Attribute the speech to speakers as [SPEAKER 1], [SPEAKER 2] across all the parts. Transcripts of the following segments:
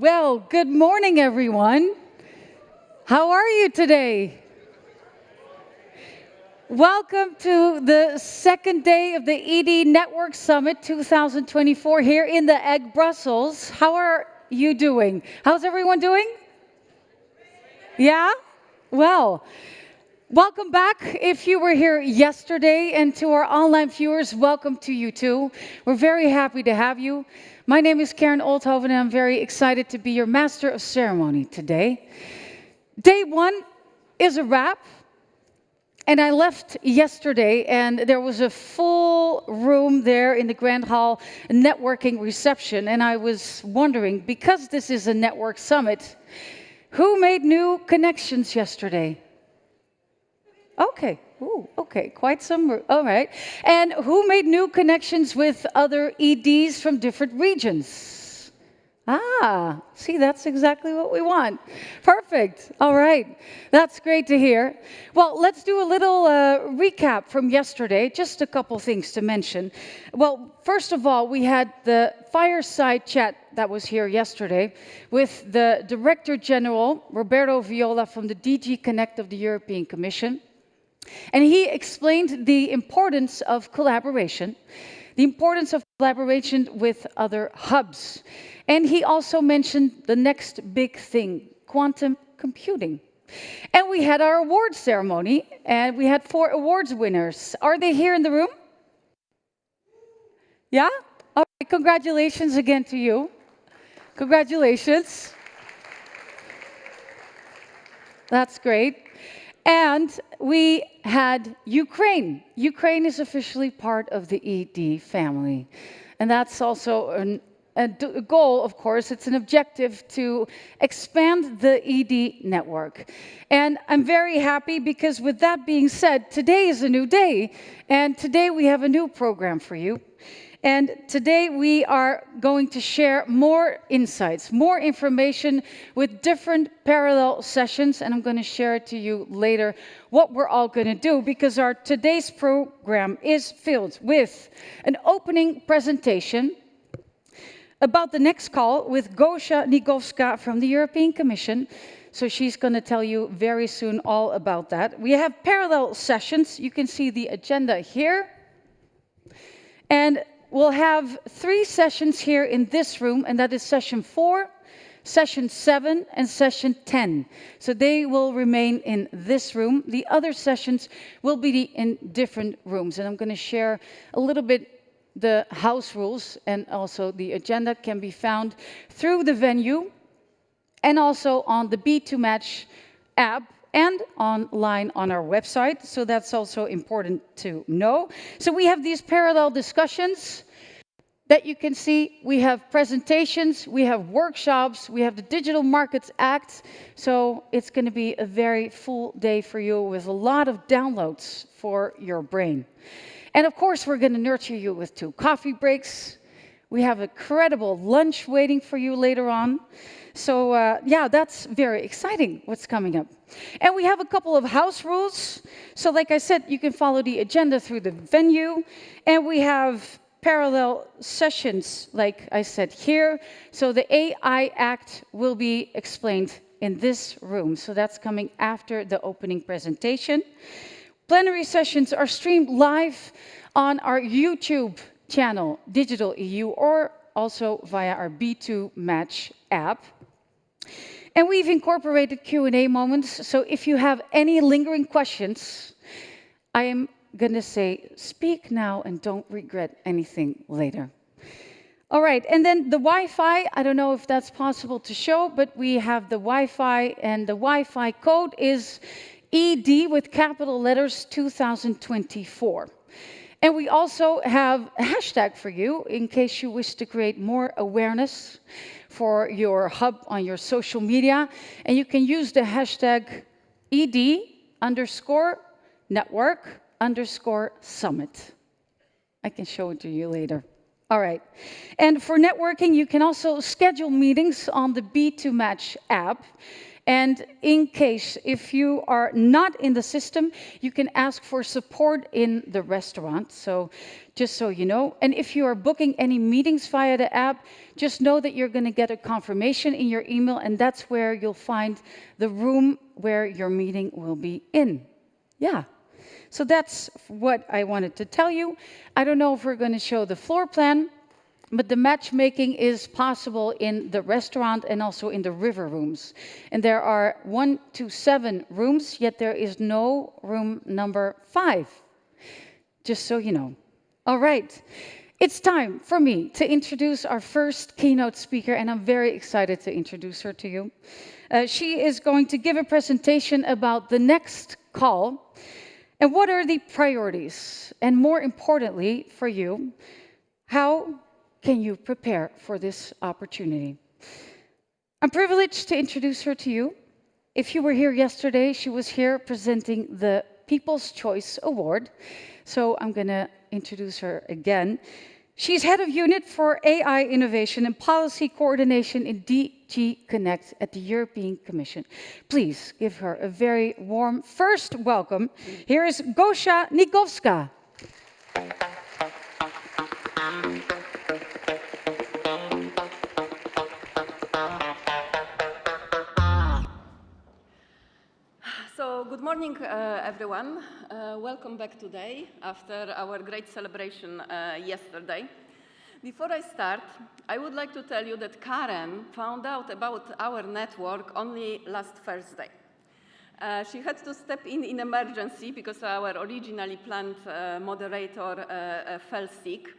[SPEAKER 1] Well, good morning, everyone. How are you today? Welcome to the second day of the EDIH Network Summit 2024 here in the Egg, Brussels. How are you doing? How's everyone doing? Yeah? Well, welcome back. If you were here yesterday, and to our online viewers, welcome to you too. We're very happy to have you. My name is Karen Oldhoven, and I'm very excited to be your Master of Ceremony today. Day one is a wrap. And I left yesterday, and there was a full room there in the Grand Hall, a networking reception. And I was wondering, because this is a network summit, who made new connections yesterday? Okay. Ooh, okay, quite some. All right. And who made new connections with other EDs from different regions? Ah, see, that's exactly what we want. Perfect. All right. That's great to hear. Well, let's do a little recap from yesterday. Just a couple things to mention. Well, first of all, we had the fireside chat that was here yesterday with the Director General, Roberto Viola, from the DG Connect of the European Commission. And he explained the importance of collaboration, with other hubs. And he also mentioned the next big thing, quantum computing. And we had our awards ceremony, and we had 4 awards winners. Are they here in the room? Yeah? All right, congratulations again to you. Congratulations. That's great. And we had Ukraine. Ukraine is officially part of the ED family. And that's also a goal, of course. It's an objective to expand the ED network. And I'm very happy because, with that being said, today is a new day. And today we have a new program for you. And today we are going to share more insights, more information with different parallel sessions. And I'm going to share it to you later what we're all going to do, because our today's program is filled with an opening presentation about the next call with Gosia Nigovska from the European Commission. So she's going to tell you very soon all about that. We have parallel sessions. You can see the agenda here. And we'll have 3 sessions here in this room, and that is session 4, session 7, and session 10. So they will remain in this room. The other sessions will be in different rooms. And I'm going to share a little bit the house rules, and also the agenda can be found through the venue and also on the B2Match app and online on our website. So that's also important to know. So we have these parallel discussions that you can see. We have presentations, we have workshops, we have the Digital Markets Act. So it's going to be a very full day for you with a lot of downloads for your brain. And of course, we're going to nurture you with 2 coffee breaks. We have a credible lunch waiting for you later on. So yeah, that's very exciting what's coming up. And we have a couple of house rules. So like I said, you can follow the agenda through the venue. And we have parallel sessions, like I said here. So the AI Act will be explained in this room. So that's coming after the opening presentation. Plenary sessions are streamed live on our YouTube channel, Digital EU, or also via our B2Match app. And we've incorporated Q&A moments. So if you have any lingering questions, I am going to say, speak now and don't regret anything later. All right, and then the Wi-Fi, I don't know if that's possible to show, but we have the Wi-Fi, and the Wi-Fi code is ED with capital letters 2024. And we also have a hashtag for you in case you wish to create more awareness for your hub on your social media. And you can use the hashtag ED_network_summit. I can show it to you later. All right. And for networking, you can also schedule meetings on the B2Match app. And in case, if you are not in the system, you can ask for support in the restaurant. So just so you know. And if you are booking any meetings via the app, just know that you're going to get a confirmation in your email, and that's where you'll find the room where your meeting will be in. Yeah. So that's what I wanted to tell you. I don't know if we're going to show the floor plan, but the matchmaking is possible in the restaurant and also in the river rooms. And there are 1 to 7 rooms, yet there is no room number 5. Just so you know. All right. It's time for me to introduce our first keynote speaker, and I'm very excited to introduce her to you. She is going to give a presentation about the next call and what are the priorities, and more importantly for you, how can you prepare for this opportunity? I'm privileged to introduce her to you. If you were here yesterday, she was here presenting the People's Choice Award. So I'm going to introduce her again. She's head of unit for AI innovation and policy coordination in DG Connect at the European Commission. Please give her a very warm first welcome. Here is Gosia Nikolska.
[SPEAKER 2] So good morning, everyone. Welcome back today after our great celebration yesterday. Before I start, I would like to tell you that Karen found out about our network only last Thursday. She had to step in emergency because our originally planned moderator fell sick.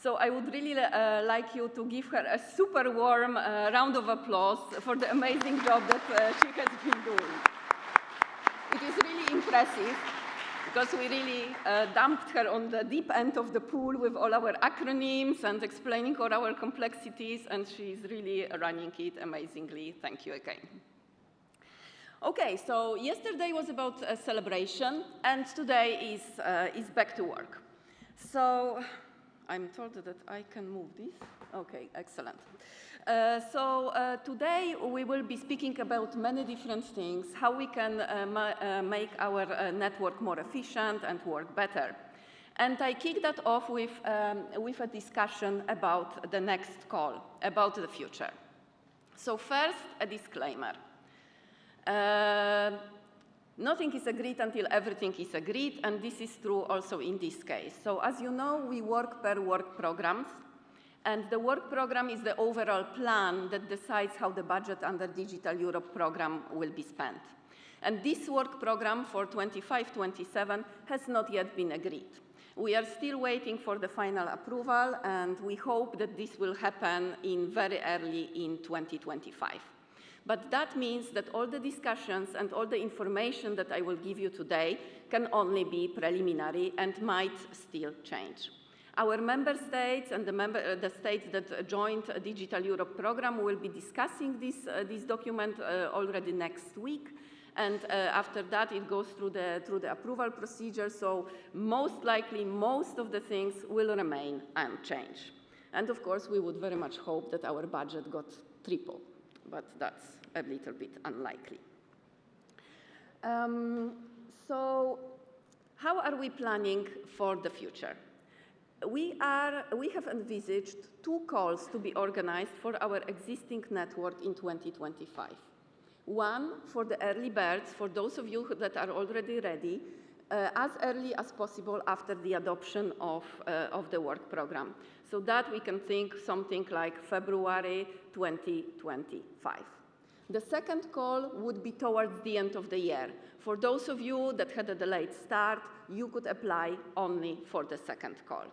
[SPEAKER 2] So I would really like you to give her a super warm round of applause for the amazing job that she has been doing. It is really impressive because we really dumped her on the deep end of the pool with all our acronyms and explaining all our complexities, and she's really running it amazingly. Thank you again. Okay, so yesterday was about a celebration, and today is back to work. So I'm told that I can move this. Okay, excellent. Today we will be speaking about many different things, how we can make our network more efficient and work better. And I kick that off with a discussion about the next call, about the future. So first, a disclaimer. Nothing is agreed until everything is agreed, and this is true also in this case. So as you know, we work per work programs. And the work program is the overall plan that decides how the budget under Digital Europe program will be spent. And this work program for 25-27 has not yet been agreed. We are still waiting for the final approval, and we hope that this will happen very early in 2025. But that means that all the discussions and all the information that I will give you today can only be preliminary and might still change. Our member states and the states that joined the Digital Europe program will be discussing this document already next week. And after that, it goes through the approval procedure. So most likely, most of the things will remain unchanged. And of course, we would very much hope that our budget got tripled, but that's a little bit unlikely. So how are we planning for the future? We have envisaged 2 calls to be organized for our existing network in 2025. One for the early birds, for those of you that are already ready, as early as possible after the adoption of the work program. So that we can think something like February 2025. The second call would be towards the end of the year. For those of you that had a delayed start, you could apply only for the second call.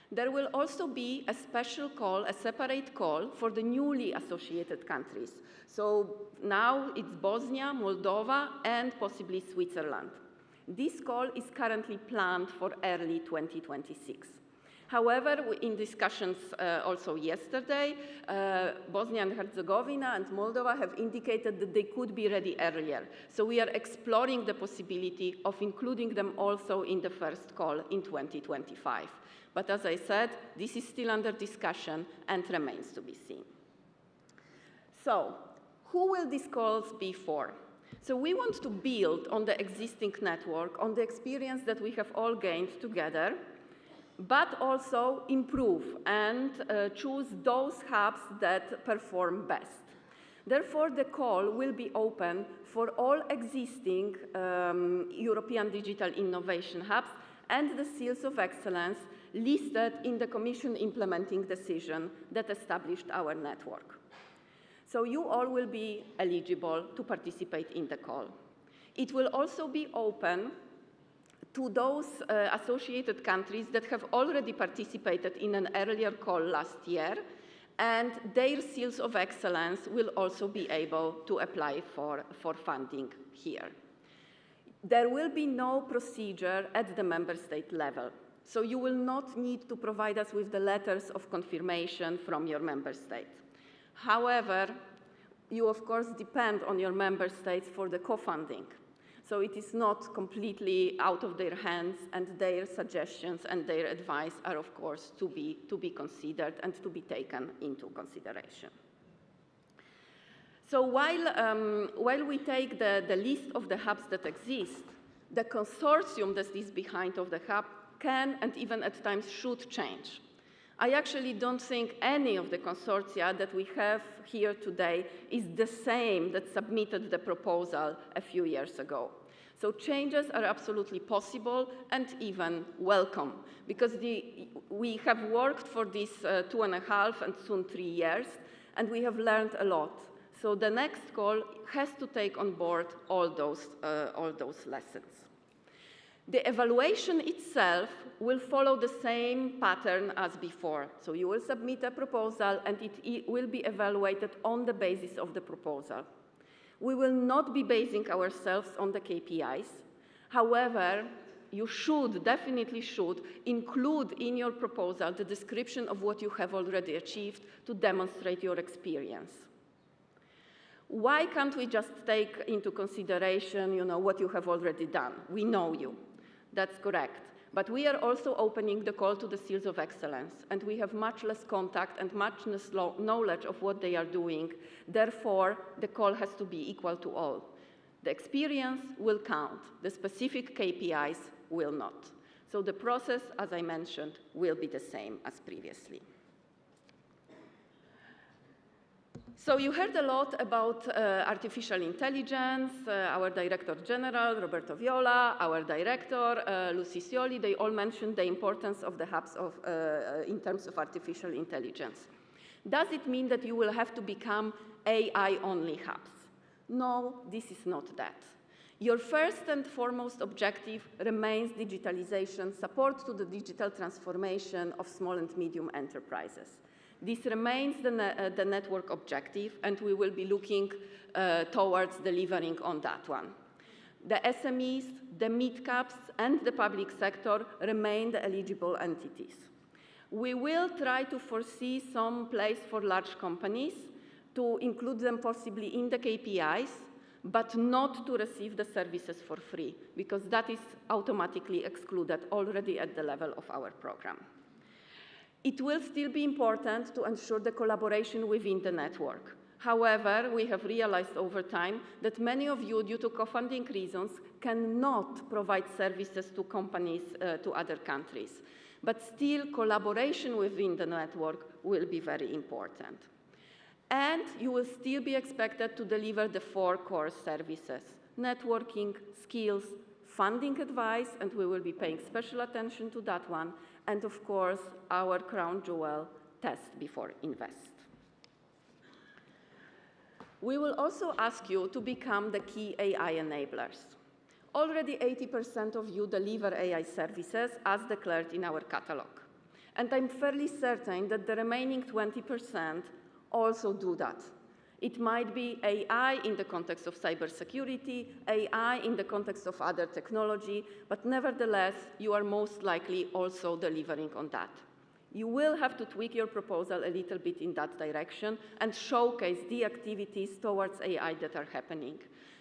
[SPEAKER 2] There will also be a special call, a separate call for the newly associated countries. So now it's Bosnia, Moldova, and possibly Switzerland. This call is currently planned for early 2026. However, in discussions also yesterday, Bosnia and Herzegovina and Moldova have indicated that they could be ready earlier. So we are exploring the possibility of including them also in the first call in 2025. But as I said, this is still under discussion and remains to be seen. So Who will these calls be for? So we want to build on the existing network, on the experience that we have all gained together, but also improve and choose those hubs that perform best. Therefore, the call will be open for all existing European digital innovation hubs and the seals of excellence listed in the Commission implementing decision that established our network. So you all will be eligible to participate in the call. It will also be open to those associated countries that have already participated in an earlier call last year, and their seals of excellence will also be able to apply for funding here. There will be no procedure at the member state level, so you will not need to provide us with the letters of confirmation from your member state. However, you of course depend on your member states for the co-funding. So it is not completely out of their hands, and their suggestions and their advice are, of course, to be considered and to be taken into consideration. So while we take the list of the hubs that exist, the consortium that is behind of the hub can and even at times should change. I actually don't think any of the consortia that we have here today is the same that submitted the proposal a few years ago. So changes are absolutely possible and even welcome, because we have worked for these 2.5 and soon 3 years, and we have learned a lot. So the next call has to take on board all those lessons. The evaluation itself will follow the same pattern as before. So you will submit a proposal, and it will be evaluated on the basis of the proposal. We will not be basing ourselves on the KPIs. However, you should, definitely should, include in your proposal the description of what you have already achieved to demonstrate your experience. Why can't we just take into consideration, what you have already done? We know you. That's correct. But we are also opening the call to the seals of excellence, and we have much less contact and much less knowledge of what they are doing. Therefore, the call has to be equal to all. The experience will count. The specific KPIs will not. So the process, as I mentioned, will be the same as previously. So you heard a lot about artificial intelligence. Our Director General, Roberto Viola, our Director, Lucy Scioli, they all mentioned the importance of the hubs in terms of artificial intelligence. Does it mean that you will have to become AI-only hubs? No, this is not that. Your first and foremost objective remains digitalization, support to the digital transformation of small and medium enterprises. This remains the network objective, and we will be looking towards delivering on that one. The SMEs, the mid-caps, and the public sector remain the eligible entities. We will try to foresee some place for large companies to include them possibly in the KPIs, but not to receive the services for free, because that is automatically excluded already at the level of our program. It will still be important to ensure the collaboration within the network. However, we have realized over time that many of you, due to co-funding reasons, cannot provide services to companies to other countries. But still, collaboration within the network will be very important. And you will still be expected to deliver the 4 core services: networking, skills, funding advice, and we will be paying special attention to that one, and of course, our crown jewel, test before invest. We will also ask you to become the key AI enablers. Already 80% of you deliver AI services as declared in our catalog. And I'm fairly certain that the remaining 20% also do that. It might be AI in the context of cybersecurity, AI in the context of other technology, but nevertheless, you are most likely also delivering on that. You will have to tweak your proposal a little bit in that direction and showcase the activities towards AI that are happening.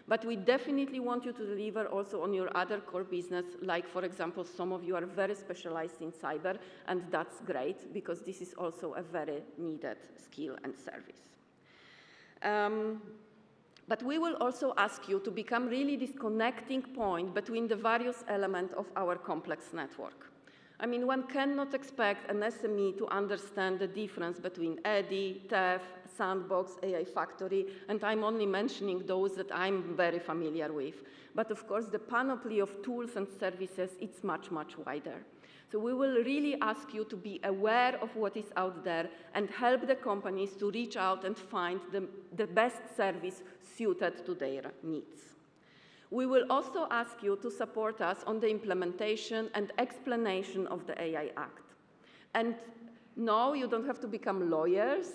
[SPEAKER 2] But we definitely want you to deliver also on your other core business, like, for example, some of you are very specialized in cyber, and that's great, because this is also a very needed skill and service. But we will also ask you to become really this connecting point between the various elements of our complex network. I mean, one cannot expect an SME to understand the difference between EDI, TEF, Sandbox, AI Factory, and I'm only mentioning those that I'm very familiar with. But of course, the panoply of tools and services, it's much, much wider. So we will really ask you to be aware of what is out there and help the companies to reach out and find the best service suited to their needs. We will also ask you to support us on the implementation and explanation of the AI Act. And no, you don't have to become lawyers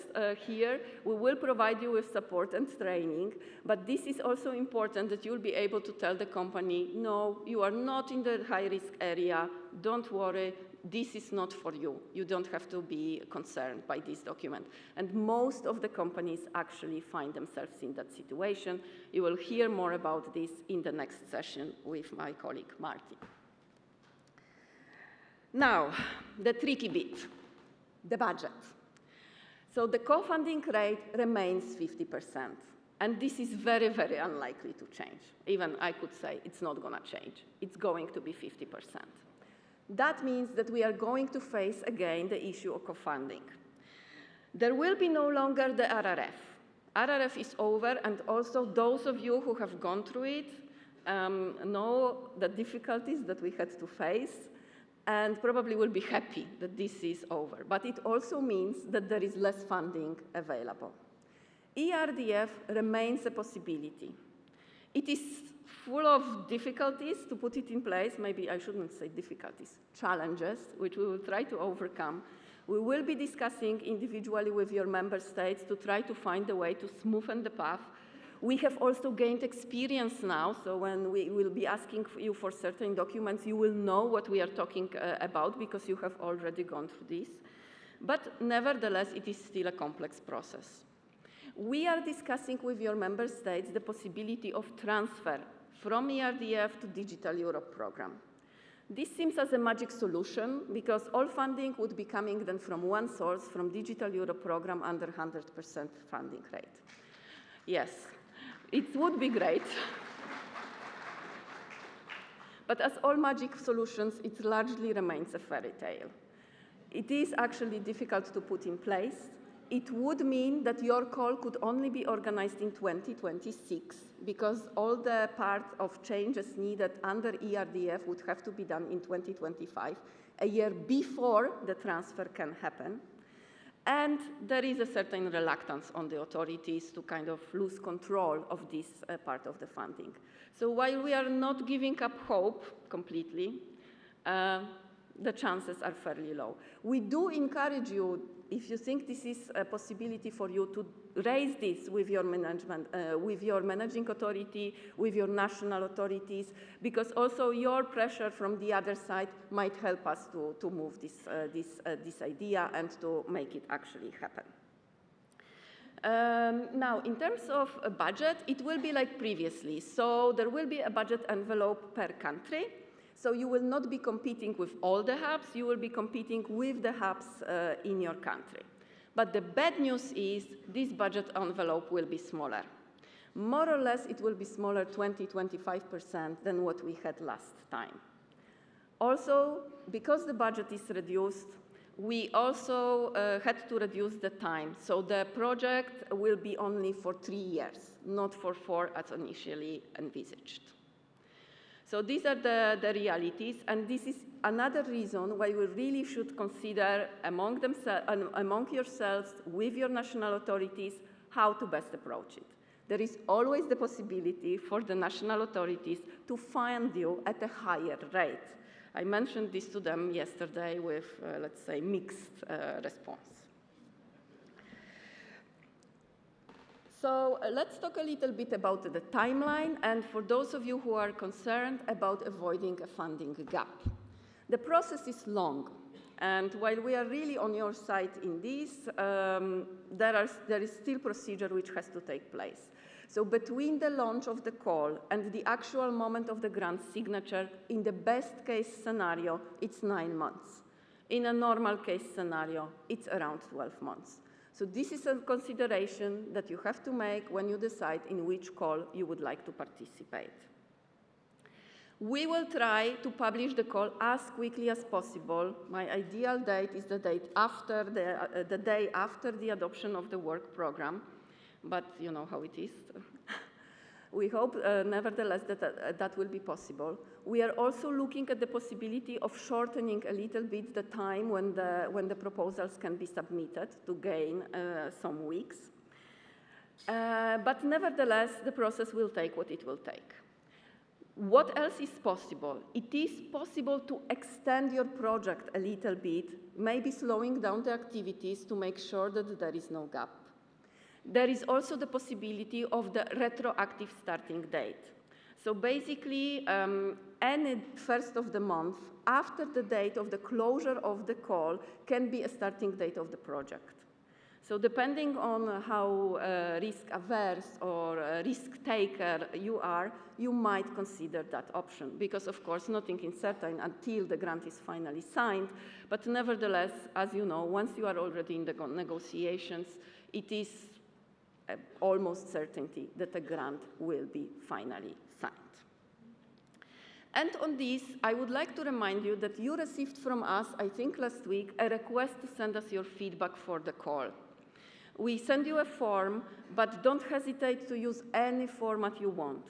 [SPEAKER 2] here. We will provide you with support and training, but this is also important that you'll be able to tell the company, no, you are not in the high-risk area, don't worry, this is not for you. You don't have to be concerned by this document. And most of the companies actually find themselves in that situation. You will hear more about this in the next session with my colleague, Martin. Now, the tricky bit. The budget. So the co-funding rate remains 50%. And this is very, very unlikely to change. Even I could say it's not going to change. It's going to be 50%. That means that we are going to face again the issue of co-funding. There will be no longer the RRF. RRF is over, and also those of you who have gone through it know the difficulties that we had to face, and probably will be happy that this is over. But it also means that there is less funding available. ERDF remains a possibility. It is full of difficulties to put it in place. Maybe I shouldn't say difficulties, challenges, which we will try to overcome. We will be discussing individually with your member states to try to find a way to smoothen the path. We have also gained experience now, so when we will be asking you for certain documents, you will know what we are talking about because you have already gone through this. But nevertheless, it is still a complex process. We are discussing with your member states the possibility of transfer from ERDF to Digital Europe program. This seems as a magic solution because all funding would be coming then from one source, from Digital Europe program under 100% funding rate. Yes. It would be great. But as all magic solutions, it largely remains a fairy tale. It is actually difficult to put in place. It would mean that your call could only be organized in 2026 because all the part of changes needed under ERDF would have to be done in 2025, a year before the transfer can happen. And there is a certain reluctance on the authorities to kind of lose control of this part of the funding. So while we are not giving up hope completely, the chances are fairly low. We do encourage you, if you think this is a possibility for you, to raise this with your management, with your managing authority, with your national authorities, because also your pressure from the other side might help us to move this idea and to make it actually happen. Now, in terms of a budget, it will be like previously. So there will be a budget envelope per country. So you will not be competing with all the hubs, you will be competing with the hubs in your country. But the bad news is this budget envelope will be smaller. More or less, it will be smaller 20–25% than what we had last time. Also, because the budget is reduced, we also had to reduce the time. So the project will be only for 3 years, not for 4 as initially envisaged. So these are the realities, and this is another reason why we really should consider among yourselves, with your national authorities, how to best approach it. There is always the possibility for the national authorities to fund you at a higher rate. I mentioned this to them yesterday with, let's say, mixed response. So let's talk a little bit about the timeline, and for those of you who are concerned about avoiding a funding gap. The process is long, and while we are really on your side in this, there is still procedure which has to take place. So between the launch of the call and the actual moment of the grant signature, in the best case scenario, it's 9 months. In a normal case scenario, it's around 12 months. So this is a consideration that you have to make when you decide in which call you would like to participate. We will try to publish the call as quickly as possible. My ideal date is the date after the day after the adoption of the work program, but you know how it is. We hope, nevertheless, that will be possible. We are also looking at the possibility of shortening a little bit the time when the proposals can be submitted to gain some weeks. But nevertheless, the process will take what it will take. What else is possible? It is possible to extend your project a little bit, maybe slowing down the activities to make sure that there is no gap. There is also the possibility of the retroactive starting date. So basically, any first of the month after the date of the closure of the call can be a starting date of the project. So depending on how risk-averse or risk-taker you are, you might consider that option. Because, of course, nothing is certain until the grant is finally signed. But nevertheless, as you know, once you are already in the negotiations, it is almost certainty that the grant will be finally signed. And on this, I would like to remind you that you received from us, I think last week, a request to send us your feedback for the call. We send you a form, but don't hesitate to use any format you want.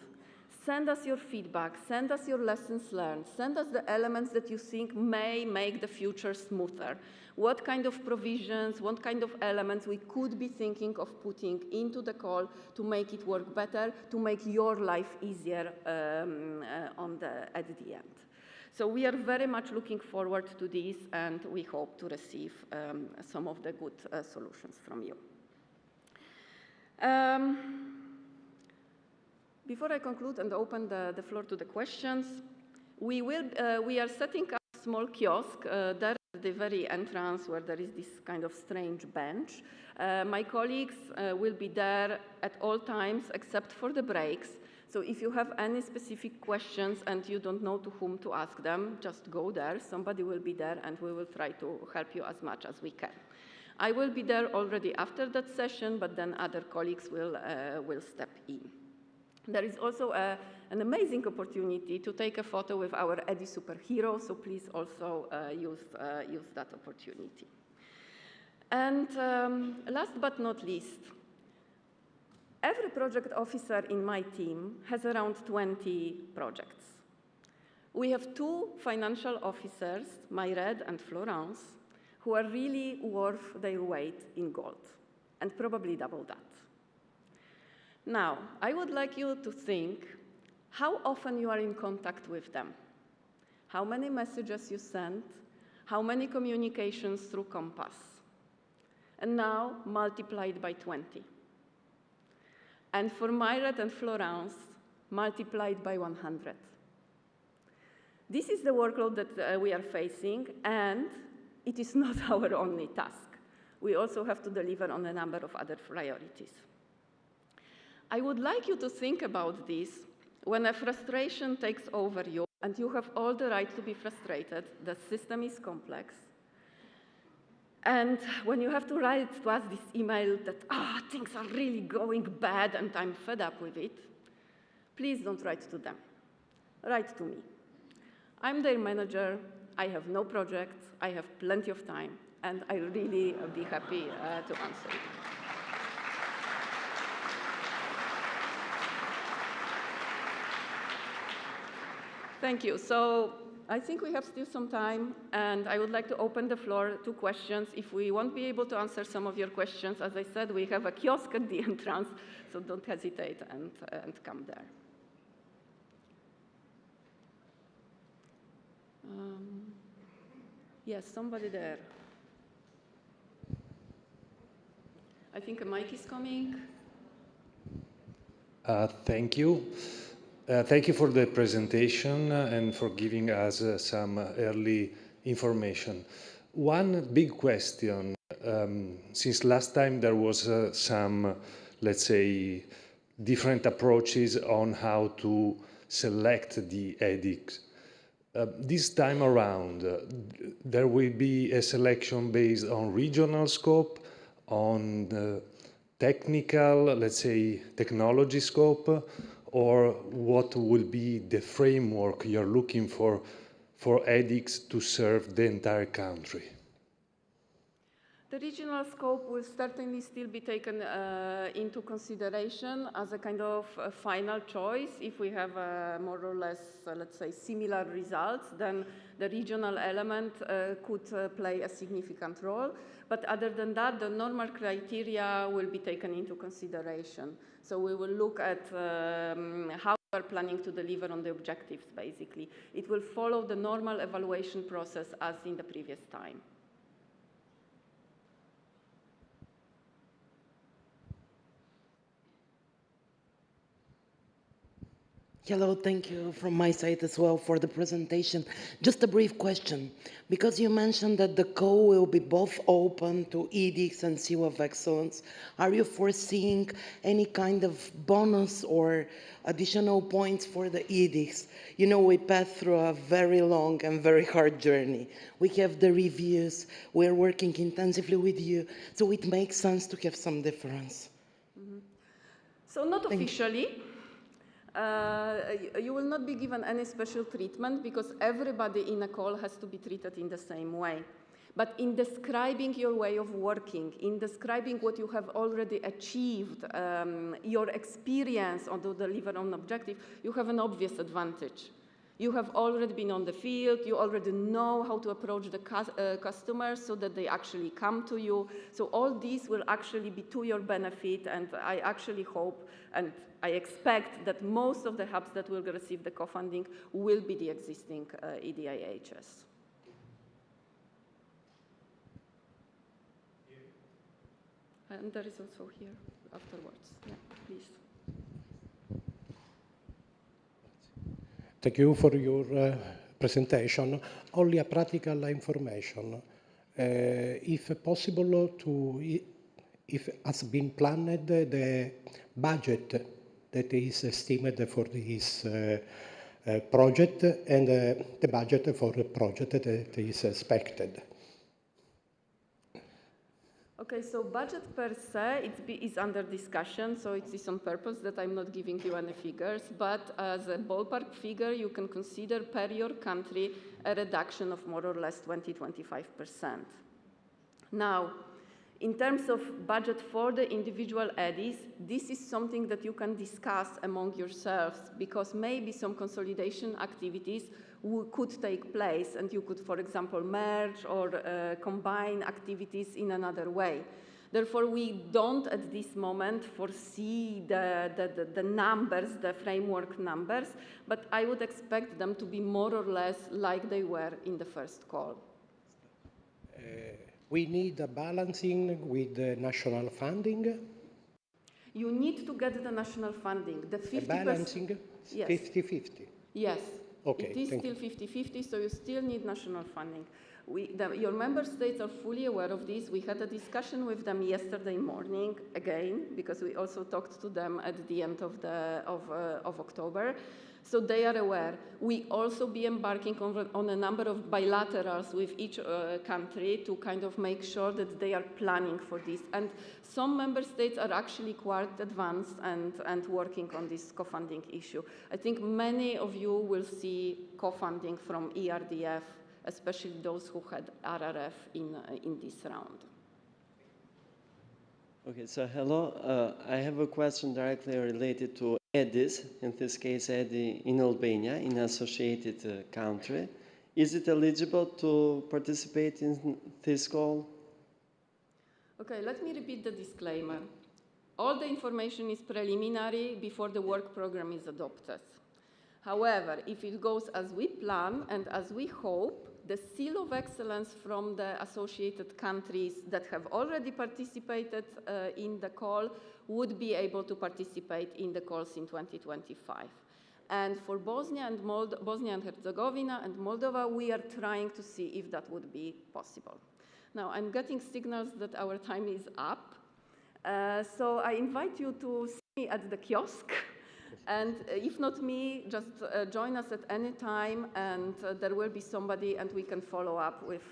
[SPEAKER 2] Send us your feedback, send us your lessons learned, send us the elements that you think may make the future smoother. What kind of provisions, what kind of elements we could be thinking of putting into the call to make it work better, to make your life easier at the end. So we are very much looking forward to this, and we hope to receive some of the good solutions from you. Before I conclude and open the floor to the questions, we are setting up a small kiosk there at the very entrance where there is this kind of strange bench. My colleagues will be there at all times except for the breaks. So if you have any specific questions and you don't know to whom to ask them, just go there. Somebody will be there, and we will try to help you as much as we can. I will be there already after that session, but then other colleagues will step in. There is also an amazing opportunity to take a photo with our EDI superhero, so please also use that opportunity. And last but not least, every project officer in my team has around 20 projects. We have 2 financial officers, Myred and Florence, who are really worth their weight in gold, and probably double that. Now, I would like you to think how often you are in contact with them, how many messages you send, how many communications through Compass, and now multiplied by 20. And for Myred and Florence, multiplied by 100. This is the workload that we are facing, and it is not our only task. We also have to deliver on a number of other priorities. I would like you to think about this when a frustration takes over you, and you have all the right to be frustrated. The system is complex. And when you have to write to us this email that, things are really going bad and I'm fed up with it, please don't write to them. Write to me. I'm their manager. I have no projects. I have plenty of time, and I'll really be happy to answer it. Thank you. So I think we have still some time, and I would like to open the floor to questions. If we won't be able to answer some of your questions, as I said, we have a kiosk at the entrance, so don't hesitate and come there. Yes, somebody there. I think a mic is coming.
[SPEAKER 3] Thank you. Thank you for the presentation and for giving us some early information. One big question, since last time there was some, let's say, different approaches on how to select the EDIHs. This time around, there will be a selection based on regional scope on the technical, let's say, technology scope, or what will be the framework you're looking for EDIHs to serve the entire country?
[SPEAKER 2] The regional scope will certainly still be taken into consideration as a kind of final choice. If we have more or less, let's say, similar results, then the regional element could play a significant role. But other than that, the normal criteria will be taken into consideration. So we will look at how we are planning to deliver on the objectives, basically. It will follow the normal evaluation process as in the previous time.
[SPEAKER 4] Hello, thank you from my side as well for the presentation. Just a brief question, because you mentioned that the call will be both open to EDIHs and Seal of Excellence. Are you foreseeing any kind of bonus or additional points for the EDIHs? You know, we passed through a very long and very hard journey. We have the reviews, we're working intensively with you, so it makes sense to have some difference.
[SPEAKER 2] Mm-hmm. So not officially. You will not be given any special treatment because everybody in a call has to be treated in the same way. But in describing your way of working, in describing what you have already achieved, your experience on to deliver on objective, you have an obvious advantage. You have already been on the field, you already know how to approach the customers so that they actually come to you. So all these will actually be to your benefit, and I actually hope and I expect that most of the hubs that will receive the co-funding will be the existing EDIHs. And there is also here afterwards. Yeah, please.
[SPEAKER 5] Thank you for your presentation. Only a practical information. If possible, if has been planned the budget that is estimated for this project and the budget for the project that is expected.
[SPEAKER 2] Okay, so budget per se is under discussion, so it is on purpose that I'm not giving you any figures, but as a ballpark figure, you can consider per your country a reduction of more or less 20–25%. Now, in terms of budget for the individual EDIs, this is something that you can discuss among yourselves because maybe some consolidation activities could take place and you could, for example, merge or combine activities in another way. Therefore, we don't at this moment foresee the numbers, the framework numbers, but I would expect them to be more or less like they were in the first call.
[SPEAKER 5] We need a balancing with the national funding.
[SPEAKER 2] You need to get the national funding. The 50%.
[SPEAKER 5] Balancing 50–50.
[SPEAKER 2] Yes.
[SPEAKER 5] Okay,
[SPEAKER 2] it is still 50–50, so you still need national funding. Your member states are fully aware of this. We had a discussion with them yesterday morning again, because we also talked to them at the end of October. So they are aware. We also be embarking on a number of bilaterals with each country to kind of make sure that they are planning for this. And some member states are actually quite advanced and working on this co-funding issue. I think many of you will see co-funding from ERDF, especially those who had RRF in this round.
[SPEAKER 6] Okay, so hello. I have a question directly related to EDIs, in this case EDI in Albania, in associated country. Is it eligible to participate in this call?
[SPEAKER 2] Okay, let me repeat the disclaimer. All the information is preliminary before the work program is adopted. However, if it goes as we plan and as we hope, the seal of excellence from the associated countries that have already participated in the call would be able to participate in the calls in 2025. And for Bosnia and Herzegovina and Moldova, we are trying to see if that would be possible. Now, I'm getting signals that our time is up. So I invite you to see me at the kiosk. And if not me, just join us at any time, and there will be somebody, and we can follow up with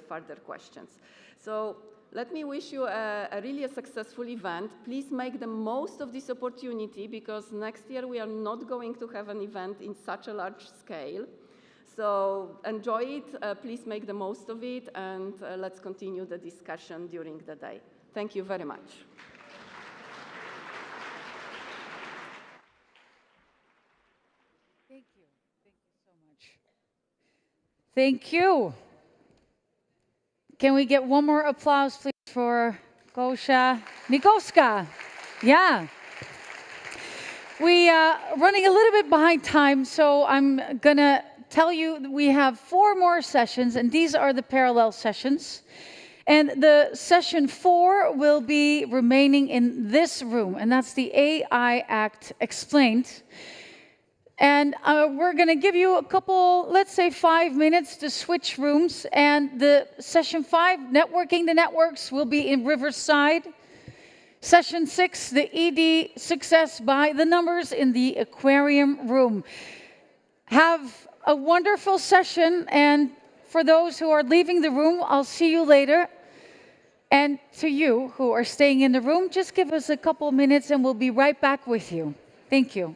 [SPEAKER 2] further questions. So let me wish you a really successful event. Please make the most of this opportunity because next year we are not going to have an event in such a large scale. So enjoy it, please make the most of it, and let's continue the discussion during the day. Thank you very much.
[SPEAKER 1] Thank you. Thank you so much. Thank you. Can we get one more applause, please, for Gosha Nikoska? Yeah. We are running a little bit behind time, so I'm going to tell you we have 4 more sessions, and these are the parallel sessions. And the session 4 will be remaining in this room, and that's the AI Act Explained. And we're going to give you a couple, let's say 5 minutes to switch rooms. And the session 5, Networking the Networks, will be in Riverside. Session 6, the ED Success by the Numbers in the Aquarium Room. Have a wonderful session. And for those who are leaving the room, I'll see you later. And to you who are staying in the room, just give us a couple minutes and we'll be right back with you. Thank you.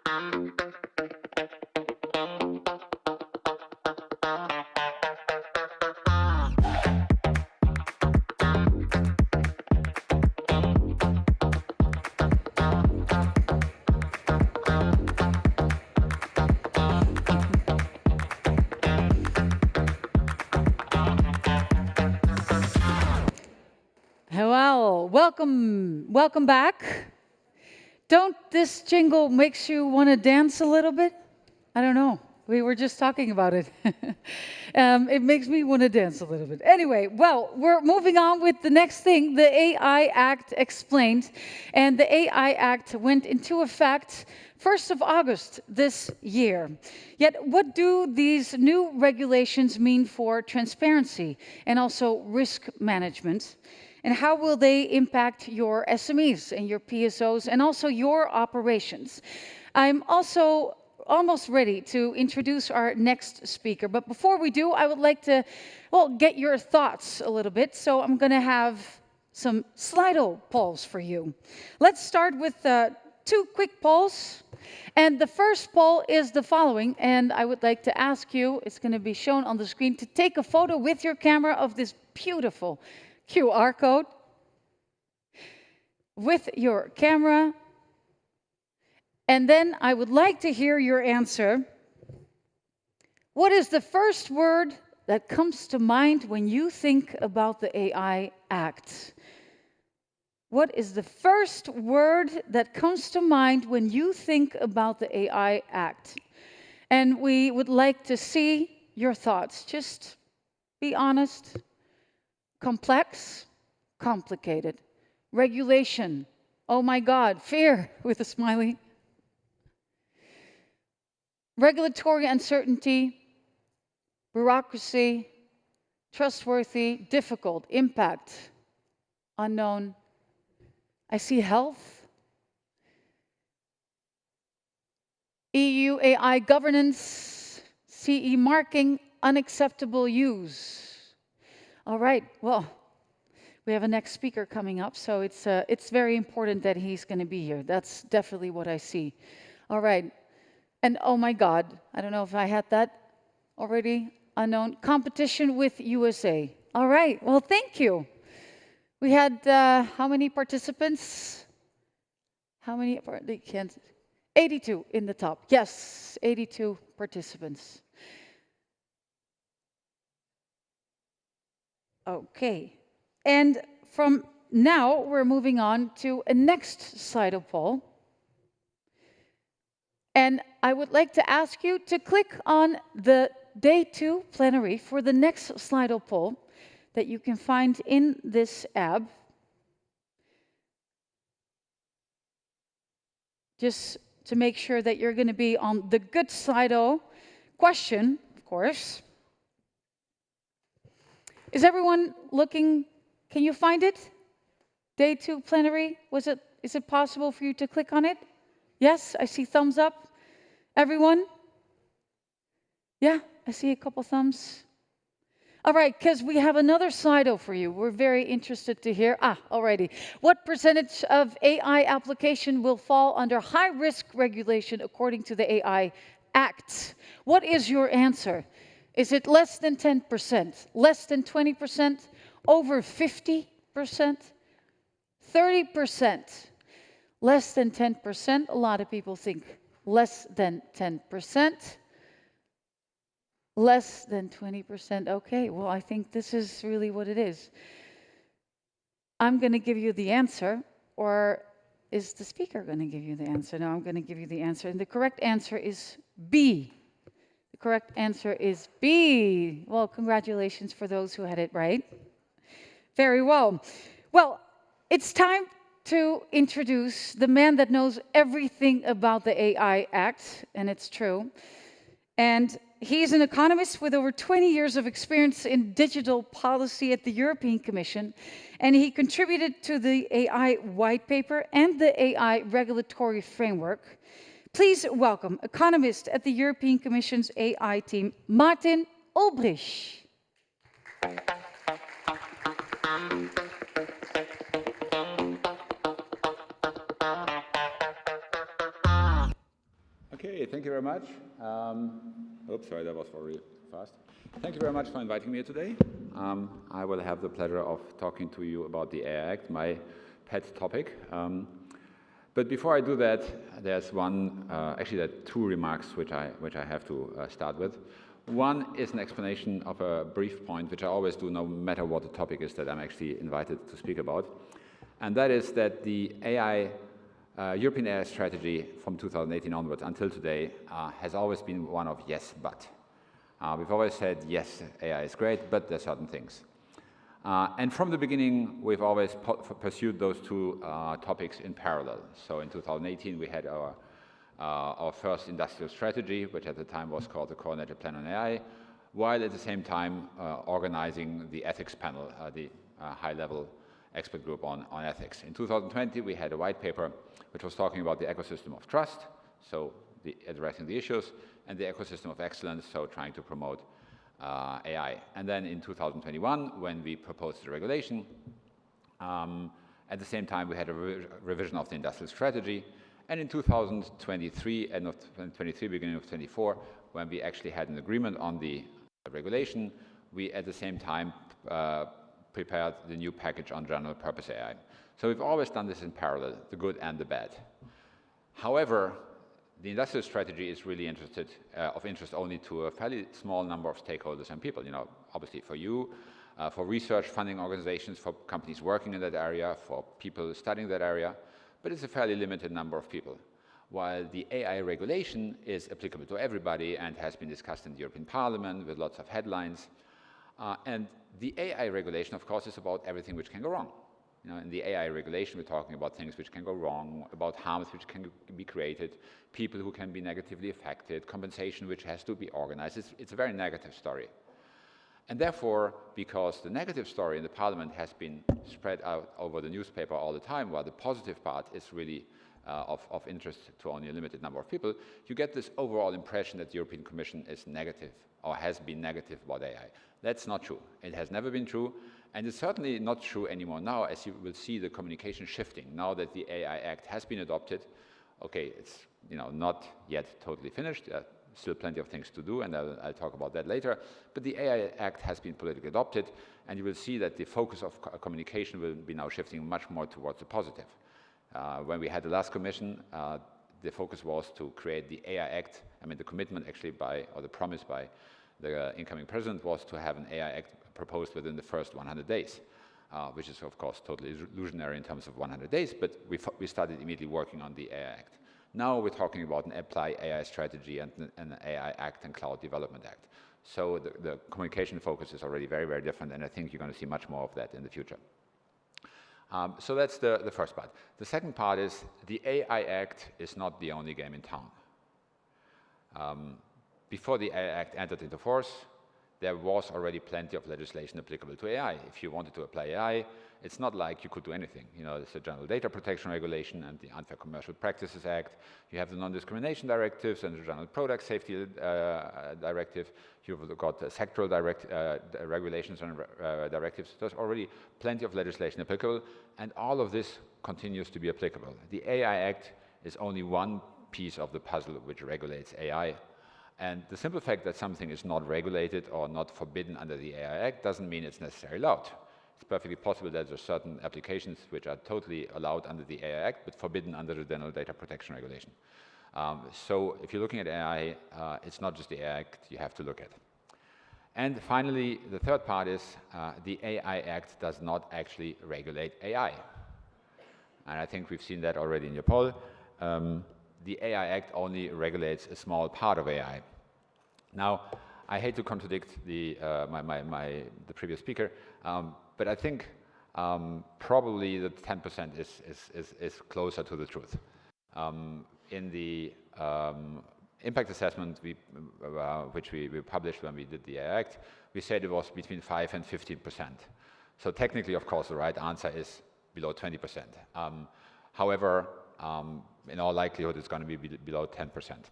[SPEAKER 1] Well, welcome back. Don't this jingle makes you want to dance a little bit? I don't know. We were just talking about it. It makes me want to dance a little bit. Anyway, well, we're moving on with the next thing, the AI Act explained. And the AI Act went into effect 1st of August this year. Yet, what do these new regulations mean for transparency and also risk management? And how will they impact your SMEs and your PSOs and also your operations? I'm also almost ready to introduce our next speaker. But before we do, I would like to, well, get your thoughts a little bit. So I'm going to have some Slido polls for you. Let's start with 2 quick polls. And the first poll is the following. And I would like to ask you, it's going to be shown on the screen, to take a photo with your camera of this beautiful QR code with your camera. And then I would like to hear your answer. What is the first word that comes to mind when you think about the AI Act? What is the first word that comes to mind when you think about the AI Act? And we would like to see your thoughts. Just be honest. Complex, complicated. Regulation, oh my God. Fear, with a smiley. Regulatory uncertainty, bureaucracy, trustworthy, difficult, impact, unknown. I see health. EU AI governance, CE marking, unacceptable use. All right, well, we have a next speaker coming up, so it's very important that he's going to be here. That's definitely what I see. All right, and oh my God, I don't know if I had that already. Unknown. Competition with USA. All right, well, thank you. We had how many participants? How many? They can't. 82 in the top. Yes, 82 participants. Okay, and from now we're moving on to a next Slido poll. And I would like to ask you to click on the Day 2 plenary for the next Slido poll that you can find in this app. Just to make sure that you're going to be on the good Slido question, of course. Is everyone looking? Can you find it? Day 2 plenary? Is it possible for you to click on it? Yes, I see thumbs up. Everyone? Yeah, I see a couple thumbs. All right, because we have another Slido for you. We're very interested to hear. Alrighty. What percentage of AI application will fall under high-risk regulation according to the AI Act? What is your answer? Is it less than 10%, less than 20%, over 50%, 30%, less than 10%? A lot of people think less than 10%, less than 20%. Okay, well, I think this is really what it is. I'm going to give you the answer, or is the speaker going to give you the answer? No, I'm going to give you the answer. And the correct answer is B. The correct answer is B. Well, congratulations for those who had it right. Very well. Well, it's time to introduce the man that knows everything about the AI Act, and it's true. And he's an economist with over 20 years of experience in digital policy at the European Commission, and he contributed to the AI white paper and the AI regulatory framework. Please welcome economist at the European Commission's AI team, Martin Ulbrich.
[SPEAKER 7] very much. Oops, sorry, that was very fast. Thank you very much for inviting me here today. I will have the pleasure of talking to you about the AI Act, my pet topic. But before I do that, there's one, actually there are two remarks which I have to start with. One is an explanation of a brief point, which I always do no matter what the topic is that I'm actually invited to speak about. And that is that the European AI strategy from 2018 onwards until today has always been one of yes, but. We've always said, yes, AI is great, but there are certain things. And from the beginning, we've always pursued those two topics in parallel. So in 2018, we had our first industrial strategy, which at the time was called the Coordinated Plan on AI, while at the same time organizing the ethics panel, the high-level expert group on ethics. In 2020, we had a white paper which was talking about the ecosystem of trust, so addressing the issues, and the ecosystem of excellence, so trying to promote AI. And then in 2021, when we proposed the regulation, at the same time, we had a revision of the industrial strategy. And in 2023, end of 2023, beginning of 2024, when we actually had an agreement on the regulation, we at the same time prepared the new package on general purpose AI. So we've always done this in parallel, the good and the bad. However, the industrial strategy is really of interest only to a fairly small number of stakeholders and people. You know, obviously for you, for research funding organizations, for companies working in that area, for people studying that area, but it's a fairly limited number of people. While the AI regulation is applicable to everybody and has been discussed in the European Parliament with lots of headlines. And the AI regulation, of course, is about everything which can go wrong. You know, in the AI regulation, we're talking about things which can go wrong, about harms which can be created, people who can be negatively affected, compensation which has to be organized. It's a very negative story. And therefore, because the negative story in the Parliament has been spread out over the newspaper all the time, while the positive part is really of interest to only a limited number of people, you get this overall impression that the European Commission is negative or has been negative about AI. That's not true. It has never been true, and it's certainly not true anymore now, as you will see the communication shifting. Now that the AI Act has been adopted, okay, it's not yet totally finished. Still plenty of things to do, and I'll talk about that later. But the AI Act has been politically adopted, and you will see that the focus of communication will be now shifting much more towards the positive. When we had the last commission, the focus was to create the AI Act. I mean, the commitment actually or the promise by the incoming president was to have an AI Act proposed within the first 100 days, which is, of course, totally illusionary in terms of 100 days, but we started immediately working on the AI Act. Now we're talking about an Apply AI strategy and an AI Act and Cloud Development Act. So the communication focus is already very, very different, and I think you're going to see much more of that in the future. So that's the first part. The second part is the AI Act is not the only game in town. Before the AI Act entered into force, there was already plenty of legislation applicable to AI. If you wanted to apply AI, it's not like you could do anything. You know, there's the General Data Protection Regulation and the Unfair Commercial Practices Act. You have the Non-Discrimination Directives and the General Product Safety Directive. You've got sectoral regulations and directives. There's already plenty of legislation applicable, and all of this continues to be applicable. The AI Act is only one piece of the puzzle which regulates AI. And the simple fact that something is not regulated or not forbidden under the AI Act doesn't mean it's necessarily allowed. It's perfectly possible that there are certain applications which are totally allowed under the AI Act, but forbidden under the General Data Protection Regulation. So if you're looking at AI, it's not just the AI Act you have to look at. And finally, the third part is the AI Act does not actually regulate AI. And I think we've seen that already in your poll. The AI Act only regulates a small part of AI. Now, I hate to contradict the previous speaker, but I think probably the 10% is closer to the truth. In the impact assessment which we published when we did the AI Act, we said it was between 5 and 15%. So technically, of course, the right answer is below 20%. However, in all likelihood, it's going to be below 10%.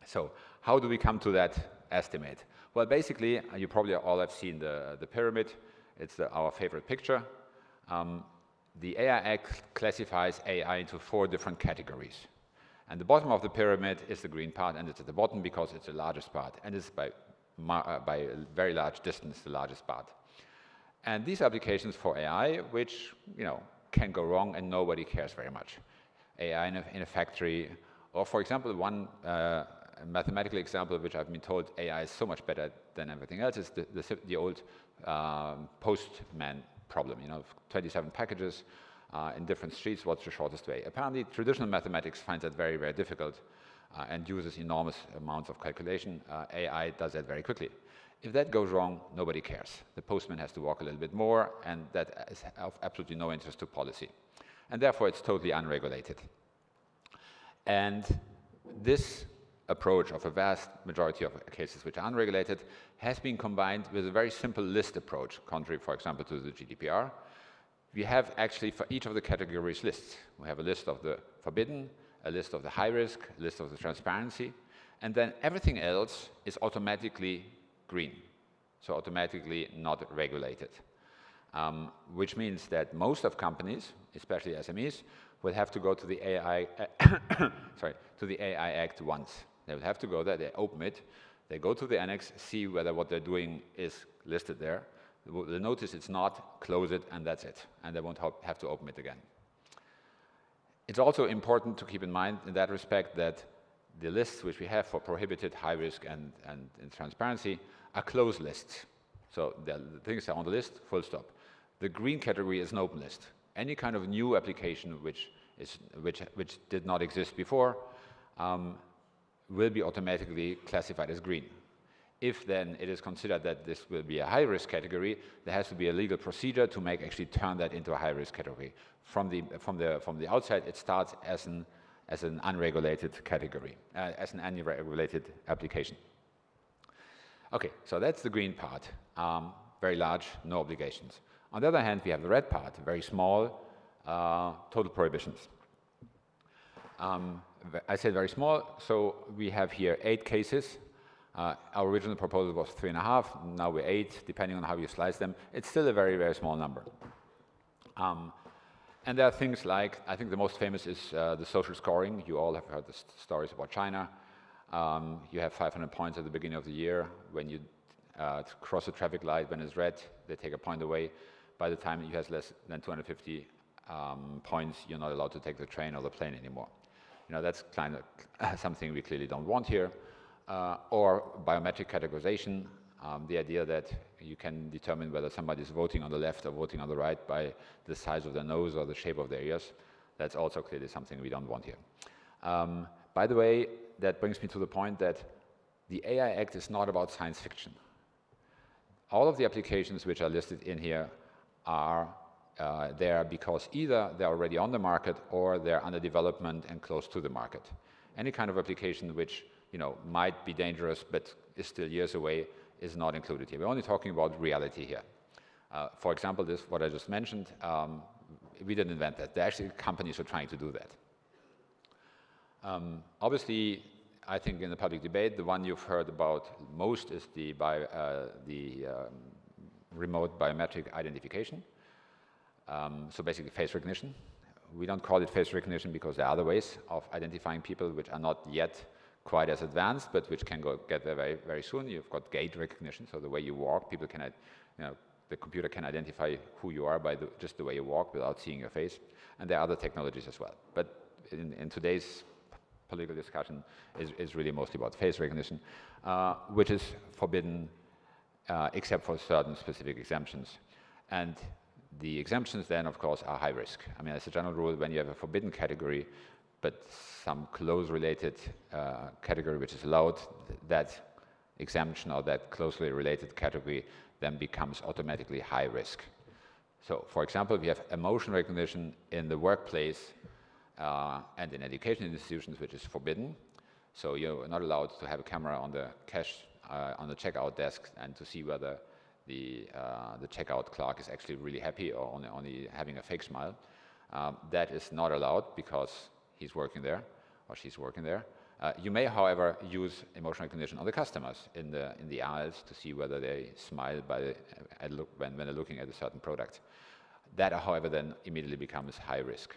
[SPEAKER 7] So how do we come to that estimate? Well, basically, you probably all have seen the pyramid. It's our favorite picture. The AI Act classifies AI into 4 different categories. And the bottom of the pyramid is the green part, and it's at the bottom because it's the largest part, and it's by a very large distance the largest part. And these applications for AI, which can go wrong and nobody cares very much. AI in a factory, or for example, one mathematical example which I've been told AI is so much better than everything else is the old postman problem. 27 packages in different streets, what's the shortest way? Apparently, traditional mathematics finds that very, very difficult and uses enormous amounts of calculation. AI does that very quickly. If that goes wrong, nobody cares. The postman has to walk a little bit more, and that is of absolutely no interest to policy. And therefore, it's totally unregulated. And this approach of a vast majority of cases which are unregulated has been combined with a very simple list approach, contrary, for example, to the GDPR. We have actually for each of the categories lists. We have a list of the forbidden, a list of the high risk, a list of the transparency, and then everything else is automatically green, so automatically not regulated, which means that most of companies, especially SMEs, will have to go to the AI, to the AI Act once. They will have to go there, they open it, they go to the annex, see whether what they're doing is listed there. They'll notice it's not, close it, and that's it, and they won't have to open it again. It's also important to keep in mind in that respect that the lists which we have for prohibited, high risk, and transparency are closed lists. So the things are on the list, full stop. The green category is an open list. Any kind of new application which did not exist before will be automatically classified as green. If then it is considered that this will be a high-risk category, there has to be a legal procedure to actually turn that into a high-risk category. From the outside, it starts as an unregulated category, as an unregulated application. Okay, so that's the green part, very large, no obligations. On the other hand, we have the red part, very small, total prohibitions. I said very small, so we have here 8 cases. Our original proposal was 3.5, now we're 8, depending on how you slice them. It's still a very, very small number. And there are things like, I think the most famous is the social scoring. You all have heard the stories about China. You have 500 points at the beginning of the year. When you cross a traffic light, when it's red, they take a point away. By the time you have less than 250 points, you're not allowed to take the train or the plane anymore. That's kind of something we clearly don't want here. Or biometric categorization, the idea that you can determine whether somebody is voting on the left or voting on the right by the size of their nose or the shape of their ears. That's also clearly something we don't want here. By the way, that brings me to the point that the AI Act is not about science fiction. All of the applications which are listed in here are there because either they're already on the market or they're under development and close to the market. Any kind of application which might be dangerous but is still years away is not included here. We're only talking about reality here. For example, what I just mentioned, we didn't invent that. There are actually companies who are trying to do that. Obviously, I think in the public debate, the one you've heard about most is the remote biometric identification. So basically face recognition. We don't call it face recognition because there are other ways of identifying people which are not yet quite as advanced, but which can get there very, very soon. You've got gait recognition, so the way you walk, people can, the computer can identify who you are by just the way you walk without seeing your face. And there are other technologies as well. But in today's political discussion is really mostly about face recognition, which is forbidden except for certain specific exemptions. And the exemptions then, of course, are high risk. I mean, as a general rule, when you have a forbidden category, but some close related category which is allowed, that exemption or that closely related category then becomes automatically high risk. So, for example, we have emotion recognition in the workplace and in education institutions, which is forbidden. So you're not allowed to have a camera on the on the checkout desk and to see whether the checkout clerk is actually really happy or only having a fake smile. That is not allowed because he's working there or she's working there. You may, however, use emotion recognition on the customers in the aisles to see whether they smile when they're looking at a certain product. That, however, then immediately becomes high risk.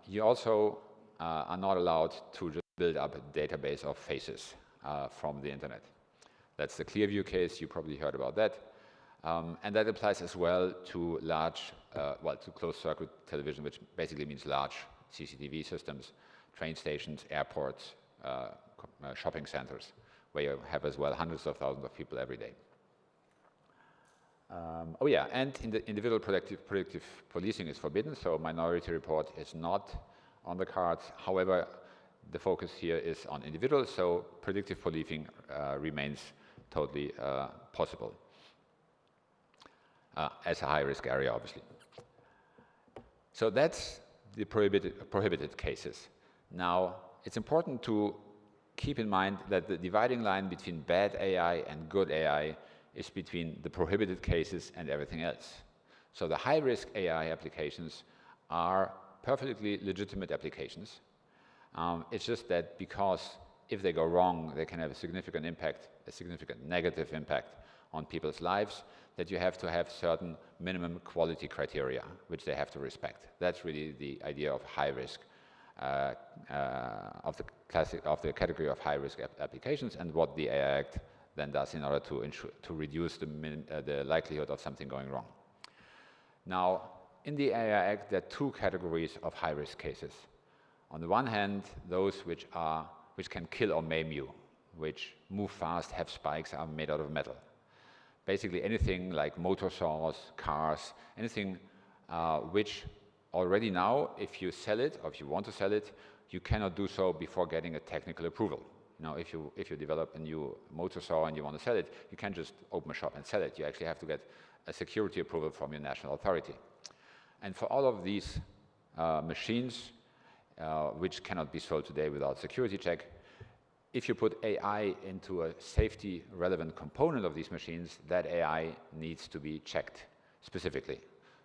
[SPEAKER 7] You also are not allowed to just build up a database of faces from the internet. That's the Clearview case. You probably heard about that. And that applies as well to large, to closed-circuit television, which basically means large CCTV systems, train stations, airports, shopping centers, where you have as well hundreds of thousands of people every day. And individual predictive policing is forbidden, so Minority Report is not on the cards. However, the focus here is on individuals, so predictive policing remains totally possible as a high-risk area, obviously. So that's the prohibited cases. Now, it's important to keep in mind that the dividing line between bad AI and good AI is between the prohibited cases and everything else. So the high-risk AI applications are perfectly legitimate applications. It's just that because if they go wrong, they can have a significant impact, a significant negative impact on people's lives, that you have to have certain minimum quality criteria, which they have to respect. That's really the idea of high risk, of the category of high risk applications, and what the AI Act then does in order to reduce the likelihood of something going wrong. Now, in the AI Act, there are two categories of high risk cases. On the one hand, those which can kill or maim you, which move fast, have spikes, are made out of metal. Basically anything like motor saws, cars, anything which already now, if you sell it or if you want to sell it, you cannot do so before getting a technical approval. Now, if you develop a new motor saw and you want to sell it, you can't just open a shop and sell it. You actually have to get a security approval from your national authority. And for all of these machines, which cannot be sold today without security check, if you put AI into a safety relevant component of these machines, that AI needs to be checked specifically.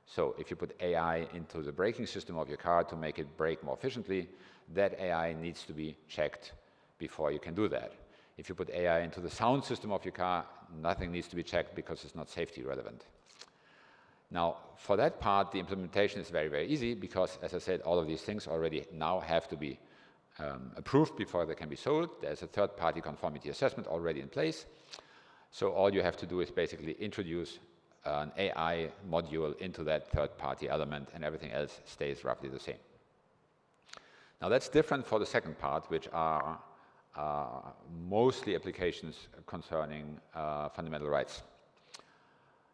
[SPEAKER 7] So if you put AI into the braking system of your car to make it brake more efficiently, that AI needs to be checked before you can do that. If you put AI into the sound system of your car, nothing needs to be checked because it's not safety relevant. Now, for that part, the implementation is very, very easy because, as I said, all of these things already now have to be approved before they can be sold. There's a third-party conformity assessment already in place. So all you have to do is basically introduce an AI module into that third-party element, and everything else stays roughly the same. Now, that's different for the second part, which are mostly applications concerning fundamental rights.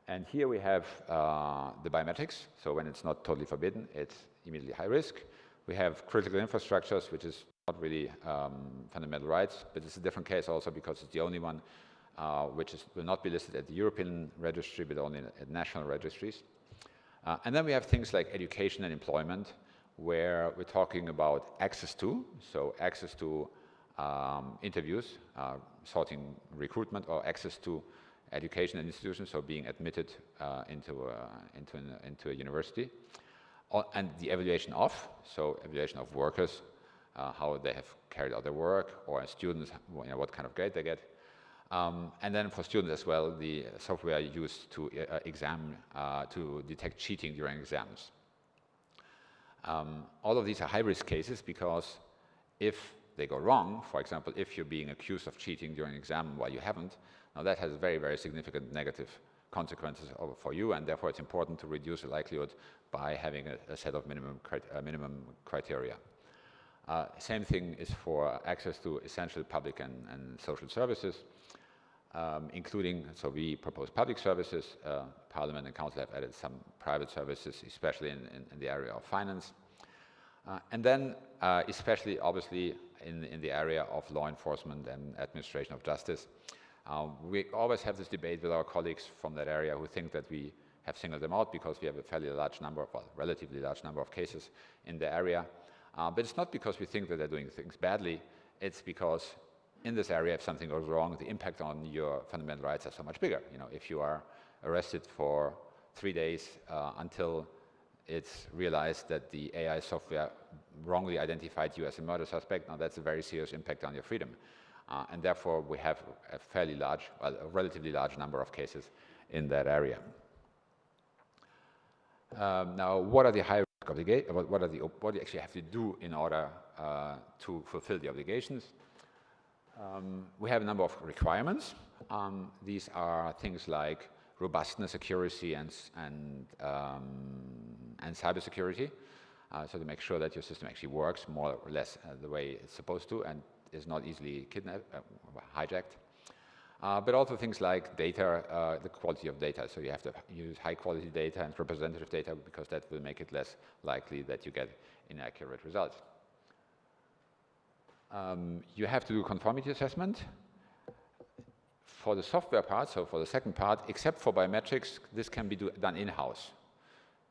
[SPEAKER 7] And here we have the biometrics. So when it's not totally forbidden, it's immediately high risk. We have critical infrastructures, which is not really fundamental rights, but it's a different case also because it's the only one which will not be listed at the European registry, but only at national registries. And then we have things like education and employment, where we're talking about access to, so access to interviews, sorting recruitment, or access to education and institutions, so being admitted into a university, and the evaluation of, so evaluation of workers, how they have carried out their work, or students, what kind of grade they get. And then for students as well, the software used to to detect cheating during exams. All of these are high-risk cases because if they go wrong, for example, if you're being accused of cheating during an exam while you haven't, now that has very, very significant negative consequences for you, and therefore it's important to reduce the likelihood by having a set of minimum criteria. Same thing is for access to essential public and social services, including, so we propose public services. Parliament and Council have added some private services, especially in the area of finance. And then, especially, obviously, in the area of law enforcement and administration of justice. We always have this debate with our colleagues from that area who think that we have singled them out because we have a fairly large number, well, relatively large number of cases in the area. But it's not because we think that they're doing things badly. It's because in this area, if something goes wrong, the impact on your fundamental rights are so much bigger. You know, if you are arrested for 3 days until it's realized that the AI software wrongly identified you as a murder suspect, now that's a very serious impact on your freedom. And therefore, we have a fairly large, well, a relatively large number of cases in that area. Now, what are the high network obligation, what you actually have to do in order to fulfill the obligations. We have a number of requirements. These are things like robustness, accuracy, and cybersecurity. So to make sure that your system actually works more or less the way it's supposed to and is not easily kidnapped, hijacked. But also things like data, the quality of data. So you have to use high quality data and representative data because that will make it less likely that you get inaccurate results. You have to do conformity assessment. For the software part, so for the second part, except for biometrics, this can be done in-house.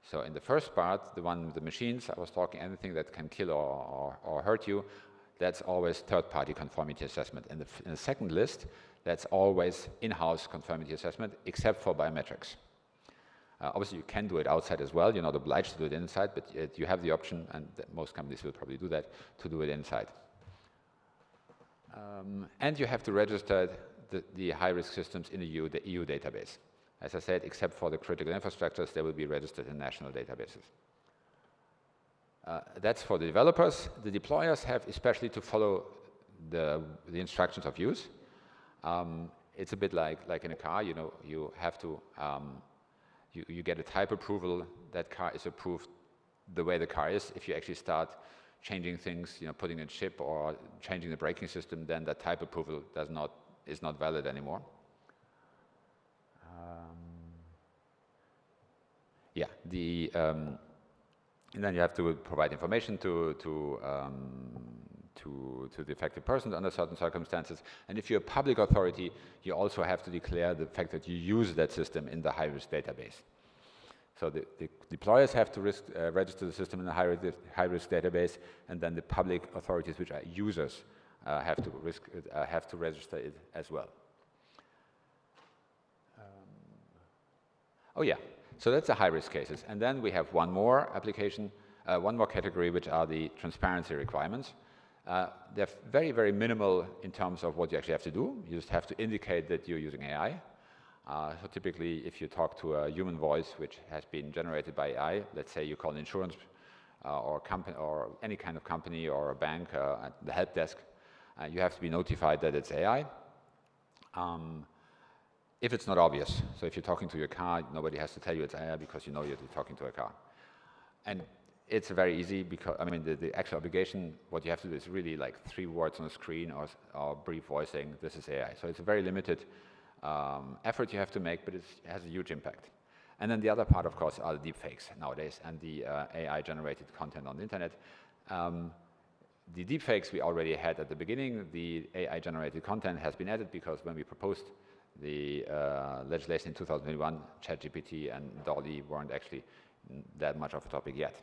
[SPEAKER 7] So in the first part, the one with the machines, I was talking anything that can kill or hurt you, that's always third-party conformity assessment. In the second list, that's always in-house conformity assessment, except for biometrics. Obviously, you can do it outside as well. You're not obliged to do it inside, but you have the option, and most companies will probably do that, to do it inside. And you have to register the high-risk systems in the EU database. As I said, except for the critical infrastructures, they will be registered in national databases. That's for the developers. The deployers have especially to follow the instructions of use. It's a bit like in a car, you know, you have to, you get a type approval. That car is approved the way the car is. If you actually start changing things, you know, putting a chip or changing the braking system, then that type approval is not valid anymore. And then you have to provide information to the affected person under certain circumstances. And if you're a public authority, you also have to declare the fact that you use that system in the high-risk database. So the deployers have to register the system in the high-risk database, and then the public authorities, which are users, have to register it as well. Oh yeah, so that's the high-risk cases. And then we have one more application, one more category, which are the transparency requirements. They're very, very minimal in terms of what you actually have to do. You just have to indicate that you're using AI. So typically, if you talk to a human voice which has been generated by AI, let's say you call an insurance or any kind of company or a bank at the help desk, you have to be notified that it's AI. If it's not obvious, so if you're talking to your car, nobody has to tell you it's AI because you know you're talking to a car. And it's very easy because, I mean, the actual obligation, what you have to do is really like 3 words on a screen or brief voice saying this is AI. So it's a very limited effort you have to make, but it has a huge impact. And then the other part, of course, are the deepfakes nowadays and the AI-generated content on the internet. The deepfakes we already had at the beginning. The AI-generated content has been added because when we proposed the legislation in 2021, ChatGPT and DALL-E weren't actually that much of a topic yet.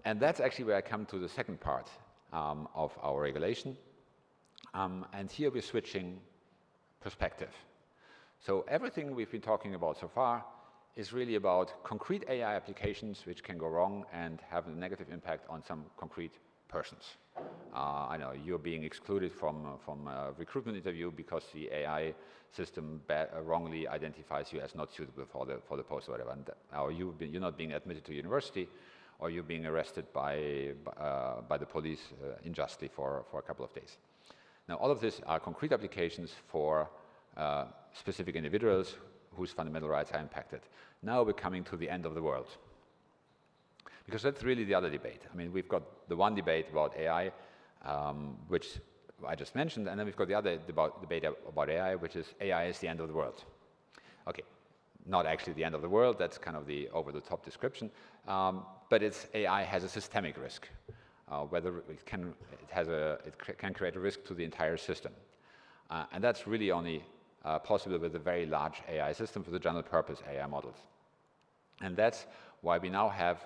[SPEAKER 7] And that's actually where I come to the second part of our regulation. And here we're switching perspective. So everything we've been talking about so far is really about concrete AI applications which can go wrong and have a negative impact on some concrete persons. I know you're being excluded from a recruitment interview because the AI system wrongly identifies you as not suitable for the post or whatever, or you're not being admitted to university, or you're being arrested by the police unjustly for a couple of days. Now, all of these are concrete applications for specific individuals whose fundamental rights are impacted. Now we're coming to the end of the world. Because that's really the other debate. I mean, we've got the one debate about AI, which I just mentioned, and then we've got the other debate about AI, which is AI is the end of the world. Okay, not actually the end of the world, that's kind of the over-the-top description, but AI has a systemic risk, whether it can create a risk to the entire system. And that's really only possible with a very large AI system for the general purpose AI models. And that's why we now have,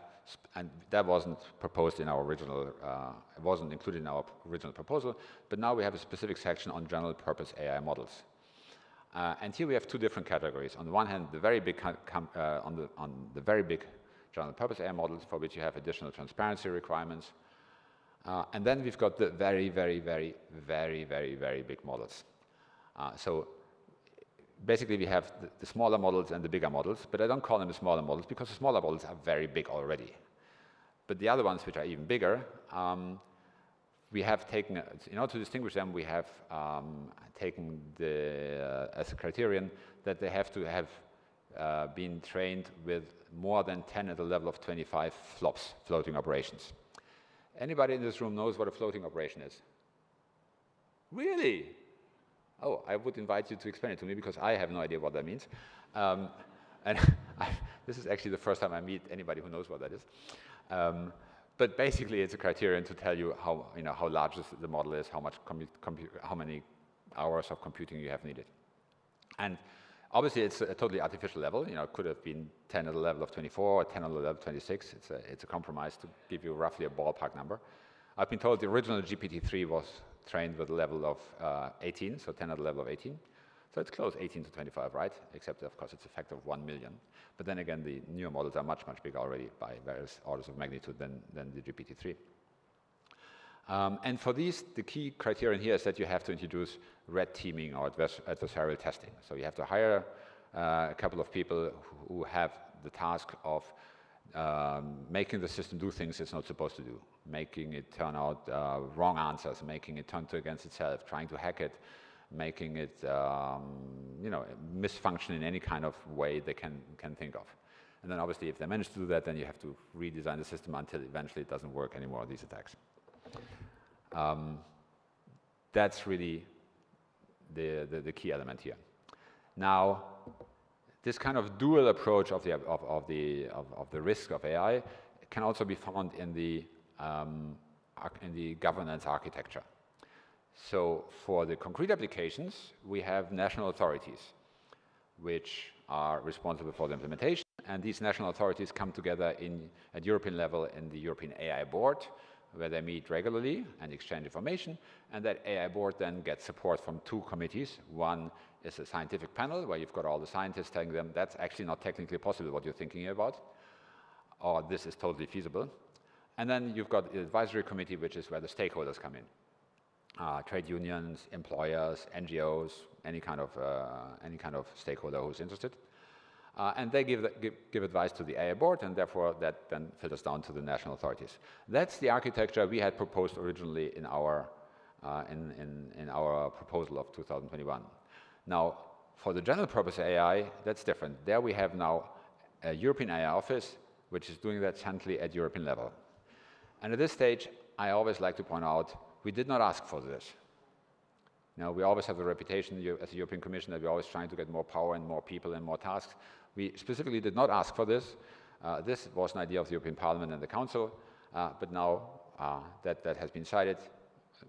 [SPEAKER 7] and that wasn't proposed in our original, it wasn't included in our original proposal, but now we have a specific section on general purpose AI models. And here we have 2 different categories. On the one hand, the very big, on the very big general purpose AI models for which you have additional transparency requirements. And then we've got the very, very, very, very, very, very big models. So basically we have the smaller models and the bigger models, but I don't call them the smaller models because the smaller models are very big already. But the other ones, which are even bigger, we have taken, in order to distinguish them, we have taken as a criterion that they have to have been trained with more than 10 at the level of 25 flops, floating operations. Anybody in this room knows what a floating operation is? Really? Oh, I would invite you to explain it to me because I have no idea what that means. And this is actually the first time I meet anybody who knows what that is. But basically, it's a criterion to tell you how large the model is, how many hours of computing you have needed. And obviously, it's a totally artificial level. It could have been 10 at the level of 24 or 10 at the level of 26. It's a compromise to give you roughly a ballpark number. I've been told the original GPT-3 was trained with a level of 18, so 10 at the level of 18. So it's close, 18 to 25, right? Except, of course, it's a factor of 1 million. But then again, the newer models are much, much bigger already by various orders of magnitude than the GPT-3. And for these, the key criterion here is that you have to introduce red teaming or adversarial testing. So you have to hire a couple of people who have the task of making the system do things it's not supposed to do, making it turn out wrong answers, making it turn against itself, trying to hack it, making it misfunction in any kind of way they can think of. And then obviously if they manage to do that, then you have to redesign the system until eventually it doesn't work anymore, these attacks. That's really the key element here. Now, this kind of dual approach of the risk of AI can also be found in the governance architecture. So for the concrete applications, we have national authorities which are responsible for the implementation, and these national authorities come together at European level in the European AI board, where they meet regularly and exchange information, and that AI board then gets support from two committees. One is a scientific panel, where you've got all the scientists telling them that's actually not technically possible what you're thinking about, or this is totally feasible. And then you've got the advisory committee, which is where the stakeholders come in. Trade unions, employers, NGOs, any kind of stakeholder who's interested. And they give advice to the AI board, and therefore that then filters down to the national authorities. That's the architecture we had proposed originally in our proposal of 2021. Now, for the general purpose AI, that's different. There we have now a European AI office, which is doing that centrally at European level. And at this stage, I always like to point out, we did not ask for this. Now, we always have the reputation as a European Commission that we're always trying to get more power and more people and more tasks. We specifically did not ask for this. This was an idea of the European Parliament and the Council, but now that has been decided,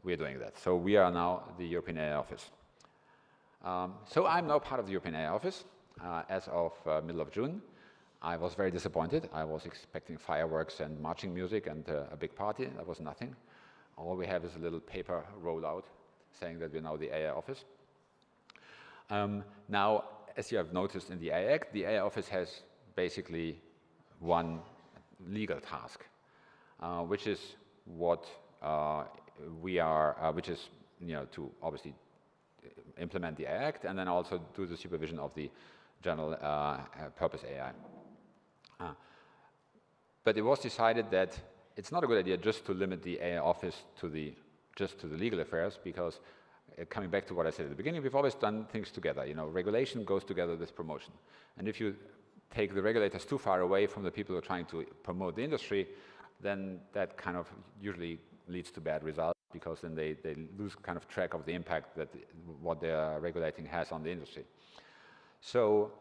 [SPEAKER 7] we're doing that. So we are now the European AI Office. So I'm now part of the European AI Office as of middle of June. I was very disappointed. I was expecting fireworks and marching music and a big party. That was nothing. All we have is a little paper rollout saying that we're now the AI Office. Now, as you have noticed in the AI Act, the AI Office has basically one legal task, which is what which is to obviously implement the AI Act and then also do the supervision of the general purpose AI. But it was decided that it's not a good idea just to limit the AI Office to just to the legal affairs, because coming back to what I said at the beginning, we've always done things together. Regulation goes together with promotion. And if you take the regulators too far away from the people who are trying to promote the industry, then that kind of usually leads to bad results, because then they lose kind of track of the impact that what they're regulating has on the industry. So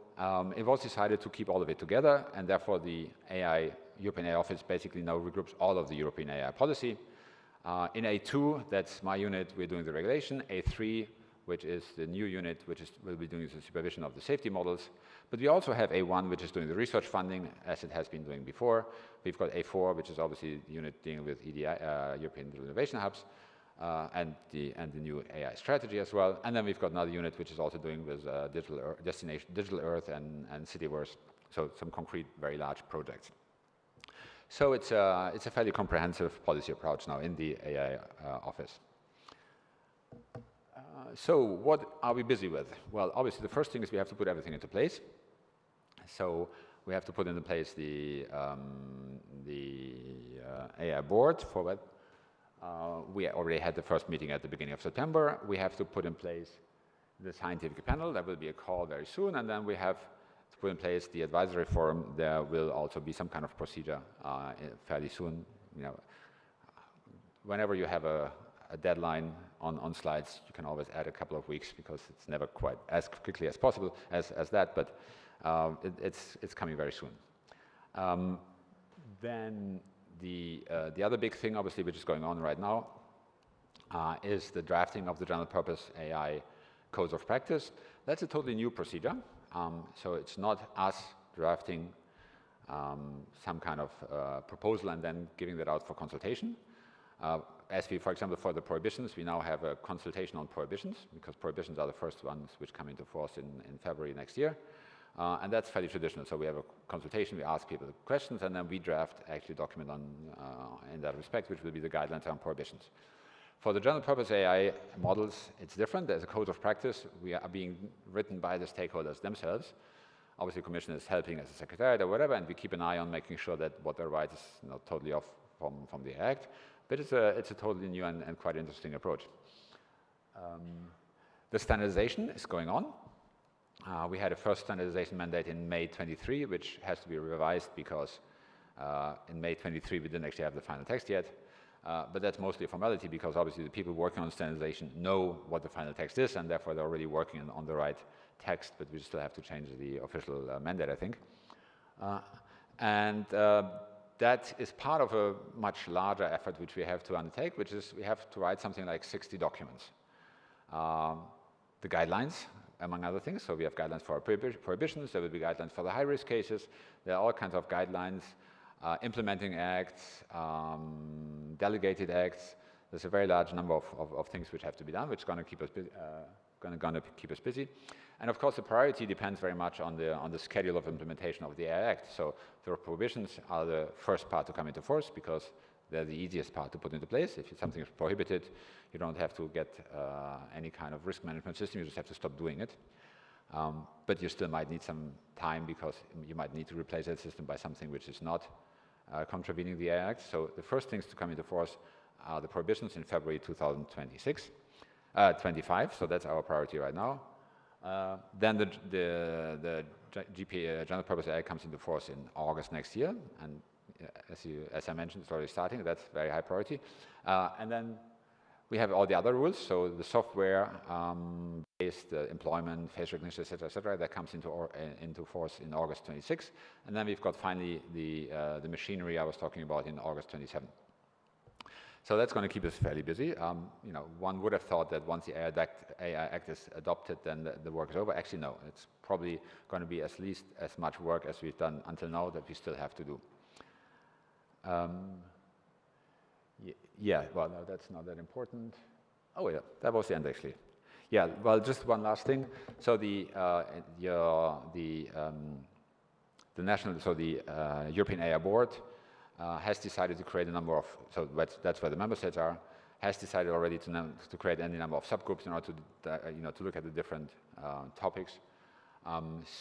[SPEAKER 7] it was decided to keep all of it together, and therefore the European AI Office basically now regroups all of the European AI policy. In A2, that's my unit, we're doing the regulation. A3, which is the new unit, will be doing the supervision of the safety models. But we also have A1, which is doing the research funding, as it has been doing before. We've got A4, which is obviously the unit dealing with European Digital Innovation Hubs, and the new AI strategy as well. And then we've got another unit, which is also doing with Digital Earth and Cityverse, so some concrete, very large projects. So it's a fairly comprehensive policy approach now in the AI Office. So what are we busy with? Well, obviously the first thing is we have to put everything into place. So we have to put into place the AI board for that. We already had the first meeting at the beginning of September. We have to put in place the scientific panel. There will be a call very soon, and then we have to put in place the advisory forum. There will also be some kind of procedure fairly soon. You know, whenever you have a deadline on slides, you can always add a couple of weeks because it's never quite as quickly as possible as that, but it's coming very soon. Then the other big thing, obviously, which is going on right now, is the drafting of the general purpose AI codes of practice. That's a totally new procedure. So it's not us drafting some kind of proposal and then giving that out for consultation. As we, for example, for the prohibitions, we now have a consultation on prohibitions, because prohibitions are the first ones which come into force in February next year. And that's fairly traditional. So we have a consultation, we ask people questions, and then we draft actually a document on, in that respect, which will be the guidelines on prohibitions. For the general purpose AI models, it's different. There's a code of practice. We are being written by the stakeholders themselves. Obviously, the Commission is helping as a secretariat or whatever, and we keep an eye on making sure that what they write is not totally off from the Act. But it's a totally new and quite interesting approach. The standardization is going on. We had a first standardization mandate in May 23, which has to be revised because in May 23 we didn't actually have the final text yet. But that's mostly a formality because obviously the people working on standardization know what the final text is, and therefore they're already working on the right text, but we still have to change the official mandate, I think. That is part of a much larger effort which we have to undertake, which is we have to write something like 60 documents. The guidelines, among other things. So we have guidelines for prohibitions, there will be guidelines for the high-risk cases, there are all kinds of guidelines, implementing acts, delegated acts. There's a very large number of things which have to be done, which is going to keep us busy. And of course, the priority depends very much on the schedule of implementation of the AI Act. So the prohibitions are the first part to come into force because they're the easiest part to put into place. If something is prohibited, you don't have to get any kind of risk management system, you just have to stop doing it. But you still might need some time because you might need to replace that system by something which is not contravening the AI Act. So the first things to come into force are the prohibitions in February 2025, so that's our priority right now. Then the GPA, General Purpose AI, comes into force in August next year, and as I mentioned, it's already starting. That's very high priority. And then we have all the other rules. So the software-based employment, face recognition, et cetera, that comes into force in August 26. And then we've got finally the machinery I was talking about in August 27. So that's going to keep us fairly busy. One would have thought that once the AI Act is adopted, then the work is over. Actually, no. It's probably going to be at least as much work as we've done until now that we still have to do. Yeah, well, no, that's not that important. Oh, yeah, that was the end, actually. Yeah, well, just one last thing. So the European AI Board has decided to create a number of, so that's where the member states are, has decided already to create any number of subgroups in order to look at the different topics.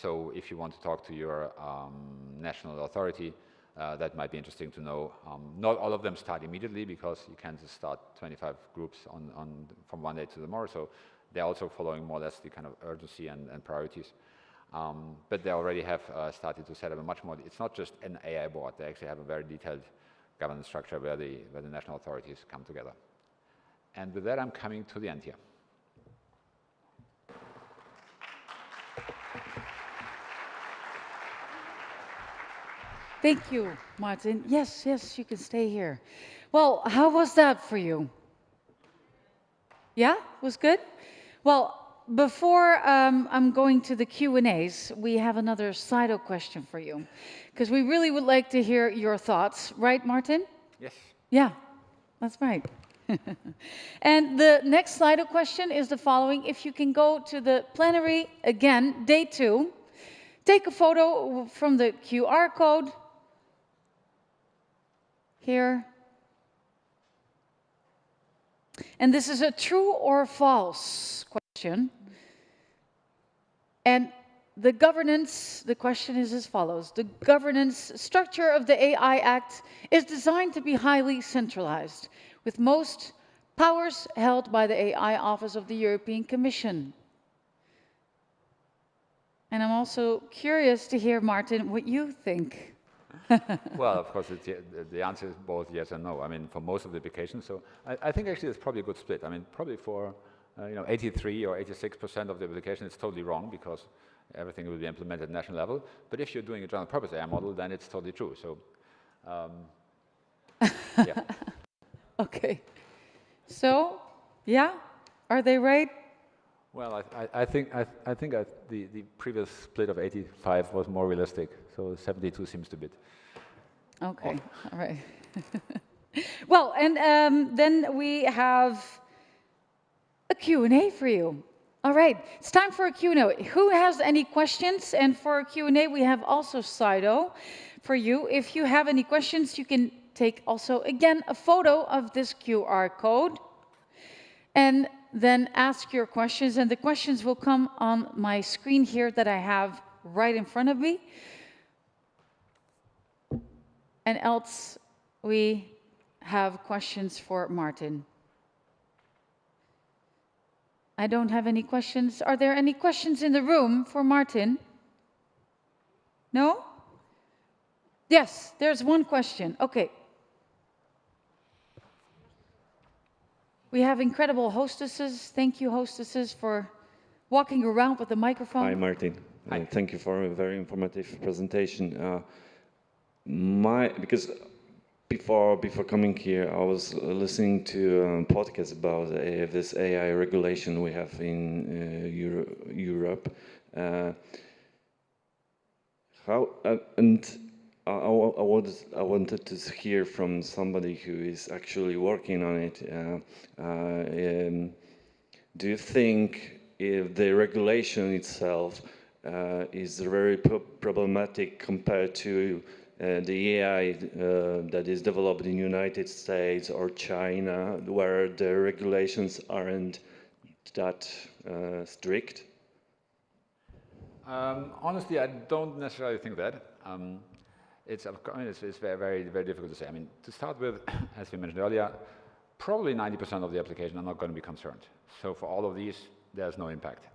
[SPEAKER 7] So if you want to talk to your national authority, that might be interesting to know. Not all of them start immediately because you can't just start 25 groups from one day to tomorrow. So they're also following more or less the kind of urgency and priorities. But they already have started to set up a much more, it's not just an AI board, they actually have a very detailed governance structure where the national authorities come together. And with that, I'm coming to the end here.
[SPEAKER 1] Thank you, Martin. Yes, you can stay here. Well, how was that for you? Yeah, was good? Well, before I'm going to the Q&As, we have another Slido question for you, because we really would like to hear your thoughts. Right, Martin?
[SPEAKER 7] Yes.
[SPEAKER 1] Yeah, that's right. And the next Slido question is the following. If you can go to the plenary again, day 2, take a photo from the QR code here. And this is a true or false question. question. And the governance, the question is as follows. The governance structure of the AI Act is designed to be highly centralized, with most powers held by the AI Office of the European Commission. And I'm also curious to hear, Martin, what you think.
[SPEAKER 7] Well, of course, the answer is both yes and no. I mean, for most of the applications. So I think actually it's probably a good split. I mean, probably for 83 or 86% of the application, it's totally wrong because everything will be implemented at national level. But if you're doing a general purpose AI model, then it's totally true. So, yeah.
[SPEAKER 1] Okay. So, yeah, are they right?
[SPEAKER 7] Well, I think the previous split of 85 was more realistic. So 72 seems to be.
[SPEAKER 1] Okay, all right. Well, and then we have a Q&A for you. All right, it's time for a Q&A. Who has any questions? And for a Q&A, we have also Slido for you. If you have any questions, you can take also, again, a photo of this QR code and then ask your questions. And the questions will come on my screen here that I have right in front of me. And else, we have questions for Martin. I don't have any questions. Are there any questions in the room for Martin? No? Yes, there's one question. Okay. We have incredible hostesses. Thank you, hostesses, for walking around with the microphone.
[SPEAKER 8] Hi, Martin.
[SPEAKER 7] Hi.
[SPEAKER 8] Thank you for a very informative presentation. Because before coming here, I was listening to a podcast about this AI regulation we have in Europe. I wanted to hear from somebody who is actually working on it. Do you think if the regulation itself is very problematic compared to the AI that is developed in the United States or China, where the regulations aren't that strict?
[SPEAKER 7] Honestly, I don't necessarily think that. It's very, very difficult to say. I mean, to start with, as we mentioned earlier, probably 90% of the applications are not going to be concerned. So for all of these, there's no impact.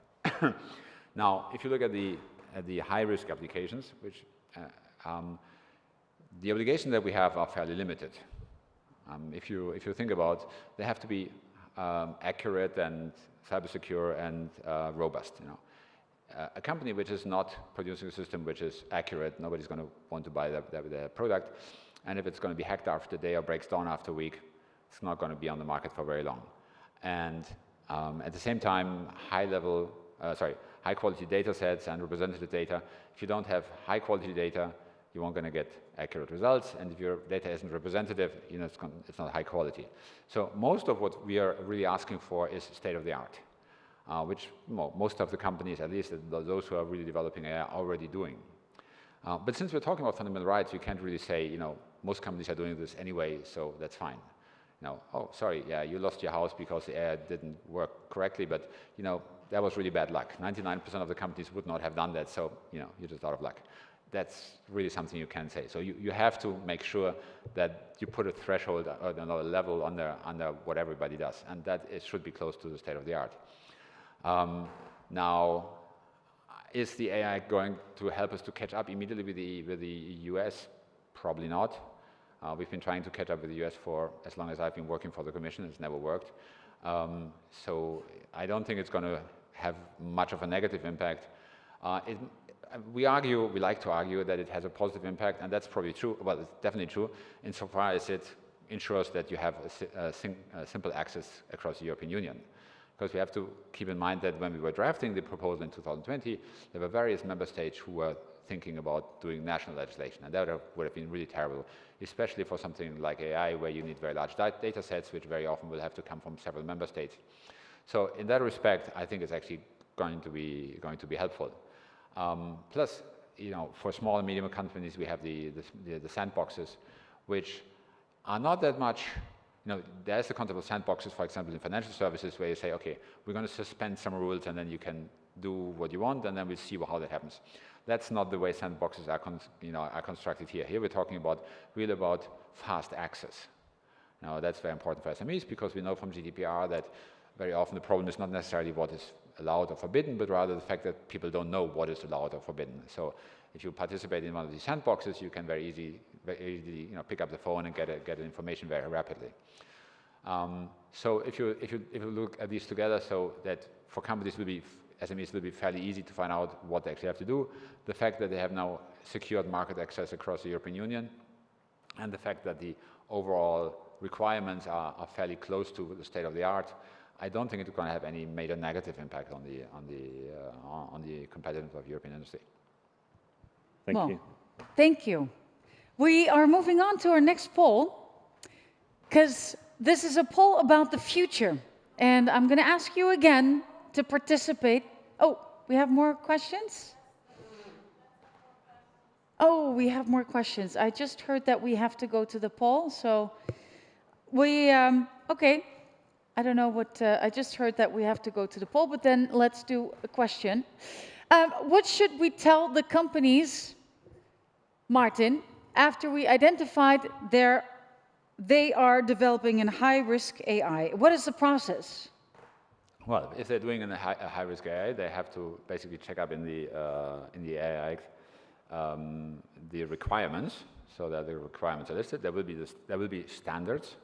[SPEAKER 7] Now, if you look at the high-risk applications, which the obligations that we have are fairly limited. If you think about, they have to be accurate and cybersecure and robust. A company which is not producing a system which is accurate, nobody's going to want to buy their product. And if it's going to be hacked after a day or breaks down after a week, it's not going to be on the market for very long. And at the same time, high-quality data sets and representative data. If you don't have high-quality data, you won't going to get accurate results. And if your data isn't representative, it's not high quality. So most of what we are really asking for is state-of-the-art. Which most of the companies, at least those who are really developing AI, are already doing. But since we're talking about fundamental rights, we can't really say, most companies are doing this anyway, so that's fine. Oh, sorry, yeah, you lost your house because the AI didn't work correctly, but that was really bad luck. 99% of the companies would not have done that, so you're just out of luck. That's really something you can say. So you have to make sure that you put a threshold or another level under what everybody does, and that it should be close to the state-of-the-art. Now, is the AI going to help us to catch up immediately with the US? Probably not. We've been trying to catch up with the US for as long as I've been working for the Commission. It's never worked. So I don't think it's going to have much of a negative impact. We like to argue that it has a positive impact, and that's probably true. Well, it's definitely true insofar as it ensures that you have a simple access across the European Union. Because we have to keep in mind that when we were drafting the proposal in 2020, there were various member states who were thinking about doing national legislation, and that would have been really terrible, especially for something like AI, where you need very large data sets, which very often will have to come from several member states. So in that respect, I think it's actually going to be helpful. Plus, for small and medium companies, we have the sandboxes, which are not that much there's the concept of sandboxes, for example, in financial services, where you say, okay, we're going to suspend some rules, and then you can do what you want, and then we'll see how that happens. That's not the way sandboxes are constructed here. Here we're talking really about fast access. Now, that's very important for SMEs, because we know from GDPR that very often the problem is not necessarily what is allowed or forbidden, but rather the fact that people don't know what is allowed or forbidden. So if you participate in one of these sandboxes, you can very easily pick up the phone and get information very rapidly. So if you look at these together, so that for companies SMEs will be fairly easy to find out what they actually have to do. The fact that they have now secured market access across the European Union, and the fact that the overall requirements are fairly close to the state of the art, I don't think it's going to have any major negative impact on the competitiveness of European industry.
[SPEAKER 8] Thank you.
[SPEAKER 1] Thank you. We are moving on to our next poll, because this is a poll about the future. And I'm going to ask you again to participate. Oh, we have more questions? Oh, we have more questions. I just heard that we have to go to the poll, so okay. I don't know what, I just heard that we have to go to the poll, but then let's do a question. What should we tell the companies, Martin, after we identified they are developing a high-risk AI? What is the process?
[SPEAKER 7] Well, if they're doing a high-risk AI, they have to basically check up in the AI the requirements, so that the requirements are listed. There will be standards.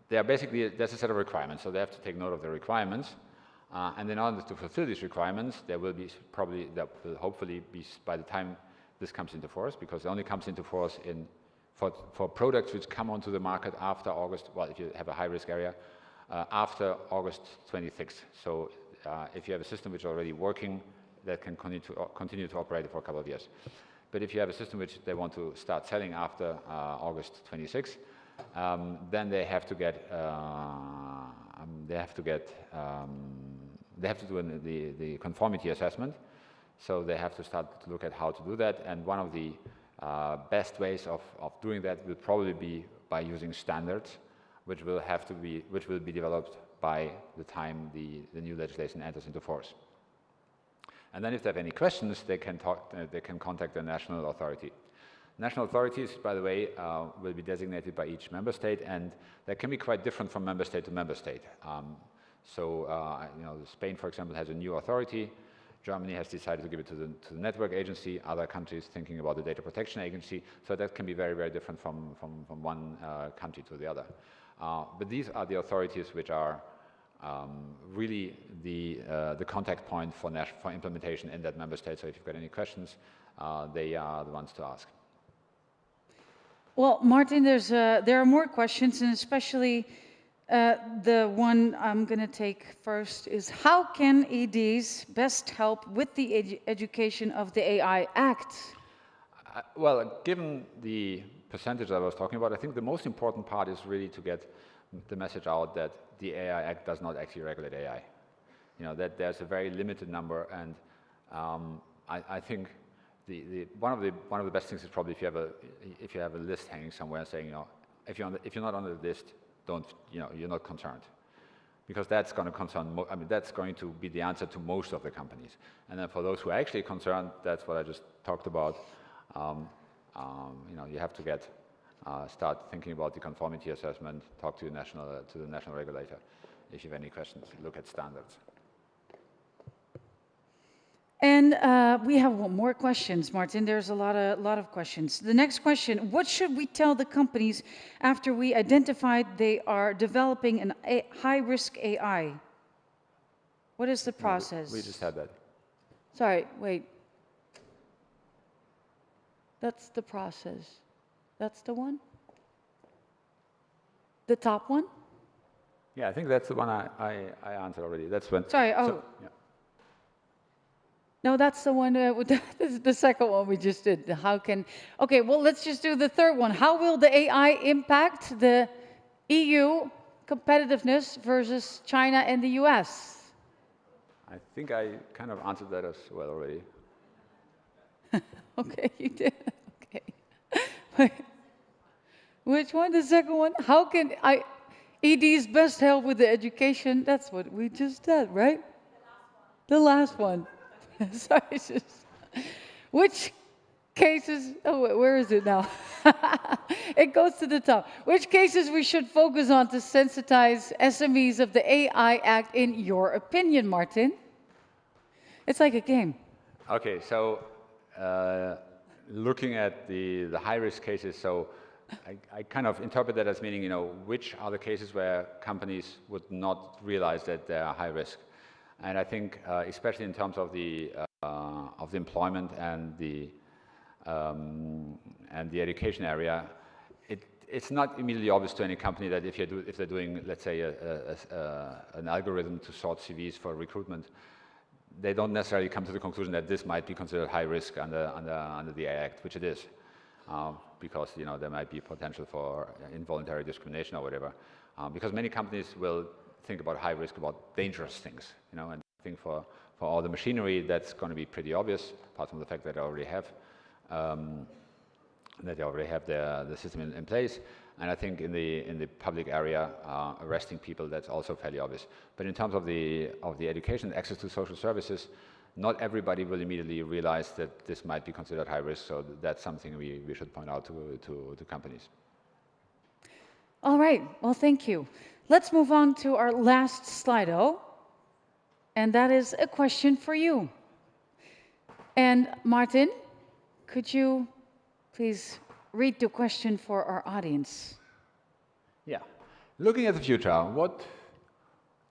[SPEAKER 7] There's a set of requirements, so they have to take note of the requirements, and in order to fulfill these requirements, that will hopefully be by the time this comes into force, because it only comes into force for products which come onto the market after August. Well, if you have a high-risk area, after August 26th. So if you have a system which is already working, that can continue to operate for a couple of years. But if you have a system which they want to start selling after August 26th, then they have to do the conformity assessment. So they have to start to look at how to do that. And one of the best ways of doing that will probably be by using standards, which will be developed by the time the new legislation enters into force. And then if they have any questions, they can contact the national authority. National authorities, by the way, will be designated by each member state, and that can be quite different from member state to member state. Spain, for example, has a new authority. Germany has decided to give it to the network agency. Other countries thinking about the data protection agency. So that can be very, very different from one country to the other. But these are the authorities which are really the contact point for implementation in that member state. So if you've got any questions, they are the ones to ask.
[SPEAKER 1] Well, Martin, there are more questions, and especially the one I'm going to take first is, how can EDs best help with the education of the AI Act?
[SPEAKER 7] Well, given the percentage I was talking about, I think the most important part is really to get the message out that the AI Act does not actually regulate AI. That there's a very limited number, and I think one of the best things is probably if you have a list hanging somewhere saying, if you're not on the list, you're not concerned, because that's going to that's going to be the answer to most of the companies. And then for those who are actually concerned, that's what I just talked about. You have to start thinking about the conformity assessment, talk to the national regulator. If you have any questions, look at standards.
[SPEAKER 1] And we have more questions, Martin. There's a lot of questions. The next question: what should we tell the companies after we identified they are developing a high-risk AI? What is the process?
[SPEAKER 7] We just had that.
[SPEAKER 1] Sorry, wait. That's the process. That's the one? The top one?
[SPEAKER 7] Yeah, I think that's the one I answered already. That's when.
[SPEAKER 1] Sorry. Oh.
[SPEAKER 7] So, yeah.
[SPEAKER 1] No, that's the one. This is the second one we just did. Okay, well, let's just do the third one. How will the AI impact the EU competitiveness versus China and the US?
[SPEAKER 7] I think I kind of answered that as well already.
[SPEAKER 1] Okay, you did. Okay. Which one? The second one? How can EDs best help with the education? That's what we just did, right? The last one. Sorry, which cases, oh, where is it now? It goes to the top. Which cases we should focus on to sensitize SMEs of the AI Act in your opinion, Martin? It's like a game.
[SPEAKER 7] Okay, so looking at the high-risk cases, so I kind of interpret that as meaning, you know, which are the cases where companies would not realize that they are high risk. And I think, especially in terms of the employment and the education area, it's not immediately obvious to any company that if they're doing, let's say, an algorithm to sort CVs for recruitment, they don't necessarily come to the conclusion that this might be considered high risk under the Act, which it is, because you know there might be potential for involuntary discrimination or whatever. Because many companies will think about high risk, about dangerous things, you know, and I think for all the machinery that's going to be pretty obvious, apart from the fact that they already have the system in place. And I think in the public area, arresting people, that's also fairly obvious. But in terms of the education, access to social services, not everybody will immediately realize that this might be considered high risk. So that's something we should point out to companies.
[SPEAKER 1] All right. Well, thank you. Let's move on to our last Slido, and that is a question for you. And Martin, could you please read the question for our audience?
[SPEAKER 7] Yeah. Looking at the future, what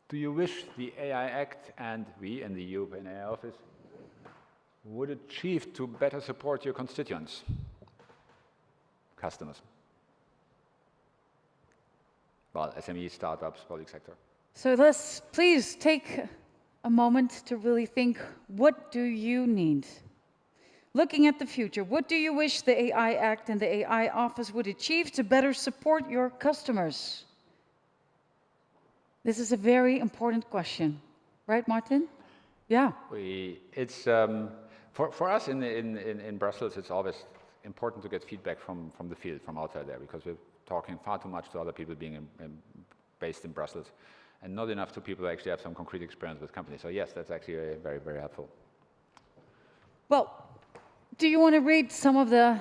[SPEAKER 7] do you wish the AI Act and we in the European AI Office would achieve to better support your constituents, customers? Well, SME, startups, public sector.
[SPEAKER 1] So let's please take a moment to really think, what do you need? Looking at the future, what do you wish the AI Act and the AI Office would achieve to better support your customers? This is a very important question, right, Martin? Yeah.
[SPEAKER 7] It's for us in Brussels. It's always important to get feedback from the field, from outside there, because we're talking far too much to other people being based in Brussels, and not enough to people who actually have some concrete experience with companies. So yes, that's actually very, very helpful.
[SPEAKER 1] Well, do you want to read some of the,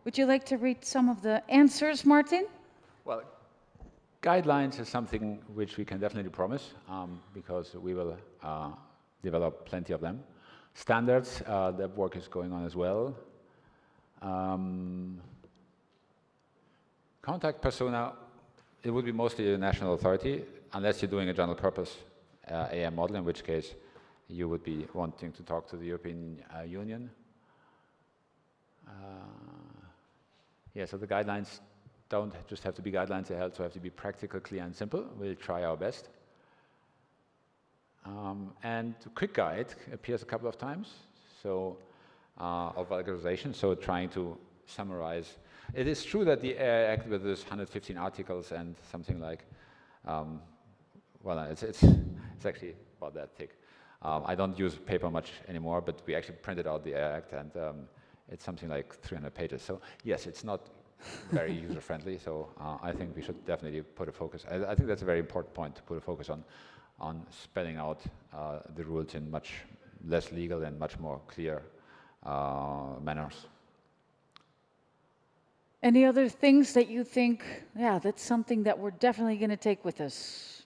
[SPEAKER 1] would you like to read some of the answers, Martin?
[SPEAKER 7] Well, guidelines is something which we can definitely promise, because we will develop plenty of them. Standards, that work is going on as well. Contact persona, it would be mostly a national authority, unless you're doing a general purpose AI model, in which case you would be wanting to talk to the European Union. Yeah, so the guidelines don't just have to be guidelines, they also have to be practical, clear, and simple. We'll try our best. And the quick guide appears a couple of times, so of vulgarization, so trying to summarize. It is true that the AI Act, with this 115 articles and something like, well, it's actually about that thick. I don't use paper much anymore, but we actually printed out the AI Act, and it's something like 300 pages. So yes, it's not very user-friendly, so I think we should definitely put a focus. I think that's a very important point, to put a focus on spelling out the rules in much less legal and much more clear manners.
[SPEAKER 1] Any other things that you think, yeah, that's something that we're definitely going to take with us?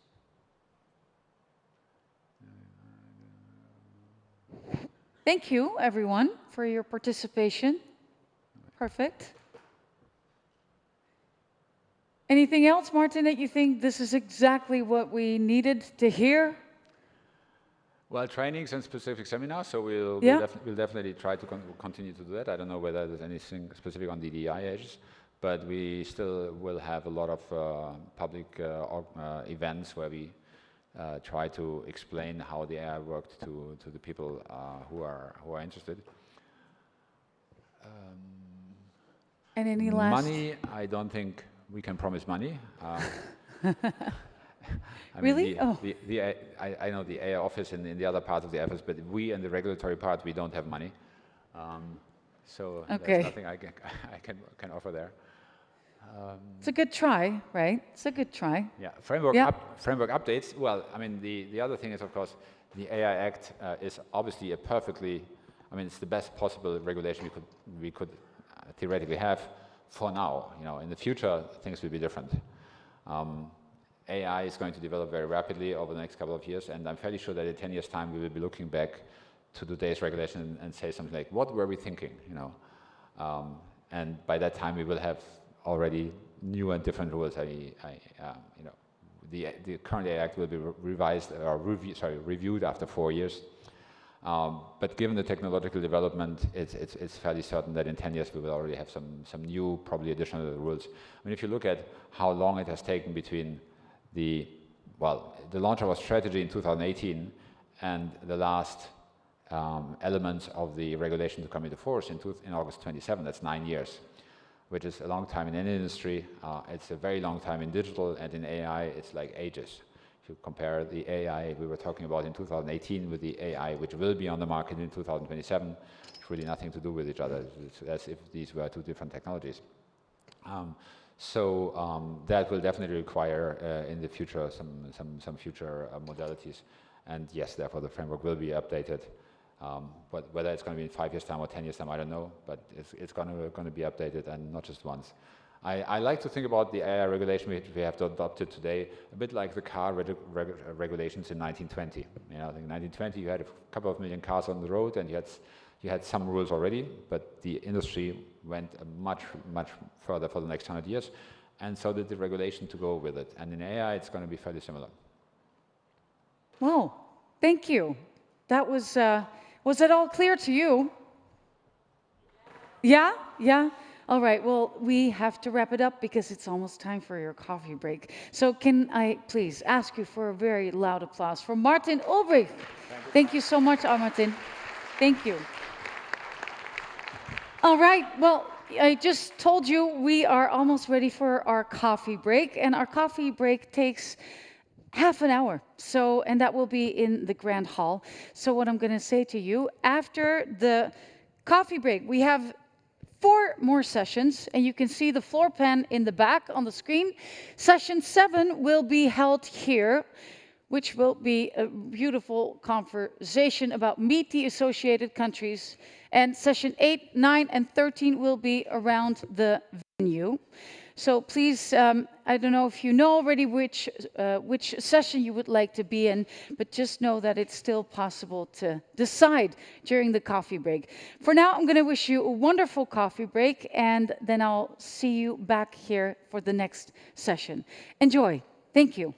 [SPEAKER 1] Thank you, everyone, for your participation. Perfect. Anything else, Martin, that you think this is exactly what we needed to hear?
[SPEAKER 7] Well, trainings and specific seminars, so we'll definitely try to continue to do that. I don't know whether there's anything specific on the EDIHs, but we still will have a lot of public events where we try to explain how the AI worked to the people who are interested.
[SPEAKER 1] And any last?
[SPEAKER 7] Money, I don't think we can promise money. I
[SPEAKER 1] really?
[SPEAKER 7] Mean, I know the AI office and in the other parts of the office, but we in the regulatory part, we don't have money. So
[SPEAKER 1] okay.
[SPEAKER 7] there's nothing I can offer there.
[SPEAKER 1] It's a good try, right? It's a good try.
[SPEAKER 7] Yeah, framework,
[SPEAKER 1] Yeah.
[SPEAKER 7] framework updates. Well, I mean, the other thing is, of course, the AI Act is obviously a perfectly, I mean, it's the best possible regulation we could theoretically have for now. You know, in the future, things will be different. AI is going to develop very rapidly over the next couple of years, and I'm fairly sure that in 10 years' time, we will be looking back to today's regulation and say something like, what were we thinking, you know? And by that time, we will have already new and different rules. You know, the current AI Act will be revised or reviewed after 4 years. But given the technological development, it's fairly certain that in 10 years we will already have some new, probably additional rules. I mean, if you look at how long it has taken between the launch of our strategy in 2018 and the last elements of the regulation to come into force in August 27, that's 9 years, which is a long time in any industry. It's a very long time in digital, and in AI, it's like ages. If you compare the AI we were talking about in 2018 with the AI which will be on the market in 2027, it's really nothing to do with each other. It's as if these were two different technologies. That will definitely require in the future some future modalities. And yes, therefore the framework will be updated. But whether it's going to be in 5 years' time or 10 years' time, I don't know. But it's going to be updated, and not just once. I like to think about the AI regulation which we have adopted today a bit like the car regulations in 1920. You know, I think in 1920 you had a couple of million cars on the road, and you had some rules already, but the industry went much further for the next 100 years, and so did the regulation to go with it. And in AI, it's going to be fairly similar.
[SPEAKER 1] Well, thank you. That was it all clear to you? Yeah? Yeah? All right, well, we have to wrap it up because it's almost time for your coffee break. So can I please ask you for a very loud applause for Martin Ulbricht. Thank you so much, Martin. Thank you. All right, well, I just told you we are almost ready for our coffee break, and our coffee break takes half an hour. So, and that will be in the Grand Hall. So what I'm going to say to you, after the coffee break, we have 4 more sessions, and you can see the floor plan in the back on the screen. Session 7 will be held here, which will be a beautiful conversation about meet the associated countries. And session 8, 9, and 13 will be around the venue. So please, I don't know if you know already which session you would like to be in, but just know that it's still possible to decide during the coffee break. For now, I'm going to wish you a wonderful coffee break, and then I'll see you back here for the next session. Enjoy. Thank you.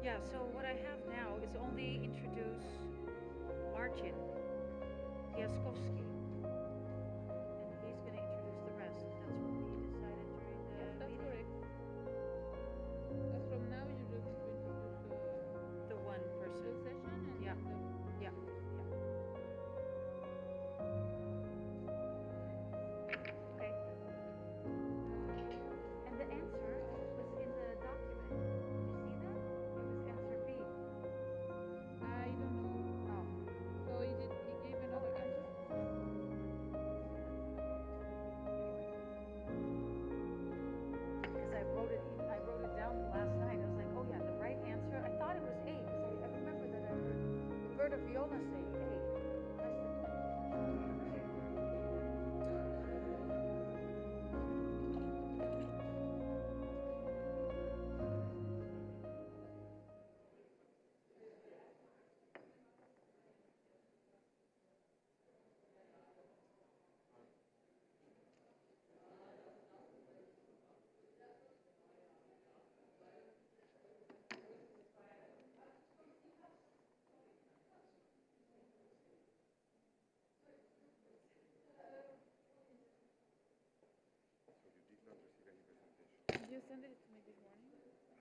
[SPEAKER 1] Yeah, so what I have now is only introduce Marcin Piaskowski, and he's going to introduce the rest. That's what we decided during the
[SPEAKER 9] Yes, that's
[SPEAKER 1] meeting.
[SPEAKER 9] correct. As from now, you just need to introduce
[SPEAKER 1] The one
[SPEAKER 9] the
[SPEAKER 1] person.
[SPEAKER 9] session and
[SPEAKER 1] Yeah.
[SPEAKER 9] then the
[SPEAKER 1] Yeah. Yeah. Okay. And the answer was in the document. Did you see that? It was answer B.
[SPEAKER 9] I don't know.
[SPEAKER 1] Oh.
[SPEAKER 9] So he gave another answer?
[SPEAKER 1] Because I wrote it down last night. I was like, oh yeah, the right answer. I thought it was A because I remember that I heard Roberta Viola say A.
[SPEAKER 9] Did you send it to me this morning?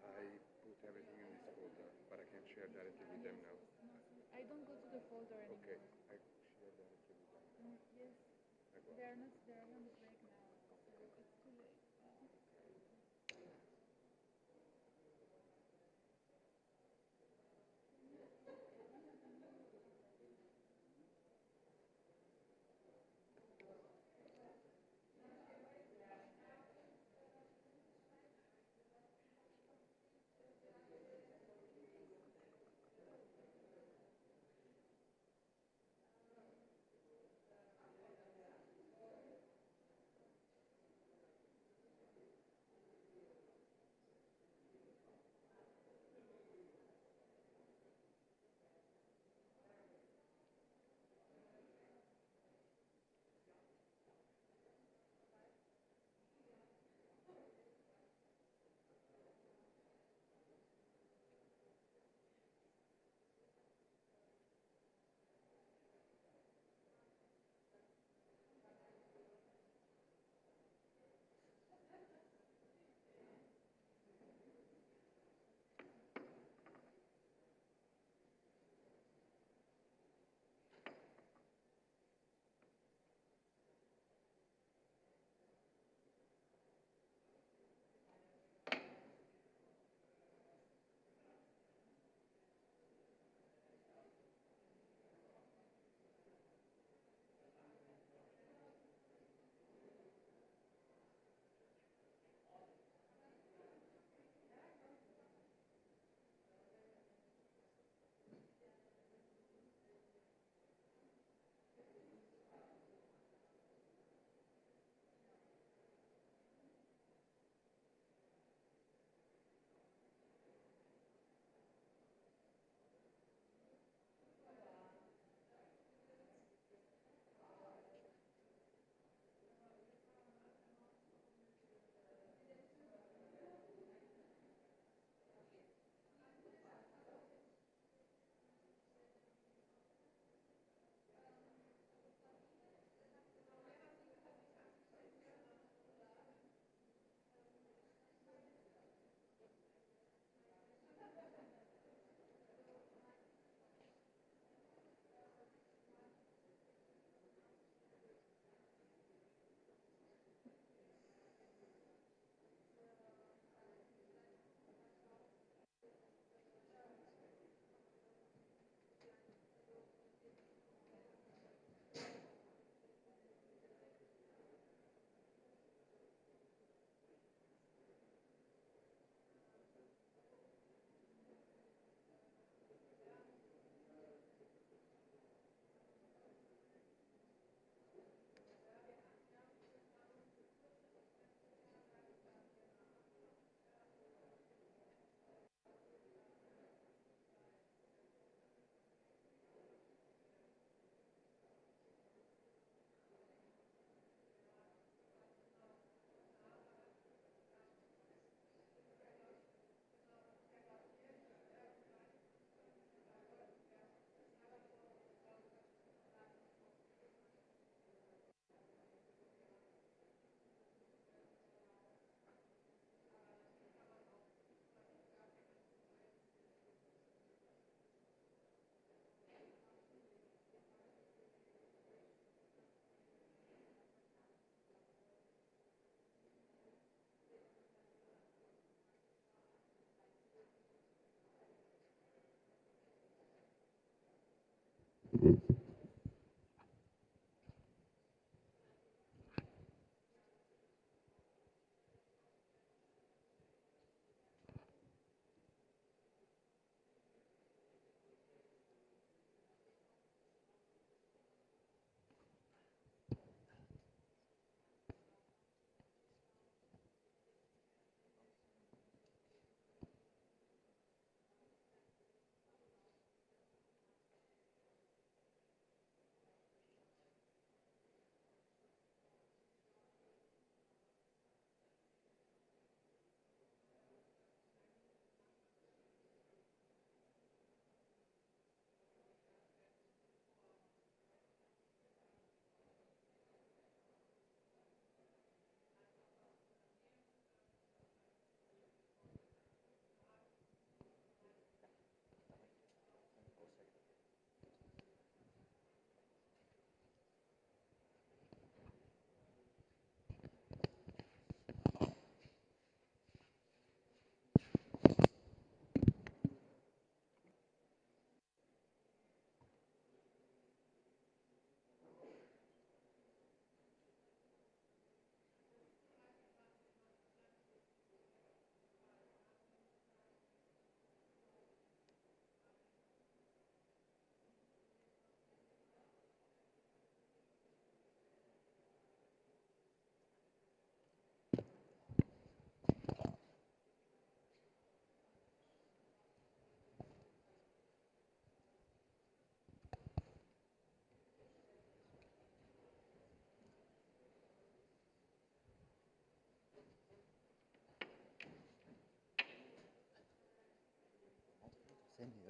[SPEAKER 10] I put everything in this folder, but I can share directly with them now.
[SPEAKER 9] I don't go to the folder anymore.
[SPEAKER 10] Okay, I share directly with them.
[SPEAKER 9] Yes. They are not on the break now, so it's too late.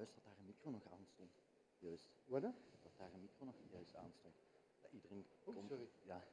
[SPEAKER 11] Juist dat daar een micro nog aan stond. Juist. Wat? Dat daar een micro nog juist aan stond. Dat iedereen kon... Sorry. Ja.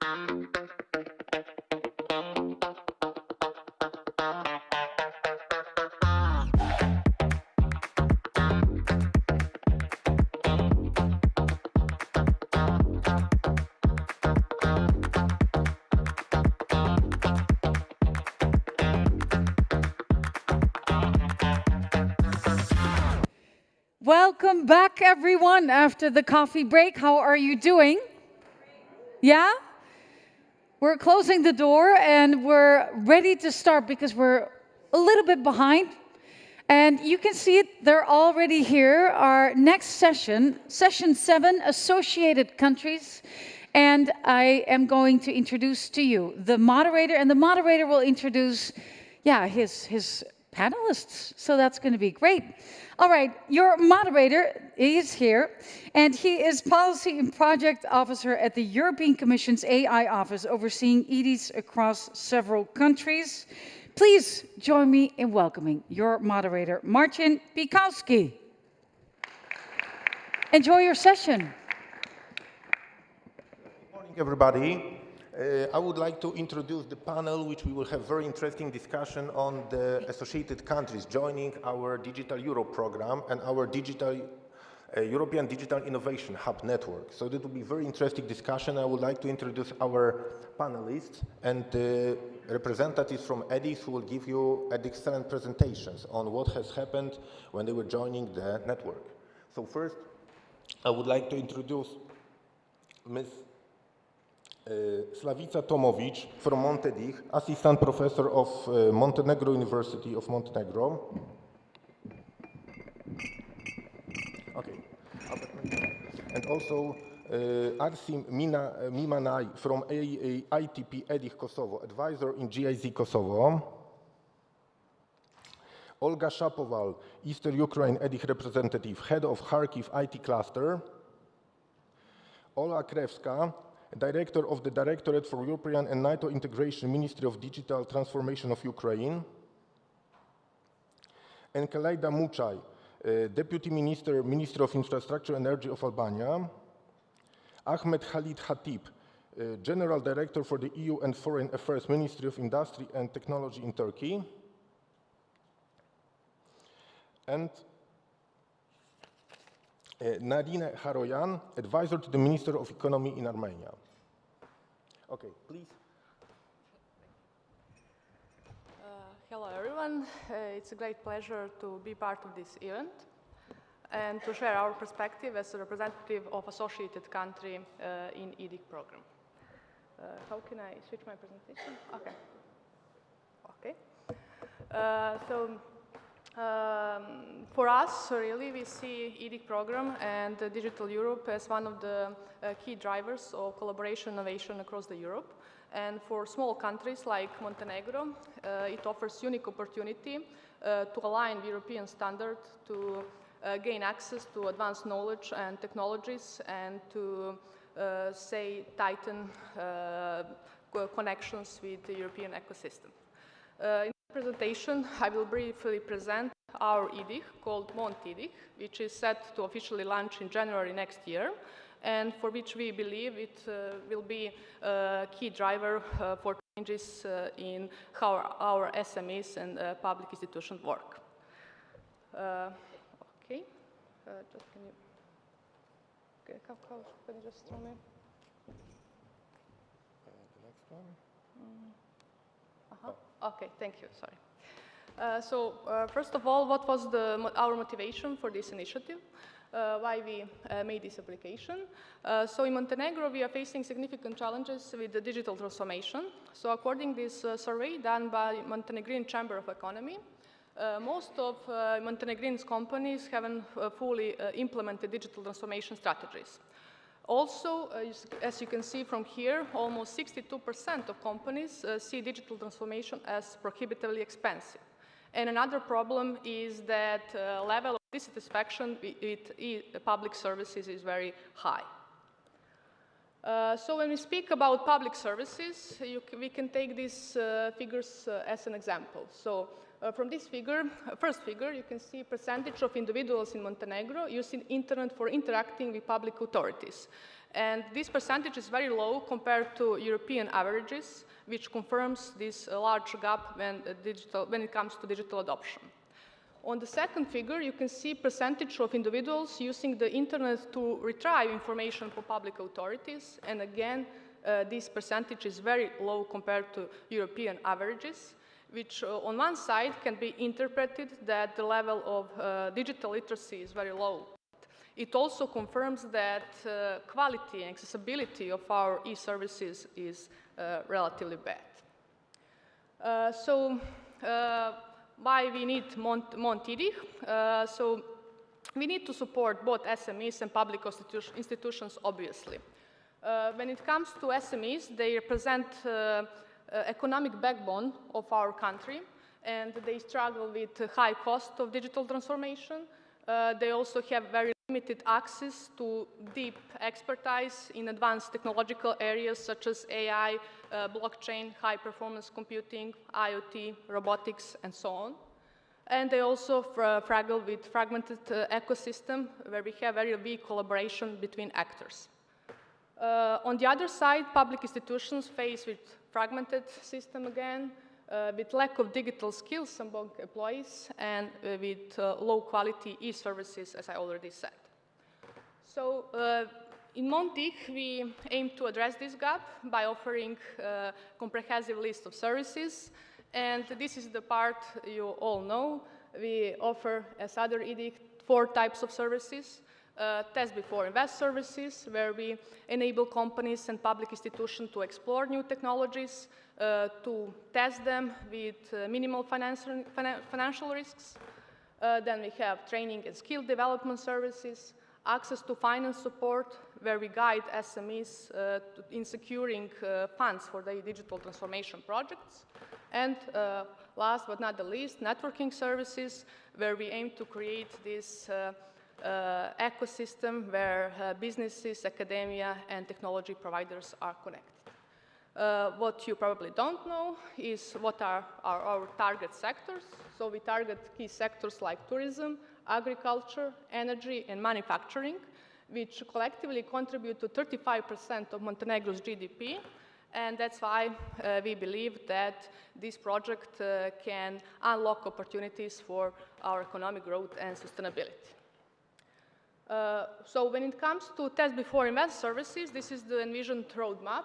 [SPEAKER 1] Welcome back, everyone, after the coffee break. How are you doing? Yeah? We're closing the door and we're ready to start because we're a little bit behind. And you can see it, they're already here. Our next session, session 7, associated countries. And I am going to introduce to you the moderator, and the moderator will introduce, his panelists. So that's going to be great. All right, your moderator is here, and he is Policy and Project Officer at the European Commission's AI Office, overseeing EDIs across several countries. Please join me in welcoming your moderator, Marcin Pikowski. Enjoy your session.
[SPEAKER 12] Good morning, everybody. I would like to introduce the panel, which we will have very interesting discussion on the associated countries joining our Digital Europe program and our European Digital Innovation Hub network. So that will be very interesting discussion. I would like to introduce our panelists and representatives from EDIHs who will give you excellent presentations on what has happened when they were joining the network. So first, I would like to introduce Ms. Slavica Tomovic from Montedich, Assistant Professor of Montenegro University of Montenegro. Okay. And also Arsim Mimanaj from ITP EDIH Kosovo, Advisor in GIZ Kosovo. Olga Shapoval, Eastern Ukraine EDIH Representative, Head of Kharkiv IT Cluster. Ola Krewska, Director of the Directorate for European and NATO Integration, Ministry of Digital Transformation of Ukraine. And Kaleida Muchai, Deputy Minister, Minister of Infrastructure and Energy of Albania. Ahmed Khalid Khatib, General Director for the EU and Foreign Affairs, Ministry of Industry and Technology in Turkey. And Nadine Haroyan, Advisor to the Minister of Economy in Armenia. Okay, please.
[SPEAKER 9] Hello, everyone. It's a great pleasure to be part of this event and to share our perspective as a representative of associated country in EDIH program. How can I switch my presentation? Okay. For us, really, we see EDIH program and Digital Europe as one of the key drivers of collaboration innovation across the Europe. And for small countries like Montenegro, it offers unique opportunity to align European standard to gain access to advanced knowledge and technologies and to, tighten connections with the European ecosystem. In the presentation, I will briefly present our EDIH called MonTEDIH, which is set to officially launch in January next year, and for which we believe it will be a key driver for changes in how our SMEs and public institutions work. Just can you? Okay, can you just tell me?
[SPEAKER 12] The next one.
[SPEAKER 9] Okay, thank you, sorry. First of all, what was our motivation for this initiative? Why we made this application? So in Montenegro, we are facing significant challenges with the digital transformation. So according to this survey done by Montenegrin Chamber of Economy, most of Montenegrin's companies haven't fully implemented digital transformation strategies. Also, as you can see from here, almost 62% of companies see digital transformation as prohibitively expensive. And another problem is that level of dissatisfaction with public services is very high. So when we speak about public services, we can take these figures as an example. So from this figure, first figure, you can see percentage of individuals in Montenegro using internet for interacting with public authorities. And this percentage is very low compared to European averages, which confirms this large gap when it comes to digital adoption. On the second figure, you can see percentage of individuals using the internet to retrieve information for public authorities. And again, this percentage is very low compared to European averages, which on one side can be interpreted that the level of digital literacy is very low. It also confirms that quality and accessibility of our e-services is relatively bad. Why we need EDIH? So we need to support both SMEs and public institutions, obviously. When it comes to SMEs, they represent economic backbone of our country, and they struggle with high cost of digital transformation. They also have very limited access to deep expertise in advanced technological areas such as AI, blockchain, high-performance computing, IoT, robotics, and so on. And they also struggle with fragmented ecosystem where we have very weak collaboration between actors. On the other side, public institutions face with fragmented system again, with lack of digital skills among employees, and with low-quality e-services, as I already said. So in EDIH, we aim to address this gap by offering a comprehensive list of services, and this is the part you all know. We offer, as other EDIH, 4 types of services. Test before invest services, where we enable companies and public institutions to explore new technologies, to test them with minimal financial risks. Then we have training and skill development services, access to finance support, where we guide SMEs in securing funds for their digital transformation projects. And last but not the least, networking services, where we aim to create this ecosystem where businesses, academia, and technology providers are connected. What you probably don't know is what are our target sectors. So we target key sectors like tourism, agriculture, energy, and manufacturing, which collectively contribute to 35% of Montenegro's GDP. And that's why we believe that this project can unlock opportunities for our economic growth and sustainability. So when it comes to test before invest services, this is the envisioned roadmap,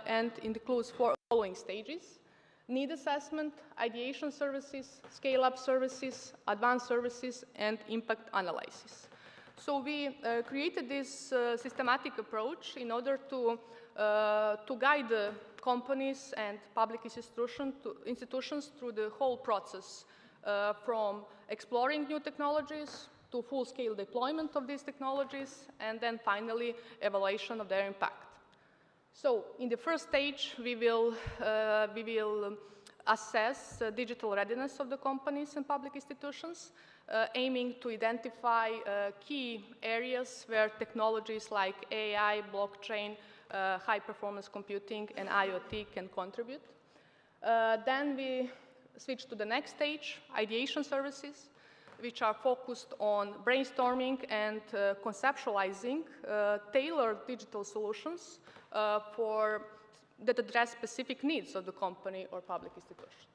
[SPEAKER 9] and it includes 4 following stages: need assessment, ideation services, scale-up services, advanced services, and impact analysis. So we created this systematic approach in order to guide the companies and public institutions through the whole process, from exploring new technologies to full-scale deployment of these technologies, and then finally evaluation of their impact. So in the first stage, we will assess digital readiness of the companies and public institutions, aiming to identify key areas where technologies like AI, blockchain, high-performance computing, and IoT can contribute. Then we switch to the next stage, ideation services, which are focused on brainstorming and conceptualizing tailored digital solutions that address specific needs of the company or public institution.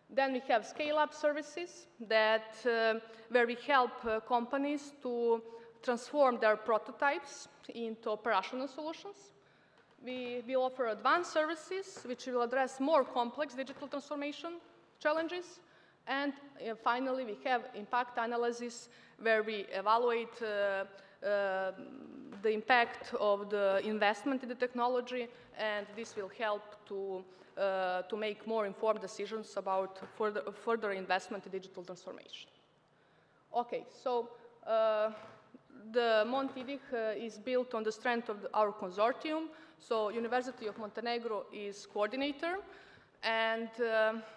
[SPEAKER 9] Then we have scale-up services where we help companies to transform their prototypes into operational solutions. We will offer advanced services, which will address more complex digital transformation challenges. And finally, we have impact analysis, where we evaluate the impact of the investment in the technology, and this will help to make more informed decisions about further investment in digital transformation. Okay, so the EDIH is built on the strength of our consortium. So University of Montenegro is coordinator, and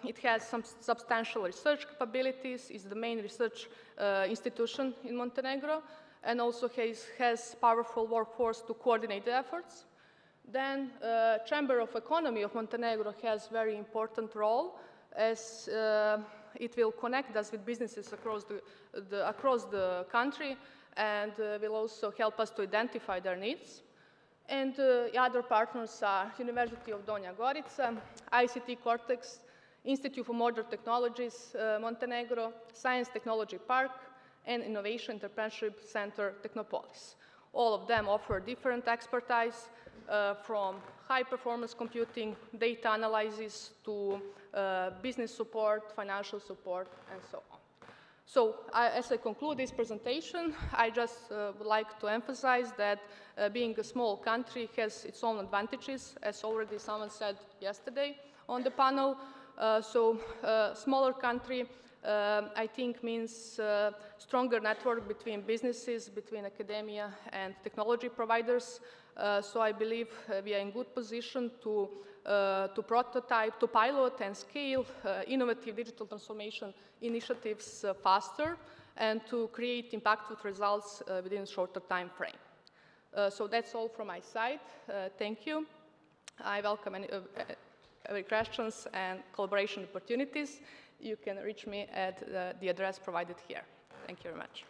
[SPEAKER 9] it has some substantial research capabilities, is the main research institution in Montenegro, and also has powerful workforce to coordinate the efforts. Then Chamber of Economy of Montenegro has very important role, as it will connect us with businesses across the country, and will also help us to identify their needs. And the other partners are University of Donja Gorica, ICT Cortex, Institute for Modern Technologies, Montenegro, Science Technology Park, and Innovation Entrepreneurship Center Technopolis. All of them offer different expertise from high-performance computing, data analysis, to business support, financial support, and so on. So as I conclude this presentation, I just would like to emphasize that being a small country has its own advantages, as already someone said yesterday on the panel. Smaller country, I think, means stronger network between businesses, between academia and technology providers. So I believe we are in good position to prototype, to pilot and scale innovative digital transformation initiatives faster and to create impactful results within a shorter time frame. So that's all from my side. Thank you. I welcome any questions and collaboration opportunities. You can reach me at the address provided here. Thank you very much.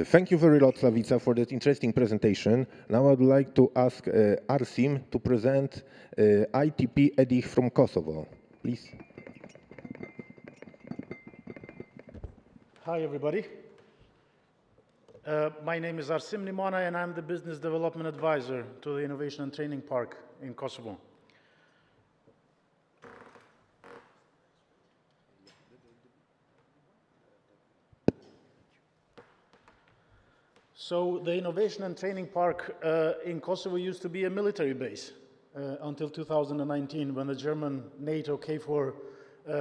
[SPEAKER 13] Thank you very much, Slavica, for that interesting presentation. Now I would like to ask Arsim to present ITP EDIH from Kosovo. Please.
[SPEAKER 14] Hi, everybody. My name is Arsim Limona, and I'm the Business Development Advisor to the Innovation and Training Park in Kosovo. So the Innovation and Training Park in Kosovo used to be a military base until 2019, when the German NATO KFOR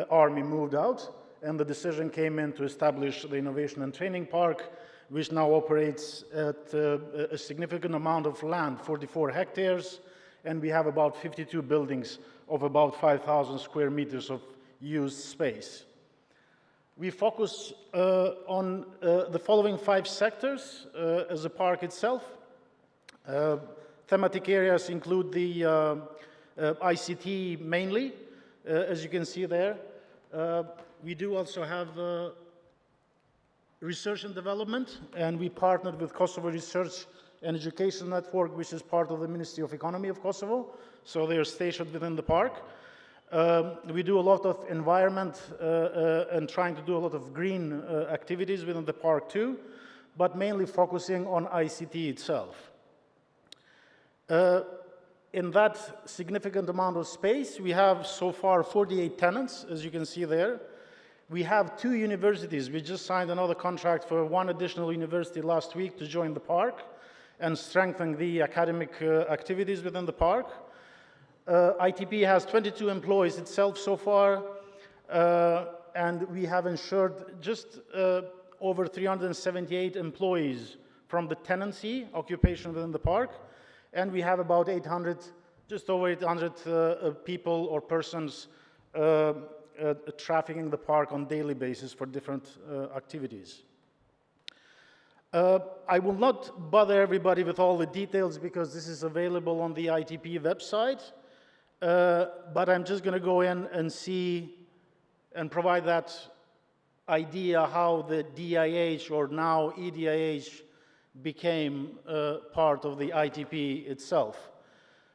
[SPEAKER 14] army moved out, and the decision came in to establish the Innovation and Training Park, which now operates at a significant amount of land, 44 hectares, and we have about 52 buildings of about 5,000 square meters of used space. We focus on the following 5 sectors as a park itself. Thematic areas include the ICT mainly, as you can see there. We do also have research and development, and we partnered with Kosovo Research and Education Network, which is part of the Ministry of Economy of Kosovo, so they are stationed within the park. We do a lot of environment and trying to do a lot of green activities within the park too, but mainly focusing on ICT itself. In that significant amount of space, we have so far 48 tenants, as you can see there. We have 2 universities. We just signed another contract for 1 additional university last week to join the park and strengthen the academic activities within the park. ITP has 22 employees itself so far, and we have ensured just over 378 employees from the tenancy occupation within the park, and we have about 800, just over 800 people or persons trafficking the park on a daily basis for different activities. I will not bother everybody with all the details because this is available on the ITP website. But I'm just going to go in and see and provide that idea how the DIH, or now EDIH, became part of the ITP itself.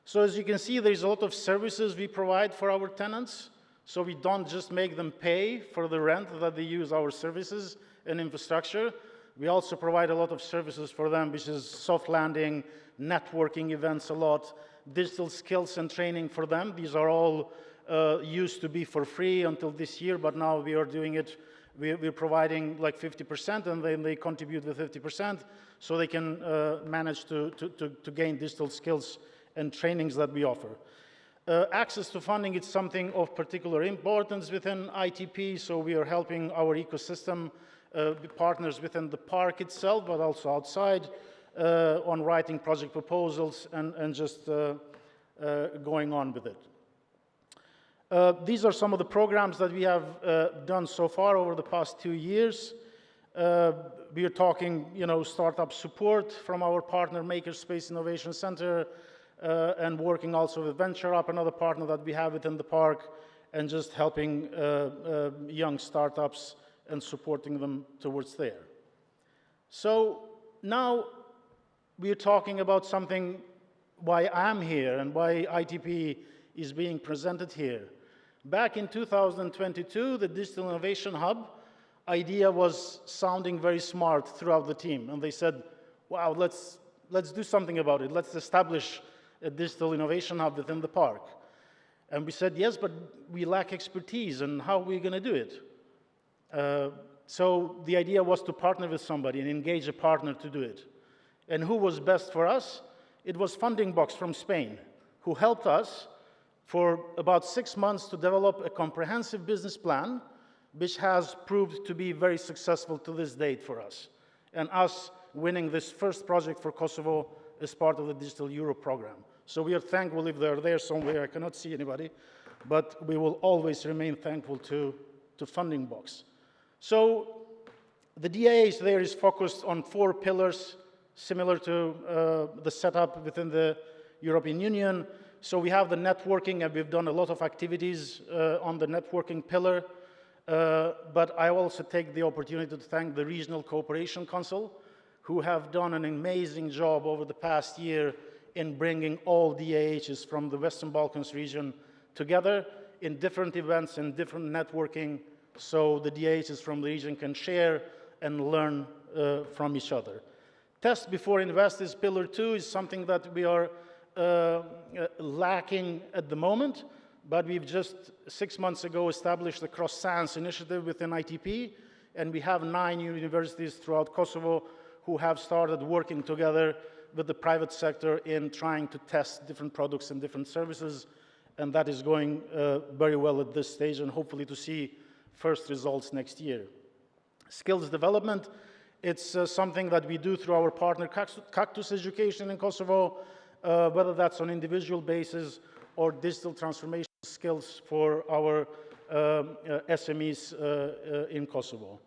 [SPEAKER 14] So as you can see, there's a lot of services we provide for our tenants. So we don't just make them pay for the rent that they use our services and infrastructure. We also provide a lot of services for them, which is soft landing, networking events a lot, digital skills and training for them. These are all used to be for free until this year, but now we are doing it. We're providing like 50%, and then they contribute with 50%, so they can manage to gain digital skills and trainings that we offer. Access to funding is something of particular importance within ITP, so we are helping our ecosystem partners within the park itself, but also outside, on writing project proposals and just going on with it. These are some of the programs that we have done so far over the past 2 years. We are talking, startup support from our partner Makerspace Innovation Center, and working also with VentureUp, another partner that we have within the park, and just helping young startups and supporting them towards there. So now we're talking about something why I'm here and why ITP is being presented here. Back in 2022, the Digital Innovation Hub idea was sounding very smart throughout the team. And they said, wow, let's do something about it. Let's establish a Digital Innovation Hub within the park. And we said, yes, but we lack expertise, and how are we going to do it? So the idea was to partner with somebody and engage a partner to do it. And who was best for us? It was Funding Box from Spain, who helped us for about 6 months to develop a comprehensive business plan, which has proved to be very successful to this date for us. And us winning this first project for Kosovo as part of the Digital Europe program. So we are thankful if they're there somewhere. I cannot see anybody, but we will always remain thankful to Funding Box. So the DIH there is focused on 4 pillars, similar to the setup within the European Union. So we have the networking, and we've done a lot of activities on the networking pillar. But I also take the opportunity to thank the Regional Cooperation Council, who have done an amazing job over the past year in bringing all DIHs from the Western Balkans region together in different events and different networking, so the DIHs from the region can share and learn from each other. Test before invest is pillar 2, is something that we are lacking at the moment, but we've just 6 months ago established the Cross Science Initiative within ITP, and we have 9 universities throughout Kosovo who have started working together with the private sector in trying to test different products and different services, and that is going very well at this stage, and hopefully to see first results next year. Skills development, it's something that we do through our partner Cactus Education in Kosovo, whether that's on individual basis or digital transformation skills for our SMEs in Kosovo.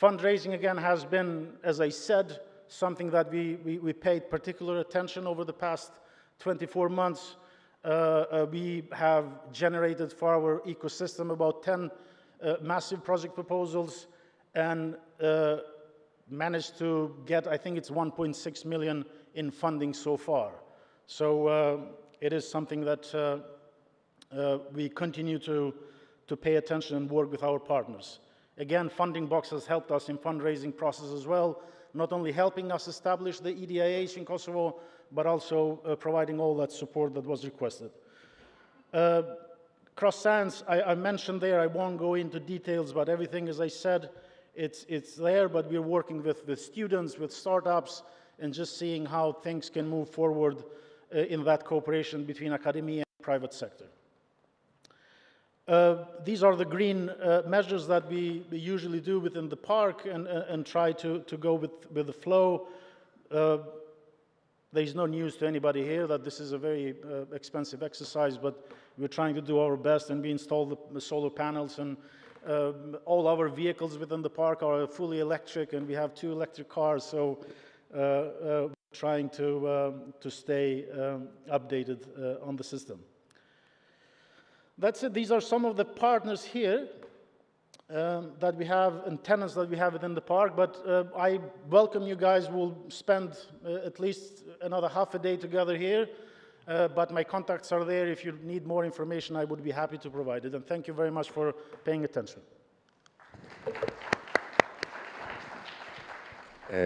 [SPEAKER 14] Fundraising, again, has been, as I said, something that we paid particular attention over the past 24 months. We have generated for our ecosystem about 10 massive project proposals and managed to get, I think it's 1.6 million in funding so far. So it is something that we continue to pay attention and work with our partners. Again, Funding Box has helped us in fundraising process as well, not only helping us establish the EDIH in Kosovo, but also providing all that support that was requested. Cross Science, I mentioned there, I won't go into details, but everything, as I said, it's there, but we're working with students, with startups, and just seeing how things can move forward in that cooperation between academia and private sector. These are the green measures that we usually do within the park and try to go with the flow. There's no news to anybody here that this is a very expensive exercise, but we're trying to do our best, and we installed the solar panels, and all our vehicles within the park are fully electric, and we have 2 electric cars, so we're trying to stay updated on the system. That's it. These are some of the partners here that we have and tenants that we have within the park, but I welcome you guys. We'll spend at least another half a day together here, but my contacts are there. If you need more information, I would be happy to provide it, and thank you very much for paying attention.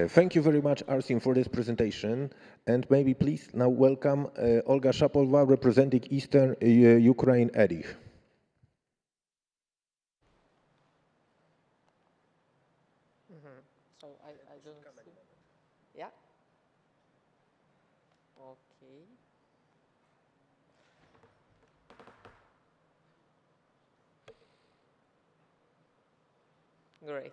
[SPEAKER 13] Thank you very much, Arsim, for this presentation. And maybe please now welcome Olga Shapolova, representing Eastern Ukraine EDIH.
[SPEAKER 15] So I don't see. Yeah. Okay. Great.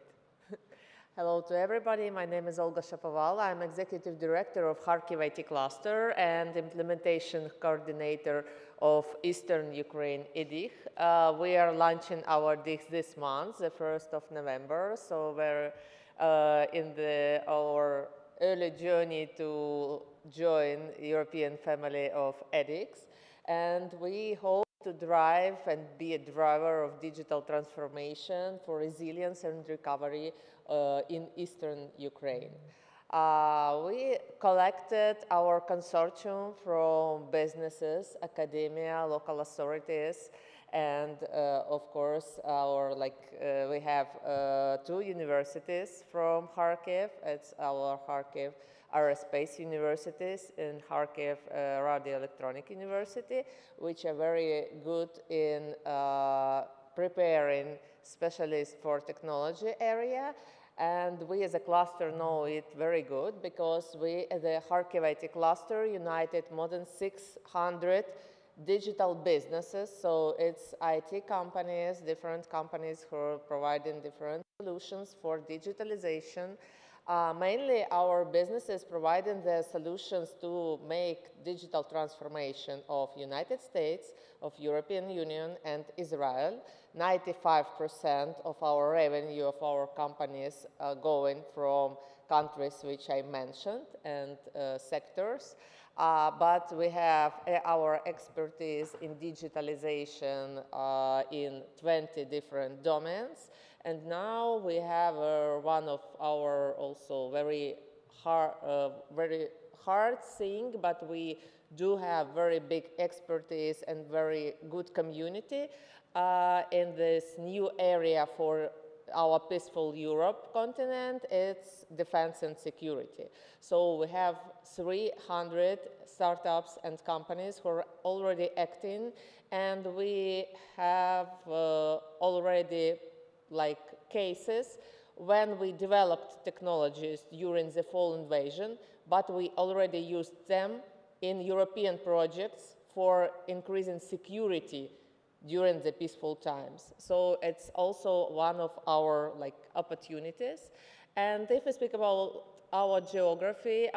[SPEAKER 15] Hello to everybody. My name is Olga Shapoval. I'm Executive Director of Kharkiv IT Cluster and Implementation Coordinator of Eastern Ukraine EDIH. We are launching our DIHs this month, the 1st of November. So we're in our early journey to join the European family of EDIHs. And we hope to drive and be a driver of digital transformation for resilience and recovery in Eastern Ukraine. We collected our consortium from businesses, academia, local authorities, and of course, we have 2 universities from Kharkiv. It's our Kharkiv Aerospace Universities and Kharkiv Radio Electronic University, which are very good in preparing specialists for technology area. And we as a cluster know it very good because we, the Kharkiv IT cluster, united more than 600 digital businesses. So it's IT companies, different companies who are providing different solutions for digitalization. Mainly our businesses providing the solutions to make digital transformation of United States, of European Union and Israel. 95% of our revenue of our companies are going from countries which I mentioned and sectors. But we have our expertise in digitalization in 20 different domains. And now we have one of our also very hard thing, but we do have very big expertise and very good community in this new area for our peaceful Europe continent. It's defense and security. So we have 300 startups and companies who are already acting, and we have already cases when we developed technologies during the fall invasion, but we already used them in European projects for increasing security during the peaceful times. So it's also one of our opportunities. And if we speak about our geography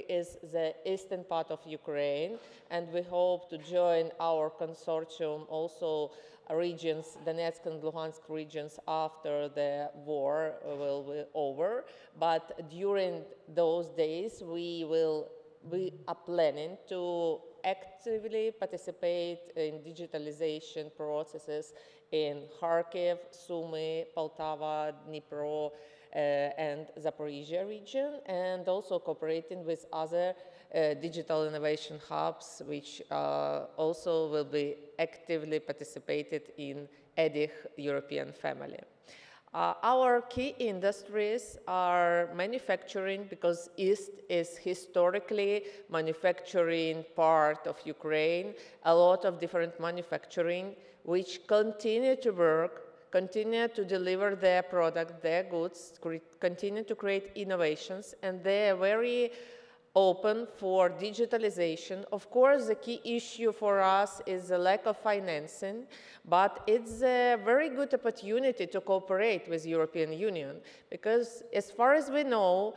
[SPEAKER 15] is the eastern part of Ukraine, and we hope to join our consortium also regions, Donetsk and Luhansk regions, after the war will be over. But during those days, we are planning to actively participate in digitalization processes in Kharkiv, Sumy, Poltava, Dnipro, and Zaporizhia region, and also cooperating with other digital innovation hubs, which also will be actively participated in EDIH European family. Our key industries are manufacturing, because East is historically manufacturing part of Ukraine, a lot of different manufacturing, which continue to work, continue to deliver their product, their goods, continue to create innovations, and they are very open for digitalization. Of course, the key issue for us is the lack of financing, but it's a very good opportunity to cooperate with the European Union, because as far as we know,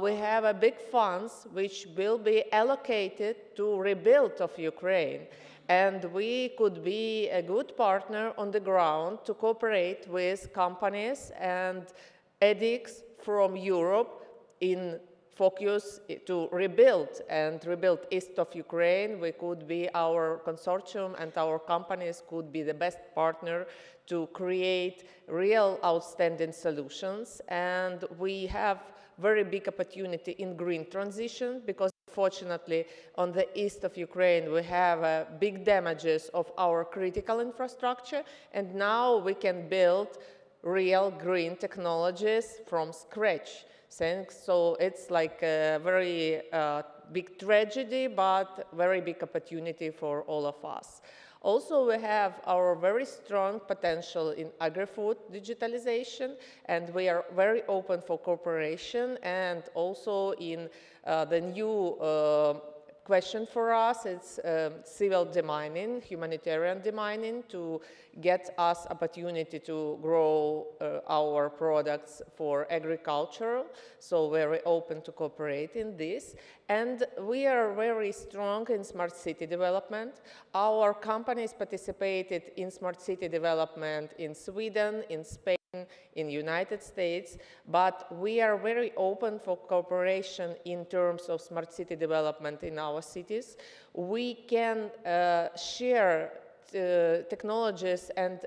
[SPEAKER 15] we have a big funds which will be allocated to rebuild of Ukraine. And we could be a good partner on the ground to cooperate with companies and EDIHs from Europe in focus to rebuild east of Ukraine. We could be, our consortium and our companies could be the best partner to create real outstanding solutions. And we have very big opportunity in green transition, because fortunately on the east of Ukraine we have big damages of our critical infrastructure, and now we can build real green technologies from scratch. So it's like a very big tragedy, but very big opportunity for all of us. Also, we have our very strong potential in agri-food digitalization, and we are very open for cooperation. And also in the new question for us, it's civil demining, humanitarian demining, to get us opportunity to grow our products for agriculture. So very open to cooperate in this. And we are very strong in smart city development. Our companies participated in smart city development in Sweden, in Spain, in the United States, but we are very open for cooperation in terms of smart city development in our cities. We can share technologies and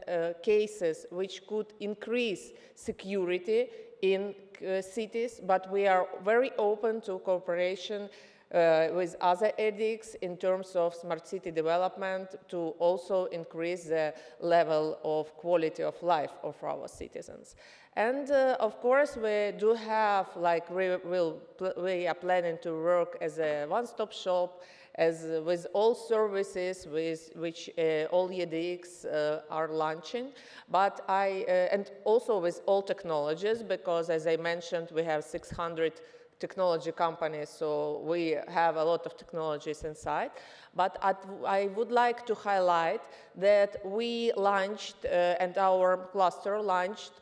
[SPEAKER 15] cases which could increase security in cities, but we are very open to cooperation with other EDIHs in terms of smart city development to also increase the level of quality of life of our citizens. And of course, we do have, like, we are planning to work as a one-stop shop, as with all services with which all EDIHs are launching, but and also with all technologies, because as I mentioned, we have 600 technology companies, so we have a lot of technologies inside. But I would like to highlight that we launched, and our cluster launched,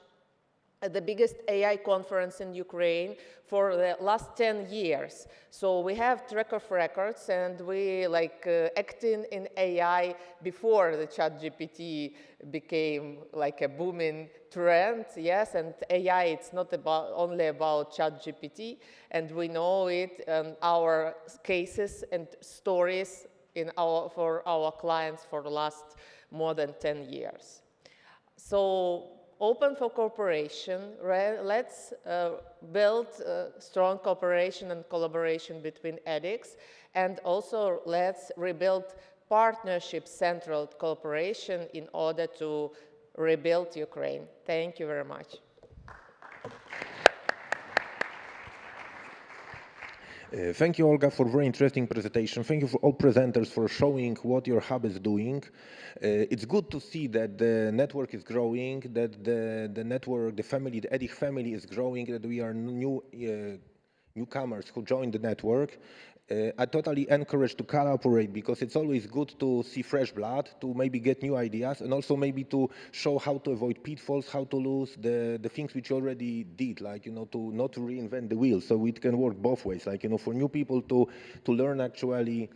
[SPEAKER 15] the biggest AI conference in Ukraine for the last 10 years. So we have track of records, and we acting in AI before the ChatGPT became like a booming trend, yes, and AI, it's not only about ChatGPT, and we know it in our cases and stories for our clients for the last more than 10 years. So, open for cooperation. Let's build strong cooperation and collaboration between EDIHs, and also let's rebuild partnership-centered cooperation in order to rebuild Ukraine. Thank you very much.
[SPEAKER 13] Thank you, Olga, for a very interesting presentation. Thank you for all presenters for showing what your hub is doing. It's good to see that the network is growing, that the network, the family, the EDIH family is growing, that we are newcomers who join the network. I totally encourage to collaborate, because it's always good to see fresh blood, to maybe get new ideas, and also maybe to show how to avoid pitfalls, how to lose the things which you already did, like, to not to reinvent the wheel. So it can work both ways, like, for new people to learn actually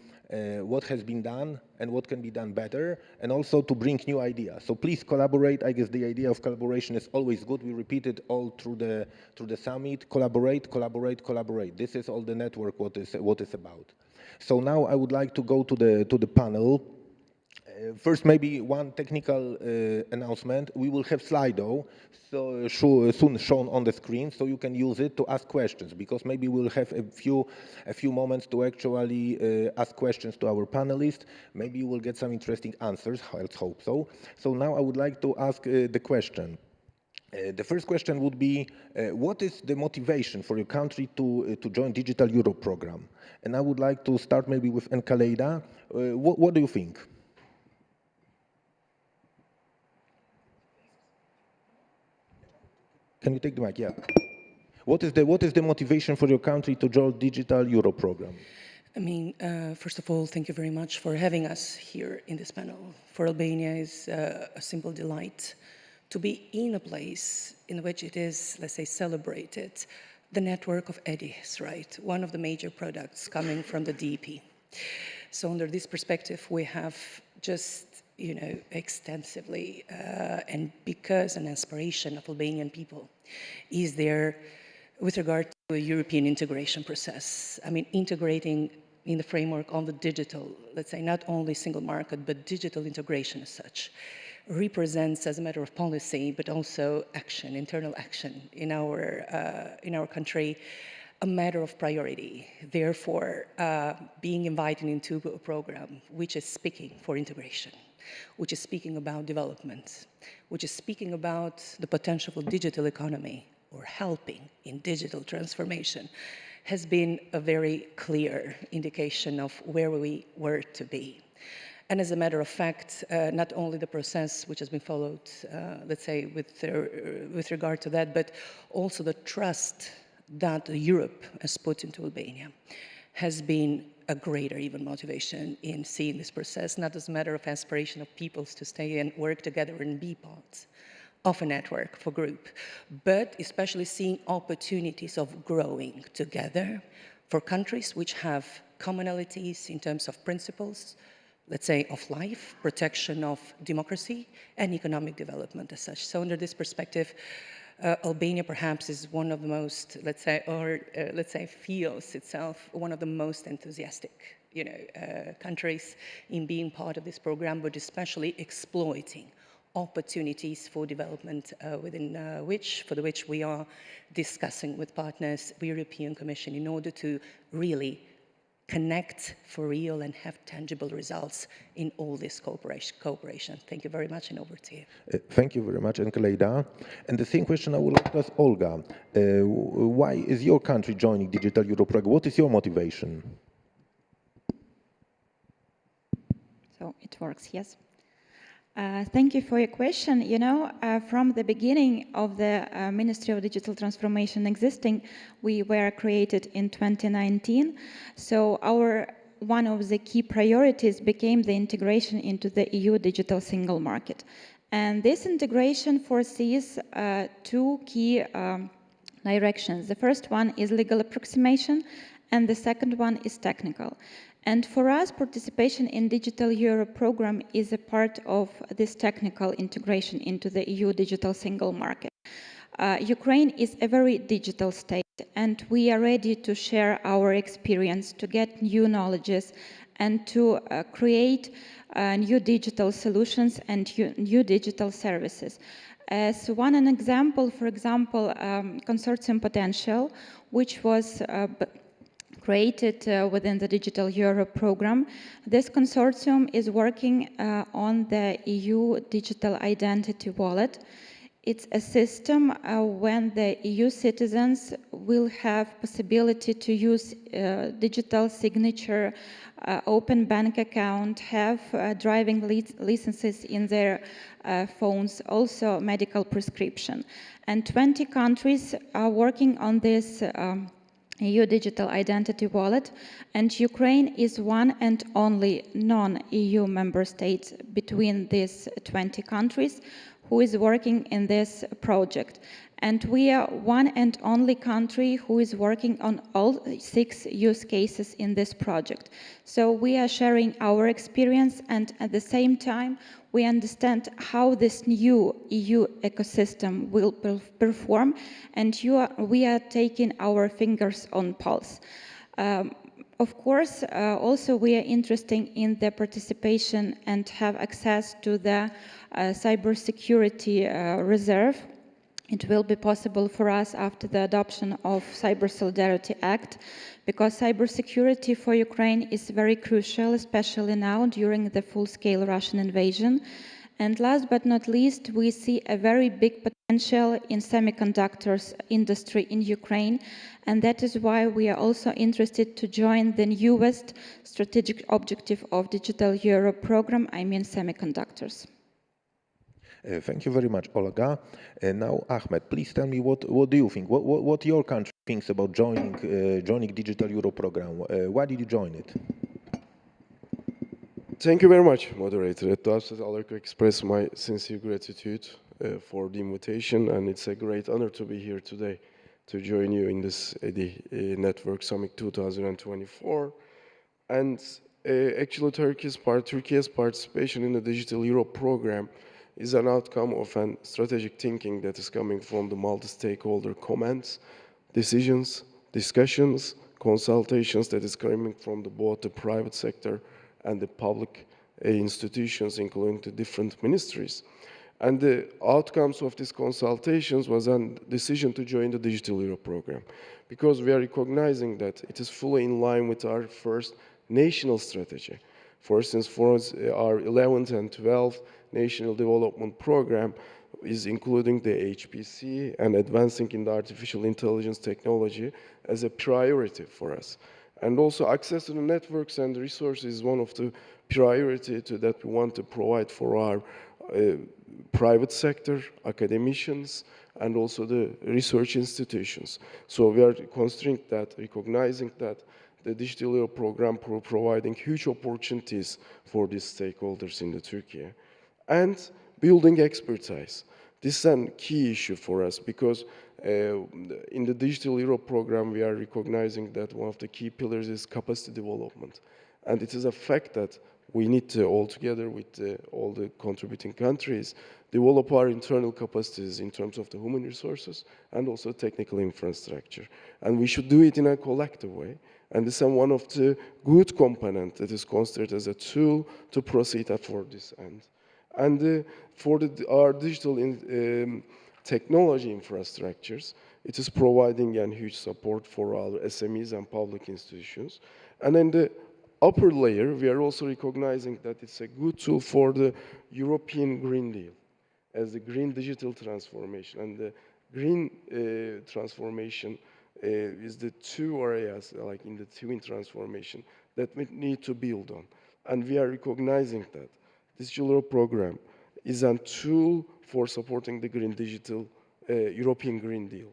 [SPEAKER 13] what has been done and what can be done better, and also to bring new ideas. So please collaborate. I guess the idea of collaboration is always good. We repeat it all through the summit. Collaborate, collaborate, collaborate. This is all the network what is about. So now I would like to go to the panel. First, maybe one technical announcement. We will have Slido soon shown on the screen, so you can use it to ask questions, because maybe we'll have a few moments to actually ask questions to our panelists. Maybe you will get some interesting answers. Let's hope so. So now I would like to ask the question. The first question would be, what is the motivation for your country to join Digital Europe program? And I would like to start maybe with Enkaleida. What do you think? Can you take the mic? Yeah. What is the motivation for your country to join Digital Europe program?
[SPEAKER 16] I mean, first of all, thank you very much for having us here in this panel. For Albania, it's a simple delight to be in a place in which it is, let's say, celebrated, the network of EDIHs, right? One of the major products coming from the DEP. So under this perspective, we have just, extensively, and because an aspiration of Albanian people is there with regard to a European integration process. I mean, integrating in the framework on the digital, let's say, not only single market, but digital integration as such, represents, as a matter of policy, but also action, internal action in our country, a matter of priority. Therefore, being invited into a program which is speaking for integration, which is speaking about development, which is speaking about the potential of digital economy or helping in digital transformation, has been a very clear indication of where we were to be. And as a matter of fact, not only the process which has been followed, let's say, with regard to that, but also the trust that Europe has put into Albania has been a greater even motivation in seeing this process, not as a matter of aspiration of peoples to stay and work together and be part of a network for group, but especially seeing opportunities of growing together for countries which have commonalities in terms of principles, let's say, of life, protection of democracy, and economic development as such. So under this perspective, Albania perhaps is one of the most, let's say, feels itself one of the most enthusiastic, countries in being part of this program, but especially exploiting opportunities for development for which we are discussing with partners, the European Commission, in order to really connect for real and have tangible results in all this cooperation. Thank you very much, and over to you.
[SPEAKER 13] Thank you very much, Enkeleda. And the same question I would like to ask Olga. Why is your country joining Digital Europe Program? What is your motivation?
[SPEAKER 17] So it works, yes. Thank you for your question. You know, from the beginning of the Ministry of Digital Transformation existing, we were created in 2019. So one of the key priorities became the integration into the EU digital single market. And this integration foresees two key directions. The first one is legal approximation, and the second one is technical. And for us, participation in Digital Europe program is a part of this technical integration into the EU digital single market. Ukraine is a very digital state, and we are ready to share our experience, to get new knowledges, and to create new digital solutions and new digital services. As an example, for example, Consortium Potential, which was created within the Digital Europe program. This consortium is working on the EU Digital Identity Wallet. It's a system when the EU citizens will have possibility to use digital signature, open bank account, have driving licenses in their phones, also medical prescription. And 20 countries are working on this EU Digital Identity Wallet, and Ukraine is one and only non-EU member state between these 20 countries who is working in this project. And we are one and only country who is working on all 6 use cases in this project. So we are sharing our experience, and at the same time, we understand how this new EU ecosystem will perform, and we are taking our fingers on pulse. Of course, also we are interested in the participation and have access to the cybersecurity reserve. It will be possible for us after the adoption of Cyber Solidarity Act, because cybersecurity for Ukraine is very crucial, especially now during the full-scale Russian invasion. And last but not least, we see a very big potential in semiconductors industry in Ukraine, and that is why we are also interested to join the newest strategic objective of Digital Europe program, I mean semiconductors.
[SPEAKER 13] Thank you very much, Olga. And now, Ahmed, please tell me what do you think? What your country thinks about joining Digital Europe program? Why did you join it?
[SPEAKER 18] Thank you very much, moderator. At the outset, I'd like to express my sincere gratitude for the invitation, and it's a great honor to be here today to join you in this EDIH Network Summit 2024. And actually, Turkey's participation in the Digital Europe program is an outcome of an strategic thinking that is coming from the multi-stakeholder comments, decisions, discussions, consultations that is coming from both the private sector and the public institutions, including the different ministries. And the outcomes of these consultations was a decision to join the Digital Europe program, because we are recognizing that it is fully in line with our first national strategy. For instance, for us, our 11th and 12th National Development Program is including the HPC and advancing in the artificial intelligence technology as a priority for us. And also access to the networks and resources is one of the priority that we want to provide for our private sector, academicians, and also the research institutions. So we are considering that, recognizing that the Digital Europe program providing huge opportunities for these stakeholders in Turkey. And building expertise. This is a key issue for us, because in the Digital Europe program, we are recognizing that one of the key pillars is capacity development. And it is a fact that we need to, all together with all the contributing countries, develop our internal capacities in terms of the human resources and also technical infrastructure. And we should do it in a collective way. And this is one of the good components that is considered as a tool to proceed for this end. And for our digital technology infrastructures, it is providing a huge support for our SMEs and public institutions. And then the upper layer, we are also recognizing that it's a good tool for the European Green Deal as the green digital transformation. And the green transformation is the two areas, like in the twin transformation, that we need to build on. And we are recognizing that this Digital program is a tool for supporting the green digital European Green Deal.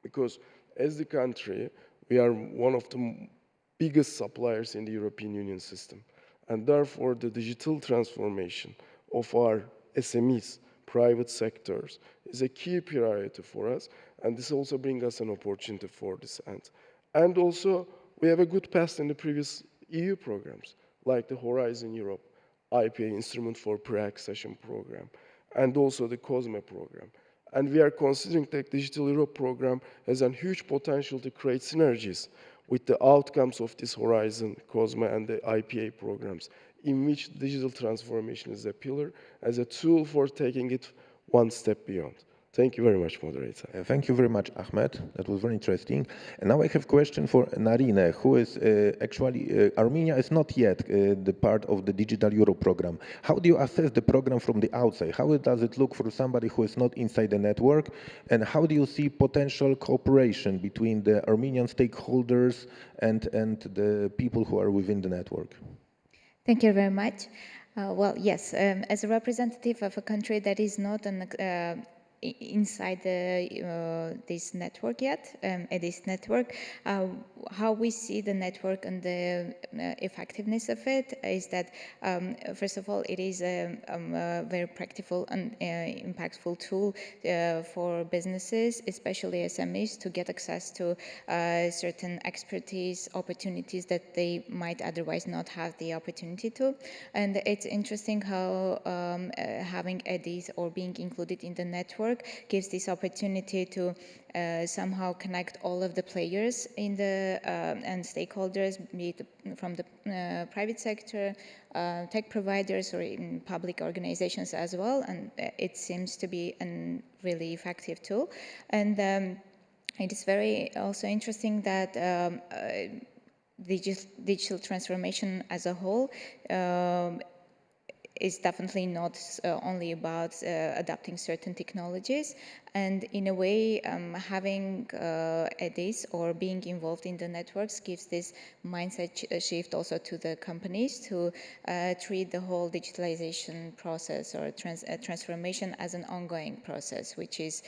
[SPEAKER 18] Because as the country, we are one of the biggest suppliers in the European Union system. And therefore, the digital transformation of our SMEs, private sectors, is a key priority for us. And this also brings us an opportunity for this end. And also, we have a good past in the previous EU programs, like the Horizon Europe, IPA Instrument for Pre-Accession Program, and also the COSME program. And we are considering that Digital Europe program has a huge potential to create synergies with the outcomes of this Horizon, COSME, and the IPA programs, in which digital transformation is a pillar, as a tool for taking it one step beyond. Thank you very much, moderator.
[SPEAKER 13] Thank you very much, Ahmed. That was very interesting. And now I have a question for Narine, who is actually, Armenia is not yet the part of the Digital Europe program. How do you assess the program from the outside? How does it look for somebody who is not inside the network? And how do you see potential cooperation between the Armenian stakeholders and the people who are within the network?
[SPEAKER 17] Thank you very much. Well, yes, as a representative of a country that is not inside this network yet, EDIH network, how we see the network and the effectiveness of it is that, first of all, it is a very practical and impactful tool for businesses, especially SMEs, to get access to certain expertise, opportunities that they might otherwise not have the opportunity to. And it's interesting how having EDIs or being included in the network gives this opportunity to somehow connect all of the players in the and stakeholders, be it from the private sector, tech providers, or in public organizations as well. And it seems to be a really effective tool. And it is very also interesting that digital transformation as a whole is definitely not only about adapting certain technologies. And in a way, having EDIs or being involved in the networks gives this mindset shift also to the companies to treat the whole digitalization process or transformation as an ongoing process, which is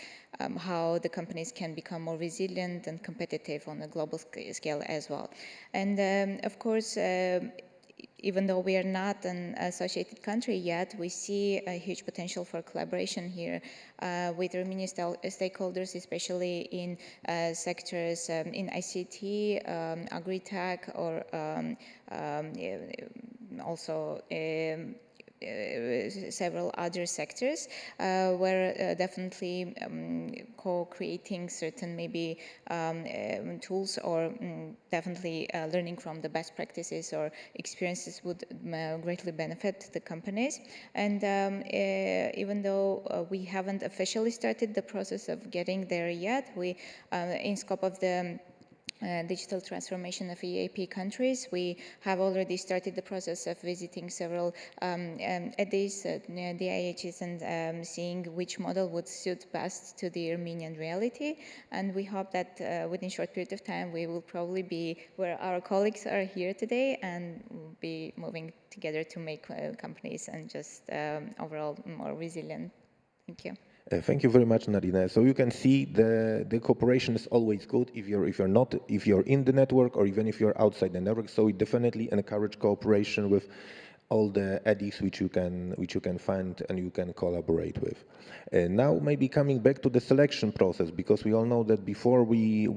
[SPEAKER 17] how the companies can become more resilient and competitive on a global scale as well. And of course, even though we are not an associated country yet, we see a huge potential for collaboration here with Armenian stakeholders, especially in sectors in ICT, agri-tech, or also several other sectors where definitely co-creating certain maybe tools or definitely learning from the best practices or experiences would greatly benefit the companies. And even though we haven't officially started the process of getting there yet, we in scope of the digital transformation of EAP countries, we have already started the process of visiting several EDIs, EDIHs, and seeing which model would suit best to the Armenian reality. And we hope that within a short period of time, we will probably be where our colleagues are here today and we'll be moving together to make companies and just overall more resilient. Thank you.
[SPEAKER 13] Thank you very much, Narine. So you can see the cooperation is always good if you're in the network or even if you're outside the network. So we definitely encourage cooperation with all the EDIs which you can find and you can collaborate with. Now maybe coming back to the selection process, because we all know that before the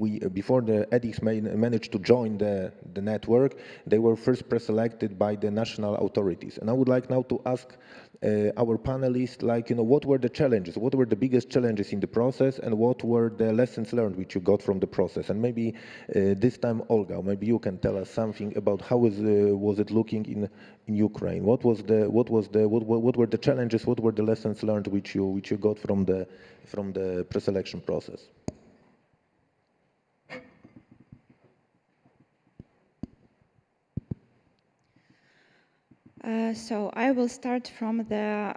[SPEAKER 13] EDIs managed to join the network, they were first preselected by the national authorities. And I would like now to ask our panelists, like, what were the challenges? What were the biggest challenges in the process, and what were the lessons learned which you got from the process? And maybe this time, Olga, maybe you can tell us something about how was it looking in Ukraine? What were the challenges? What were the lessons learned which you got from the pre-selection process?
[SPEAKER 17] So I will start from the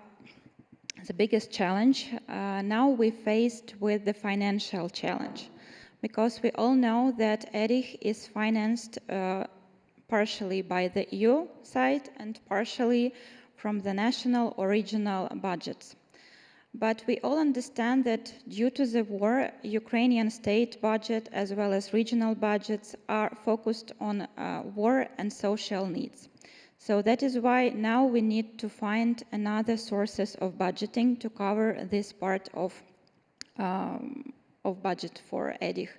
[SPEAKER 17] biggest challenge. Now we faced with the financial challenge, because we all know that EDIH is financed partially by the EU side and partially from the national or regional budgets. But we all understand that due to the war, Ukrainian state budget as well as regional budgets are focused on war and social needs. So that is why now we need to find another sources of budgeting to cover this part of budget for EDIH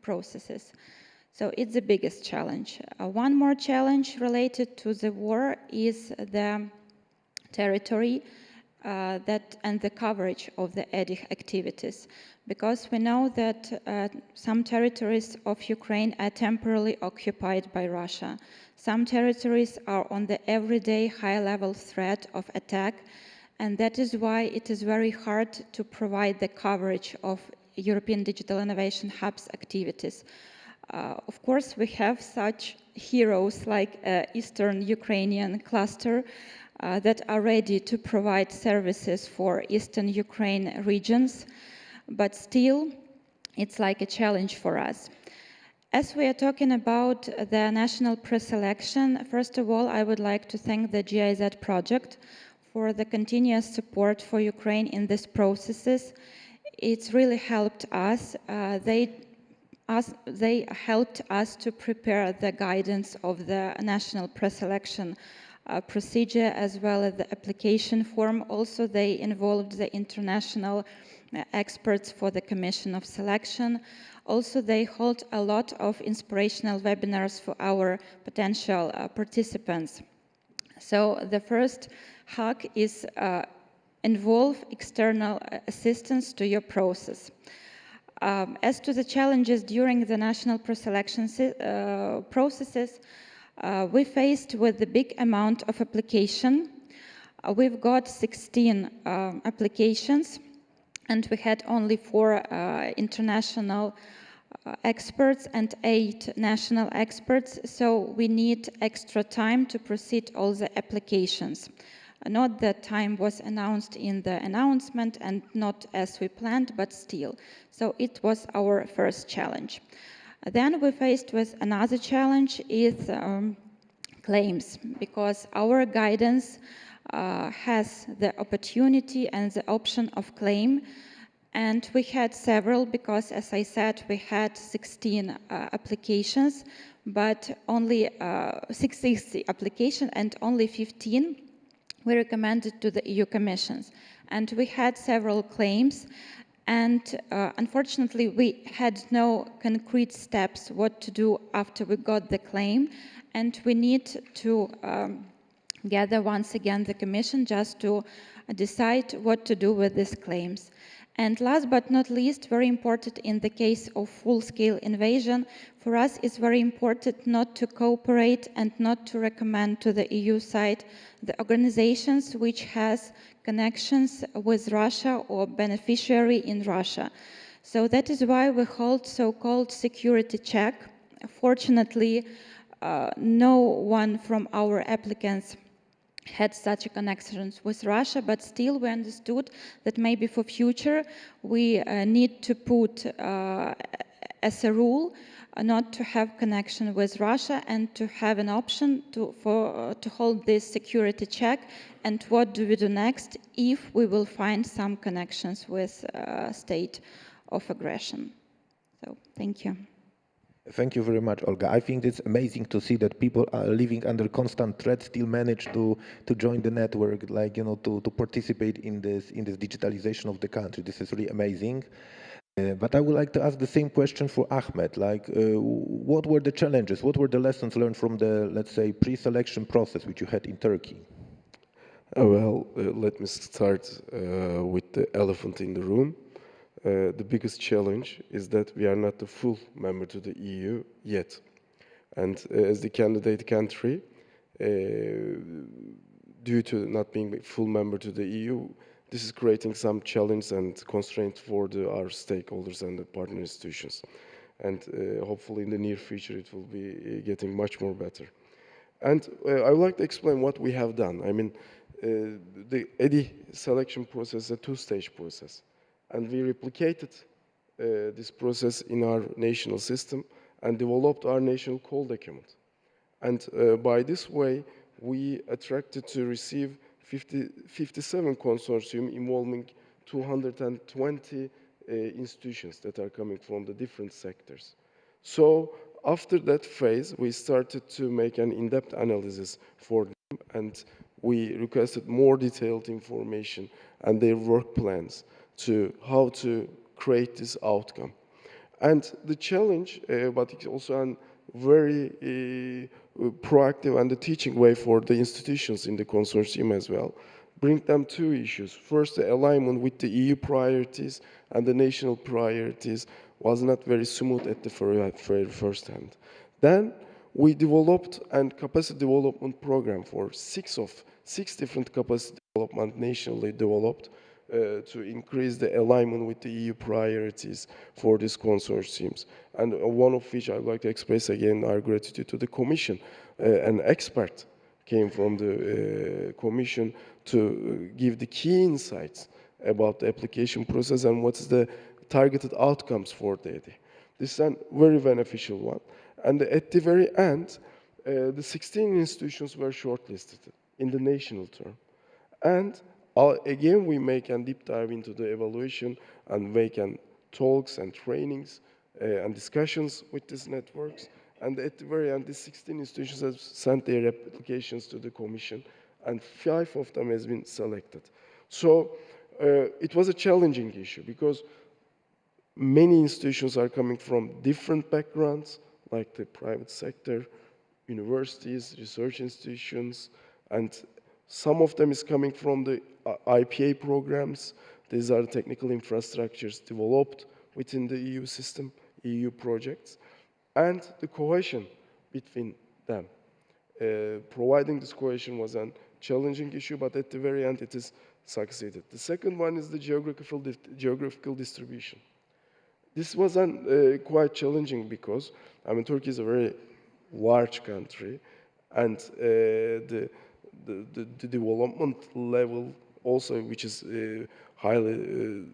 [SPEAKER 17] processes. So it's the biggest challenge. One more challenge related to the war is the territory and the coverage of the EDIH activities, because we know that some territories of Ukraine are temporarily occupied by Russia. Some territories are on the everyday high-level threat of attack, and that is why it is very hard to provide the coverage of European Digital Innovation Hub's activities. Of course, we have such heroes like Eastern Ukrainian cluster that are ready to provide services for Eastern Ukraine regions, but still it's like a challenge for us. As we are talking about the national pre-selection, first of all, I would like to thank the GIZ project for the continuous support for Ukraine in these processes. It's really helped us. They helped us to prepare the guidance of the national pre-selection procedure as well as the application form. Also, they involved the international experts for the Commission of Selection. Also, they hold a lot of inspirational webinars for our potential participants. So the first hack is involve external assistance to your process. As to the challenges during the national pre-selection processes, we faced with the big amount of application. We've got 16 applications, and we had only 4 international experts and 8 national experts, so we need extra time to proceed all the applications. Not that time was announced in the announcement and not as we planned, but still. So it was our first challenge. Then we faced with another challenge is claims, because our guidance has the opportunity and the option of claim, and we had several, because as I said, we had 16 applications, but only 60 applications and only 15 we recommended to the EU commissions. And we had several claims, and unfortunately we had no concrete steps what to do after we got the claim, and we need to gather once again the commission just to decide what to do with these claims. And last but not least, very important in the case of full-scale invasion, for us it's very important not to cooperate and not to recommend to the EU side the organizations which has connections with Russia or beneficiary in Russia. So that is why we hold so-called security check. Fortunately, no one from our applicants had such connections with Russia, but still we understood that maybe for future we need to put as a rule not to have connection with Russia and to have an option to hold this security check. And what do we do next if we will find some connections with state of aggression? So thank you.
[SPEAKER 13] Thank you very much, Olga. I think it's amazing to see that people are living under constant threat still manage to join the network, like, to participate in this digitalization of the country. This is really amazing. But I would like to ask the same question for Ahmed. Like, what were the challenges? What were the lessons learned from the, let's say, pre-selection process which you had in Turkey?
[SPEAKER 18] Let me start with the elephant in the room. The biggest challenge is that we are not a full member to the EU yet. And as the candidate country, due to not being a full member to the EU, this is creating some challenge and constraint for our stakeholders and the partner institutions. And hopefully in the near future it will be getting much more better. And I would like to explain what we have done. I mean, the EDI selection process is a two-stage process. And we replicated this process in our national system and developed our national call document. And by this way, we attracted to receive 57 consortium involving 220 institutions that are coming from the different sectors. So after that phase, we started to make an in-depth analysis for them, and we requested more detailed information and their work plans to how to create this outcome. And the challenge, but it's also a very proactive and a teaching way for the institutions in the consortium as well, bring them two issues. First, the alignment with the EU priorities and the national priorities was not very smooth at the very first hand. Then we developed a capacity development program for six different capacity development nationally developed to increase the alignment with the EU priorities for these consortiums. And one of which I'd like to express again our gratitude to the Commission. An expert came from the Commission to give the key insights about the application process and what's the targeted outcomes for the EDI. This is a very beneficial one. And at the very end, the 16 institutions were shortlisted in the national term. And again, we make a deep dive into the evaluation and make talks and trainings and discussions with these networks. And at the very end, the 16 institutions have sent their applications to the Commission, and 5 of them has been selected. So it was a challenging issue because many institutions are coming from different backgrounds, like the private sector, universities, research institutions, and some of them is coming from the IPA programs. These are technical infrastructures developed within the EU system, EU projects, and the cohesion between them. Providing this cohesion was a challenging issue, but at the very end it is succeeded. The second one is the geographical distribution. This was quite challenging because, I mean, Turkey is a very large country, and the development level also, which is highly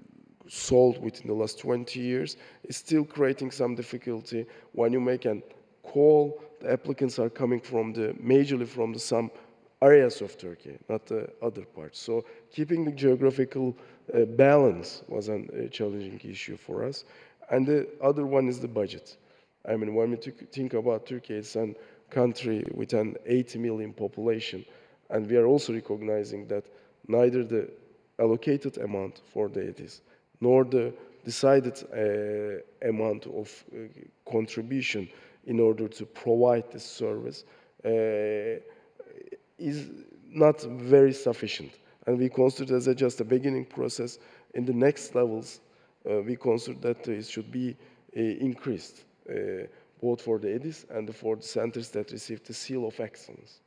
[SPEAKER 18] solved within the last 20 years, is still creating some difficulty. When you make a call, the applicants are coming from majorly from some areas of Turkey, not the other parts. So keeping the geographical balance was a challenging issue for us. And the other one is the budget. I mean, when we think about Turkey, it's a country with an 80 million population, and we are also recognizing that neither the allocated amount for the EDIs nor the decided amount of contribution in order to provide this service is not very sufficient. And we consider as just a beginning process. In the next levels, we consider that it should be increased, both for the EDIs and for the centers that receive the seal of excellence.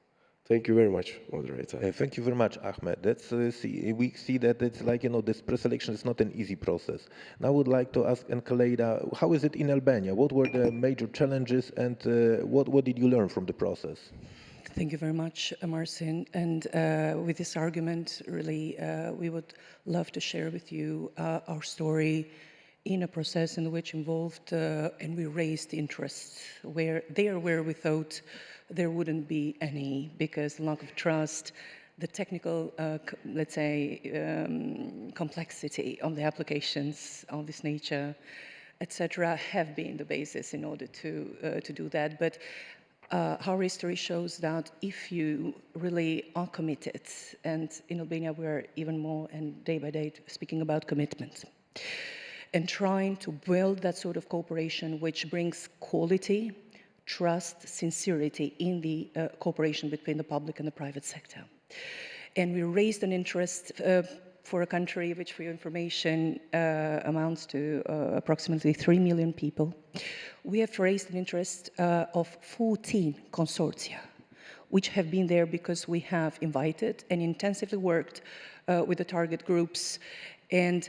[SPEAKER 18] Thank you very much, moderator.
[SPEAKER 13] Thank you very much, Ahmed. We see that it's like, this pre-selection is not an easy process. Now I would like to ask Kaleida, how is it in Albania? What were the major challenges, and what did you learn from the process?
[SPEAKER 16] Thank you very much, Marcin. And with this argument, really, we would love to share with you our story in a process in which involved and we raised interest where we thought there wouldn't be any, because lack of trust, the technical, let's say, complexity of the applications of this nature, etc., have been the basis in order to do that. But our history shows that if you really are committed, and in Albania we're even more, and day by day, speaking about commitment, and trying to build that sort of cooperation which brings quality, trust, sincerity in the cooperation between the public and the private sector. And we raised an interest for a country which, for your information, amounts to approximately 3 million people. We have raised an interest of 14 consortia, which have been there because we have invited and intensively worked with the target groups and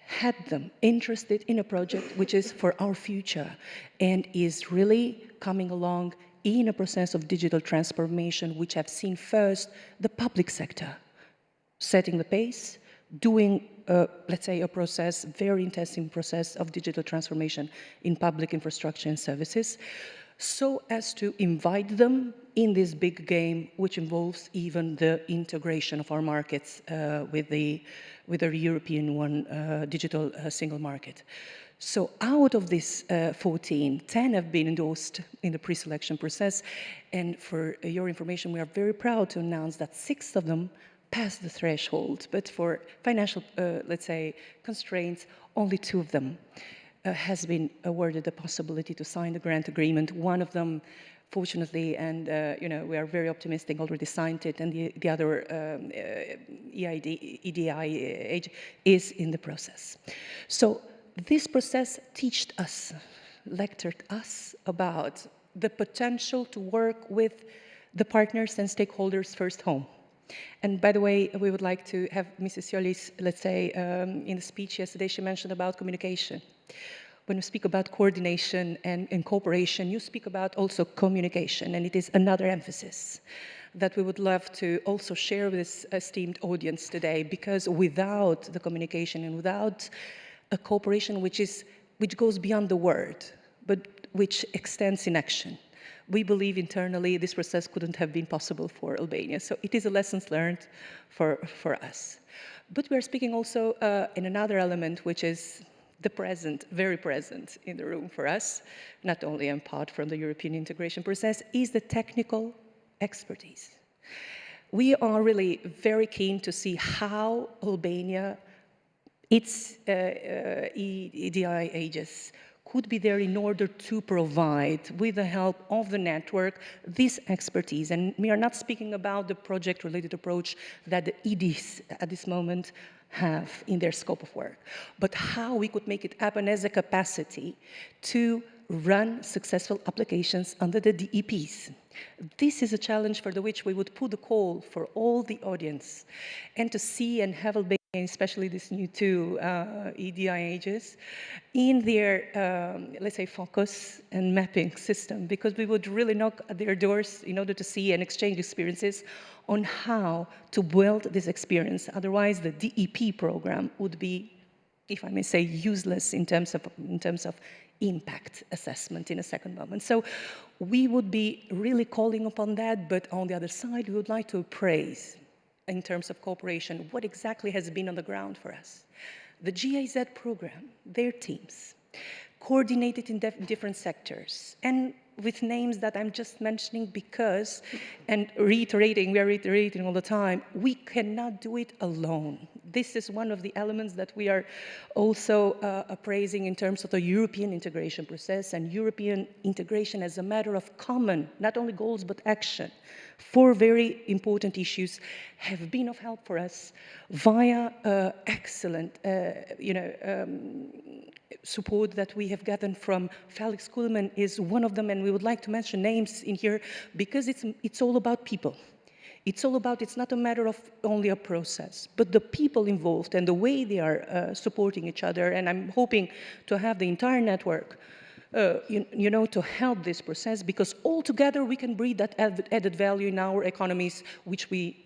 [SPEAKER 16] had them interested in a project which is for our future and is really coming along in a process of digital transformation, which have seen first the public sector setting the pace, doing, let's say, a process, very intensive process of digital transformation in public infrastructure and services, so as to invite them in this big game, which involves even the integration of our markets with the European one digital single market. So out of these 14, 10 have been endorsed in the pre-selection process. And for your information, we are very proud to announce that 6 of them passed the threshold. But for financial, let's say, constraints, only 2 of them has been awarded the possibility to sign the grant agreement. One of them, fortunately, and you know, we are very optimistic, already signed it, and the other EDIH is in the process. So this process taught us, lectured us about the potential to work with the partners and stakeholders first home. And by the way, we would like to have Mrs. Yoli's, let's say, in the speech yesterday, she mentioned about communication. When we speak about coordination and cooperation, you speak about also communication, and it is another emphasis that we would love to also share with this esteemed audience today, because without the communication and without a cooperation which goes beyond the word, but which extends in action, we believe internally this process couldn't have been possible for Albania. So it is a lessons learned for us. But we are speaking also in another element, which is the present, very present in the room for us, not only in part from the European integration process, is the technical expertise. We are really very keen to see how Albania, its EDIHs, could be there in order to provide, with the help of the network, this expertise. And we are not speaking about the project-related approach that the EDIHs at this moment have in their scope of work, but how we could make it happen as a capacity to run successful applications under the DEPs. This is a challenge for which we would put a call for all the audience, and to see and have Albania, especially these new 2 EDIHs, in their, let's say, focus and mapping system, because we would really knock at their doors in order to see and exchange experiences on how to build this experience. Otherwise, the DEP program would be, if I may say, useless in terms of impact assessment in a second moment. So we would be really calling upon that, but on the other side, we would like to praise, in terms of cooperation, what exactly has been on the ground for us. The GIZ program, their teams, coordinated in different sectors, and with names that I'm just mentioning because, and reiterating, we are reiterating all the time, we cannot do it alone. This is one of the elements that we are also appraising in terms of the European integration process, and European integration as a matter of common, not only goals, but action. 4 very important issues have been of help for us via excellent, support that we have gotten from Felix Kuhlmann is one of them, and we would like to mention names in here because it's all about people. It's all about, it's not a matter of only a process, but the people involved and the way they are supporting each other. And I'm hoping to have the entire network to help this process, because all together we can bring that added value in our economies, which we,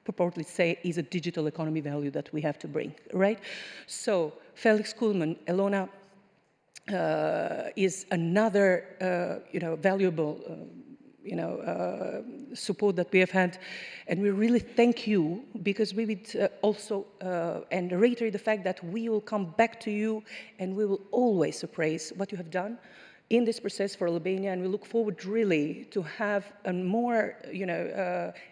[SPEAKER 16] purportedly say is a digital economy value that we have to bring, right? So Felix Kuhlmann, Elona is another, valuable, support that we have had, and we really thank you, because we would also and reiterate the fact that we will come back to you and we will always appraise what you have done in this process for Albania, and we look forward really to have a more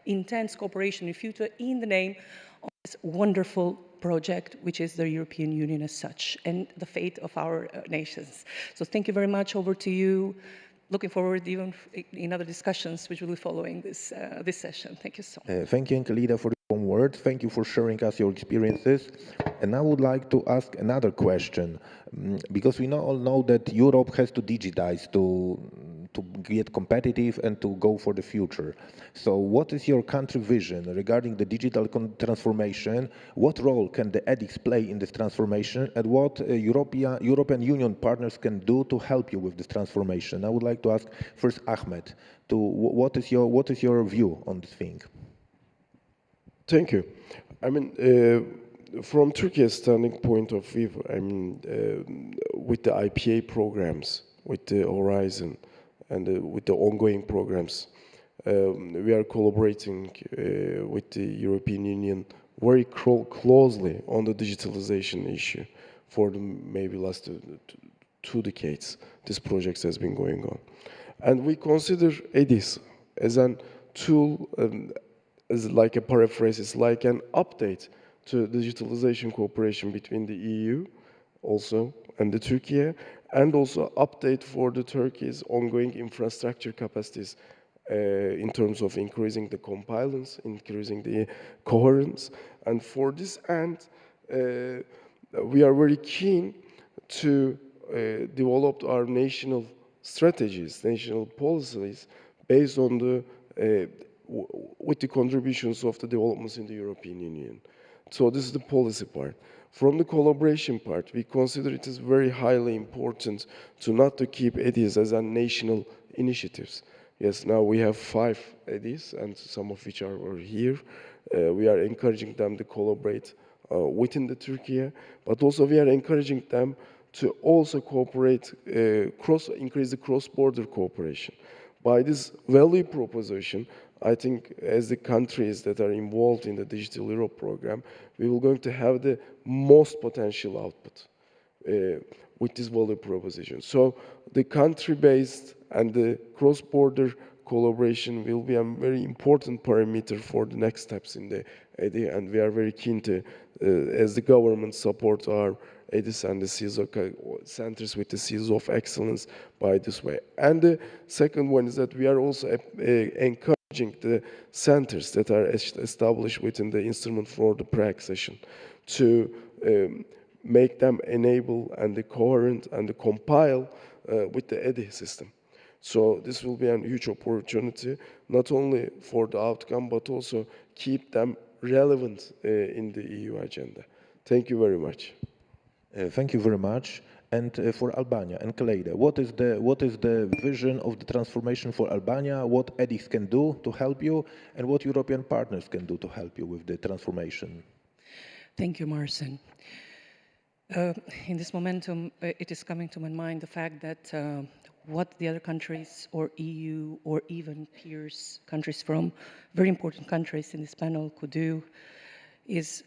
[SPEAKER 16] intense cooperation in the future in the name of this wonderful project, which is the European Union as such, and the fate of our nations. So thank you very much. Over to you. looking forward even in other discussions which will be following this, this session. Thank you so much.
[SPEAKER 13] Thank you, Enkelida, for your words. Thank you for sharing us your experiences. And I would like to ask another question, because we all know that Europe has to digitize to get competitive and to go for the future. So what is your country vision regarding the digital transformation? What role can the EDIHs play in this transformation, and what European Union partners can do to help you with this transformation? I would like to ask first Ahmed, what is your view on this thing?
[SPEAKER 18] Thank you. I mean, from Turkey's standing point of view, I mean, with the IPA programs, with the Horizon, and with the ongoing programs, we are collaborating with the European Union very closely on the digitalization issue for the maybe last 2 decades. This project has been going on. And we consider EDIHs as a tool, as like a paraphrase, it's like an update to digitalization cooperation between the EU also and the Turkey, and also update for the Turkey's ongoing infrastructure capacities in terms of increasing the compliance, increasing the coherence. And for this end, we are very keen to develop our national strategies, national policies based on the with the contributions of the developments in the European Union. So this is the policy part. From the collaboration part, we consider it is very highly important to keep EDIHs as a national initiatives. Yes, now we have 5 EDIHs, and some of which are here. We are encouraging them to collaborate within the Turkey, but also we are encouraging them to also cooperate, increase the cross-border cooperation. By this value proposition, I think as the countries that are involved in the Digital Europe program, we will going to have the most potential output with this value proposition. So the country-based and the cross-border collaboration will be a very important parameter for the next steps in the EDI, and we are very keen to, as the government, support our EDIs and the CISO centers with the CISO of excellence by this way. And the second one is that we are also encouraging the centers that are established within the instrument for the pre-accession to make them enable and the coherent and the compile with the EDI system. So this will be a huge opportunity, not only for the outcome, but also keep them relevant in the EU agenda. Thank you very much.
[SPEAKER 13] Thank you very much. And for Albania and Kaleida, what is the vision of the transformation for Albania? What EDIHs can do to help you, and what European partners can do to help you with the transformation?
[SPEAKER 16] Thank you, Marcin. In this momentum, it is coming to my mind the fact that what the other countries or EU or even peers, countries from very important countries in this panel could do is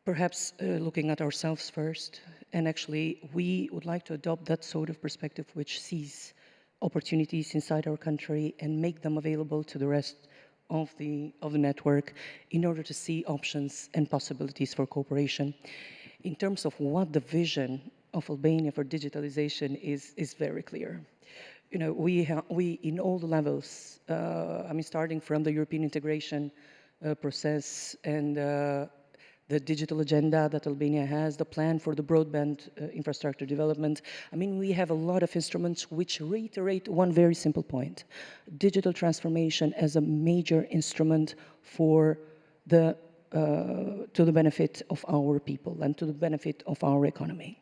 [SPEAKER 16] perhaps looking at ourselves first. And actually, we would like to adopt that sort of perspective which sees opportunities inside our country and make them available to the rest of the network in order to see options and possibilities for cooperation. In terms of what the vision of Albania for digitalization is very clear. You know, we in all the levels, I mean, starting from the European integration process and the digital agenda that Albania has, the plan for the broadband infrastructure development. I mean, we have a lot of instruments which reiterate one very simple point: digital transformation as a major instrument for the to the benefit of our people and to the benefit of our economy.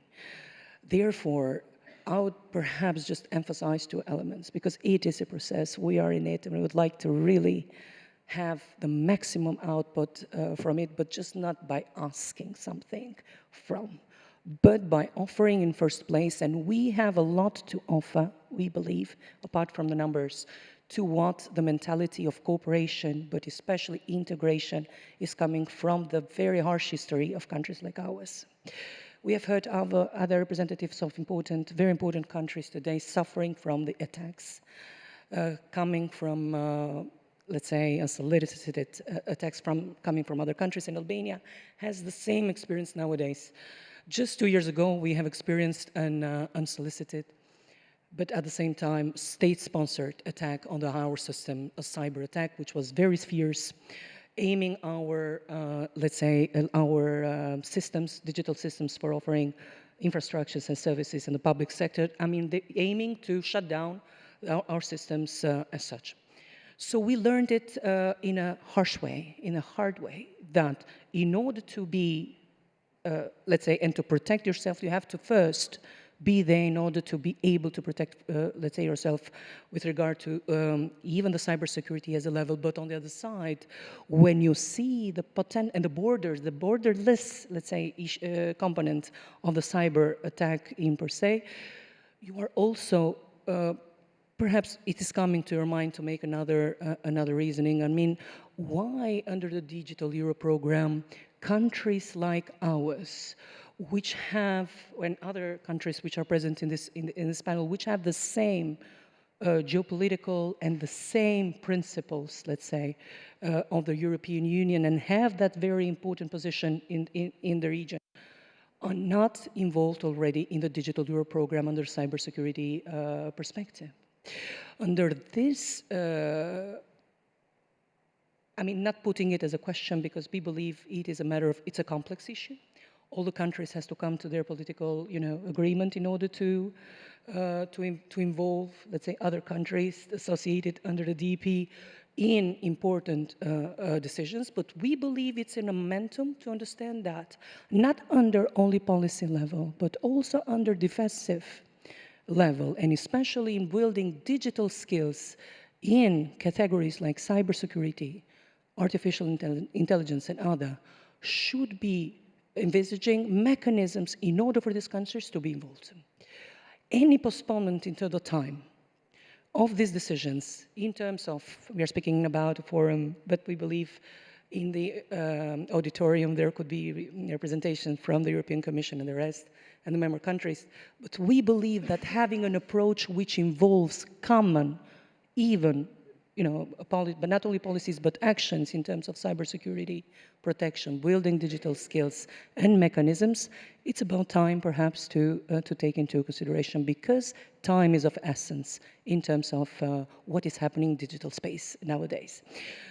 [SPEAKER 16] Therefore, I would perhaps just emphasize 2 elements, because it is a process, we are in it, and we would like to really have the maximum output from it, but just not by asking something from, but by offering in first place. And we have a lot to offer, we believe, apart from the numbers, to what the mentality of cooperation, but especially integration, is coming from the very harsh history of countries like ours. We have heard other representatives of very important countries today suffering from the attacks coming from let's say, unsolicited attacks coming from other countries, and Albania has the same experience nowadays. Just 2 years ago, we have experienced an unsolicited, but at the same time, state-sponsored attack on our system, a cyber attack, which was very fierce, aiming our, let's say, our systems, digital systems for offering infrastructures and services in the public sector. I mean, aiming to shut down our systems as such. So we learned it in a harsh way, in a hard way, that in order to be, let's say, and to protect yourself, you have to first be there in order to be able to protect, let's say, yourself with regard to even the cybersecurity as a level. But on the other side, when you see the potential and the borderless, let's say, component of the cyber attack in per se, you are also, perhaps it is coming to your mind to make another reasoning. I mean, why under the Digital Euro program, countries like ours, which have, and other countries which are present in this panel, which have the same geopolitical and the same principles, let's say, of the European Union, and have that very important position in the region, are not involved already in the Digital Euro program under cybersecurity perspective. Under this, I mean, not putting it as a question, because we believe it is a matter of, it's a complex issue. All the countries has to come to their political, agreement in order to involve, let's say, other countries associated under the DEP in important decisions. But we believe it's in a momentum to understand that, not under only policy level, but also under defensive level, and especially in building digital skills in categories like cybersecurity, artificial intelligence, and other, should be envisaging mechanisms in order for these countries to be involved. Any postponement into the time of these decisions in terms of, we are speaking about a forum, but we believe in the auditorium there could be representation from the European Commission and the rest, and the member countries. But we believe that having an approach which involves common, even, but not only policies, but actions in terms of cybersecurity protection, building digital skills and mechanisms, it's about time perhaps to take into consideration, because time is of essence in terms of what is happening in digital space nowadays.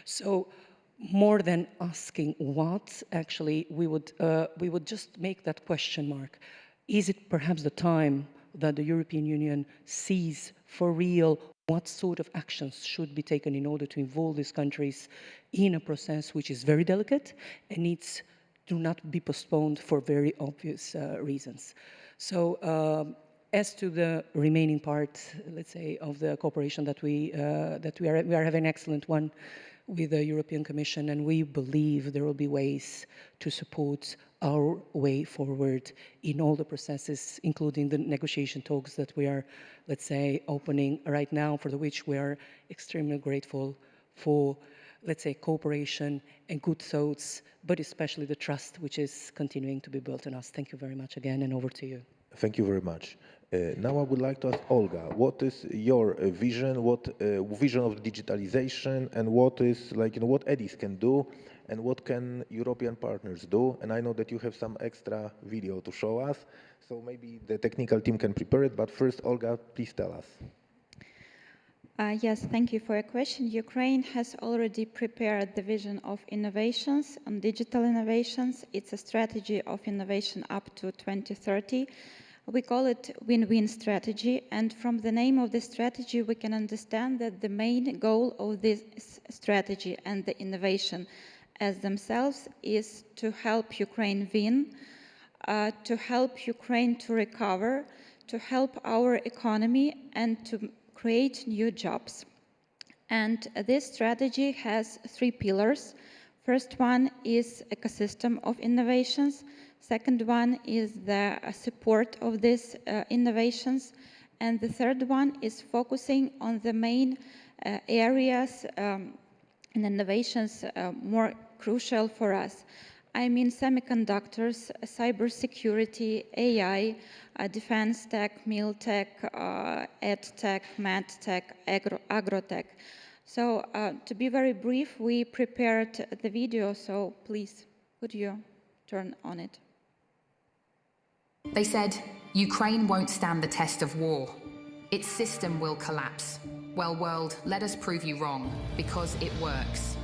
[SPEAKER 16] So more than asking what, actually, we would just make that question mark. Is it perhaps the time that the European Union sees for real what sort of actions should be taken in order to involve these countries in a process which is very delicate and needs to not be postponed for very obvious reasons. So as to the remaining part, let's say, of the cooperation that we are having an excellent one with the European Commission, and we believe there will be ways to support our way forward in all the processes, including the negotiation talks that we are, let's say, opening right now, for which we are extremely grateful for, let's say, cooperation and good thoughts, but especially the trust which is continuing to be built on us. Thank you very much again, and over to you.
[SPEAKER 13] Thank you very much. Now I would like to ask Olga, what is your vision, what vision of digitalization, and what is, like, what EDIs can do, and what can European partners do? And I know that you have some extra video to show us, so maybe the technical team can prepare it, but first, Olga, please tell us.
[SPEAKER 17] Yes, thank you for your question. Ukraine has already prepared the vision of innovations on digital innovations. It's a strategy of innovation up to 2030. We call it win-win strategy, and from the name of the strategy, we can understand that the main goal of this strategy and the innovation as themselves is to help Ukraine win, to help Ukraine to recover, to help our economy, and to create new jobs. And this strategy has 3 pillars. First one is ecosystem of innovations. Second one is the support of these innovations. And the third one is focusing on the main areas and innovations more crucial for us. I mean semiconductors, cybersecurity, AI, defense tech, meal tech, ed tech, med tech, agro-tech. So to be very brief, we prepared the video, so please, could you turn on it?
[SPEAKER 19] They said, Ukraine won't stand the test of war. Its system will collapse. Well, world, let us prove you wrong, because it works.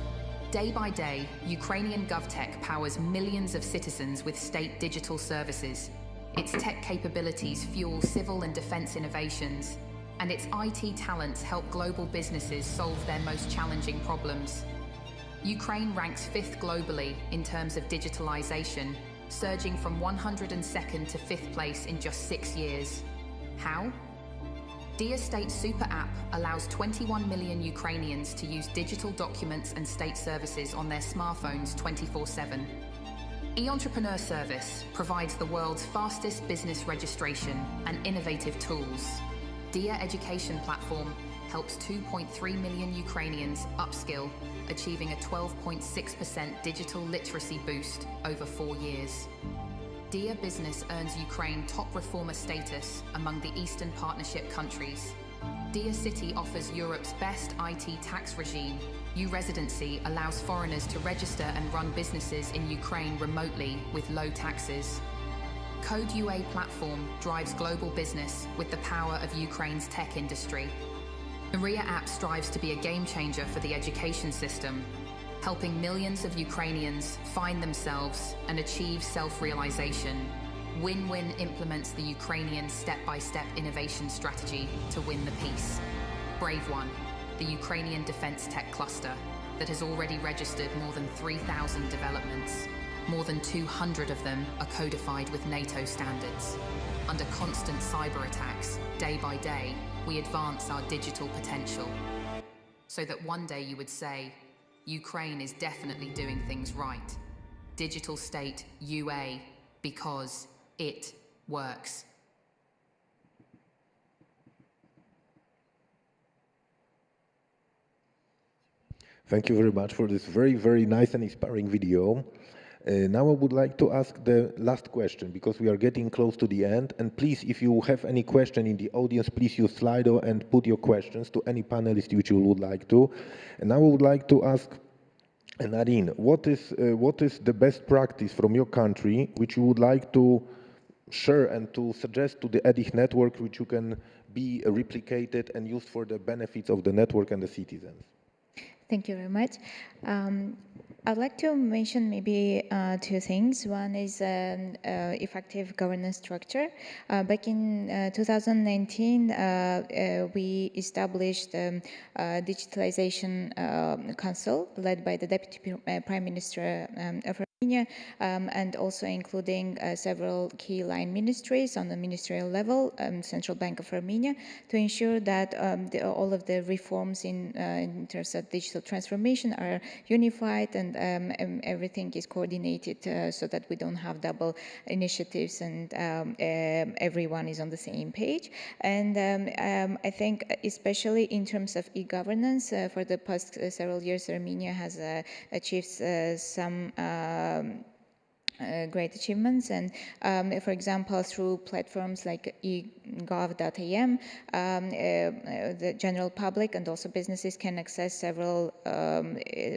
[SPEAKER 19] Day by day, Ukrainian GovTech powers millions of citizens with state digital services. Its tech capabilities fuel civil and defense innovations, and its IT talents help global businesses solve their most challenging problems. Ukraine ranks 5th globally in terms of digitalization, surging from 102nd to 5th place in just 6 years. How? DIA State Super App allows 21 million Ukrainians to use digital documents and state services on their smartphones 24/7. E-Entrepreneur Service provides the world's fastest business registration and innovative tools. DIA Education Platform helps 2.3 million Ukrainians upskill, achieving a 12.6% digital literacy boost over 4 years. DIA Business earns Ukraine top reformer status among the Eastern Partnership countries. DIA City offers Europe's best IT tax regime. U-Residency allows foreigners to register and run businesses in Ukraine remotely with low taxes. Code UA platform drives global business with the power of Ukraine's tech industry. Maria app strives to be a game changer for the education system, helping millions of Ukrainians find themselves and achieve self-realization. Win-Win implements the Ukrainian step-by-step innovation strategy to win the peace. Brave One, the Ukrainian defense tech cluster that has already registered more than 3,000 developments. More than 200 of them are codified with NATO standards. Under constant cyber attacks, day by day, we advance our digital potential. So that one day you would say, Ukraine is definitely doing things right. Digital State UA, because it works.
[SPEAKER 13] Thank you very much for this very, very nice and inspiring video. Now I would like to ask the last question, because we are getting close to the end. And please, if you have any question in the audience, please use Slido and put your questions to any panelist which you would like to. And now I would like to ask Nadine, what is the best practice from your country which you would like to share and to suggest to the EDIH network, which you can be replicated and used for the benefits of the network and the citizens?
[SPEAKER 17] Thank you very much. I'd like to mention maybe two things. One is effective governance structure. Back in 2019, we established a Digitalization Council led by the Deputy Prime Minister of Armenia, and also including several key line ministries on the ministerial level, Central Bank of Armenia, to ensure that all of the reforms in terms of digital transformation are unified and everything is coordinated so that we don't have double initiatives and everyone is on the same page. And I think especially in terms of e-governance, for the past several years, Armenia has achieved some great achievements, and for example, through platforms like egov.am, the general public and also businesses can access several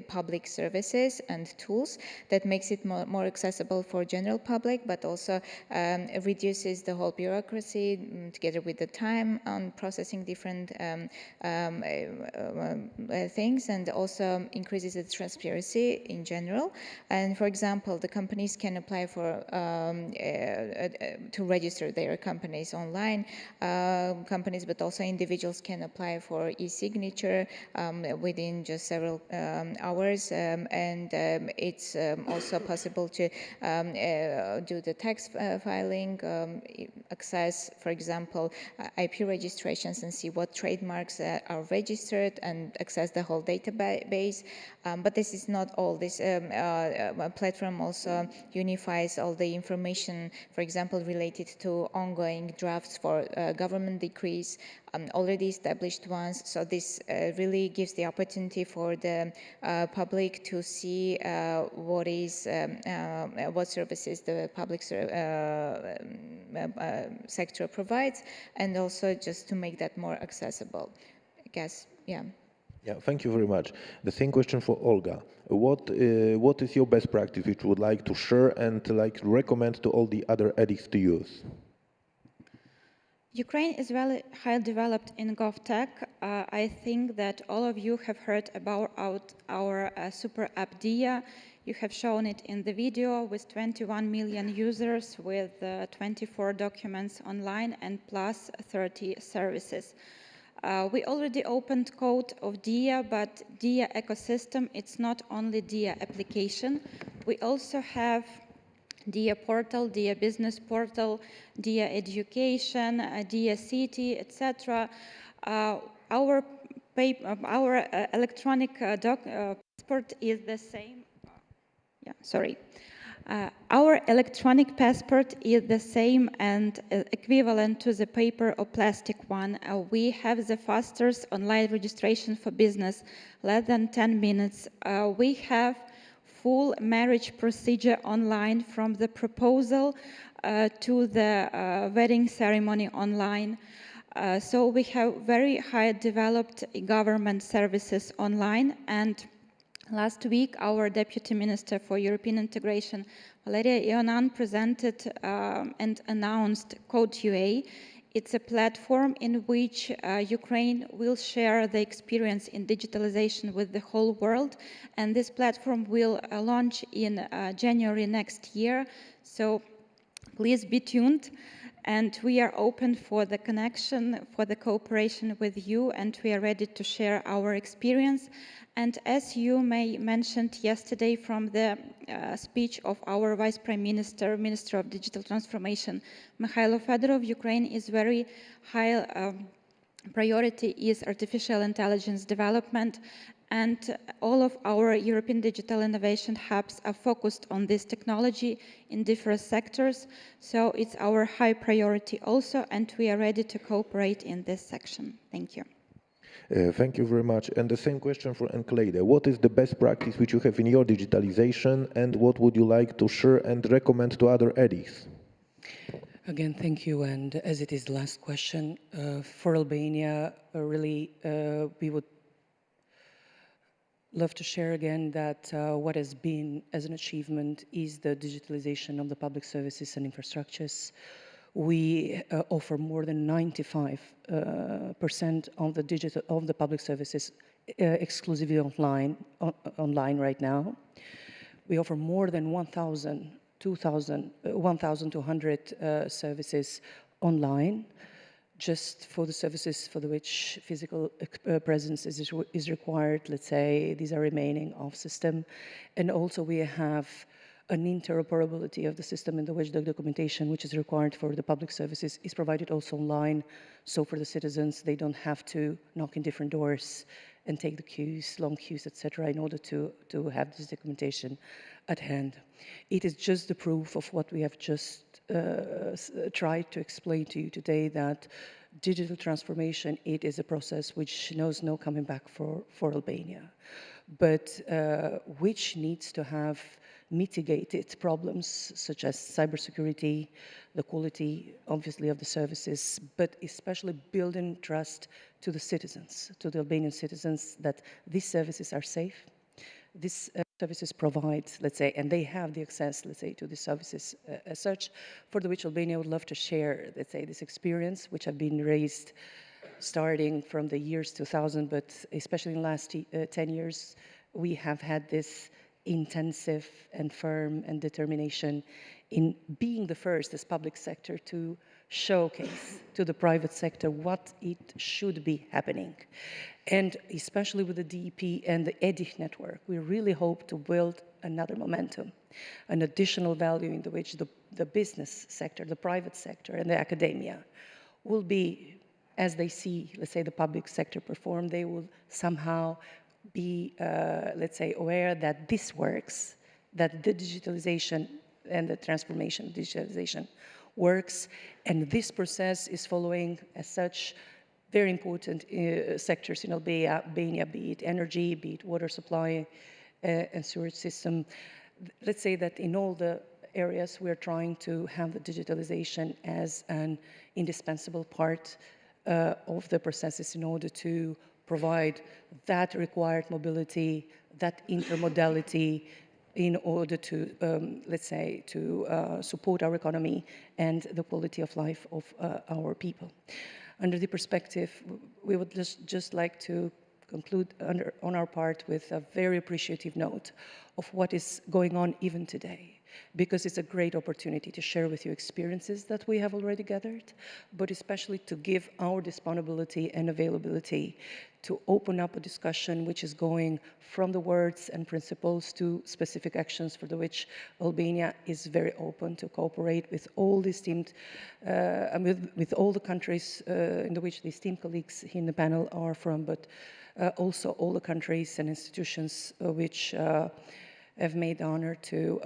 [SPEAKER 17] public services and tools that makes it more accessible for general public, but also reduces the whole bureaucracy together with the time on processing different things, and also increases its transparency in general. And for example, the companies can apply for to register their companies online. Companies, but also individuals can apply for e-signature within just several hours, and it's also possible to do the tax filing, access, for example, IP registrations and see what trademarks are registered and access the whole database. But this is not all. This platform also unifies all the information, for example, related to ongoing drafts for government decrees, already established ones. So this really gives the opportunity for the public to see what services the public sector provides, and also just to make that more accessible, I guess. Yeah.
[SPEAKER 13] Yeah, thank you very much. The same question for Olga. What is your best practice which you would like to share and like recommend to all the other EDIHs to use?
[SPEAKER 17] Ukraine is very highly developed in GovTech. I think that all of you have heard about our super app DIA. You have shown it in the video with 21 million users, with 24 documents online and plus 30 services. We already opened code of DIA, but DIA ecosystem, it's not only DIA application. We also have DIA portal, DIA business portal, DIA education, DIA city, etc. Our electronic passport is the same. Yeah, sorry. Our electronic passport is the same and equivalent to the paper or plastic one. We have the fastest online registration for business, less than 10 minutes. We have full marriage procedure online, from the proposal to the wedding ceremony online. So we have very high developed government services online. And last week, our Deputy Minister for European Integration, Valeria Ioannan, presented and announced Code UA. It's a platform in which Ukraine will share the experience in digitalization with the whole world. And this platform will launch in January next year. So please be tuned. And we are open for the connection, for the cooperation with you, and we are ready to share our experience. And as you may mentioned yesterday from the speech of our Vice Prime Minister, Minister of Digital Transformation, Mikhailo Fedorov, Ukraine is very high priority is artificial intelligence development, and all of our European digital innovation hubs are focused on this technology in different sectors. So it's our high priority also, and we are ready to cooperate in this section. Thank you.
[SPEAKER 13] Thank you very much. And the same question for Enclade. What is the best practice which you have in your digitalization, and what would you like to share and recommend to other EDIs?
[SPEAKER 16] Again, thank you. And as it is the last question, for Albania, really, we would love to share again that what has been as an achievement is the digitalization of the public services and infrastructures. We offer more than 95% of the public services exclusively online right now. We offer more than 1,200 services online, just for the services for which physical presence is required. Let's say these are remaining off system. And also we have an interoperability of the system in which the documentation which is required for the public services is provided also online. So for the citizens, they don't have to knock in different doors and take the queues, long queues, etc., in order to have this documentation at hand. It is just the proof of what we have just tried to explain to you today, that digital transformation, it is a process which knows no coming back for Albania, but which needs to have mitigated problems such as cybersecurity, the quality, obviously, of the services, but especially building trust to the citizens, to the Albanian citizens, that these services are safe. These services provide, let's say, and they have the access, let's say, to the services as such, for which Albania would love to share, let's say, this experience, which have been raised starting from the years 2000, but especially in the last 10 years, we have had this intensive and firm and determination in being the first as public sector to showcase to the private sector what it should be happening. And especially with the DEP and the EDIH network, we really hope to build another momentum, an additional value in which the business sector, the private sector, and the academia will be, as they see, let's say, the public sector perform, they will somehow be, let's say, aware that this works, that the digitalization and the transformation of digitalization works, and this process is following, as such, very important sectors in Albania, be it energy, be it water supply and sewage system. Let's say that in all the areas we're trying to have the digitalization as an indispensable part of the processes in order to provide that required mobility, that intermodality, in order to, let's say, to support our economy and the quality of life of our people. Under the perspective, we would just like to conclude on our part with a very appreciative note of what is going on even today, because it's a great opportunity to share with you experiences that we have already gathered, but especially to give our disponibility and availability to open up a discussion which is going from the words and principles to specific actions for which Albania is very open to cooperate with all the esteemed, with all the countries in which the esteemed colleagues in the panel are from, but also all the countries and institutions which have made the honor to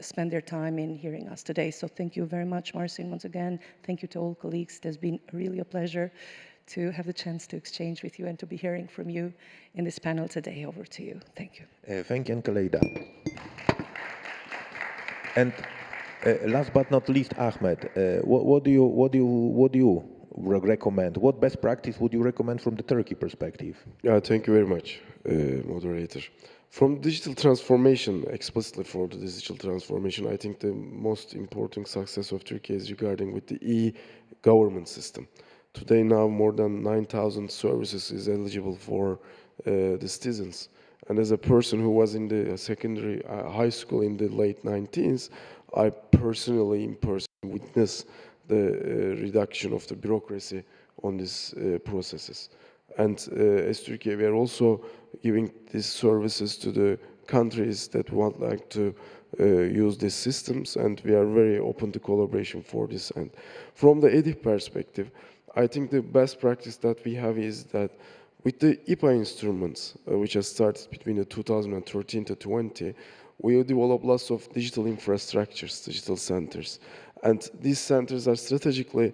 [SPEAKER 16] spend their time in hearing us today. So thank you very much, Marcin, once again. Thank you to all colleagues. It has been really a pleasure to have the chance to exchange with you and to be hearing from you in this panel today. Over to you. Thank you.
[SPEAKER 13] Thank you, Kaleida. And last but not least, Ahmed, what do you recommend? What best practice would you recommend from the Turkey perspective?
[SPEAKER 18] Thank you very much, moderator. From digital transformation, explicitly for the digital transformation, I think the most important success of Turkey is regarding with the e-government system. Today now more than 9,000 services is eligible for the citizens. And as a person who was in the secondary high school in the late 19th, I personally in person witnessed the reduction of the bureaucracy on these processes. And as Turkey, we are also giving these services to the countries that would like to use these systems, and we are very open to collaboration for this. And from the EDIH perspective, I think the best practice that we have is that with the IPA instruments, which has started between the 2013 to 20, we develop lots of digital infrastructures, digital centers. And these centers are strategically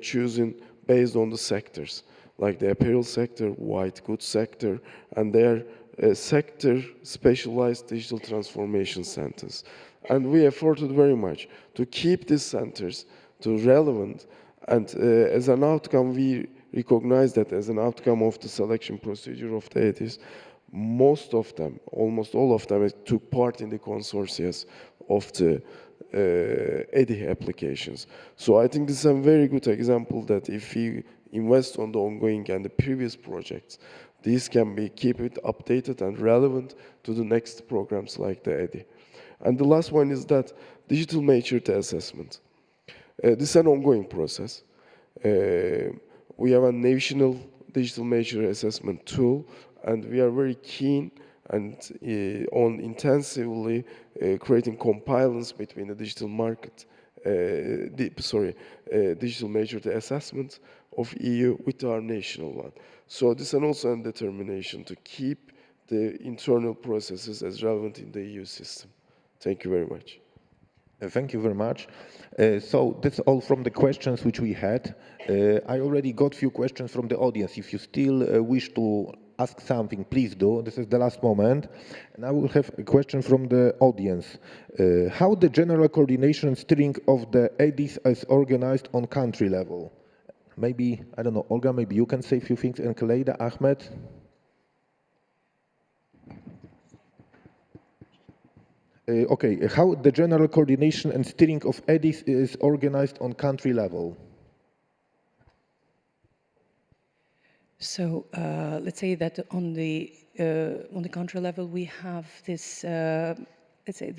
[SPEAKER 18] chosen based on the sectors, like the apparel sector, white goods sector, and their sector specialized digital transformation centers. And we efforted very much to keep these centers to relevant, and as an outcome, we recognize that as an outcome of the selection procedure of the EDIHs, most of them, almost all of them, took part in the consortia of the EDIH applications. So I think this is a very good example that if we invest on the ongoing and the previous projects, these can be keep it updated and relevant to the next programs like the EDIH. And the last one is that digital maturity assessment. This is an ongoing process. We have a national digital maturity assessment tool, and we are very keen and on intensively creating compliance between the digital market, digital maturity assessment of EU with our national one. So this is also a determination to keep the internal processes as relevant in the EU system. Thank you very much.
[SPEAKER 13] Thank you very much. So that's all from the questions which we had. I already got a few questions from the audience. If you still wish to ask something, please do. This is the last moment. And I will have a question from the audience. How the general coordination and steering of the EDIHs is organized on country level? Maybe, I don't know, Olga, maybe you can say a few things, and Kaleida, Ahmed? Okay, how the general coordination and steering of EDIHs is organized on country level?
[SPEAKER 16] So let's say that on the country level, we have this, let's say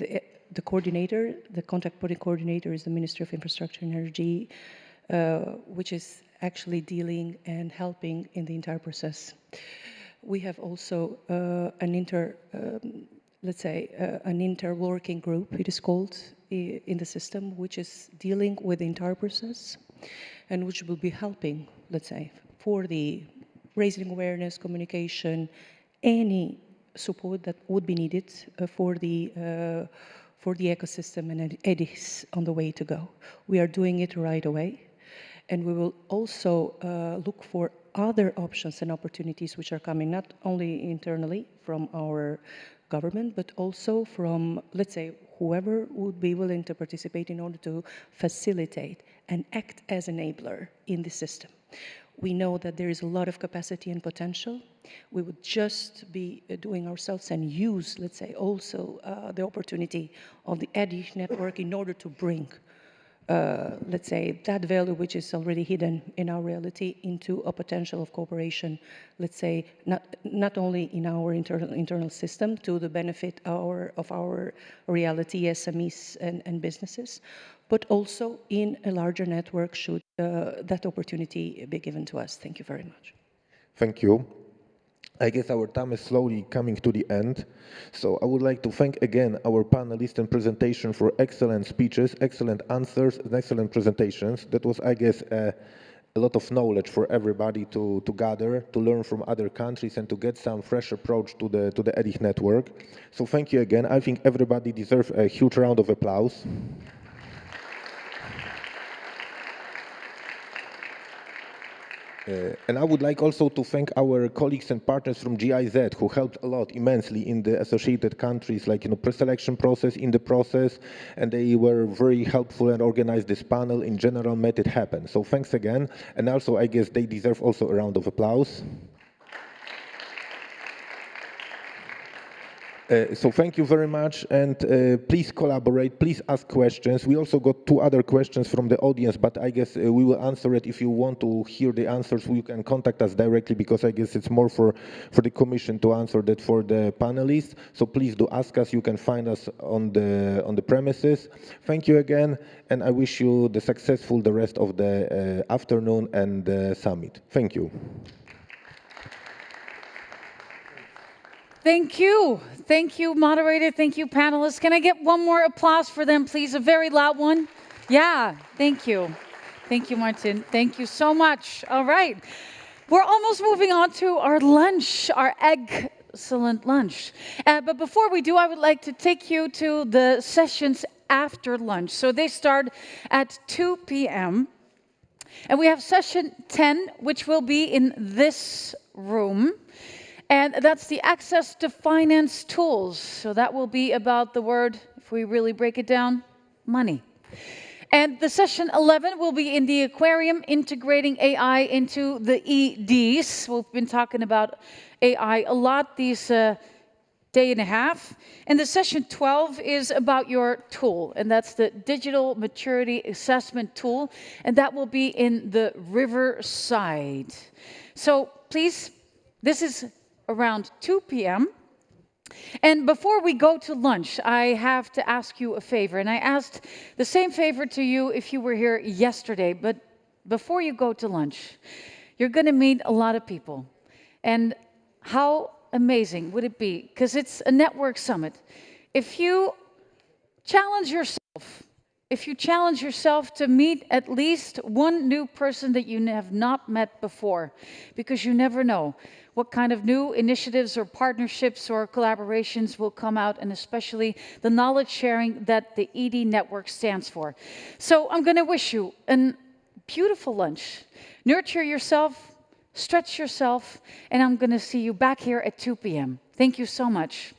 [SPEAKER 16] the coordinator, the contact point coordinator is the Ministry of Infrastructure and Energy, which is actually dealing and helping in the entire process. We have also an inter-working group, it is called, in the system, which is dealing with the entire process and which will be helping, let's say, for the raising awareness, communication, any support that would be needed for the ecosystem and EDIHs on the way to go. We are doing it right away, and we will also look for other options and opportunities which are coming not only internally from our government, but also from, let's say, whoever would be willing to participate in order to facilitate and act as enabler in the system. We know that there is a lot of capacity and potential. We would just be doing ourselves and use, let's say, also the opportunity of the EDIH network in order to bring, let's say, that value which is already hidden in our reality into a potential of cooperation, let's say, not only in our internal system to the benefit of our reality, SMEs and businesses, but also in a larger network should that opportunity be given to us. Thank you very much.
[SPEAKER 13] Thank you. I guess our time is slowly coming to the end. So I would like to thank again our panelists and presentation for excellent speeches, excellent answers, and excellent presentations. That was, I guess, a lot of knowledge for everybody to gather, to learn from other countries, and to get some fresh approach to the EDIH network. So thank you again. I think everybody deserves a huge round of applause. And I would like also to thank our colleagues and partners from GIZ who helped a lot immensely in the associated countries, like pre-selection process, in the process, and they were very helpful and organized this panel, in general made it happen. So thanks again, and also I guess they deserve also a round of applause. So thank you very much, and please collaborate, please ask questions. We also got 2 other questions from the audience, but I guess we will answer it. If you want to hear the answers, you can contact us directly, because I guess it's more for the Commission to answer that for the panelists. So please do ask us. You can find us on the premises. Thank you again, and I wish you the rest of the afternoon and the summit. Thank you.
[SPEAKER 1] Thank you. Thank you, moderator. Thank you, panelists. Can I get one more applause for them, please? A very loud one. Yeah, thank you. Thank you, Martin. Thank you so much. All right. We're almost moving on to our lunch, our excellent lunch. But before we do, I would like to take you to the sessions after lunch. So they start at 2 p.m. And we have session 10, which will be in this room. And that's the access to finance tools. So that will be about the word, if we really break it down, money. And the session 11 will be in the aquarium, integrating AI into the EDs. We've been talking about AI a lot these day and a half. And the session 12 is about your tool, and that's the digital maturity assessment tool. And that will be in the Riverside. So please, this is around 2 p.m. And before we go to lunch, I have to ask you a favor. And I asked the same favor to you if you were here yesterday. But before you go to lunch, you're going to meet a lot of people. And how amazing would it be? Because it's a network summit. If you challenge yourself to meet at least one new person that you have not met before, because you never know what kind of new initiatives or partnerships or collaborations will come out, and especially the knowledge sharing that the ED network stands for. So I'm going to wish you a beautiful lunch. Nurture yourself, stretch yourself, and I'm going to see you back here at 2 p.m. Thank you so much.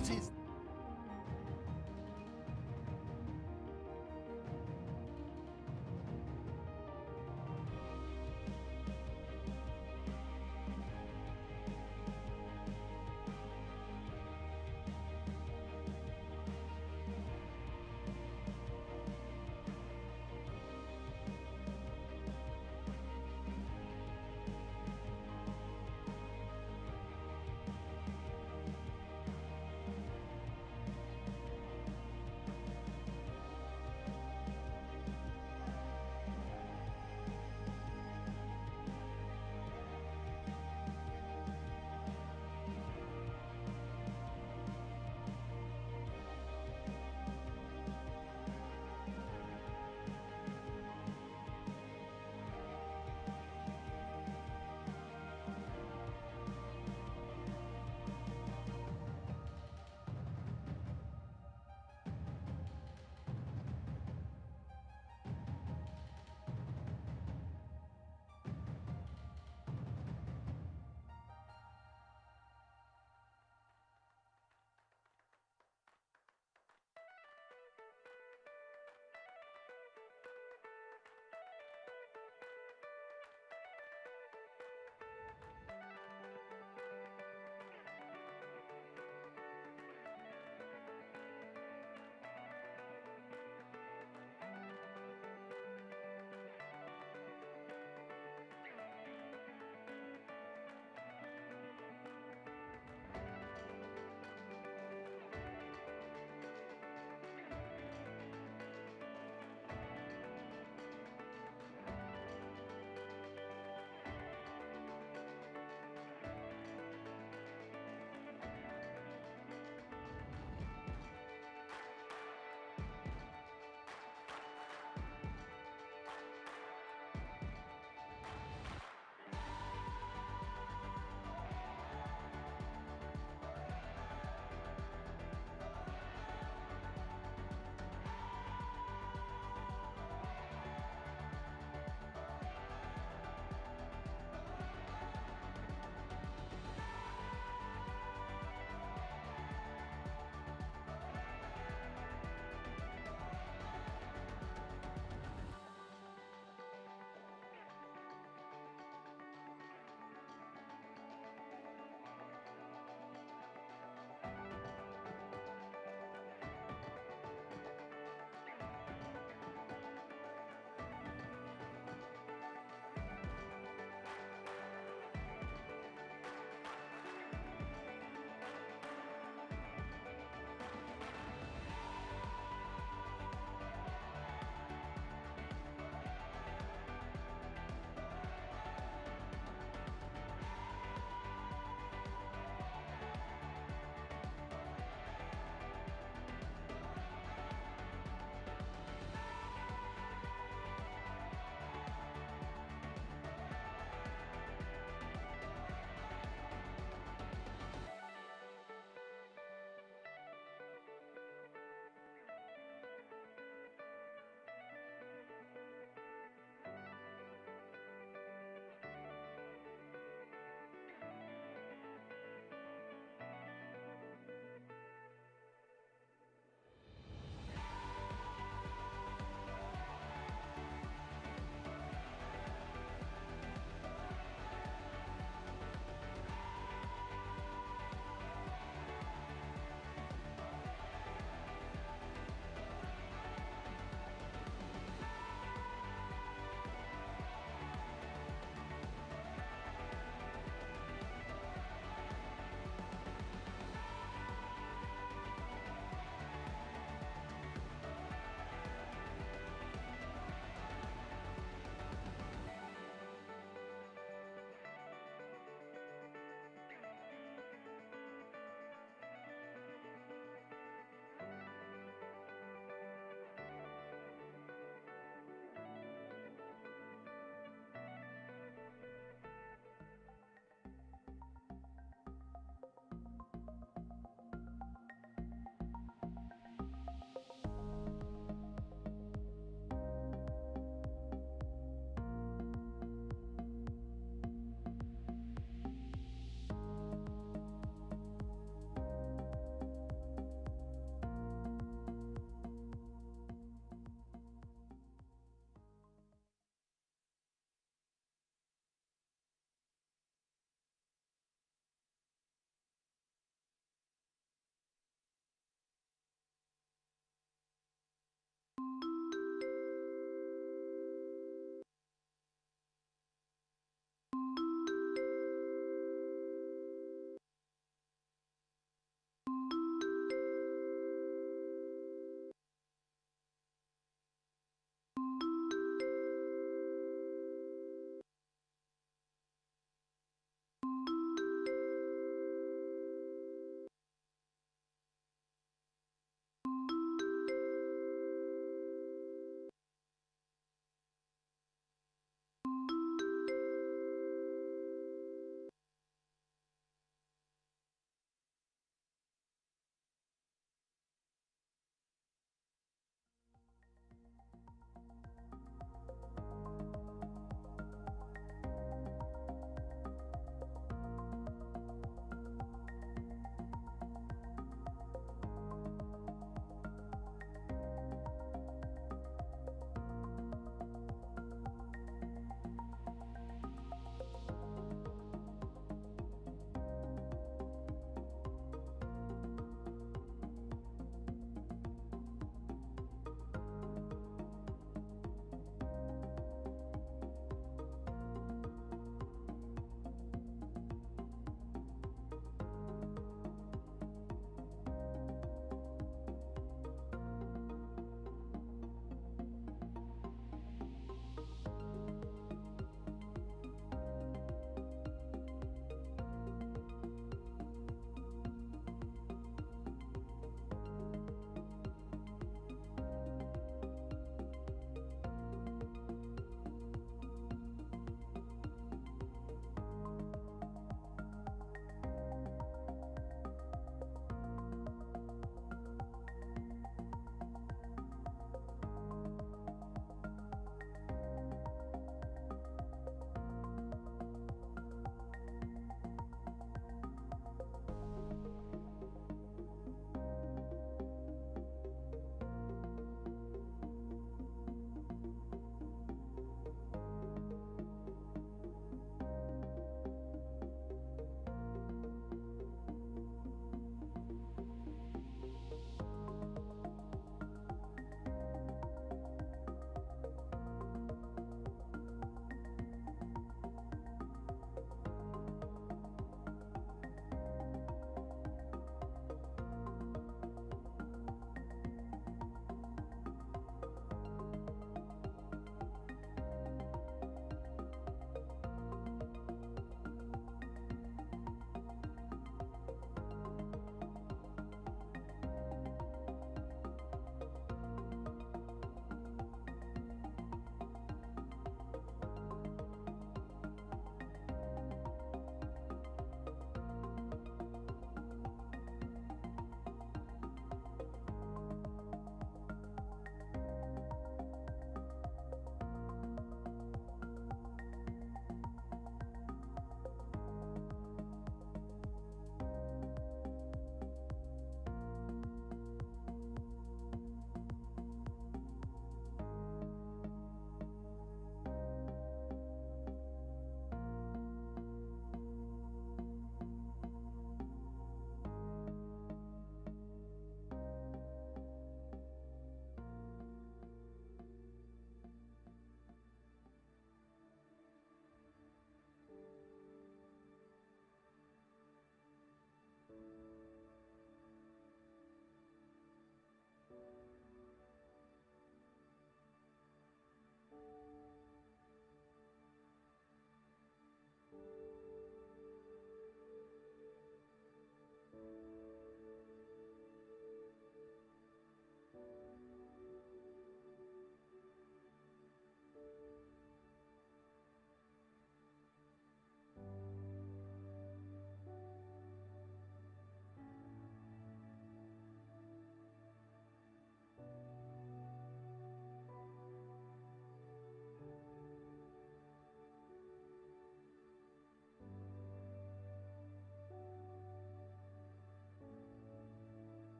[SPEAKER 20] Was ist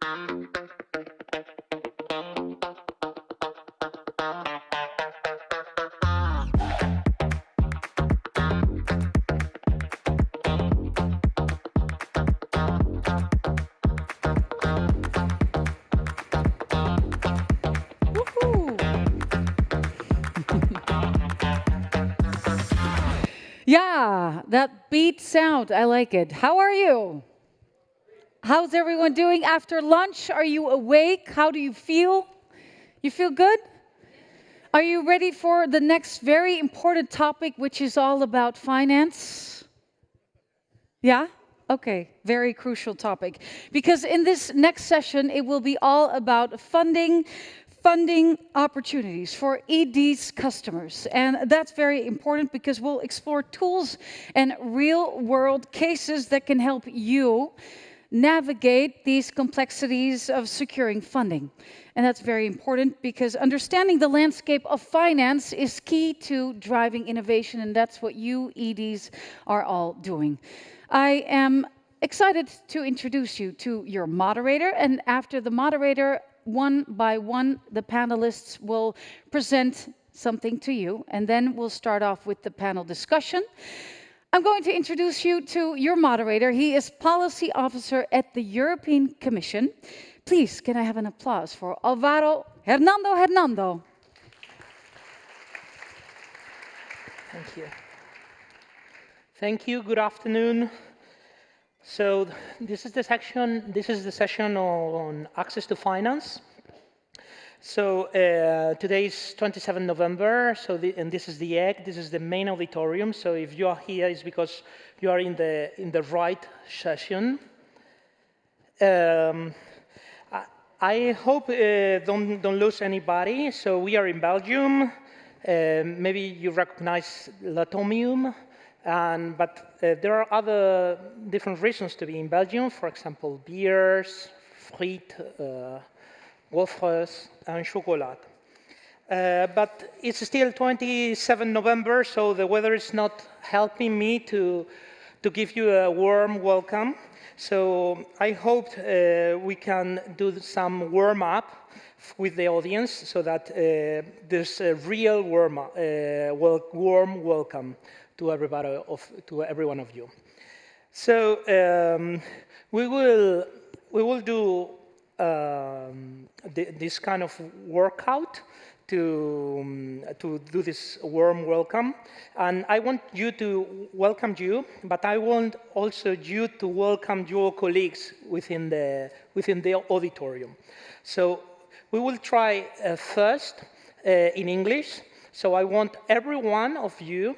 [SPEAKER 1] Yeah, that beat sound, I like it. How are you? How's everyone doing after lunch? Are you awake? How do you feel? You feel good? Are you ready for the next very important topic, which is all about finance? Yeah? Okay, very crucial topic. Because in this next session, it will be all about funding opportunities for ED's customers. And that's very important because we'll explore tools and real-world cases that can help you navigate these complexities of securing funding. And that's very important because understanding the landscape of finance is key to driving innovation, and that's what you EDs are all doing. I am excited to introduce you to your moderator, and after the moderator, one by one, the panelists will present something to you, and then we'll start off with the panel discussion. I'm going to introduce you to your moderator. He is Policy Officer at the European Commission. Please, can I have an applause for Álvaro Hernando?
[SPEAKER 20] Thank you. Thank you. Good afternoon. So this is the session on access to finance. So today is 27 November. So and this is the egg. This is the main auditorium. So if you are here, it's because you are in the right session. I hope don't lose anybody. So we are in Belgium. Maybe you recognize Latomium. But there are other different reasons to be in Belgium, for example, beers, frites, gaufres, and chocolate. But it's still 27 November, so the weather is not helping me to give you a warm welcome. So I hope we can do some warm-up with the audience so that there's a real warm welcome to every one of you. So we will do this kind of workout to do this warm welcome, and I want you to welcome you, but I want also you to welcome your colleagues within the auditorium. So we will try first in English. So I want every one of you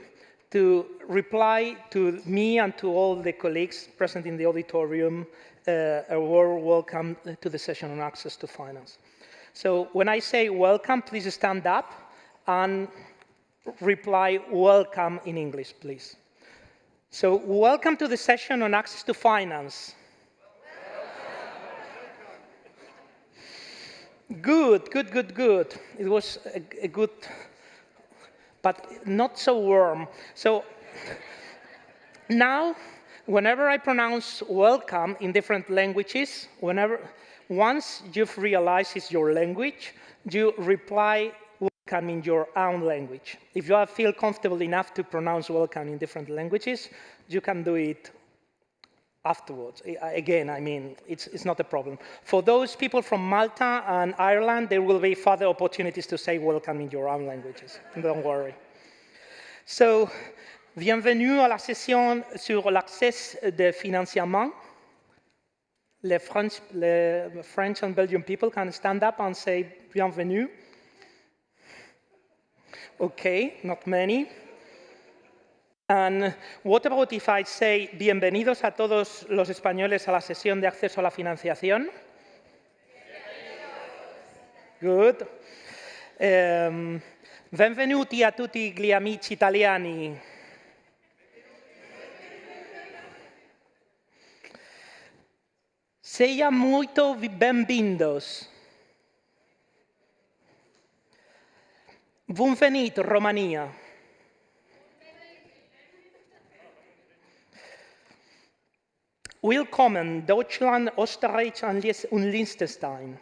[SPEAKER 20] to reply to me and to all the colleagues present in the auditorium a warm welcome to the session on access to finance. So when I say welcome, please stand up and reply welcome in English, please. So welcome to the session on access to finance. Good. It was a good, but not so warm. So now, whenever I pronounce welcome in different languages, once you've realized it's your language, you reply welcome in your own language. If you feel comfortable enough to pronounce welcome in different languages, you can do it afterwards. Again, I mean, it's not a problem. For those people from Malta and Ireland, there will be further opportunities to say welcome in your own languages. Don't worry. So, bienvenue à la session sur l'accès de financement. The French and Belgian people can stand up and say bienvenue. Okay, not many. And what about if I say bienvenidos a todos los españoles a la sesión de acceso a la financiación? Good. Benvenuti a tutti gli amici italiani. Sejam muito bem-vindos. Bun venit, Romania. Willkommen, Deutschland, Österreich und Liechtenstein.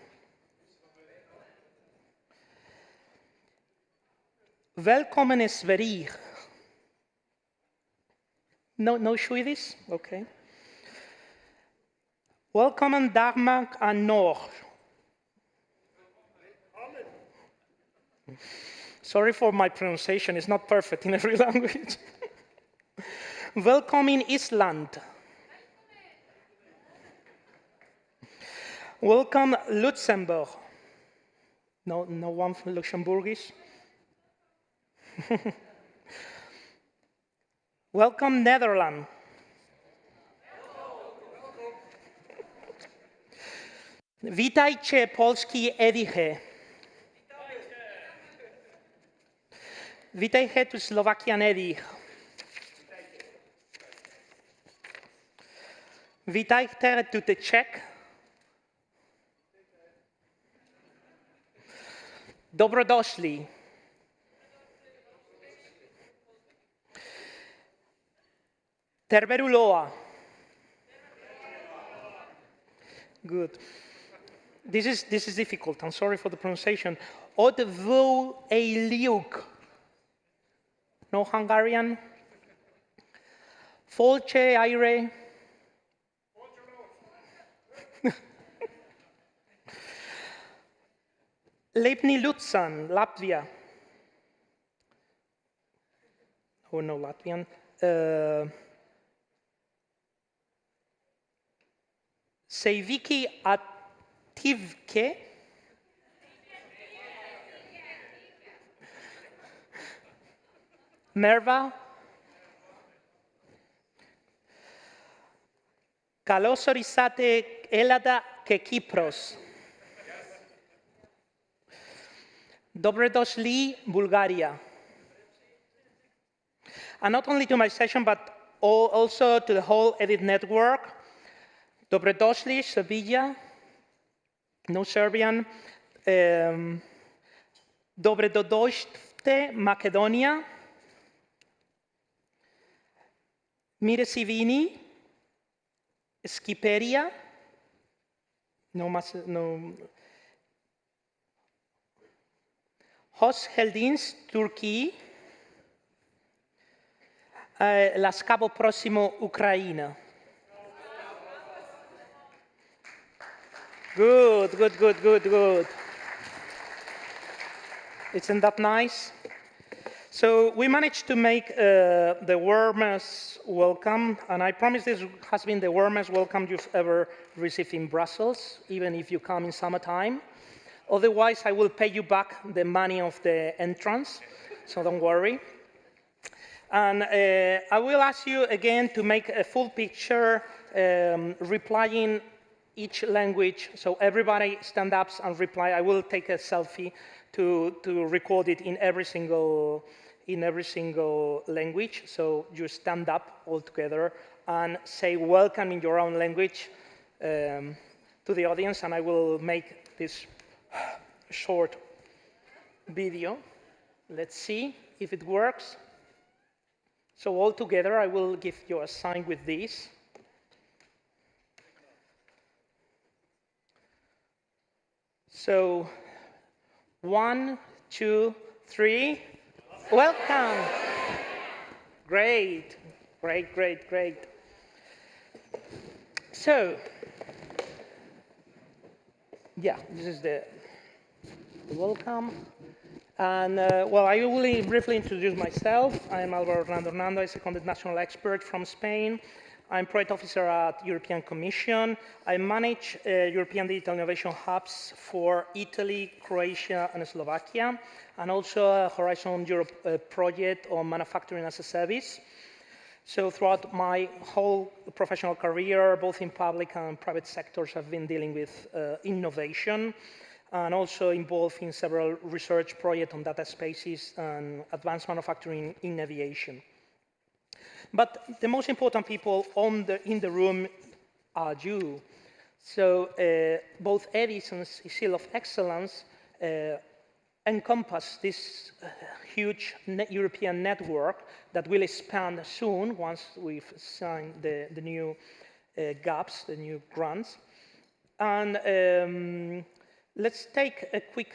[SPEAKER 20] Willkommen, Sverige. No Swedish? Okay. Welcome, Denmark and Norge. Sorry for my pronunciation, it's not perfect in every language. Welcome in Iceland. Welcome, Luxembourg. No one from Luxembourgish? Welcome, Netherlands. Witajcie, Polski EDIH. Witajcie to Slovakian EDIH. Witajcie to the Czech. Dobrodošli. Tervetuloa. Good. This is difficult. I'm sorry for the pronunciation. Odvou Eliuk. No Hungarian. Folce aire. Lepni Lutsan, Latvia. Oh no, Latvian. Seiviki Ativke. Merva. Kalos orisate Elada ke Kypros. Dobrodošli, Bulgaria. And not only to my session, but also to the whole EDIH network. Dobrodošli, Sevilla. No Serbian. Dobrodošli, Macedonia. Miresivini. Skiperia. No. Hoş geldins, Turkey. Laskavo próximo, Ukraine. Good. Isn't that nice? So we managed to make the warmest welcome, and I promise this has been the warmest welcome you've ever received in Brussels, even if you come in summertime. Otherwise, I will pay you back the money of the entrance, so don't worry. And I will ask you again to make a full picture, replying each language. So everybody stand up and reply. I will take a selfie to record it in every single language. So you stand up all together and say welcome in your own language to the audience, and I will make this short video. Let's see if it works. So all together, I will give you a sign with this. So 1, 2, 3. Welcome. Great. So, yeah, this is the welcome. And, well, I will briefly introduce myself. I'm Álvaro Hernando, a seconded national expert from Spain. I'm project officer at European Commission. I manage European digital innovation hubs for Italy, Croatia, and Slovakia, and also a Horizon Europe project on manufacturing as a service. So throughout my whole professional career, both in public and private sectors, I've been dealing with innovation, and also involved in several research projects on data spaces and advanced manufacturing in aviation. But the most important people in the room are you. So both EDIHs and Seal of Excellence encompass this huge European network that will expand soon once we've signed the new gaps, the new grants. And let's take a quick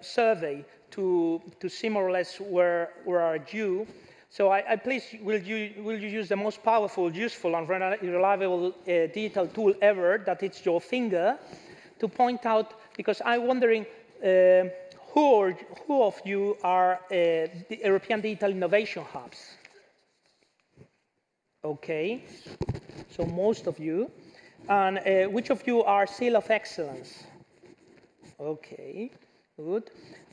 [SPEAKER 20] survey to see more or less where are you. So I please, will you use the most powerful, useful, and reliable digital tool ever, that it's your finger, to point out, because I'm wondering who of you are the European Digital Innovation Hubs? Okay, so most of you. And which of you are Seal of Excellence? Okay, good.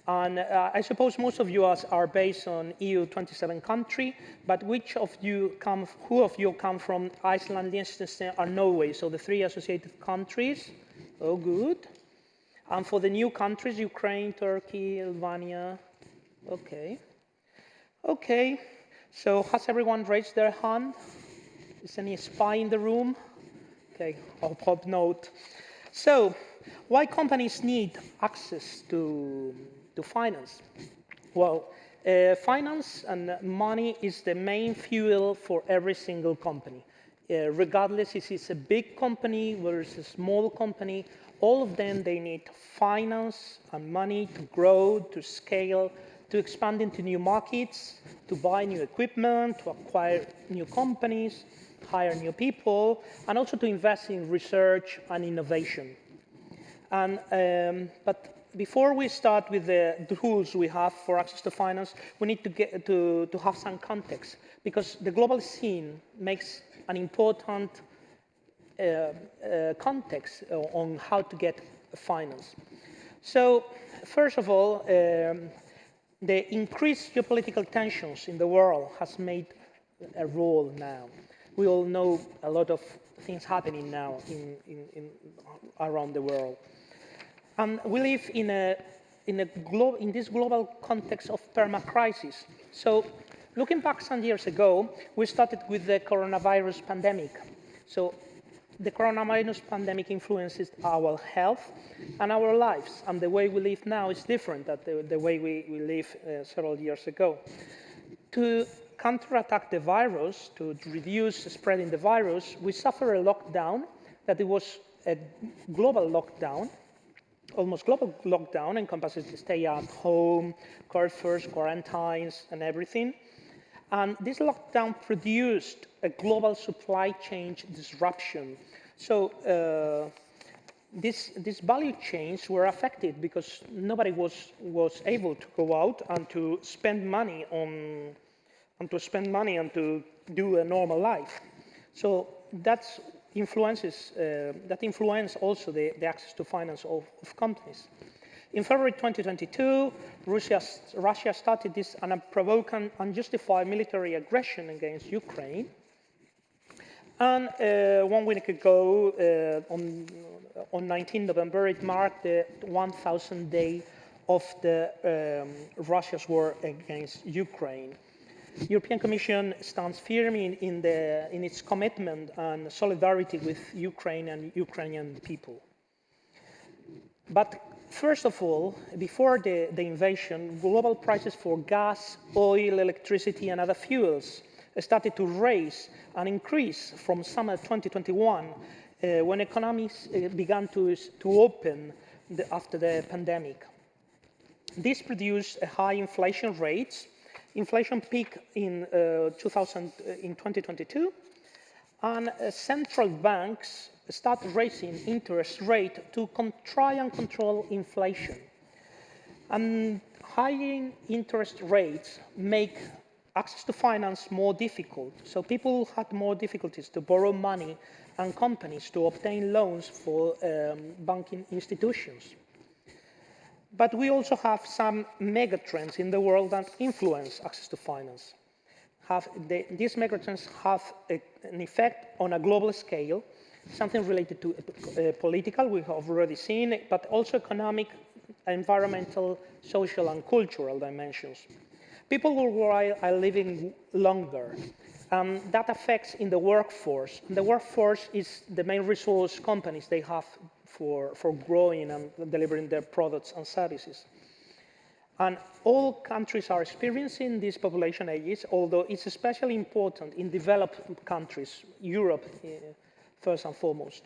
[SPEAKER 20] And I suppose most of you are based on EU 27 country, but which of you who of you come from Iceland, Liechtenstein, or Norway? So the 3 associated countries. Oh, good. And for the new countries, Ukraine, Turkey, Albania. Okay. Okay. So has everyone raised their hand? Is any spy in the room? Okay, I'll pop note. So, why companies need access to finance? Well, finance and money is the main fuel for every single company. Regardless if it's a big company versus a small company, all of them, they need finance and money to grow, to scale, to expand into new markets, to buy new equipment, to acquire new companies, hire new people, and also to invest in research and innovation. And, but before we start with the tools we have for access to finance, we need to get to have some context, because the global scene makes an important context on how to get finance. So, first of all, the increased geopolitical tensions in the world has made a role now. We all know a lot of things happening now around the world. And we live in this global context of perma-crisis. So looking back some years ago, we started with the coronavirus pandemic. So the coronavirus pandemic influences our health and our lives. And the way we live now is different than the way we lived several years ago. To counterattack the virus, to reduce spreading the virus, we suffered a lockdown, that it was a global lockdown, almost global lockdown, encompassing stay at home, curfews, quarantines, and everything. And this lockdown produced a global supply chain disruption. So these value chains were affected because nobody was able to go out and to spend money on and to do a normal life. So that influenced also the access to finance of companies. In February 2022, Russia started this unprovoked and unjustified military aggression against Ukraine. And 1 week ago, on 19 November, it marked the 1,000th day of the Russia's war against Ukraine. The European Commission stands firm in its commitment and solidarity with Ukraine and Ukrainian people. But first of all, before the invasion, global prices for gas, oil, electricity, and other fuels started to rise and increase from summer 2021, when economies began to open after the pandemic. This produced a high inflation rates. Inflation peaked in 2022, and central banks started raising interest rate to try and control inflation. And high interest rates make access to finance more difficult. So people had more difficulties to borrow money and companies to obtain loans for banking institutions. But we also have some megatrends in the world that influence access to finance. These megatrends have an effect on a global scale, something related to political, we have already seen, but also economic, environmental, social, and cultural dimensions. People worldwide are living longer, and that affects in the workforce. And the workforce is the main resource companies they have for growing and delivering their products and services. And all countries are experiencing these population ages, although it's especially important in developed countries, Europe, first and foremost.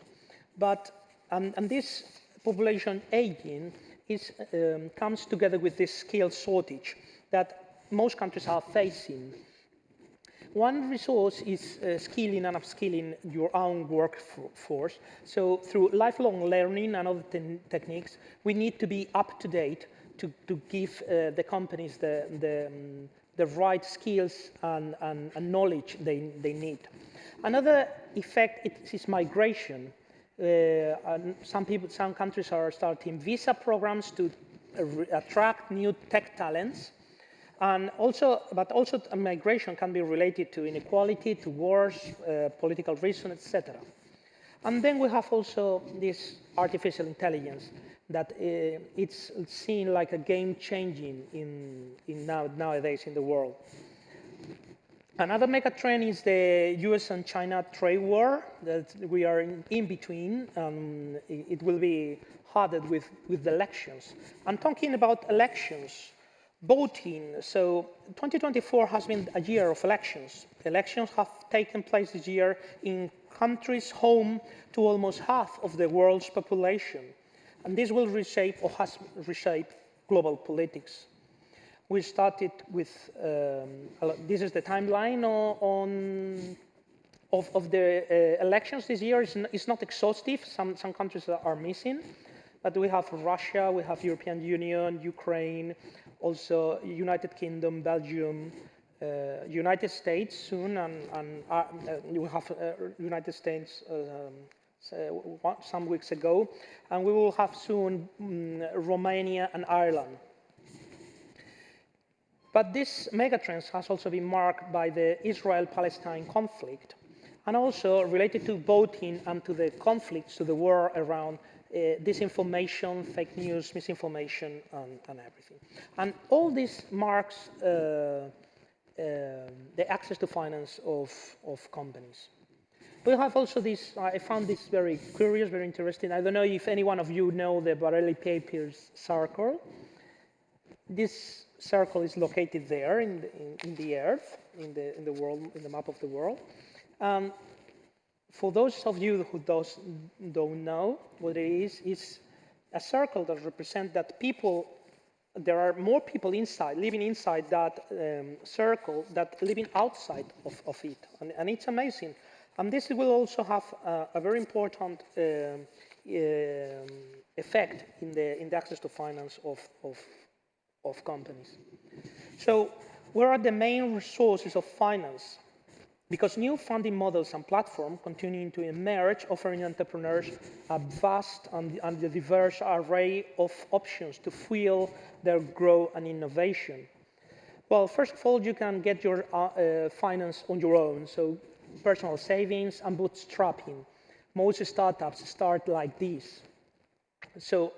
[SPEAKER 20] But, and this population aging comes together with this skill shortage that most countries are facing. One resource is skilling and upskilling your own workforce. So through lifelong learning and other techniques, we need to be up to date to give the companies the right skills and knowledge they need. Another effect is migration. Some countries are starting visa programs to attract new tech talents. And also, but also migration can be related to inequality, to wars, political reason, etc. And then we have also this artificial intelligence that it's seen like a game-changing nowadays in the world. Another mega trend is the US and China trade war that we are in between. It will be harder with the elections. And talking about elections, voting, so 2024 has been a year of elections. Elections have taken place this year in countries home to almost half of the world's population. And this will reshape or has reshaped global politics. We started with, this is the timeline of the elections this year. It's not exhaustive, some countries are missing, but we have Russia, we have European Union, Ukraine, also United Kingdom, Belgium, United States soon, and we have United States some weeks ago, and we will have soon Romania and Ireland. But this megatrend has also been marked by the Israel-Palestine conflict, and also related to voting and to the conflicts, to the war around disinformation, fake news, misinformation, and everything. And all this marks the access to finance of companies. We have also this, I found this very curious, very interesting. I don't know if any one of you know the Barelli Papers circle. This circle is located there in the Earth, in the world, in the map of the world. For those of you who don't know what it is a circle that represents that people, there are more people inside, living inside that circle, that living outside of it. And it's amazing. And this will also have a very important effect in the access to finance of companies. So where are the main resources of finance? Because new funding models and platforms continuing to emerge, offering entrepreneurs a vast and a diverse array of options to fuel their growth and innovation. Well, first of all, you can get your finance on your own, so personal savings and bootstrapping. Most startups start like this. So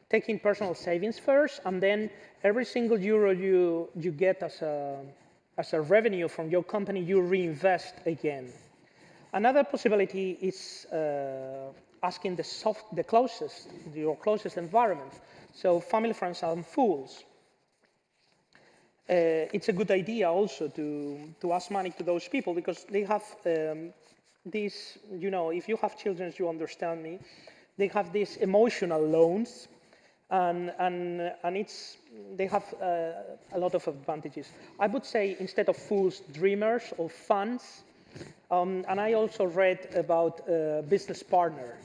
[SPEAKER 20] taking personal savings first, and then every single euro you get as a revenue from your company, you reinvest again. Another possibility is asking your closest environment. So family, friends, and fools. It's a good idea also to ask money to those people, because they have these, if you have children, you understand me, they have these emotional loans, and they have a lot of advantages. I would say instead of fools, dreamers or funds. And I also read about business partner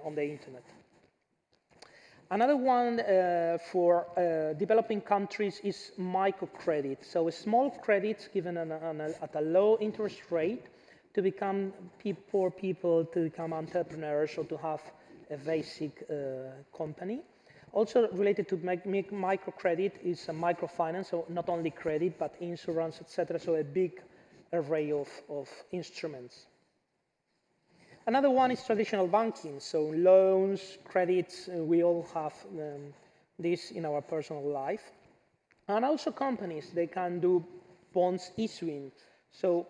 [SPEAKER 20] on the internet. Another one for developing countries is microcredit. So small credits given at a low interest rate to become poor people, to become entrepreneurs, or to have a basic company. Also related to microcredit is a microfinance, so not only credit, but insurance, etc. So a big array of instruments. Another one is traditional banking, so loans, credits, we all have this in our personal life. And also companies, they can do bonds issuing. So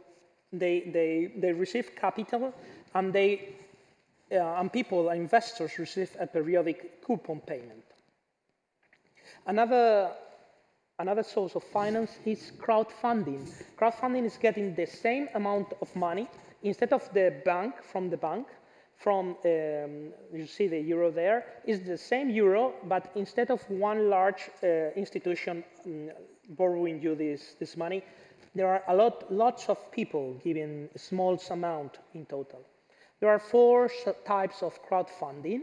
[SPEAKER 20] they receive capital, and people, investors, receive a periodic coupon payment. Another source of finance is crowdfunding. Crowdfunding is getting the same amount of money instead of the bank, you see the euro there, is the same euro, but instead of one large institution borrowing you this money, there are lots of people giving a small amount in total. There are 4 types of crowdfunding.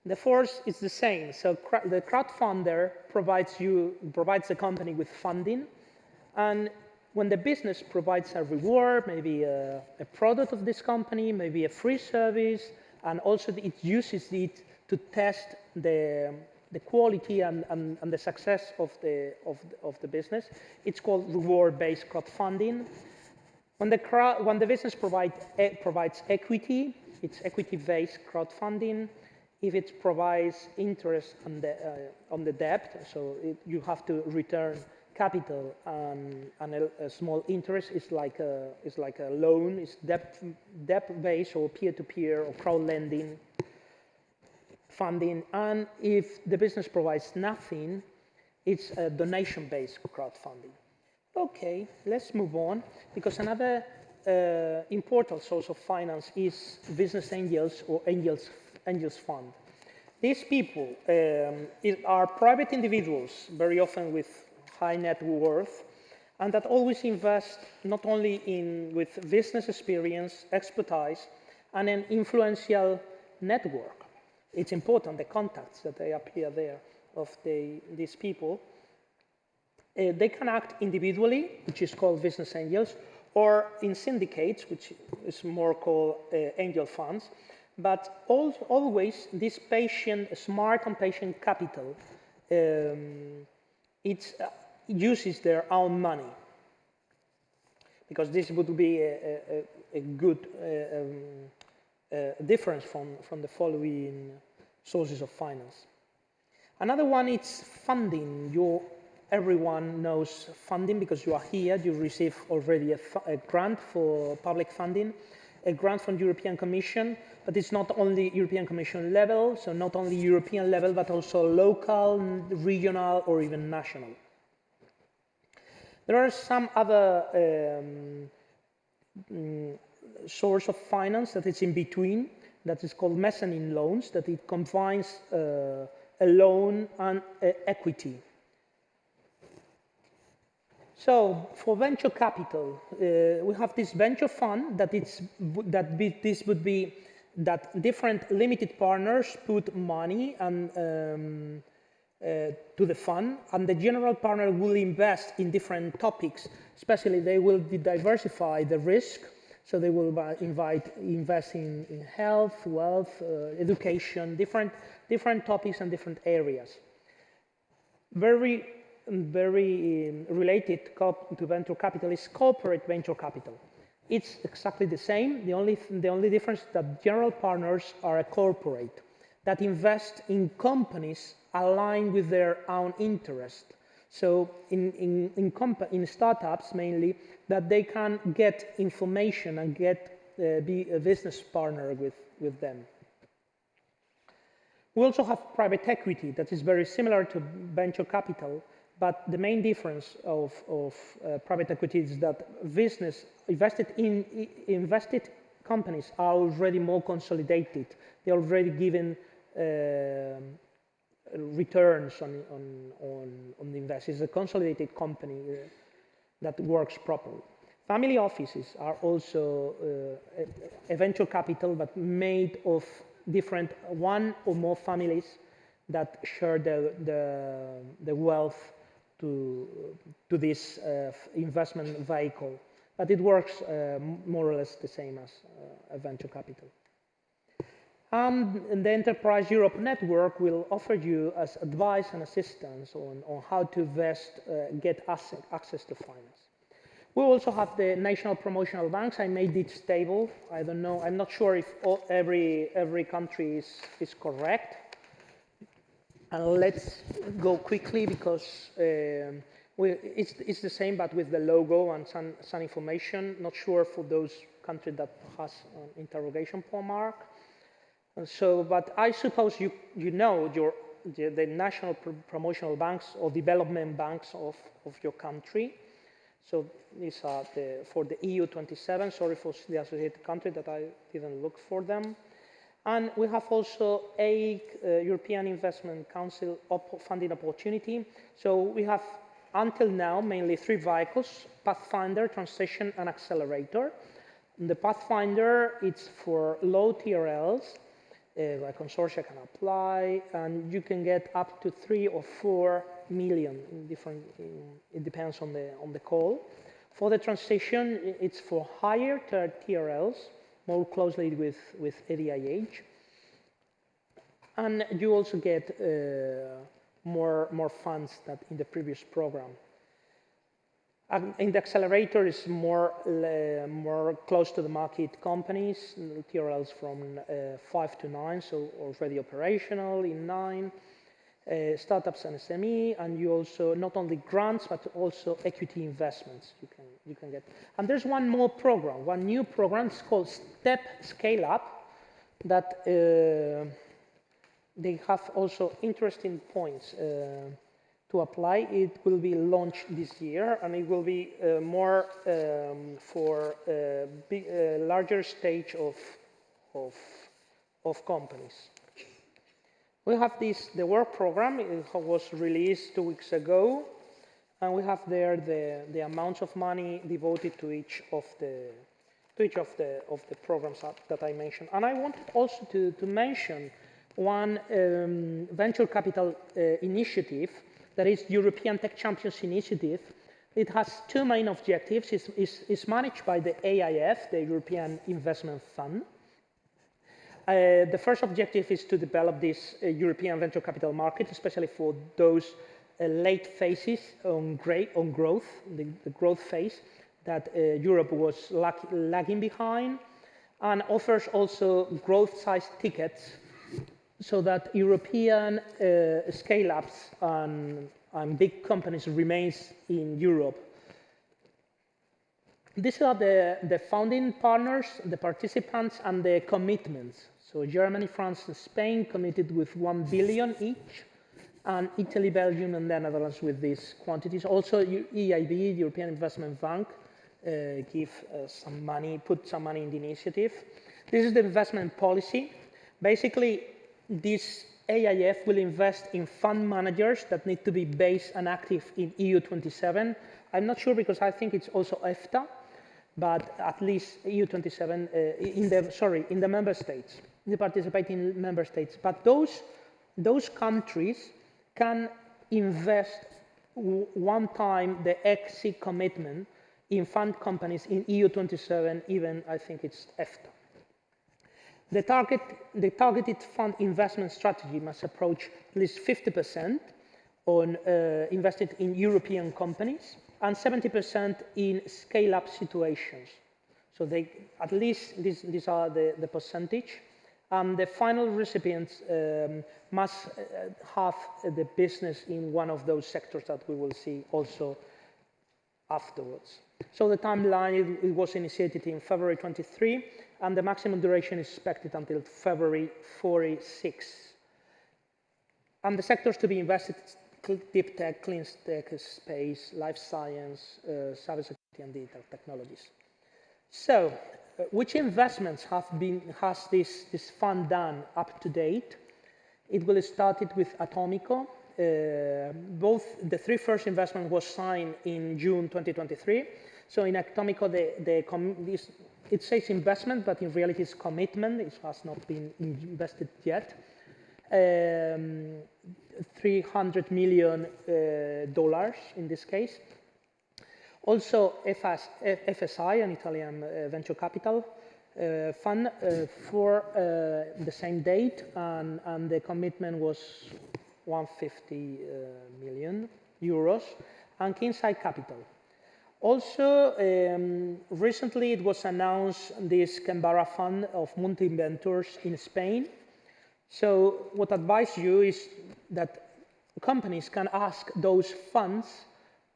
[SPEAKER 20] The fourth is the same. So the crowdfunder provides the company with funding, and when the business provides a reward, maybe a product of this company, maybe a free service, and also it uses it to test the quality and the success of the business. It's called reward-based crowdfunding. When the business provides equity, it's equity-based crowdfunding. If it provides interest on the debt, so you have to return capital and a small interest is like a loan. It's debt-based or peer-to-peer or crowd-lending funding. And if the business provides nothing, it's a donation-based crowdfunding. Okay, let's move on, because another important source of finance is business angels or angels fund. These people are private individuals, very often with high net worth, and that always invest not only with business experience, expertise, and an influential network. It's important, the contacts that they appear there of these people. They can act individually, which is called business angels, or in syndicates, which is more called angel funds. But always this smart and patient capital, it uses their own money, because this would be a good difference from the following sources of finance. Another one is funding. Everyone knows funding because you are here. You receive already a grant for public funding, a grant from the European Commission, but it's not only European Commission level, so not only European level, but also local, regional, or even national. There are some other source of finance that is in between, that is called mezzanine loans, that it combines a loan and equity. So for venture capital, we have this venture fund that this would be that different limited partners put money and to the fund, and the general partner will invest in different topics. Especially, they will diversify the risk, so they will invest in health, wealth, education, different topics and different areas. Very related to venture capital is corporate venture capital. It's exactly the same. The only difference is that general partners are a corporate that invest in companies aligned with their own interest. So in startups mainly, that they can get information and be a business partner with them. We also have private equity that is very similar to venture capital, but the main difference of private equity is that invested companies are already more consolidated. They're already given returns on the invest. It's a consolidated company that works properly. Family offices are also a venture capital, but made of one or more families that share the wealth to this investment vehicle. But it works more or less the same as a venture capital. And the Enterprise Europe Network will offer you as advice and assistance on how to get access to finance. We also have the national promotional banks. I made this table. I don't know. I'm not sure if every country is correct. Let's go quickly because it's the same, but with the logo and some information. Not sure for those countries that has an interrogation point mark. So, but I suppose you know the national promotional banks or development banks of your country. So these are for the EU27, sorry for the associated country that I didn't look for them. And we have also a European Investment Council funding opportunity. So we have, until now, mainly 3 vehicles: Pathfinder, Transition, and Accelerator. And the Pathfinder, it's for low TRLs, where consortia can apply, and you can get up to 3 or 4 million in different, it depends on the call. For the Transition, it's for higher TRLs, more closely with EDIH. And you also get more funds than in the previous program. And in the accelerator is more close to the market companies, TRLs from 5 to 9, so already operational in 9. Startups and SME, and you also not only grants but also equity investments you can get. And there's one more program, one new program. It's called Step Scale Up. That they have also interesting points to apply. It will be launched this year, and it will be more for larger stage of companies. We have the work program. It was released 2 weeks ago, and we have there the amounts of money devoted to each of the programs that I mentioned. And I wanted also to mention one venture capital initiative, that is European Tech Champions Initiative. It has 2 main objectives. It's managed by the EDIH, the European Investment Fund. The first objective is to develop this European venture capital market, especially for those late phases on growth, the growth phase that Europe was lagging behind, and offers also growth-sized tickets so that European scale-ups and big companies remains in Europe. These are the founding partners, the participants, and the commitments. So Germany, France, and Spain committed with 1 billion each, and Italy, Belgium, and the Netherlands with these quantities. Also, EIB, the European Investment Bank, give some money, put some money in the initiative. This is the investment policy. Basically, this EDIH will invest in fund managers that need to be based and active in EU27. I'm not sure because I think it's also EFTA, but at least EU27 in the member states, the participating member states. But those countries can invest one time the exit commitment in fund companies in EU27, even I think it's EFTA. The targeted fund investment strategy must approach at least 50% on invested in European companies and 70% in scale-up situations. So they, at least these are the percentage. The final recipients must have the business in one of those sectors that we will see also afterwards. So the timeline, it was initiated in February 23, and the maximum duration is expected until February 46. And the sectors to be invested: deep tech, clean tech, space, life science, cybersecurity, and digital technologies. So, which investments has this fund done up to date? It will start with Atomico. Both the 3 first investments was signed in June 2023. So in Atomico, it says investment, but in reality it's commitment. It has not been invested yet. $300 million in this case. Also, FSI, an Italian venture capital fund, for the same date, and the commitment was 150 million euros, and Kingside Capital. Also, recently it was announced this Canberra fund of multi-inventors in Spain. So what I advise you is that companies can ask those funds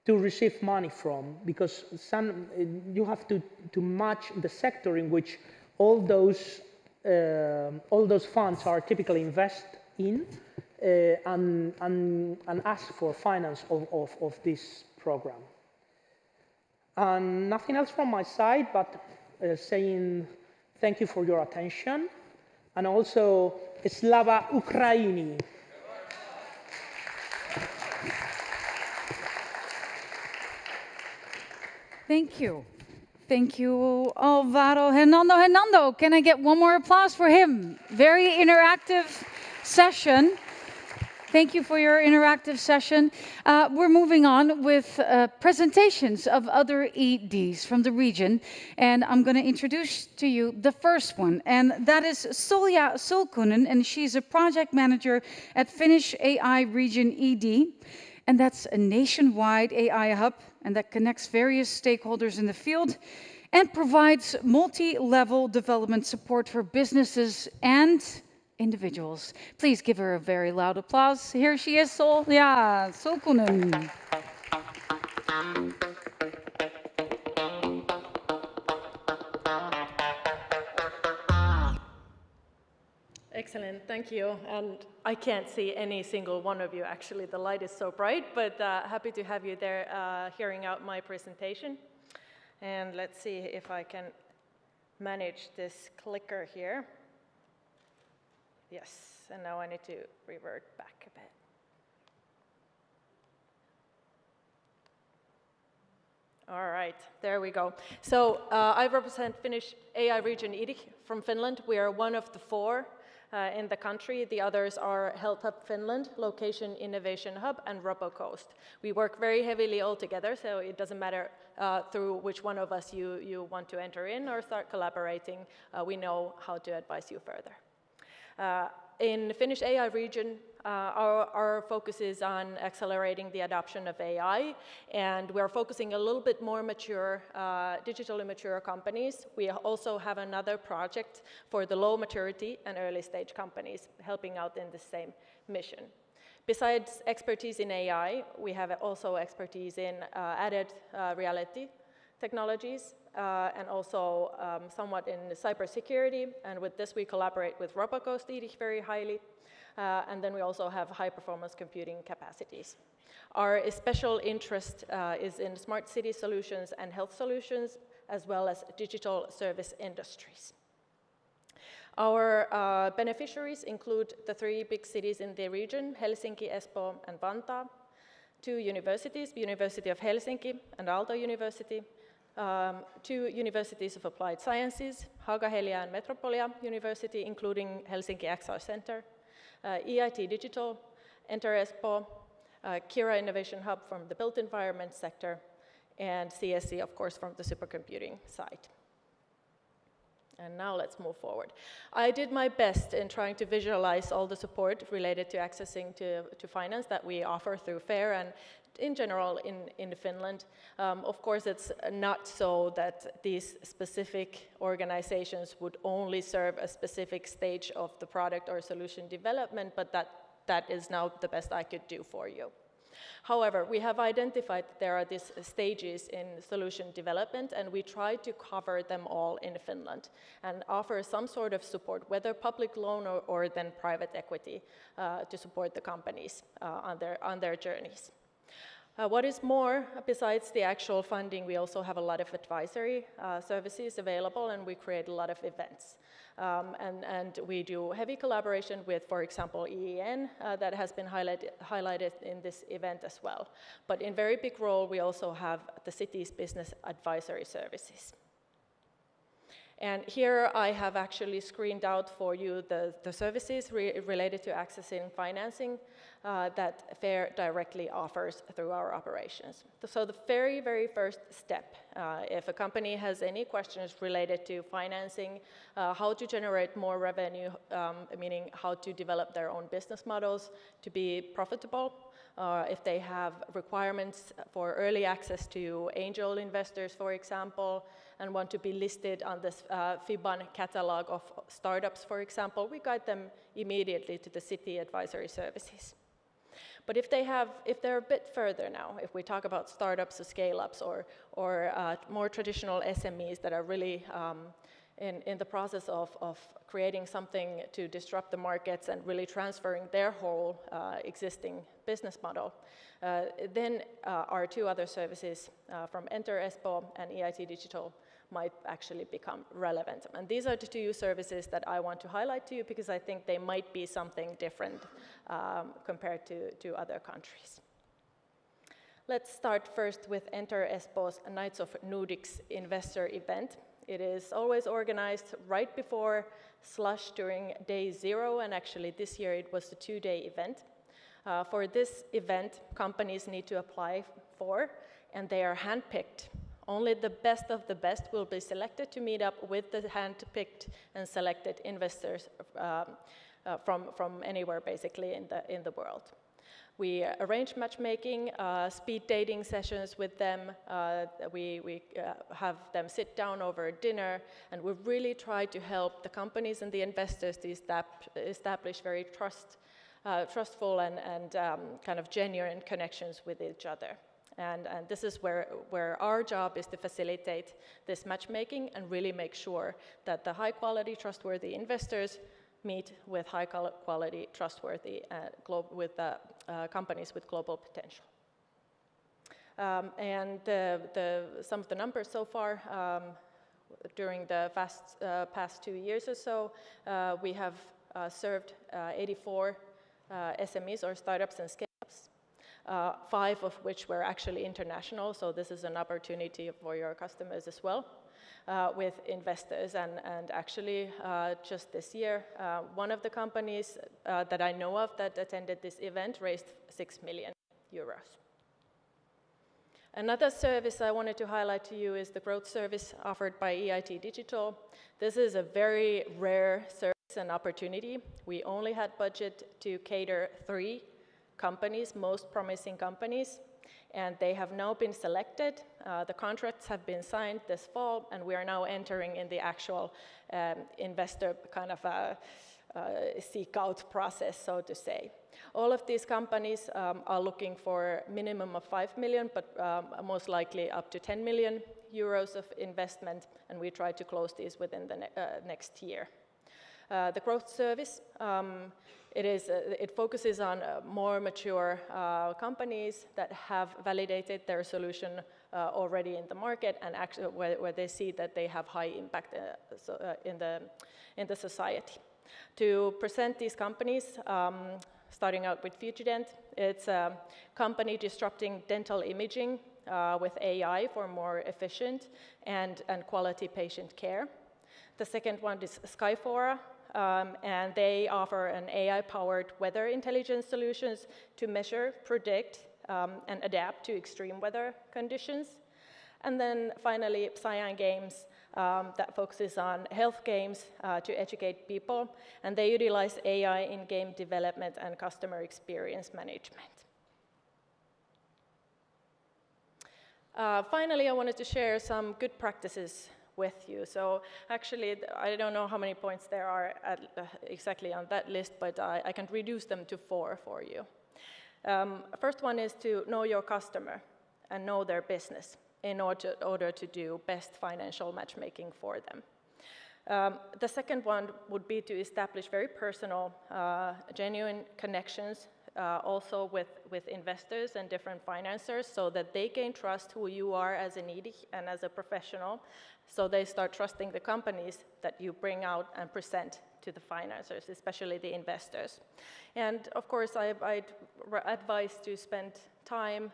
[SPEAKER 20] to receive money from, because you have to match the sector in which all those funds are typically invested in, and ask for finance of this program. And nothing else from my side, but saying thank you for your attention, and also Slava Ukraini.
[SPEAKER 1] Thank you. Thank you, Alvaro. Hernando, can I get one more applause for him? Very interactive session. Thank you for your interactive session. We're moving on with presentations of other EDs from the region. And I'm going to introduce to you the first one. And that is Solja Sulkunen. And she's a project manager at Finnish AI Region ED. And that's a nationwide AI hub. And that connects various stakeholders in the field and provides multi-level development support for businesses and individuals. Please give her a very loud applause. Here she is, Solja Sulkunen.
[SPEAKER 21] Excellent, thank you. And I can't see any single one of you, actually. The light is so bright, but happy to have you there hearing out my presentation. And let's see if I can manage this clicker here. Yes, and now I need to revert back a bit. All right, there we go. So I represent Finnish AI Region EDIH from Finland. We are one of the 4 in the country. The others are Health Hub Finland, Location Innovation Hub, and RoboCoast. We work very heavily all together, so it doesn't matter through which one of us you want to enter in or start collaborating. We know how to advise you further. In Finnish AI region, our focus is on accelerating the adoption of AI, and we're focusing a little bit more mature, digitally mature companies. We also have another project for the low maturity and early stage companies, helping out in the same mission. Besides expertise in AI, we have also expertise in added reality technologies, and also somewhat in cybersecurity. And with this, we collaborate with RoboCoast EDIH very highly. And then we also have high-performance computing capacities. Our special interest is in smart city solutions and health solutions, as well as digital service industries. Our beneficiaries include the 3 big cities in the region, Helsinki, Espoo, and Vantaa, 2 universities, University of Helsinki and Aalto University, 2 universities of applied sciences, Haaga-Helia and Metropolia University, including Helsinki XR Center, EIT Digital, Enter Espoo, Kira Innovation Hub from the built environment sector, and CSC, of course, from the supercomputing side. And now let's move forward. I did my best in trying to visualize all the support related to accessing to finance that we offer through FAIR and in general in Finland. Of course, it's not so that these specific organizations would only serve a specific stage of the product or solution development, but that is now the best I could do for you. However, we have identified that there are these stages in solution development, and we try to cover them all in Finland and offer some sort of support, whether public loan or then private equity, to support the companies on their journeys. What is more, besides the actual funding, we also have a lot of advisory services available, and we create a lot of events. And we do heavy collaboration with, for example, EEN, that has been highlighted in this event as well. But in very big role, we also have the city's business advisory services. And here I have actually screened out for you the services related to accessing financing that FAIR directly offers through our operations. So the very, very first step, if a company has any questions related to financing, how to generate more revenue, meaning how to develop their own business models to be profitable, if they have requirements for early access to angel investors, for example, and want to be listed on this FIBAN catalog of startups, for example, we guide them immediately to the city advisory services. But if they're a bit further now, if we talk about startups or scale-ups or more traditional SMEs that are really in the process of creating something to disrupt the markets and really transferring their whole existing business model. Then our two other services from Enter Espoo and EIT Digital might actually become relevant. And these are the two services that I want to highlight to you because I think they might be something different compared to other countries. Let's start first with Enter Espoo's Knights of Nordics investor event. It is always organized right before Slush during day 0, and actually this year it was the 2-day event. For this event, companies need to apply for, and they are handpicked. Only the best of the best will be selected to meet up with the handpicked and selected investors from anywhere basically in the world. We arrange matchmaking, speed dating sessions with them. We have them sit down over dinner, and we really try to help the companies and the investors to establish very trustful and kind of genuine connections with each other. And this is where our job is to facilitate this matchmaking and really make sure that the high-quality, trustworthy investors meet with high-quality, trustworthy companies with global potential. And some of the numbers so far, during the past 2 years or so, we have served 84 SMEs or startups and scale-ups, 5 of which were actually international, so this is an opportunity for your customers as well, with investors. And actually, just this year, one of the companies that I know of that attended this event raised 6 million euros. Another service I wanted to highlight to you is the growth service offered by EIT Digital. This is a very rare service and opportunity. We only had budget to cater 3 companies, most promising companies, and they have now been selected. The contracts have been signed this fall, and we are now entering in the actual investor kind of seek-out process, so to say. All of these companies are looking for a minimum of 5 million, but most likely up to 10 million euros of investment, and we try to close these within the next year. The growth service, it focuses on more mature companies that have validated their solution already in the market and actually where they see that they have high impact in the society. To present these companies, starting out with Fugident, it's a company disrupting dental imaging with AI for more efficient and quality patient care. The second one is Skyfora, and they offer an AI-powered weather intelligence solutions to measure, predict, and adapt to extreme weather conditions. And then finally, Cyan Games, that focuses on health games to educate people, and they utilize AI in game development and customer experience management. Finally, I wanted to share some good practices with you. So actually, I don't know how many points there are exactly on that list, but I can reduce them to 4 for you. First one is to know your customer and know their business in order to do best financial matchmaking for them. The second one would be to establish very personal, genuine connections also with investors and different financiers so that they gain trust who you are as an EDIH and as a professional, so they start trusting the companies that you bring out and present to the financiers, especially the investors. And of course, I'd advise to spend time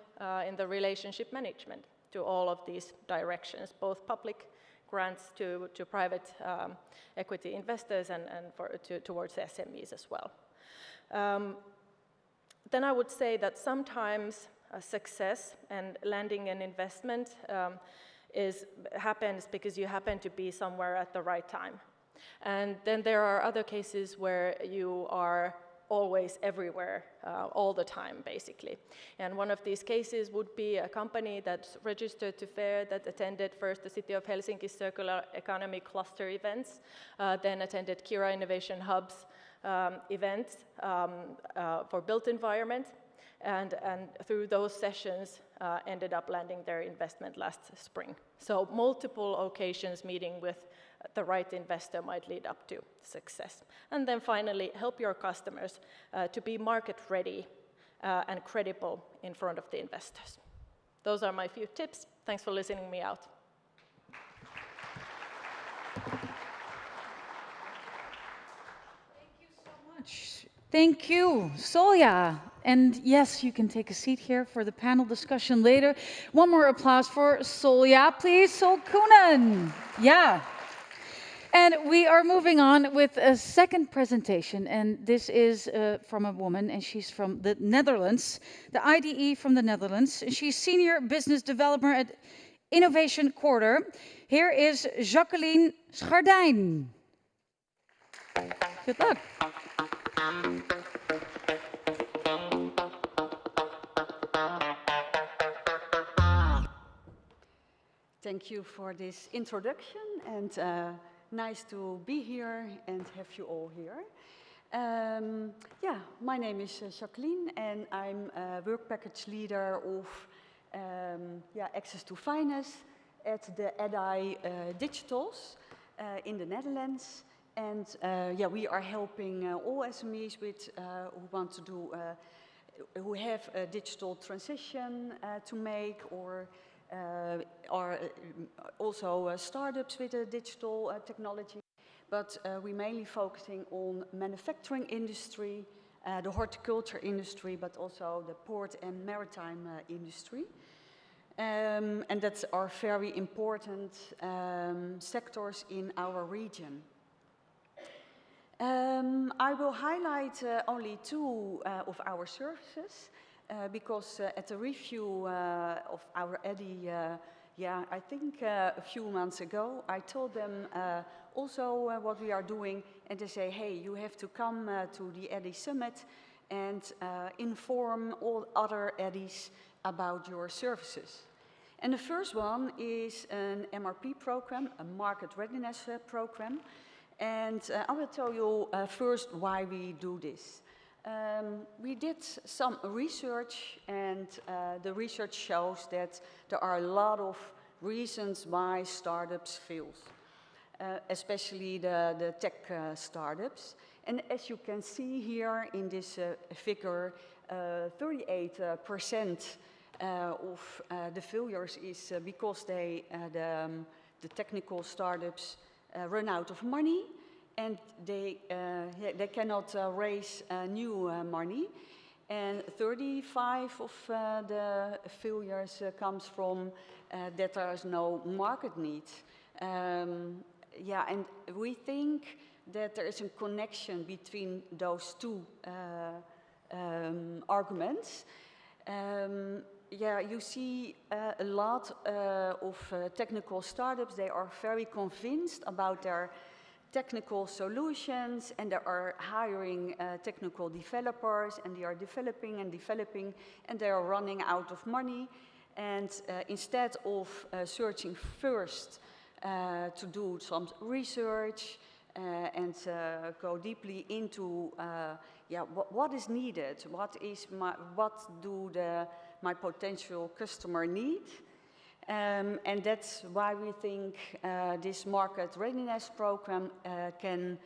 [SPEAKER 21] in the relationship management to all of these directions, both public grants to private equity investors and towards SMEs as well. Then I would say that sometimes success and landing an investment happens because you happen to be somewhere at the right time. And then there are other cases where you are always everywhere, all the time, basically. And one of these cases would be a company that's registered to FAIR that attended first the City of Helsinki's Circular Economy Cluster events, then attended Kira Innovation Hub's events for built environment, and through those sessions ended up landing their investment last spring. So multiple occasions meeting with the right investor might lead up to success. And then finally, help your customers to be market ready and credible in front of the investors. Those are my few tips. Thanks for listening me out.
[SPEAKER 1] Thank you, Solja. And yes, you can take a seat here for the panel discussion later. One more applause for Solja, please. Sol Koenen. Yeah. And we are moving on with a second presentation, and this is from a woman, and she's from the Netherlands, the IDE from the Netherlands. She's Senior Business Developer at Innovation Quarter. Here is Jacqueline Schardijn. Good luck.
[SPEAKER 3] Thank you for this introduction, and nice to be here and have you all here. Yeah, my name is Jacqueline, and I'm a work package leader of access to finance at the EDIH Digitals in the Netherlands. And we are helping all SMEs with who want to do, who have a digital transition to make, or also startups with a digital technology. But we're mainly focusing on manufacturing industry, the horticulture industry, but also the port and maritime industry. And that's our very important sectors in our region. I will highlight only two of our services because at the review of our EDI, I think a few months ago, I told them also what we are doing, and they say, hey, you have to come to the EDI Summit and inform all other EDIs about your services. And the first one is an MRP program, a market readiness program. And I will tell you first why we do this. We did some research, and the research shows that there are a lot of reasons why startups fail, especially the tech startups. And as you can see here in this figure, 38% of the failures is because the technical startups run out of money, and they cannot raise new money. And 35 of the failures comes from that there is no market need. And we think that there is a connection between those two arguments. You see a lot of technical startups. They are very convinced about their technical solutions, and they are hiring technical developers, and they are developing, and they are running out of money. And instead of searching first to do some research and go deeply into what is needed, what do my potential customer need. And that's why we think this market readiness program can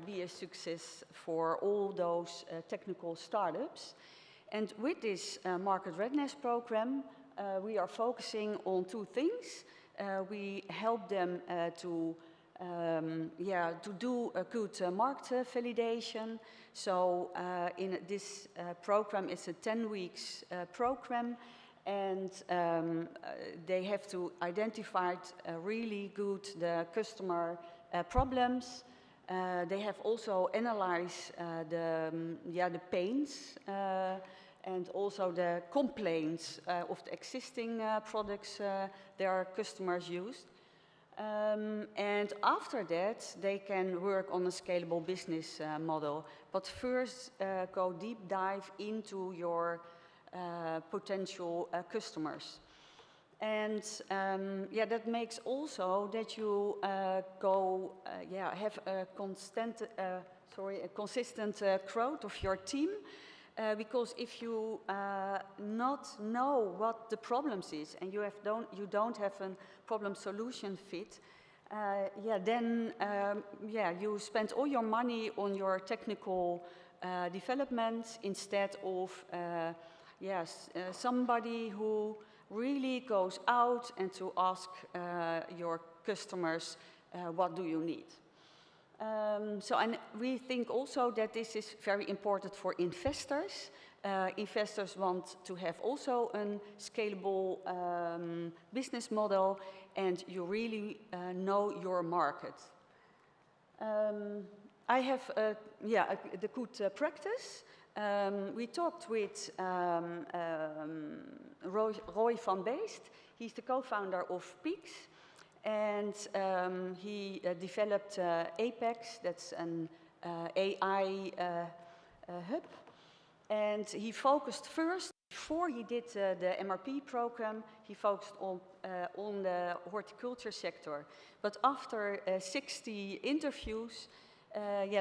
[SPEAKER 3] be a success for all those technical startups. And with this market readiness program, we are focusing on two things. We help them to do a good market validation. So in this program, it's a 10 weeks program, and they have to identify really good the customer problems. They have also analyzed the pains and also the complaints of the existing products their customers use. And after that, they can work on a scalable business model. But first, go deep dive into your potential customers. And that makes also that you have a consistent growth of your team. Because if you not know what the problems is, and you don't have a problem solution fit, you spend all your money on your technical development instead of somebody who really goes out and to ask your customers, what do you need? And we think also that this is very important for investors. Investors want to have also a scalable business model, and you really know your market. I have the good practice. We talked with Roy van Beest. He's the co-founder of Peaks, and he developed Apex, that's an AI hub. And he focused first, before he did the MRP program, he focused on the horticulture sector. But after 60 interviews,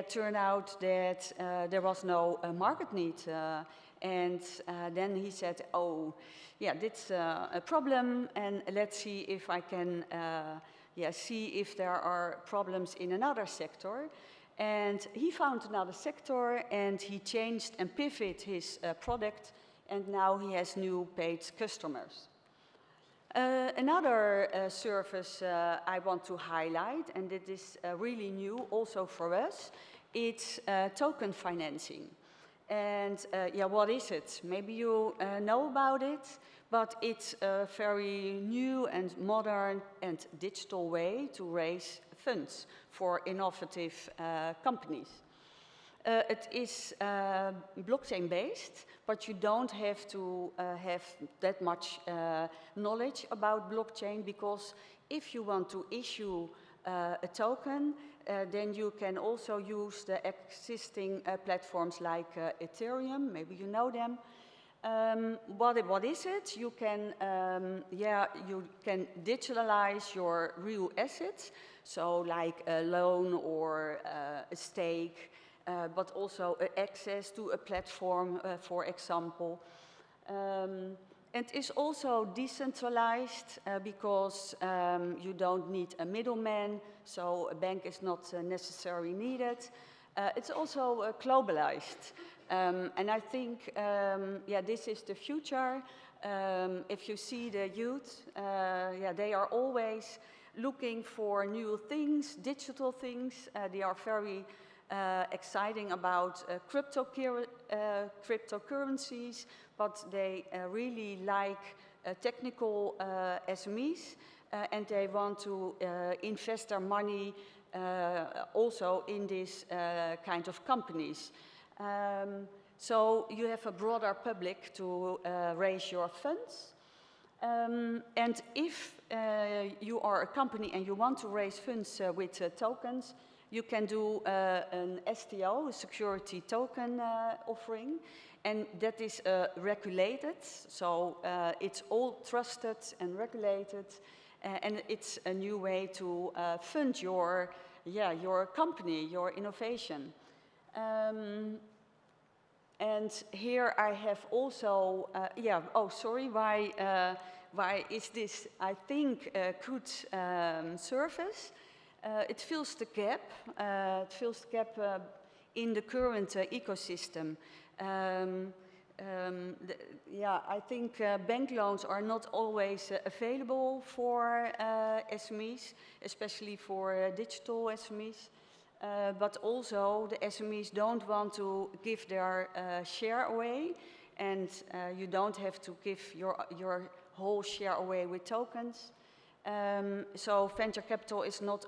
[SPEAKER 3] turned out that there was no market need. And then he said, oh, yeah, that's a problem, and let's see if I can see if there are problems in another sector. And he found another sector, and he changed and pivoted his product, and now he has new paid customers. Another service I want to highlight, and it is really new also for us, it's token financing. And what is it? Maybe you know about it, but it's a very new and modern and digital way to raise funds for innovative companies. It is blockchain-based, but you don't have to have that much knowledge about blockchain, because if you want to issue a token, then you can also use the existing platforms like Ethereum, maybe you know them. What is it? You can, you can digitalize your real assets, so like a loan or a stake, but also access to a platform, for example. And it's also decentralized because you don't need a middleman, so a bank is not necessarily needed. It's also globalized. And I think, this is the future. If you see the youth, they are always looking for new things, digital things. They are very exciting about cryptocurrencies, but they really like technical SMEs, and they want to invest their money also in this kind of companies. So you have a broader public to raise your funds. And if you are a company and you want to raise funds with tokens, you can do an STO, a security token offering, and that is regulated, so it's all trusted and regulated, and it's a new way to fund your company, your innovation. And here I have also, why is this, I think, a good service? It fills the gap. In the current ecosystem. I think bank loans are not always available for SMEs, especially for digital SMEs. But also the SMEs don't want to give their share away, and you don't have to give your whole share away with tokens. So venture capital is not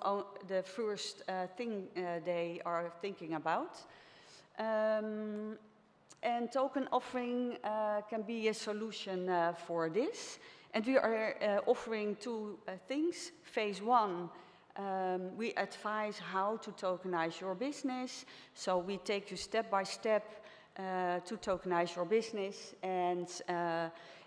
[SPEAKER 3] the first thing they are thinking about. And token offering can be a solution for this. And we are offering two things. Phase one, we advise how to tokenize your business. So we take you step by step to tokenize your business. And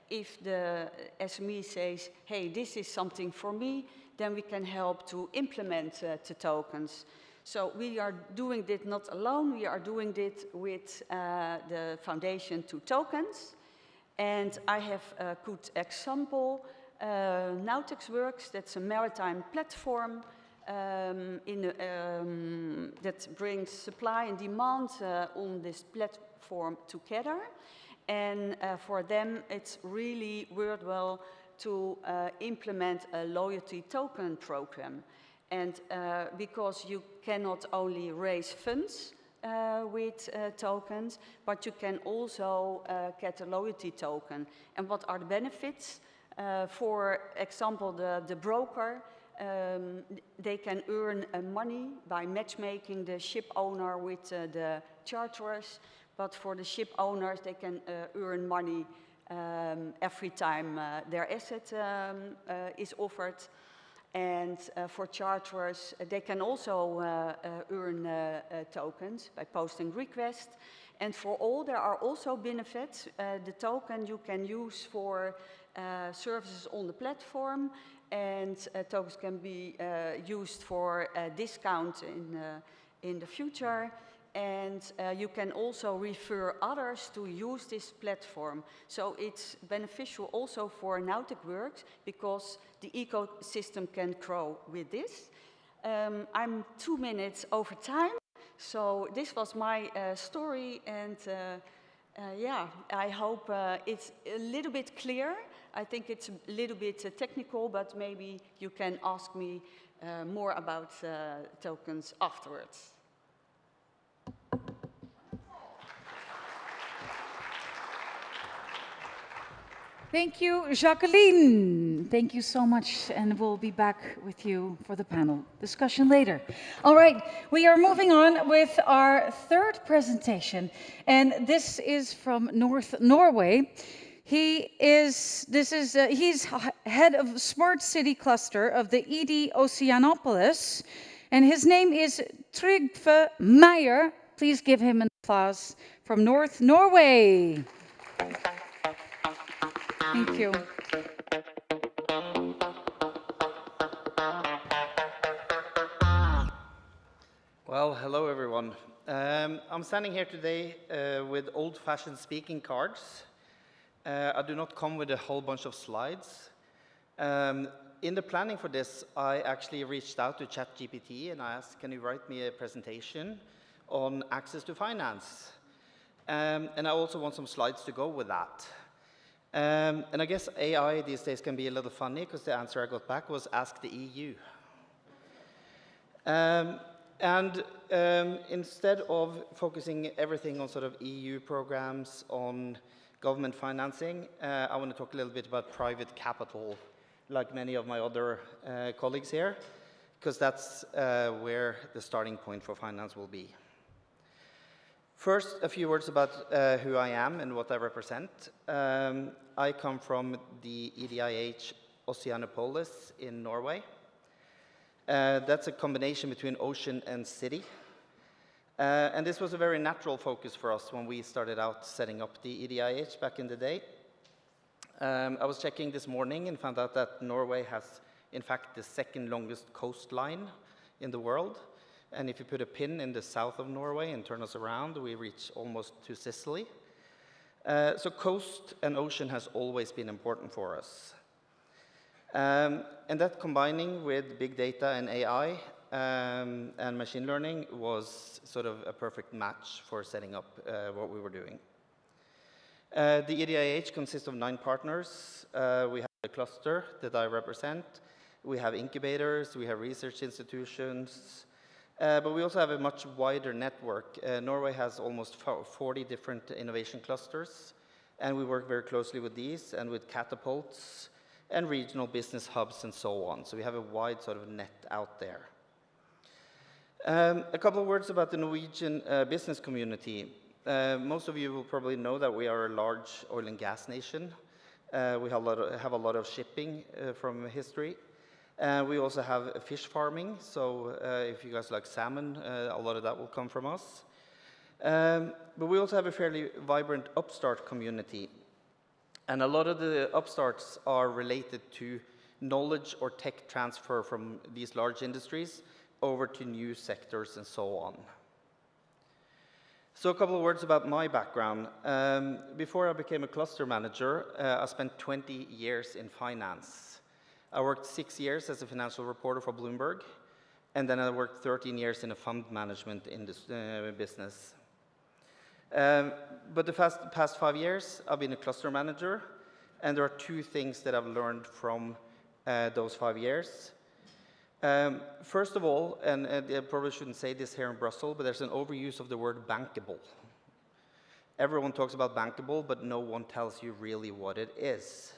[SPEAKER 3] if the SME says, hey, this is something for me, then we can help to implement the tokens. So we are doing this not alone, we are doing it with the Foundation to Tokens. And I have a good example, Nautexworks, that's a maritime platform. that brings supply and demand on this platform together. And for them, it's really worthwhile to implement a loyalty token program. And because you cannot only raise funds with tokens, but you can also get a loyalty token. And what are the benefits? For example, the broker, they can earn money by matchmaking the ship owner with the charterers. But for the ship owners, they can earn money every time their asset is offered. And for charterers, they can also earn tokens by posting requests. And for all, there are also benefits. The token you can use for services on the platform, and tokens can be used for a discount in the future. And you can also refer others to use this platform. So it's beneficial also for Nautic Works because the ecosystem can grow with this. I'm 2 minutes over time, so this was my story, and yeah, I hope it's a little bit clear. I think it's a little bit technical, but maybe you can ask me more about tokens afterwards.
[SPEAKER 1] Thank you, Jacqueline. Thank you so much, and we'll be back with you for the panel discussion later. All right, we are moving on with our third presentation, and this is from North Norway. He's head of Smart City Cluster of the ED Oceanopolis, and his name is Trygve Meyer. Please give him an applause from North Norway. Thank you.
[SPEAKER 4] Well, hello everyone. I'm standing here today with old-fashioned speaking cards. I do not come with a whole bunch of slides. In the planning for this, I actually reached out to ChatGPT and I asked, can you write me a presentation on access to finance? And I also want some slides to go with that. And I guess AI these days can be a little funny because the answer I got back was ask the EU. Instead of focusing everything on sort of EU programs, on government financing, I want to talk a little bit about private capital, like many of my other colleagues here, because that's where the starting point for finance will be. First, a few words about who I am and what I represent. I come from the EDIH Oceanopolis in Norway. That's a combination between ocean and city. And this was a very natural focus for us when we started out setting up the EDIH back in the day. I was checking this morning and found out that Norway has, in fact, the second longest coastline in the world. And if you put a pin in the south of Norway and turn us around, we reach almost to Sicily. So coast and ocean has always been important for us. And that combining with big data and AI and machine learning was sort of a perfect match for setting up what we were doing. The EDIH consists of 9 partners. We have a cluster that I represent. We have incubators, we have research institutions, but we also have a much wider network. Norway has almost 40 different innovation clusters, and we work very closely with these and with catapults and regional business hubs and so on. So we have a wide sort of net out there. A couple of words about the Norwegian business community. Most of you will probably know that we are a large oil and gas nation. We have a lot of shipping from history. We also have fish farming, so if you guys like salmon, a lot of that will come from us. But we also have a fairly vibrant upstart community. And a lot of the upstarts are related to knowledge or tech transfer from these large industries over to new sectors and so on. So a couple of words about my background. Before I became a cluster manager, I spent 20 years in finance. I worked 6 years as a financial reporter for Bloomberg, and then I worked 13 years in a fund management business. But the past 5 years, I've been a cluster manager, and there are two things that I've learned from those 5 years. First of all, and I probably shouldn't say this here in Brussels, but there's an overuse of the word bankable. Everyone talks about bankable, but no one tells you really what it is.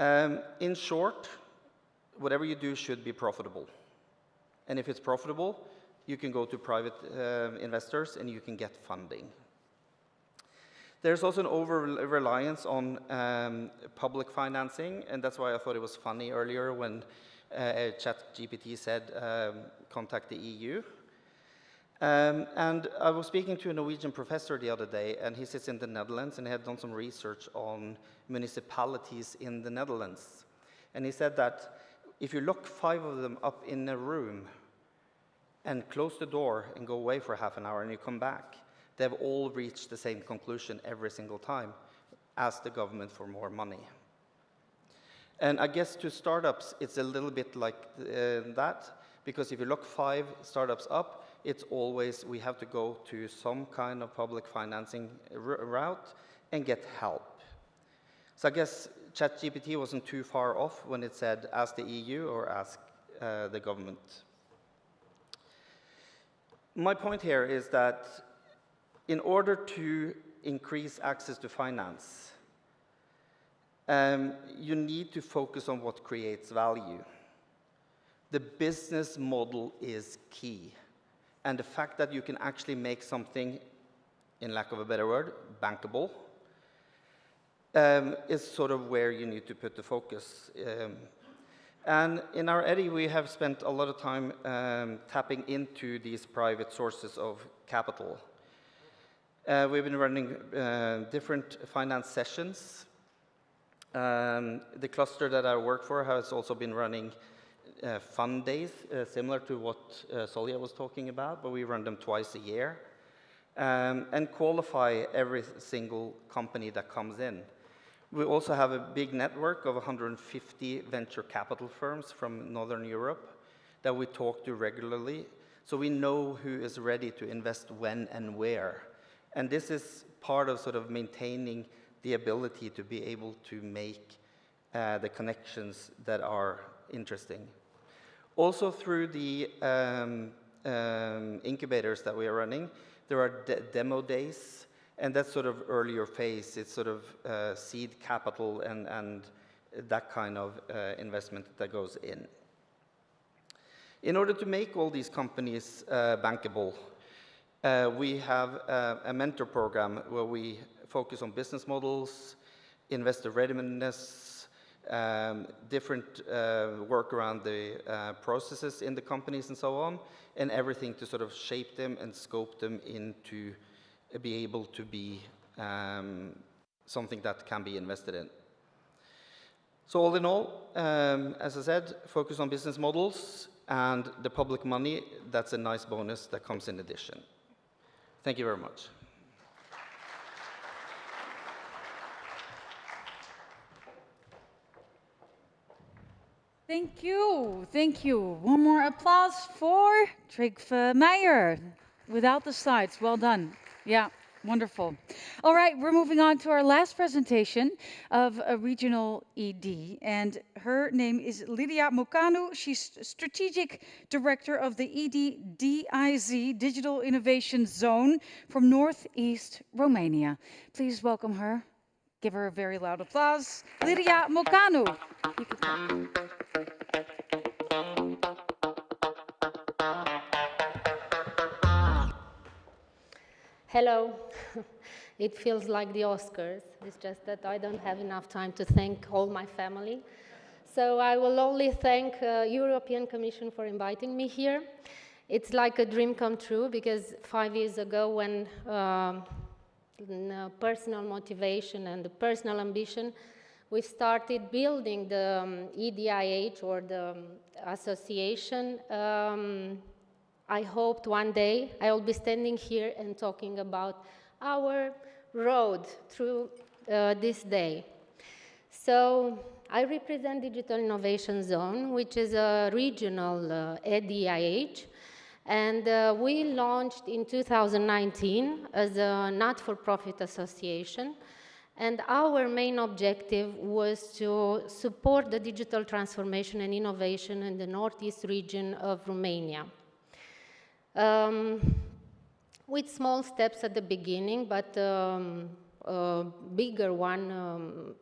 [SPEAKER 4] In short, whatever you do should be profitable. And if it's profitable, you can go to private investors and you can get funding. There's also an over-reliance on public financing, and that's why I thought it was funny earlier when ChatGPT said, contact the EU. And I was speaking to a Norwegian professor the other day, and he sits in the Netherlands, and he had done some research on municipalities in the Netherlands. And he said that if you lock 5 of them up in a room and close the door and go away for half an hour and you come back, they've all reached the same conclusion every single time: ask the government for more money. And I guess to startups, it's a little bit like that, because if you lock 5 startups up, it's always we have to go to some kind of public financing route and get help. So I guess ChatGPT wasn't too far off when it said ask the EU or ask the government. My point here is that in order to increase access to finance, you need to focus on what creates value. The business model is key. And the fact that you can actually make something, in lack of a better word, bankable, is sort of where you need to put the focus. And in our EDI, we have spent a lot of time tapping into these private sources of capital. We've been running different finance sessions. The cluster that I work for has also been running fund days, similar to what Solja was talking about, but we run them twice a year, and qualify every single company that comes in. We also have a big network of 150 venture capital firms from Northern Europe that we talk to regularly, so we know who is ready to invest when and where. And this is part of sort of maintaining the ability to be able to make the connections that are interesting. Also through the incubators that we are running, there are demo days, and that's sort of earlier phase. It's sort of seed capital and that kind of investment that goes in. In order to make all these companies bankable, we have a mentor program where we focus on business models, investor readiness, different work around the processes in the companies and so on, and everything to sort of shape them and scope them into be able to be something that can be invested in. So all in all, as I said, focus on business models, and the public money, that's a nice bonus that comes in addition. Thank you very much.
[SPEAKER 1] Thank you. Thank you. One more applause for Trygve Meijer. Without the slides. Well done. Yeah, wonderful. All right, we're moving on to our last presentation of a regional ED, and her name is Lydia Mocanu. She's Strategic Director of the EDIH Digital Innovation Zone from Northeast Romania. Please welcome her. Give her a very loud applause. Lydia Mocanu. You can talk.
[SPEAKER 5] Hello. It feels like the Oscars. It's just that I don't have enough time to thank all my family. So I will only thank European Commission for inviting me here. It's like a dream come true, because 5 years ago, when personal motivation and the personal ambition, we started building the EDIH, or the association. I hoped one day I will be standing here and talking about our road through this day. So I represent Digital Innovation Zone, which is a regional EDIH, and we launched in 2019 as a not-for-profit association, and our main objective was to support the digital transformation and innovation in the northeast region of Romania. With small steps at the beginning, but a bigger one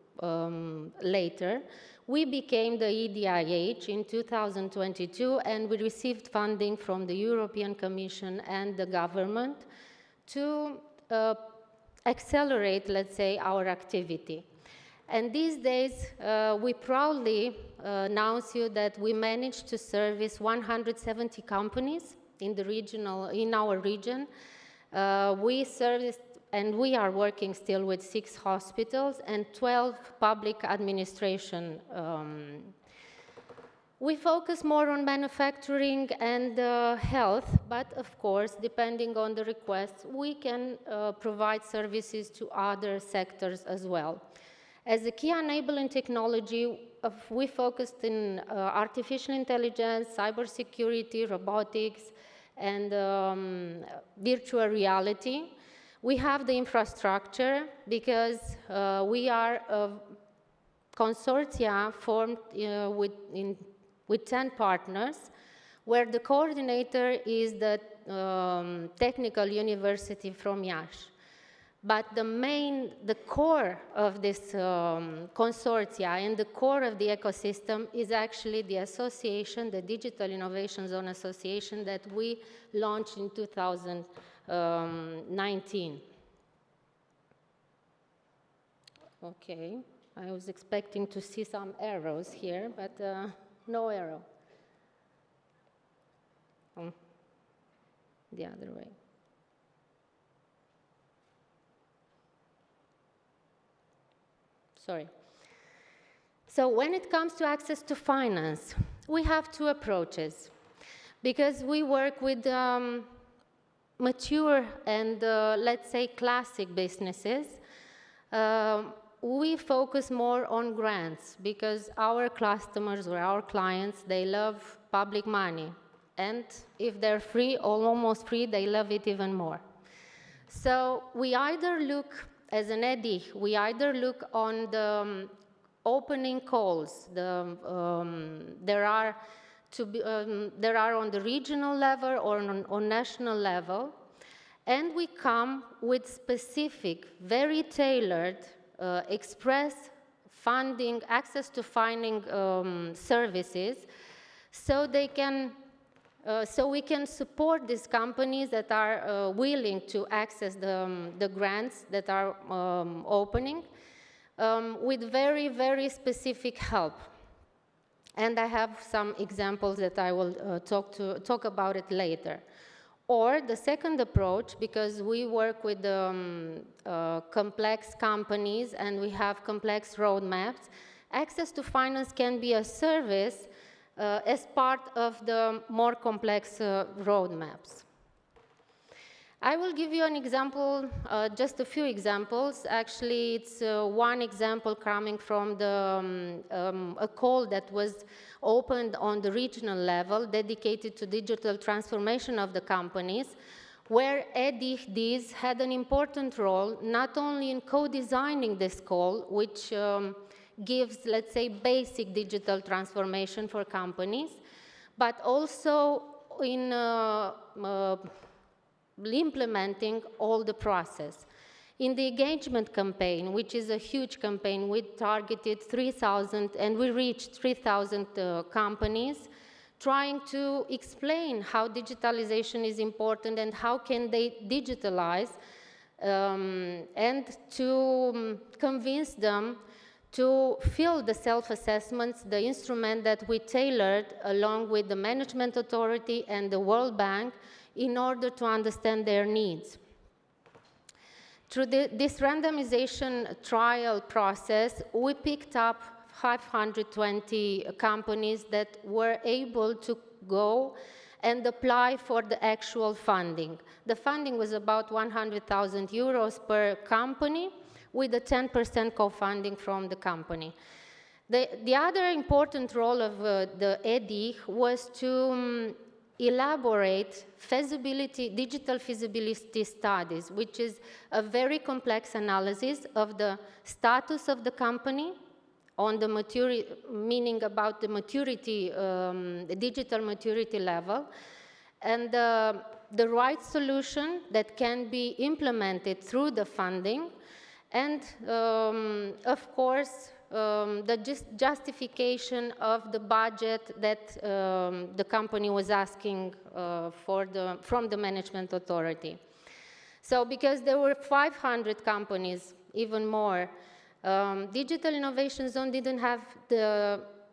[SPEAKER 5] later. We became the EDIH in 2022, and we received funding from the European Commission and the government to accelerate, let's say, our activity. And these days, we proudly announce you that we managed to service 170 companies in our region. We serviced, and we are working still with 6 hospitals and 12 public administration. We focus more on manufacturing and health, but of course, depending on the requests, we can provide services to other sectors as well. As a key enabling technology, we focused in artificial intelligence, cybersecurity, robotics, and virtual reality. We have the infrastructure because we are a consortia formed with 10 partners, where the coordinator is the Technical University from Iași. But the core of this consortia and the core of the ecosystem is actually the association, the Digital Innovation Zone Association that we launched in 2019. Okay, I was expecting to see some arrows here, but no arrow. The other way. Sorry. So when it comes to access to finance, we have 2 approaches, because we work with mature and, let's say, classic businesses. We focus more on grants, because our customers or our clients, they love public money. And if they're free or almost free, they love it even more. So we either look, as an EDI, we either look on the opening calls. There are on the regional level or on national level, and we come with specific, very tailored, express funding, access to funding services, so they can. So we can support these companies that are willing to access the grants that are opening with very, very specific help. And I have some examples that I will talk about it later. Or the second approach, because we work with complex companies and we have complex roadmaps, access to finance can be a service as part of the more complex roadmaps. I will give you an example, just a few examples. Actually, it's one example coming from a call that was opened on the regional level, dedicated to digital transformation of the companies, where EDIHs had an important role, not only in co-designing this call, which gives, let's say, basic digital transformation for companies, but also in implementing all the process. In the engagement campaign, which is a huge campaign, we targeted 3,000 and we reached 3,000 companies, trying to explain how digitalization is important and how can they digitalize, and to convince them to fill the self-assessments, the instrument that we tailored along with the Management Authority and the World Bank in order to understand their needs. Through this randomization trial process, we picked up 520 companies that were able to go and apply for the actual funding. The funding was about 100,000 euros per company, with a 10% co-funding from the company. The other important role of the EDIH was to elaborate digital feasibility studies, which is a very complex analysis of the status of the company on the maturity, meaning about the maturity, the digital maturity level, and the right solution that can be implemented through the funding, and of course, the justification of the budget that the company was asking from the management authority. So because there were 500 companies, even more, Digital Innovation Zone didn't have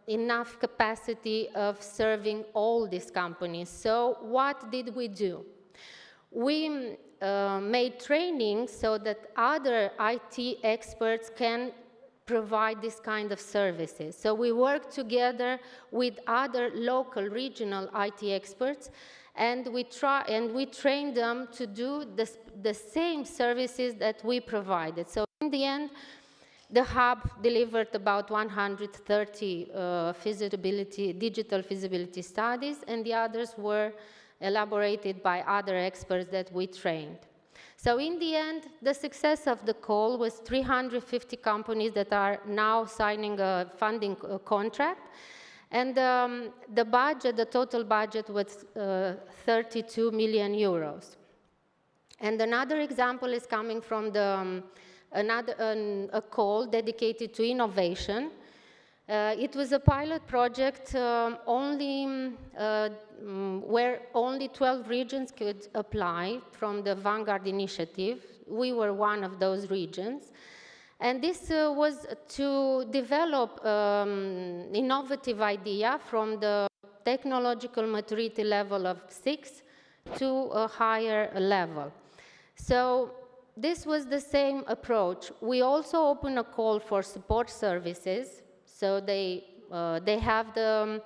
[SPEAKER 5] enough capacity of serving all these companies. So what did we do? We made training so that other IT experts can provide this kind of services. So we worked together with other local, regional IT experts, and we trained them to do the same services that we provided. So in the end, the hub delivered about 130 digital feasibility studies, and the others were elaborated by other experts that we trained. So in the end, the success of the call was 350 companies that are now signing a funding contract, and the total budget was 32 million euros. And another example is coming from a call dedicated to innovation. It was a pilot project where only 12 regions could apply from the Vanguard initiative. We were one of those regions. And this was to develop innovative idea from the technological maturity level of 6 to a higher level. So this was the same approach. We also opened a call for support services. So they have the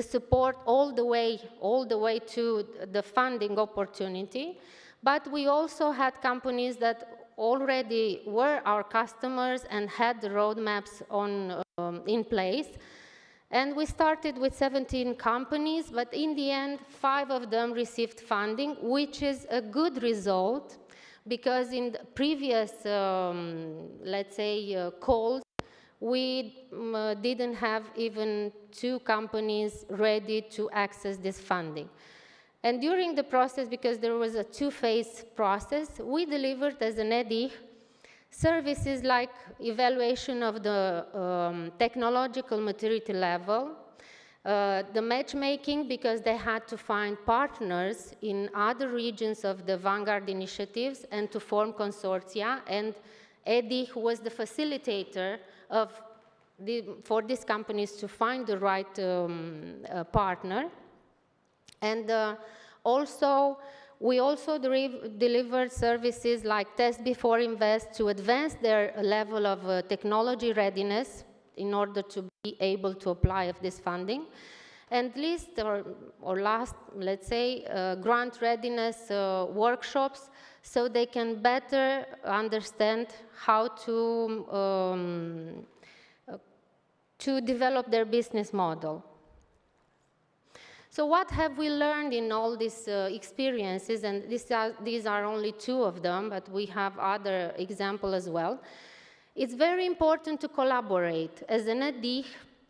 [SPEAKER 5] support all the way to the funding opportunity. But we also had companies that already were our customers and had the roadmaps in place. And we started with 17 companies, but in the end, 5 of them received funding, which is a good result, because in the previous, let's say, calls, we didn't have even 2 companies ready to access this funding. And during the process, because there was a 2-phase process, we delivered as an EDIH services like evaluation of the technological maturity level, the matchmaking, because they had to find partners in other regions of the Vanguard initiatives and to form consortia, and EDIH was the facilitator for these companies to find the right partner. And we also delivered services like Test Before Invest to advance their level of technology readiness in order to be able to apply of this funding. And last, let's say, grant readiness workshops, so they can better understand how to develop their business model. So what have we learned in all these experiences? And these are only 2 of them, but we have other examples as well. It's very important to collaborate. As an EDIH,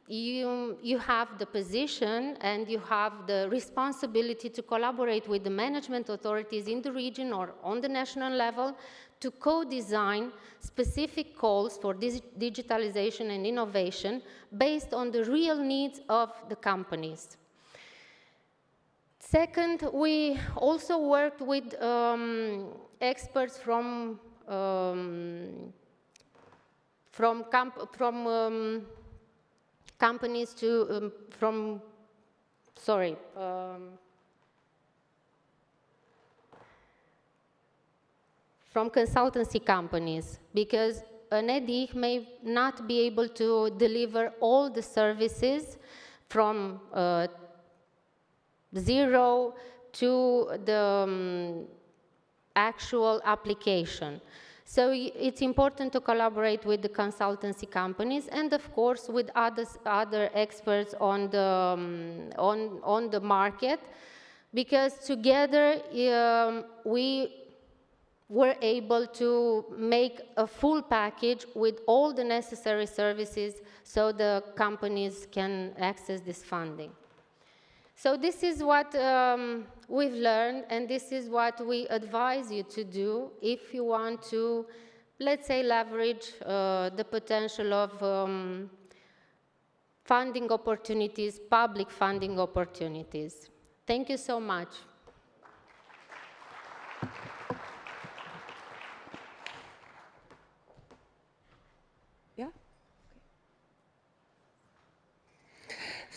[SPEAKER 5] you have the position and you have the responsibility to collaborate with the management authorities in the region or on the national level to co-design specific calls for digitalization and innovation based on the real needs of the companies. Second, we also worked with experts from companies to from consultancy companies, because an EDIH may not be able to deliver all the services from zero to the actual application. So it's important to collaborate with the consultancy companies and, of course, with other experts on the market, because together we were able to make a full package with all the necessary services so the companies can access this funding. So this is what we've learned, and this is what we advise you to do if you want to, let's say, leverage the potential of funding opportunities, public funding opportunities. Thank you so much.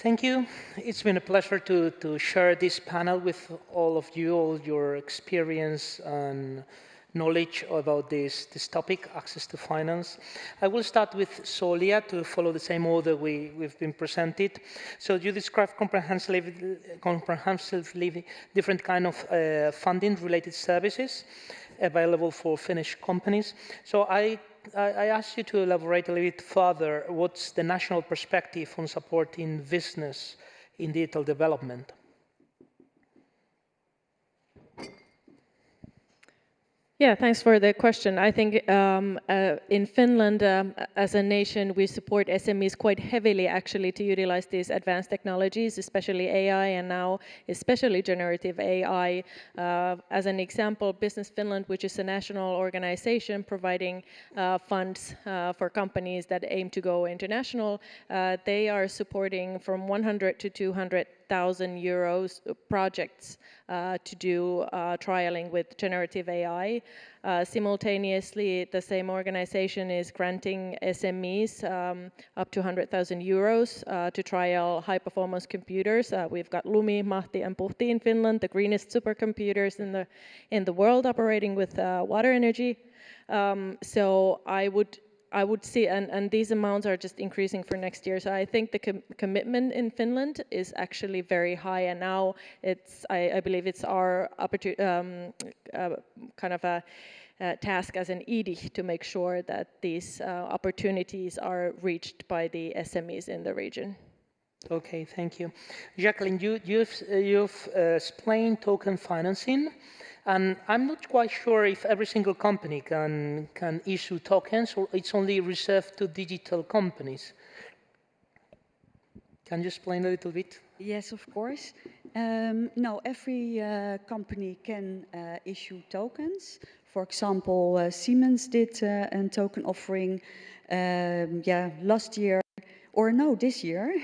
[SPEAKER 20] Thank you. It's been a pleasure to share this panel with all of you, all your experience and knowledge about this topic, access to finance. I will start with Solia to follow the same order we've been presented. So you described comprehensively different kind of funding-related services available for Finnish companies. So I asked you to elaborate a little bit further. What's the national perspective on supporting business in digital development?
[SPEAKER 6] Yeah, thanks for the question. I think in Finland, as a nation, we support SMEs quite heavily, actually, to utilize these advanced technologies, especially AI, and now especially generative AI. As an example, Business Finland, which is a national organization providing funds for companies that aim to go international, they are supporting from 100 to 200,000 euros projects to do trialing with generative AI. Simultaneously, the same organization is granting SMEs up to 100,000 euros to trial high-performance computers. We've got Lumi, Mahti, and Puhti in Finland, the greenest supercomputers in the world, operating with water energy. So I would see, and these amounts are just increasing for next year. So I think the commitment in Finland is actually very high, and now I believe it's our kind of a task as an EDIH to make sure that these opportunities are reached by the SMEs in the region.
[SPEAKER 20] Okay, thank you. Jacqueline, you've explained token financing. And I'm not quite sure if every single company can issue tokens, or it's only reserved to digital companies. Can you explain a little bit?
[SPEAKER 22] Yes, of course. No, every company can issue tokens. For example, Siemens did a token offering last year, or no, this year.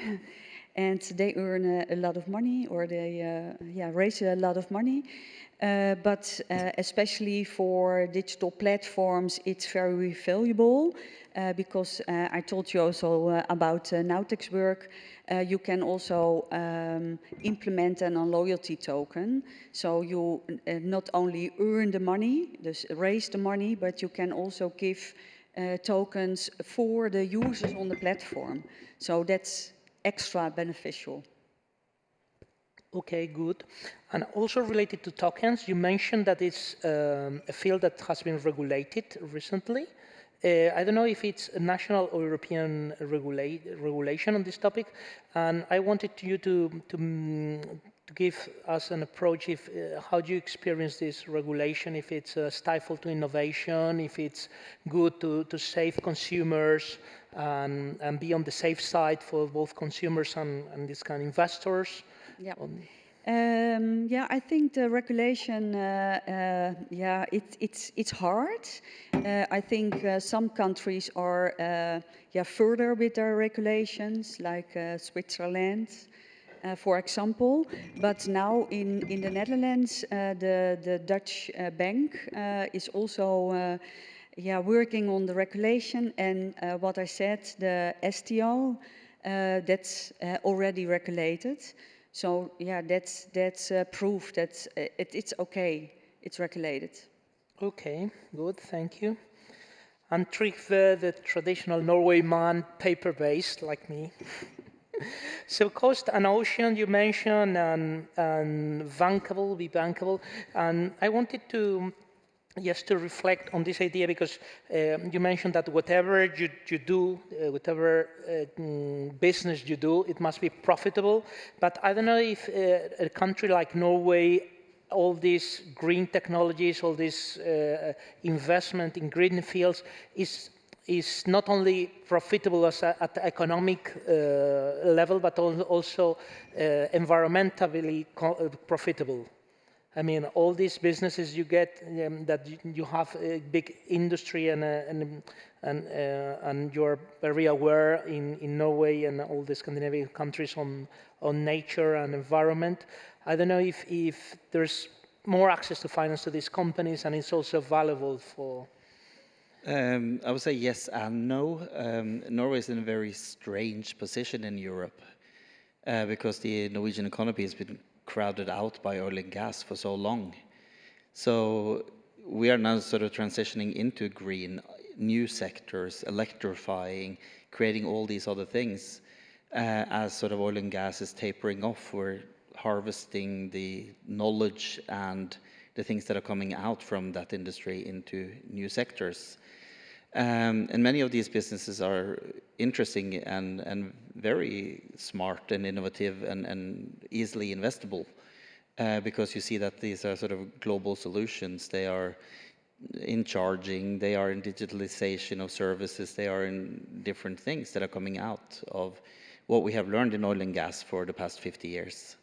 [SPEAKER 22] And they earn a lot of money, or they raise a lot of money. But especially for digital platforms, it's very valuable because I told you also about Nautech's work. You can also implement a loyalty token. So you not only earn the money, raise the money, but you can also give tokens for the users on the platform. So that's extra beneficial.
[SPEAKER 20] Okay, good. And also related to tokens, you mentioned that it's a field that has been regulated recently. I don't know if it's a national or European regulation on this topic. And I wanted you to give us an approach. How do you experience this regulation? If it's a stifle to innovation, if it's good to save consumers and be on the safe side for both consumers and these kind of investors.
[SPEAKER 22] Yeah. I think the regulation, it's hard. I think some countries are further with their regulations, like Switzerland, for example. But now in the Netherlands, the Dutch bank is also working on the regulation. And what I said, the STO, that's already regulated. So yeah, that's proof that it's okay, it's regulated.
[SPEAKER 20] Okay, good, thank you. And Trygve, the traditional Norway man, paper-based like me. So cost and ocean you mentioned, and bankable, be bankable. And I wanted to just to reflect on this idea, because you mentioned that whatever you do, whatever business you do, it must be profitable. But I don't know if a country like Norway, all these green technologies, all this investment in green fields is not only profitable at the economic level, but also environmentally profitable. I mean, all these businesses you get, that you have a big industry and you're very aware in Norway and all the Scandinavian countries on nature and environment. I don't know if there's more access to finance to these companies, and it's also valuable for...
[SPEAKER 2] I would say yes and no. Norway is in a very strange position in Europe because the Norwegian economy has been crowded out by oil and gas for so long. So we are now sort of transitioning into green, new sectors, electrifying, creating all these other things. As sort of oil and gas is tapering off, we're harvesting the knowledge and the things that are coming out from that industry into new sectors. And many of these businesses are interesting and very smart and innovative and easily investable because you see that these are sort of global solutions. They are in charging, they are in digitalization of services, they are in different things that are coming out of what we have learned in oil and gas for the past 50 years.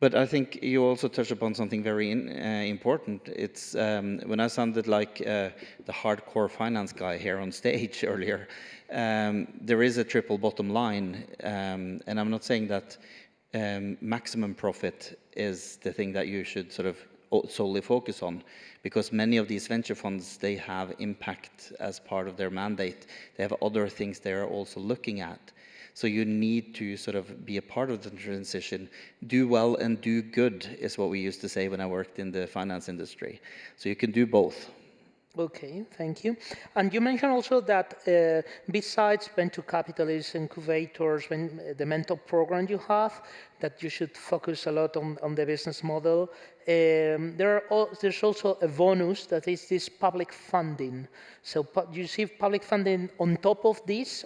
[SPEAKER 2] But I think you also touched upon something very important. It's when I sounded like the hardcore finance guy here on stage earlier, there is a triple bottom line. And I'm not saying that maximum profit is the thing that you should sort of solely focus on, because many of these venture funds, they have impact as part of their mandate. They have other things they're also looking at. So you need to sort of be a part of the transition. Do well and do good is what we used to say when I worked in the finance industry. So you can do both.
[SPEAKER 20] Okay, thank you. And you mentioned also that besides venture capitalists, incubators, the mentor program you have, that you should focus a lot on the business model. There's also a bonus that is this public funding. So you see public funding on top of this,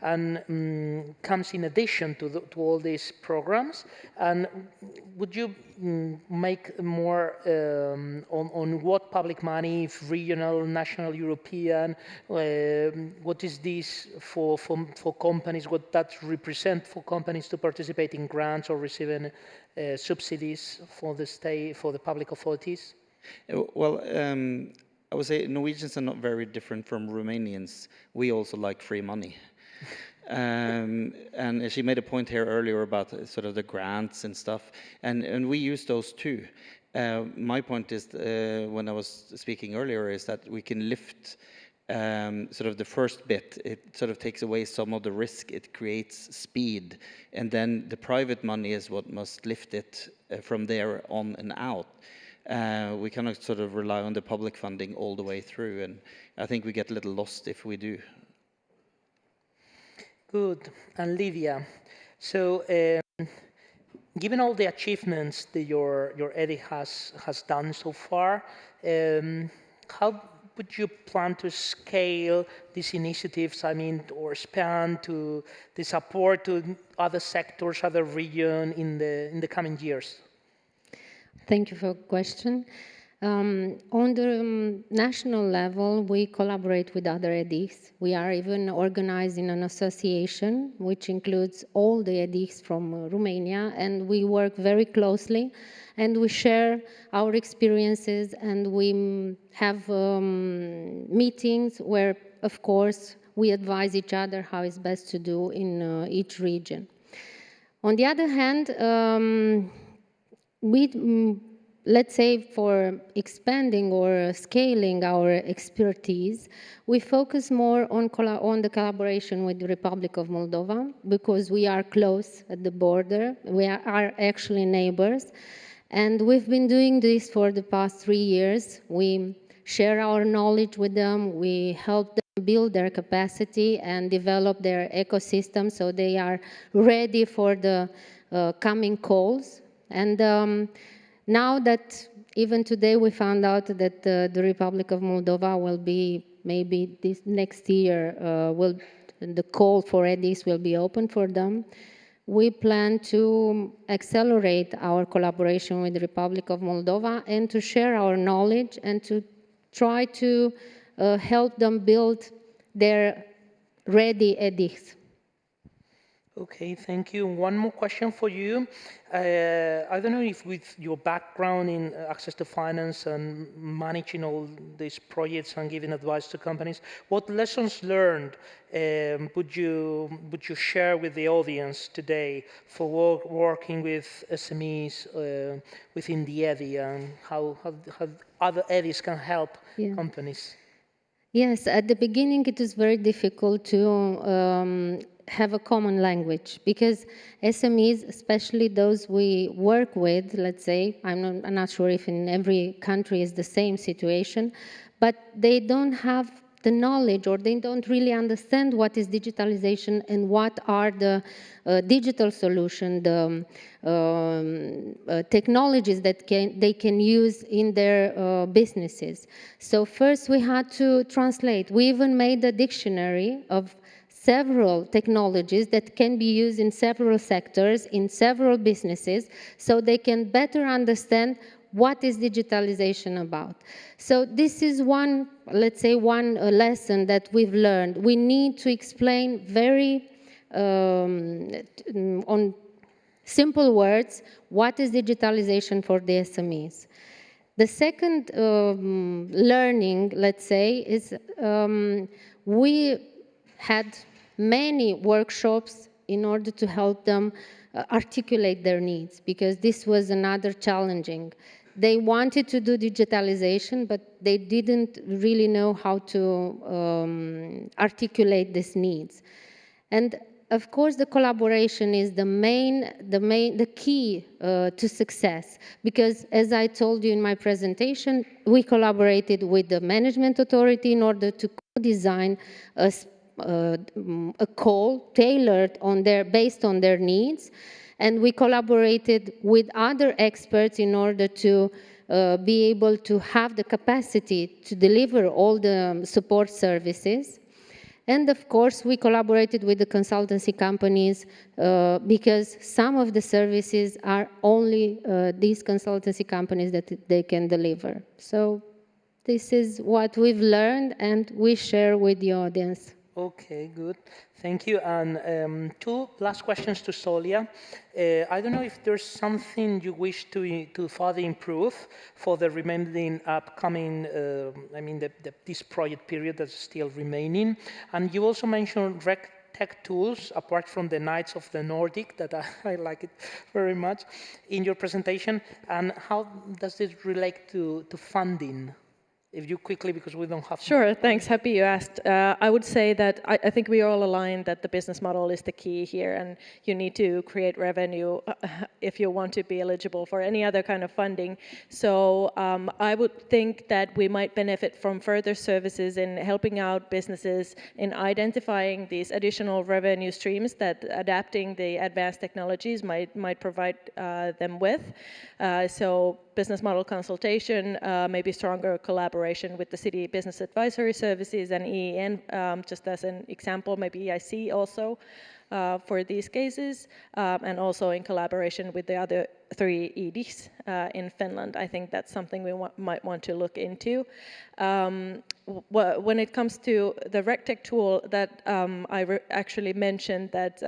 [SPEAKER 20] and comes in addition to all these programs. And would you make more on what public money, if regional, national, European, what is this for companies, what that represent for companies to participate in grants or receiving subsidies for the state, for the public authorities?
[SPEAKER 2] Well, I would say Norwegians are not very different from Romanians. We also like free money. And she made a point here earlier about sort of the grants and stuff, and we use those too. My point is, when I was speaking earlier, is that we can lift sort of the first bit. It sort of takes away some of the risk, it creates speed, and then the private money is what must lift it from there on and out. We cannot sort of rely on the public funding all the way through, and I think we get a little lost if we do.
[SPEAKER 20] Good. And Lydia, so given all the achievements that your EDIH has done so far, how would you plan to scale these initiatives, I mean, or expand to the support to other sectors, other regions in the coming years?
[SPEAKER 5] Thank you for the question. On the national level, we collaborate with other EDIHs. We are even organizing an association which includes all the EDIHs from Romania, and we work very closely, and we share our experiences, and we have meetings where, of course, we advise each other how it's best to do in each region. On the other hand, let's say for expanding or scaling our expertise, we focus more on the collaboration with the Republic of Moldova, because we are close at the border. We are actually neighbors. And we've been doing this for the past 3 years. We share our knowledge with them. We help them build their capacity and develop their ecosystem so they are ready for the coming calls. And now that even today we found out that the Republic of Moldova will be, maybe this next year, the call for EDIHs will be open for them. We plan to accelerate our collaboration with the Republic of Moldova and to share our knowledge and to try to help them build their ready EDIHs.
[SPEAKER 20] Okay, thank you. One more question for you. I don't know if with your background in access to finance and managing all these projects and giving advice to companies, what lessons learned would you share with the audience today for working with SMEs within the EDI, and how other EDIs can help companies?
[SPEAKER 5] Yes, at the beginning it is very difficult to have a common language, because SMEs, especially those we work with, let's say, I'm not sure if in every country is the same situation, but they don't have the knowledge, or they don't really understand what is digitalization and what are the digital solutions, the technologies that they can use in their businesses. So first we had to translate. We even made a dictionary of several technologies that can be used in several sectors, in several businesses, so they can better understand what is digitalization about. So this is one, let's say, one lesson that we've learned. We need to explain very, on simple words, what is digitalization for the SMEs. The second learning, let's say, is we had many workshops in order to help them articulate their needs, because this was another challenging. They wanted to do digitalization, but they didn't really know how to articulate these needs. And of course, the collaboration is the key to success, because as I told you in my presentation, we collaborated with the management authority in order to co-design a call tailored based on their needs, and we collaborated with other experts in order to be able to have the capacity to deliver all the support services. And of course, we collaborated with the consultancy companies because some of the services are only these consultancy companies that they can deliver. So this is what we've learned and we share with the audience.
[SPEAKER 20] Okay, good. Thank you. And two last questions to Solia. I don't know if there's something you wish to further improve for the remaining upcoming, this project period that's still remaining. And you also mentioned tech tools, apart from the Knights of the Nordic, that I like it very much, in your presentation. And how does it relate to funding? If you quickly, because we don't have...
[SPEAKER 6] Sure, thanks. Happy you asked. I would say that I think we are all aligned that the business model is the key here, and you need to create revenue if you want to be eligible for any other kind of funding. So I would think that we might benefit from further services in helping out businesses in identifying these additional revenue streams that adapting the advanced technologies might provide them with. So business model consultation, maybe stronger collaboration with the city business advisory services and EEN, just as an example, maybe EIC also for these cases, and also in collaboration with the other 3 EDIHs in Finland. I think that's something we might want to look into. When it comes to the RegTech tool that I actually mentioned, that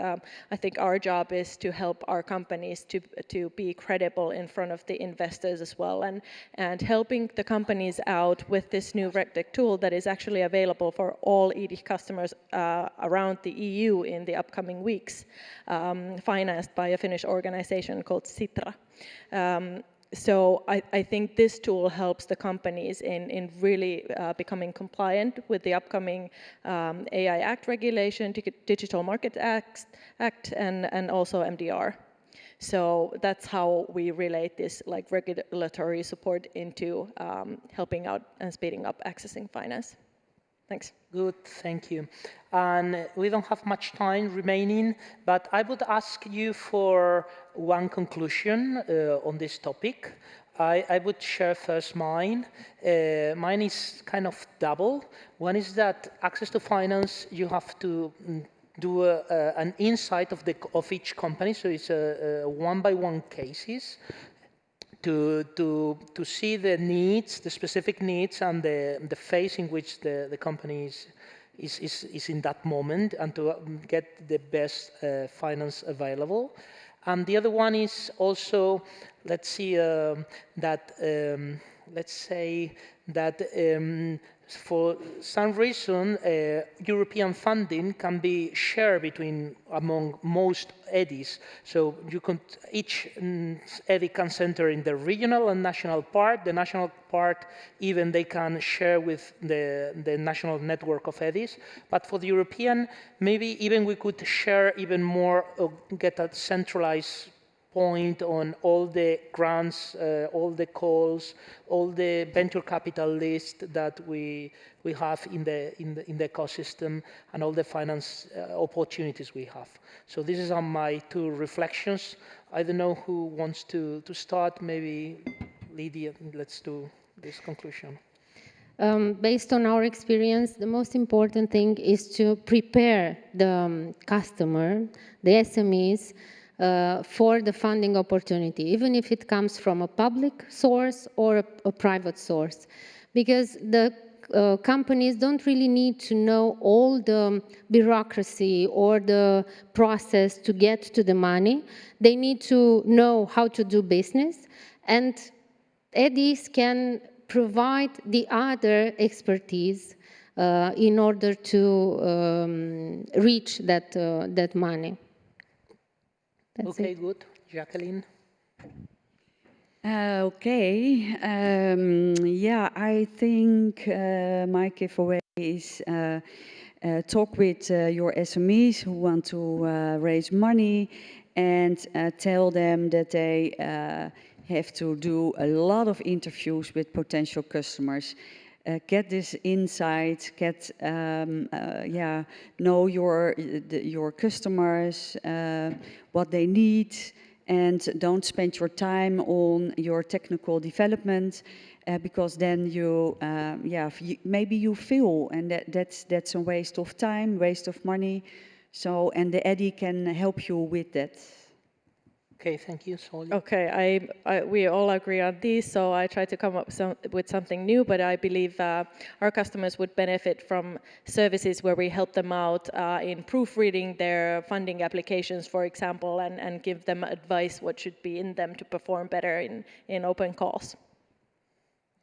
[SPEAKER 6] I think our job is to help our companies to be credible in front of the investors as well, and helping the companies out with this new RegTech tool that is actually available for all EDIH customers around the EU in the upcoming weeks, financed by a Finnish organization called Sitra. So I think this tool helps the companies in really becoming compliant with the upcoming AI Act regulation, Digital Market Act, and also MDR. So that's how we relate this regulatory support into helping out and speeding up accessing finance. Thanks.
[SPEAKER 20] Good, thank you. And we don't have much time remaining, but I would ask you for one conclusion on this topic. I would share first mine. Mine is kind of double. One is that access to finance, you have to do an insight of each company, so it's a one-by-one cases to see the needs, the specific needs, and the phase in which the company is in that moment, and to get the best finance available. And the other one is also, let's see, let's say that for some reason, European funding can be shared among most EDIs. So each EDI can center in the regional and national part. The national part, even they can share with the national network of EDIs. But for the European, maybe even we could share even more, or get a centralized point on all the grants, all the calls, all the venture capital list that we have in the ecosystem, and all the finance opportunities we have. So this is my two reflections. I don't know who wants to start. Maybe Lydia, let's do this conclusion.
[SPEAKER 5] Based on our experience, the most important thing is to prepare the customer, the SMEs, for the funding opportunity, even if it comes from a public source or a private source. Because the companies don't really need to know all the bureaucracy or the process to get to the money. They need to know how to do business, and EDIs can provide the other expertise in order to reach that money. That's
[SPEAKER 20] okay,
[SPEAKER 5] it.
[SPEAKER 20] good. Jacqueline?
[SPEAKER 22] Okay. Yeah, I think my giveaway is talk with your SMEs who want to raise money, and tell them that they have to do a lot of interviews with potential customers. Get this insight, know your customers, what they need, and don't spend your time on your technical development, because then maybe you fail, and that's a waste of time, waste of money. So, and the EDI can help you with that.
[SPEAKER 20] Okay, thank you, Solly.
[SPEAKER 6] Okay, we all agree on this, so I try to come up with something new, but I believe our customers would benefit from services where we help them out in proofreading their funding applications, for example, and give them advice what should be in them to perform better in open calls.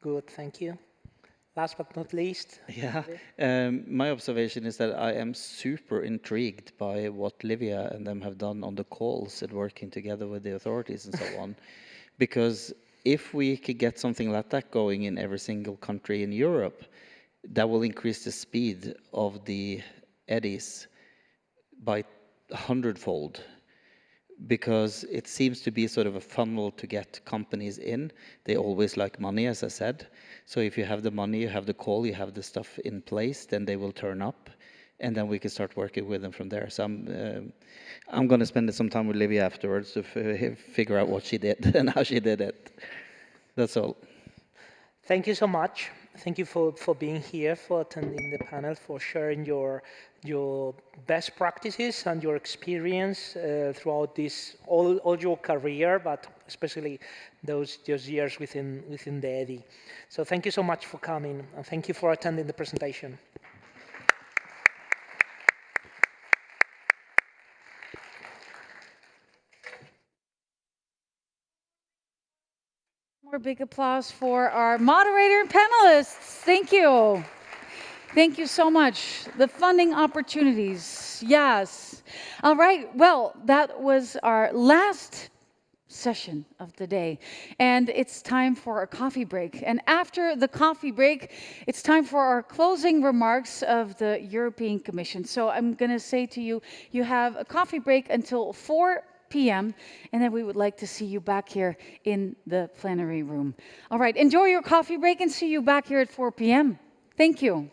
[SPEAKER 20] Good, thank you. Last but not least.
[SPEAKER 2] Yeah, my observation is that I am super intrigued by what Livia and them have done on the calls and working together with the authorities and so on. Because if we could get something like that going in every single country in Europe, that will increase the speed of the EDIs by 100-fold. Because it seems to be sort of a funnel to get companies in. They always like money, as I said. So if you have the money, you have the call, you have the stuff in place, then they will turn up, and then we can start working with them from there. So I'm going to spend some time with Livia afterwards to figure out what she did and how she did it. That's all.
[SPEAKER 20] Thank you so much. Thank you for being here, for attending the panel, for sharing your best practices and your experience throughout this all your career, but especially those years within the EDI. So thank you so much for coming, and thank you for attending the presentation.
[SPEAKER 1] More big applause for our moderator and panelists. Thank you. Thank you so much. The funding opportunities, yes. All right, well, that was our last session of the day, and it's time for a coffee break. And after the coffee break, it's time for our closing remarks of the European Commission. So I'm going to say to you, you have a coffee break until 4 p.m., and then we would like to see you back here in the plenary room. All right, enjoy your coffee break and see you back here at 4 p.m. Thank you.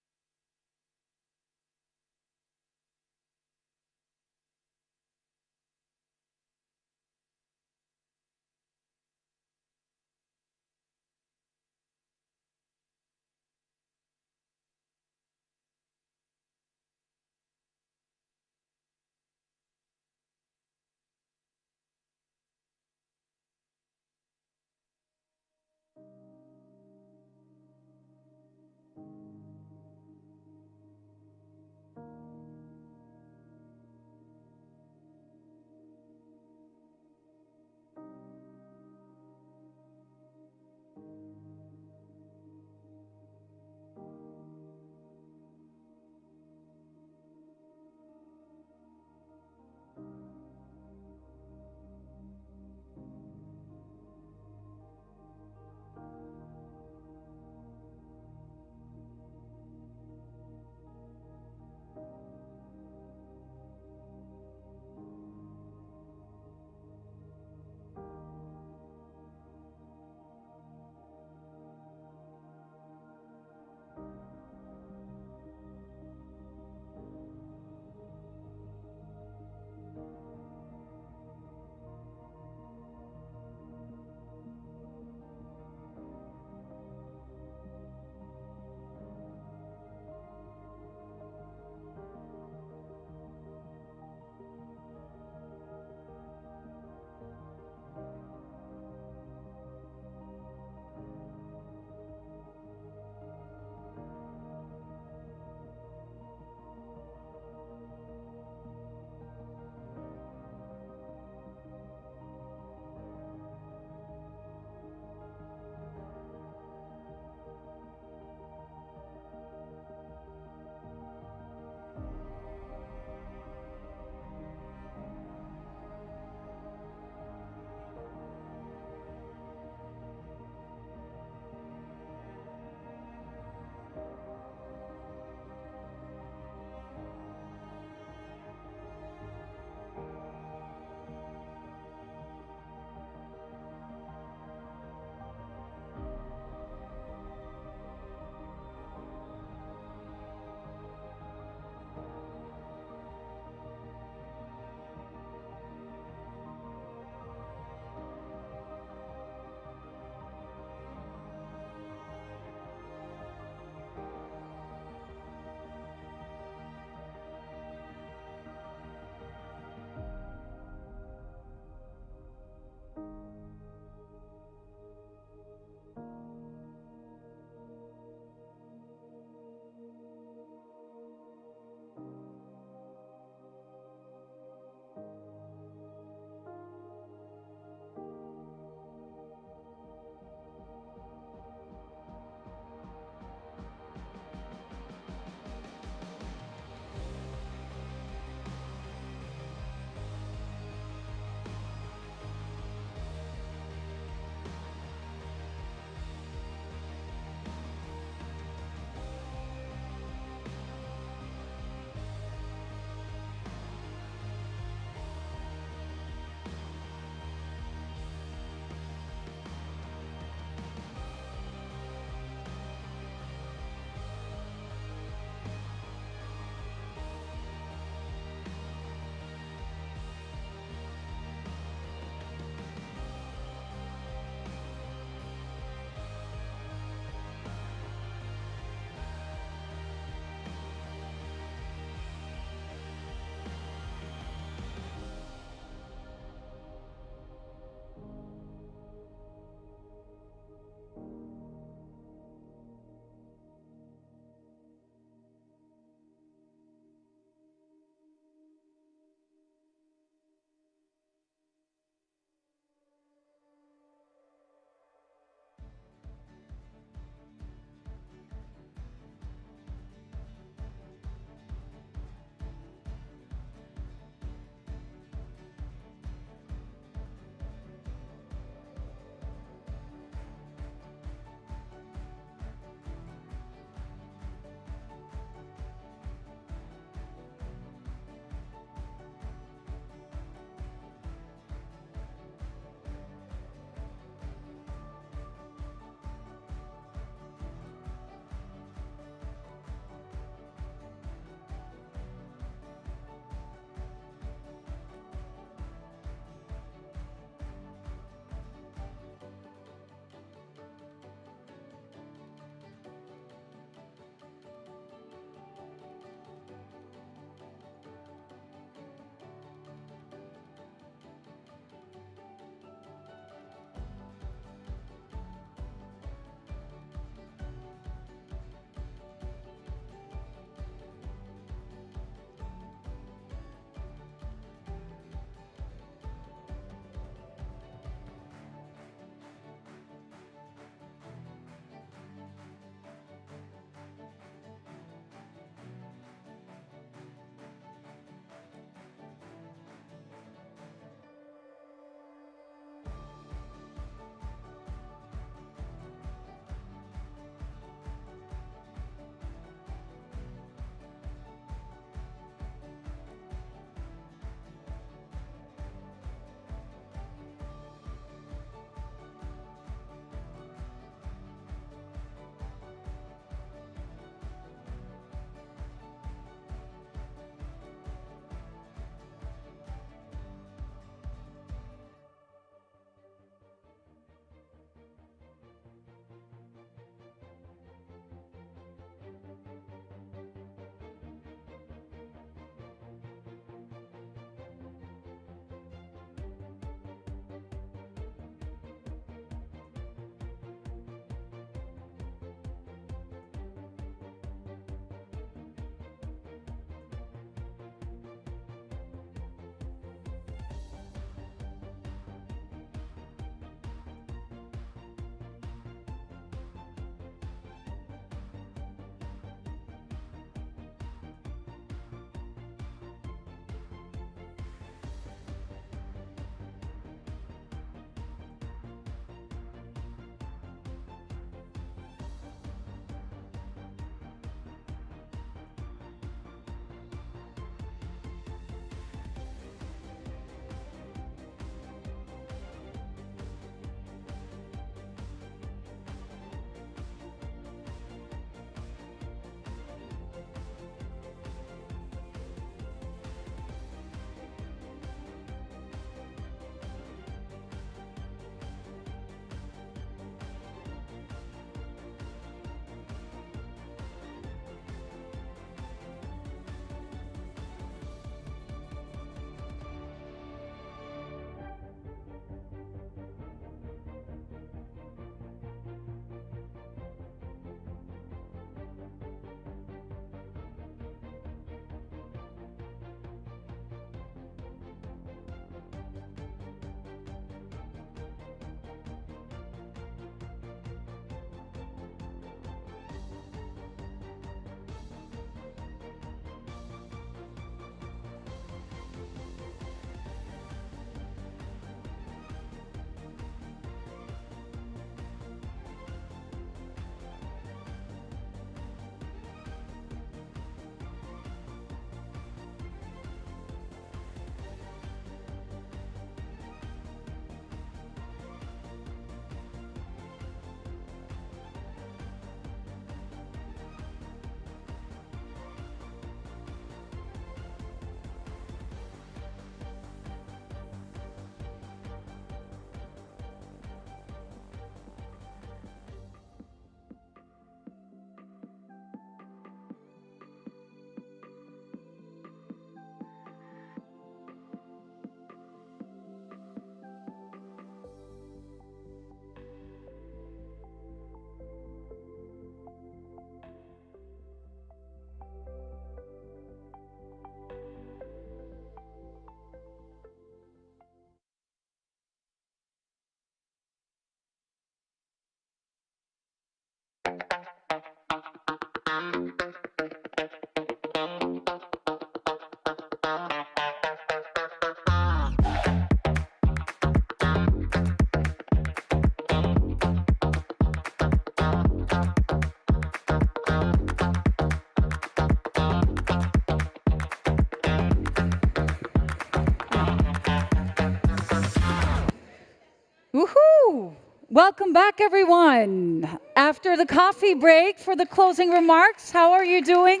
[SPEAKER 1] Woohoo! Welcome back, everyone. After the coffee break for the closing remarks, how are you doing?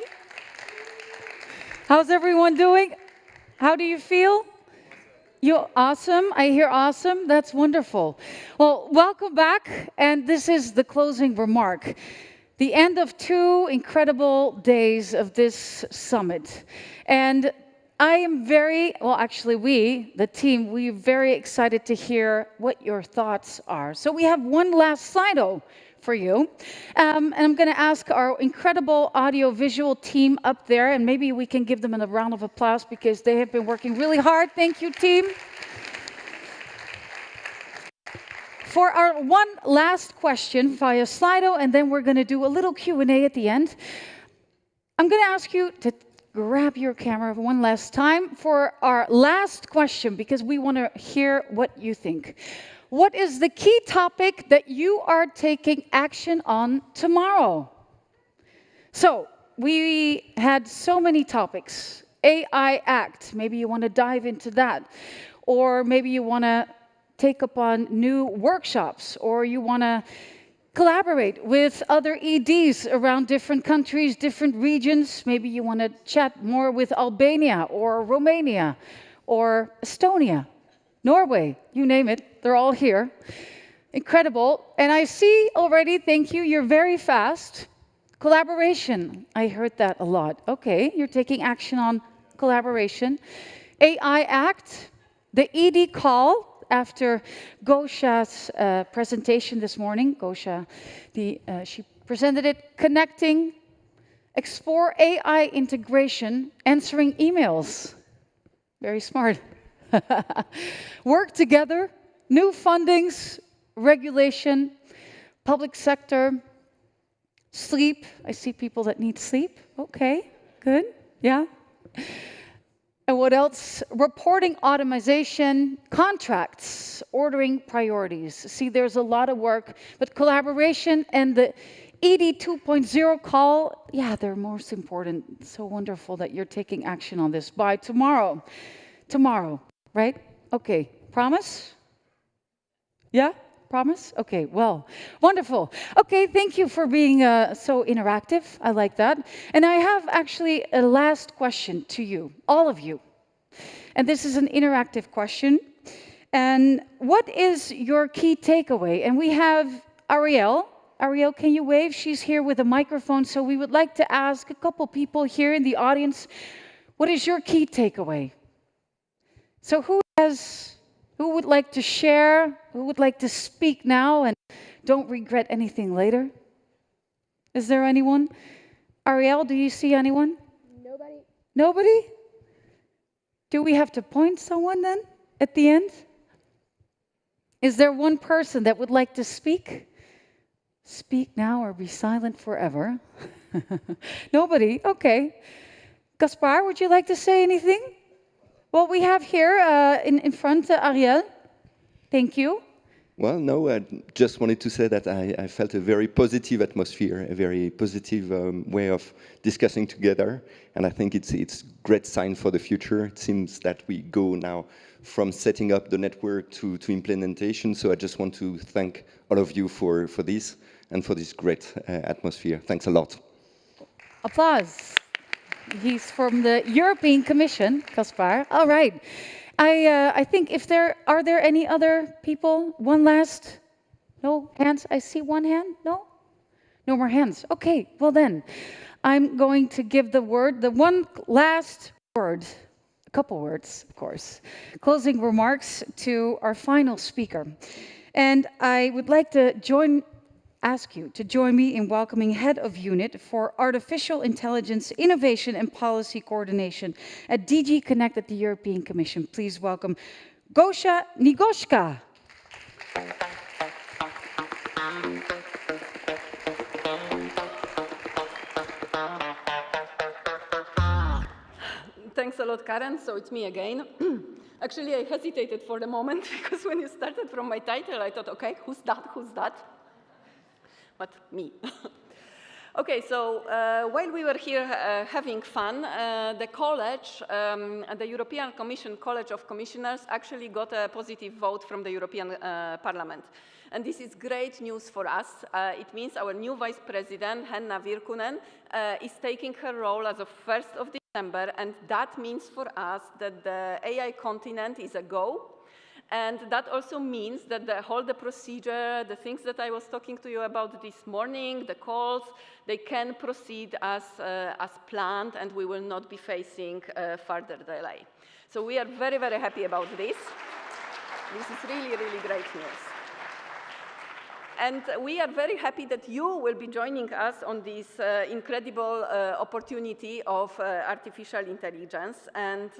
[SPEAKER 1] How's everyone doing? How do you feel? You awesome? I hear awesome. That's wonderful. Well, welcome back. And this is the closing remark. The end of 2 incredible days of this summit. And I am we, the team, we're very excited to hear what your thoughts are. So we have one last Slido for you. And I'm going to ask our incredible audio-visual team up there, and maybe we can give them a round of applause because they have been working really hard. Thank you, team. For our one last question via Slido, and then we're going to do a little Q&A at the end. I'm going to ask you to grab your camera one last time for our last question, because we want to hear what you think. What is the key topic that you are taking action on tomorrow? So, we had so many topics. AI Act, maybe you want to dive into that. Or maybe you want to take up on new workshops, or you want to collaborate with other EDs around different countries, different regions. Maybe you want to chat more with Albania or Romania or Estonia, Norway, you name it, they're all here. Incredible. And I see already, thank you, you're very fast. Collaboration, I heard that a lot. Okay, you're taking action on collaboration. AI Act, the ED call, after Gosha's presentation this morning, Gosha, she presented it, connecting, explore AI integration, answering emails. Very smart. Work together, new fundings, regulation, public sector, sleep. I see people that need sleep. Okay, good, yeah. And what else? Reporting automation, contracts, ordering priorities. See, there's a lot of work, but collaboration and the ED 2.0 call, yeah, they're most important. So wonderful that you're taking action on this by tomorrow. Tomorrow, right? Okay, promise? Yeah? Promise? Okay, well, wonderful. Okay, thank you for being so interactive. I like that. And I have actually a last question to you, all of you. And this is an interactive question. And what is your key takeaway? And we have Ariel. Ariel, can you wave? She's here with a microphone. So we would like to ask a couple people here in the audience, what is your key takeaway? So who would like to share? Who would like to speak now and don't regret anything later? Is there anyone? Ariel, do you see anyone?
[SPEAKER 7] Nobody.
[SPEAKER 1] Nobody? Do we have to point someone then at the end? Is there one person that would like to speak? Speak now or be silent forever. Nobody? Okay. Gaspar, would you like to say anything? Well, we have here in front Ariel. Thank you.
[SPEAKER 8] Well, no, I just wanted to say that I felt a very positive atmosphere, a very positive way of discussing together. And I think it's a great sign for the future. It seems that we go now from setting up the network to implementation. So I just want to thank all of you for this and for this great atmosphere. Thanks a lot.
[SPEAKER 1] Applause. He's from the European Commission, Caspar. All right. I think are there any other people? One last? No hands? I see one hand. No? No more hands. Okay, well then, I'm going to give the one last word, a couple words, of course, closing remarks to our final speaker. And I would like to ask you to join me in welcoming Head of Unit for Artificial Intelligence, Innovation and Policy Coordination at DG Connect at the European Commission. Please welcome Gosha Nigoshka.
[SPEAKER 7] Thanks a lot, Karen. So it's me again. Actually, I hesitated for the moment because when you started from my title, I thought, okay, who's that? Who's that? But me. Okay, so while we were here having fun, the college, the European Commission College of Commissioners actually got a positive vote from the European Parliament. And this is great news for us. It means our new Vice President, Henna Virkkunen, is taking her role as of 1st of December, and that means for us that the AI continent is a go. And that also means that the procedure, the things that I was talking to you about this morning, the calls, they can proceed as planned, and we will not be facing further delay. So we are very, very happy about this. This is really, really great news. And we are very happy that you will be joining us on this incredible opportunity of artificial intelligence. And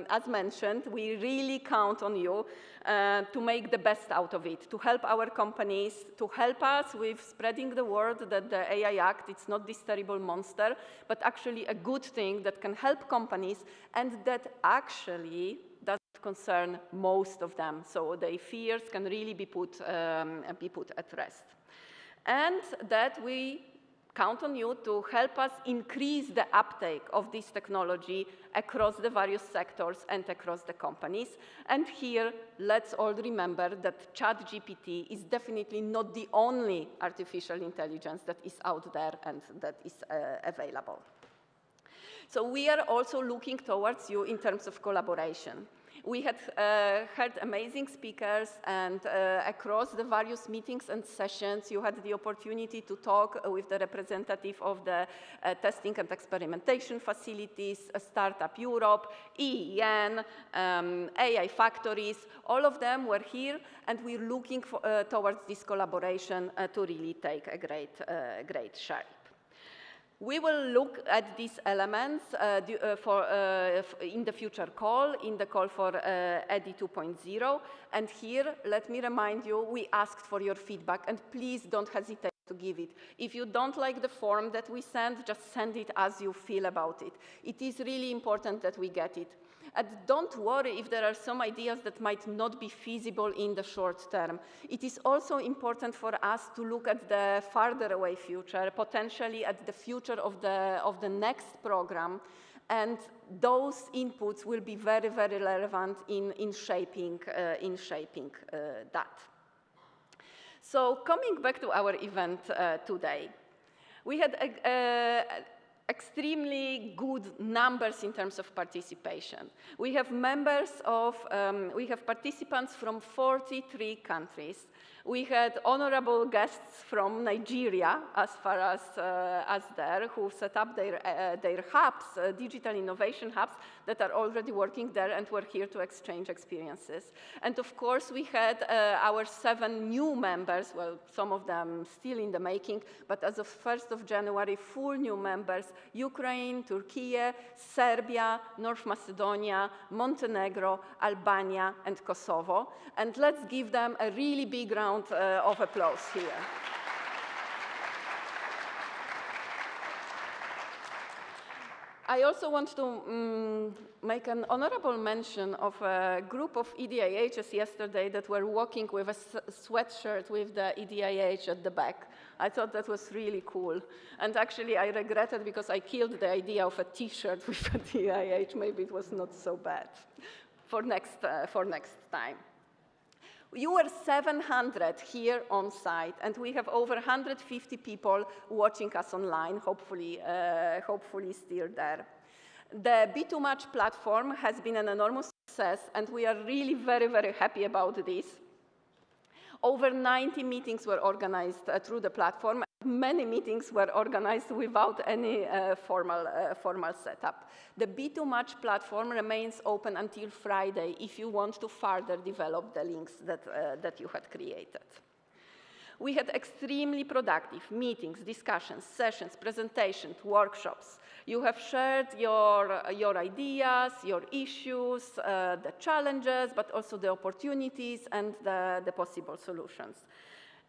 [SPEAKER 7] as mentioned, we really count on you to make the best out of it, to help our companies, to help us with spreading the word that the AI Act, it's not this terrible monster, but actually a good thing that can help companies and that actually does concern most of them, so their fears can really be put at rest. And that we count on you to help us increase the uptake of this technology across the various sectors and across the companies. And here, let's all remember that ChatGPT is definitely not the only artificial intelligence that is out there and that is available. So we are also looking towards you in terms of collaboration. We had heard amazing speakers, and across the various meetings and sessions, you had the opportunity to talk with the representative of the testing and experimentation facilities, Startup Europe, EEN, AI factories. All of them were here, and we're looking towards this collaboration to really take a great shape. We will look at these elements in the future call, in the call for EDI 2.0. And here, let me remind you, we asked for your feedback, and please don't hesitate to give it. If you don't like the form that we send, just send it as you feel about it. It is really important that we get it. And don't worry if there are some ideas that might not be feasible in the short term. It is also important for us to look at the farther away future, potentially at the future of the next program, and those inputs will be very, very relevant in shaping that. So coming back to our event today, we had extremely good numbers in terms of participation. We have we have participants from 43 countries. We had honorable guests from Nigeria, as far as there, who set up their hubs, digital innovation hubs, that are already working there and were here to exchange experiences. And of course, we had our 7 new members, well, some of them still in the making, but as of 1st of January, full new members: Ukraine, Turkey, Serbia, North Macedonia, Montenegro, Albania, and Kosovo. And let's give them a really big round of applause here. I also want to make an honorable mention of a group of EDIHs yesterday that were walking with a sweatshirt with the EDIH at the back. I thought that was really cool. And actually, I regretted because I killed the idea of a T-shirt with a EDIH. Maybe it was not so bad for next time. You were 700 here on site, and we have over 150 people watching us online, hopefully still there. The B2Match platform has been an enormous success, and we are really very, very happy about this. Over 90 meetings were organized through the platform. Many meetings were organized without any formal setup. The B2Match platform remains open until Friday if you want to further develop the links that you had created. We had extremely productive meetings, discussions, sessions, presentations, workshops. You have shared your ideas, your issues, the challenges, but also the opportunities and the possible solutions.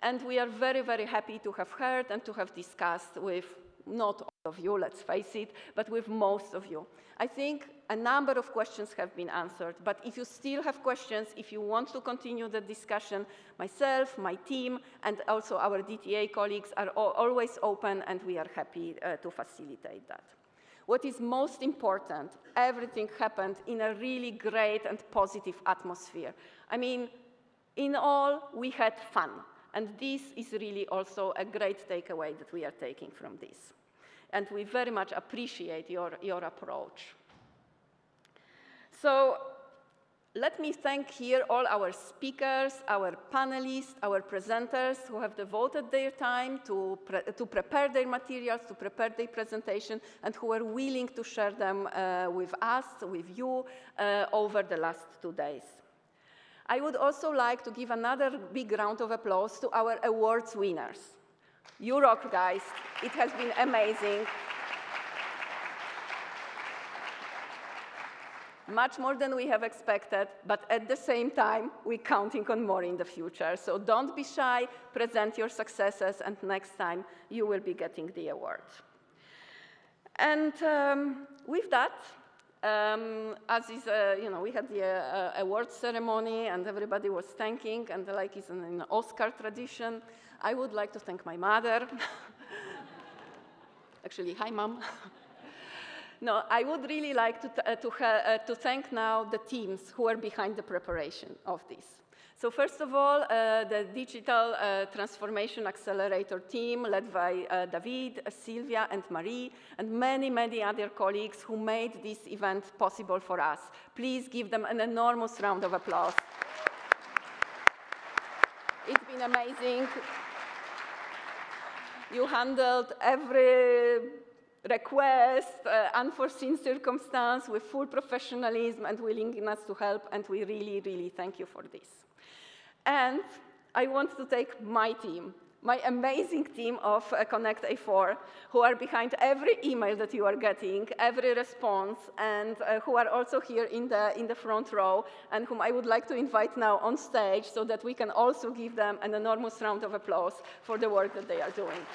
[SPEAKER 7] And we are very, very happy to have heard and to have discussed with not all of you, let's face it, but with most of you. I think A number of questions have been answered, but if you still have questions, if you want to continue the discussion, myself, my team, and also our DTA colleagues are always open, and we are happy to facilitate that. What is most important, everything happened in a really great and positive atmosphere. I mean, in all, we had fun, and this is really also a great takeaway that we are taking from this. And we very much appreciate your approach. So let me thank here all our speakers, our panelists, our presenters who have devoted their time to prepare their materials, to prepare their presentation, and who are willing to share them with us, with you, over the last 2 days. I would also like to give another big round of applause to our awards winners. You rock, guys. It has been amazing. Much more than we have expected, but at the same time, we're counting on more in the future. So don't be shy, present your successes, and next time you will be getting the award. And with that, as is, we had the awards ceremony, and everybody was thanking, and like it's an Oscar tradition, I would like to thank my mother. Actually, hi, Mom. No, I would really like to thank now the teams who are behind the preparation of this. So first of all, the Digital Transformation Accelerator team led by David, Sylvia, and Marie, and many, many other colleagues who made this event possible for us. Please give them an enormous round of applause. It's been amazing. You handled every request, unforeseen circumstance with full professionalism and willingness to help, and we really, really thank you for this. And I want to thank my team, my amazing team of Connect A4, who are behind every email that you are getting, every response, and who are also here in the front row, and whom I would like to invite now on stage so that we can also give them an enormous round of applause for the work that they are doing.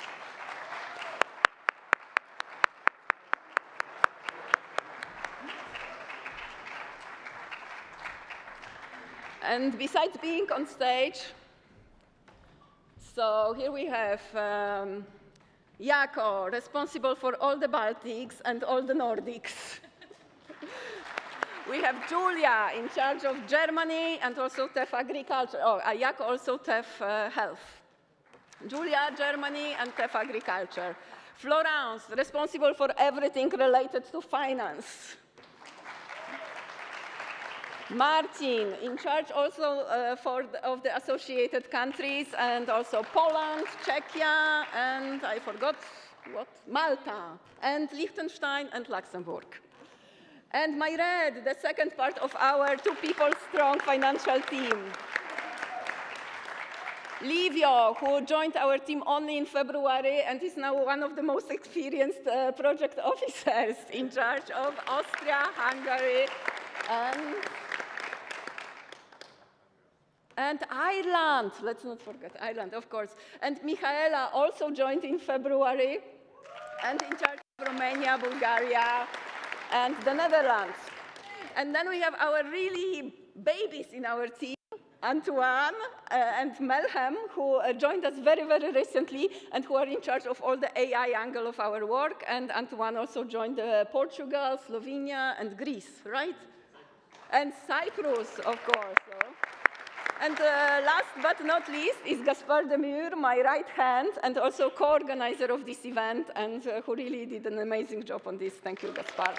[SPEAKER 7] And besides being on stage, so here we have Jako, responsible for all the Baltics and all the Nordics. We have Julia, in charge of Germany and also TEF Agriculture. Oh, Jako also TEF Health. Julia, Germany, and TEF Agriculture. Florence, responsible for everything related to finance. Martin, in charge also of the associated countries, and also Poland, Czechia, and I forgot what? Malta, and Liechtenstein, and Luxembourg. And Mayred, the second part of our 2 people strong financial team. Livio, who joined our team only in February and is now one of the most experienced project officers in charge of Austria, Hungary, and Ireland. Let's not forget Ireland, of course. And Michaela also joined in February and in charge of Romania, Bulgaria, and the Netherlands. And then we have our really babies in our team, Antoine and Melhem, who joined us very, very recently and who are in charge of all the AI angle of our work. And Antoine also joined Portugal, Slovenia, and Greece, right? And Cyprus, of course. And last but not least is Gaspard Demure, my right hand, and also co-organizer of this event, and who really did an amazing job on this. Thank you, Gaspard.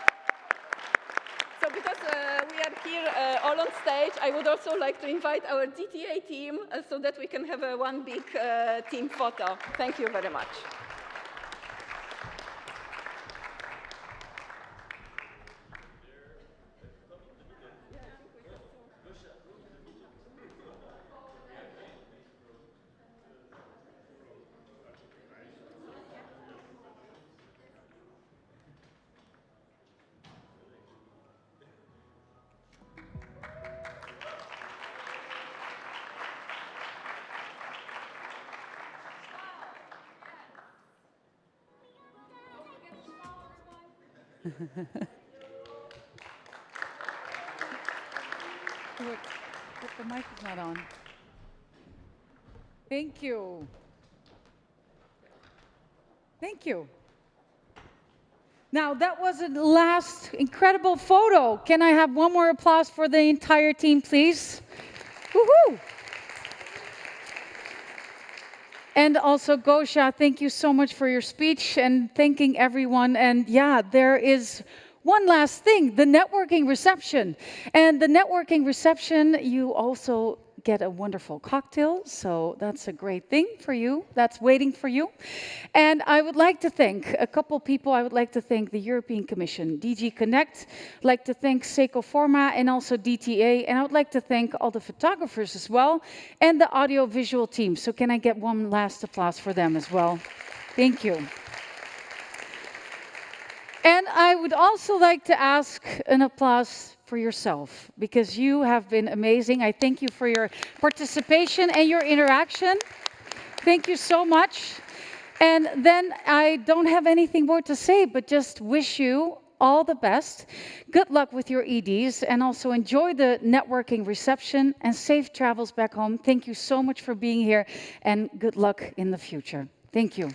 [SPEAKER 7] So because we are here all on stage, I would also like to invite our DTA team so that we can have one big team photo. Thank you very much.
[SPEAKER 1] But the mic is not on. Thank you. Thank you. Now, that was the last incredible photo. Can I have one more applause for the entire team, please? Woohoo! And also, Gosha, thank you so much for your speech and thanking everyone. And yeah, there is one last thing, the networking reception. And the networking reception, you also get a wonderful cocktail. So that's a great thing for you. That's waiting for you. And I would like to thank a couple people. I would like to thank the European Commission, DG Connect. I'd like to thank Seco Forma and also DTA. And I would like to thank all the photographers as well and the audiovisual team. So can I get one last applause for them as well? Thank you. And I would also like to ask an applause for yourself, because you have been amazing. I thank you for your participation and your interaction. Thank you so much. And then I don't have anything more to say, but just wish you all the best. Good luck with your EDs, and also enjoy the networking reception and safe travels back home. Thank you so much for being here, and good luck in the future. Thank you.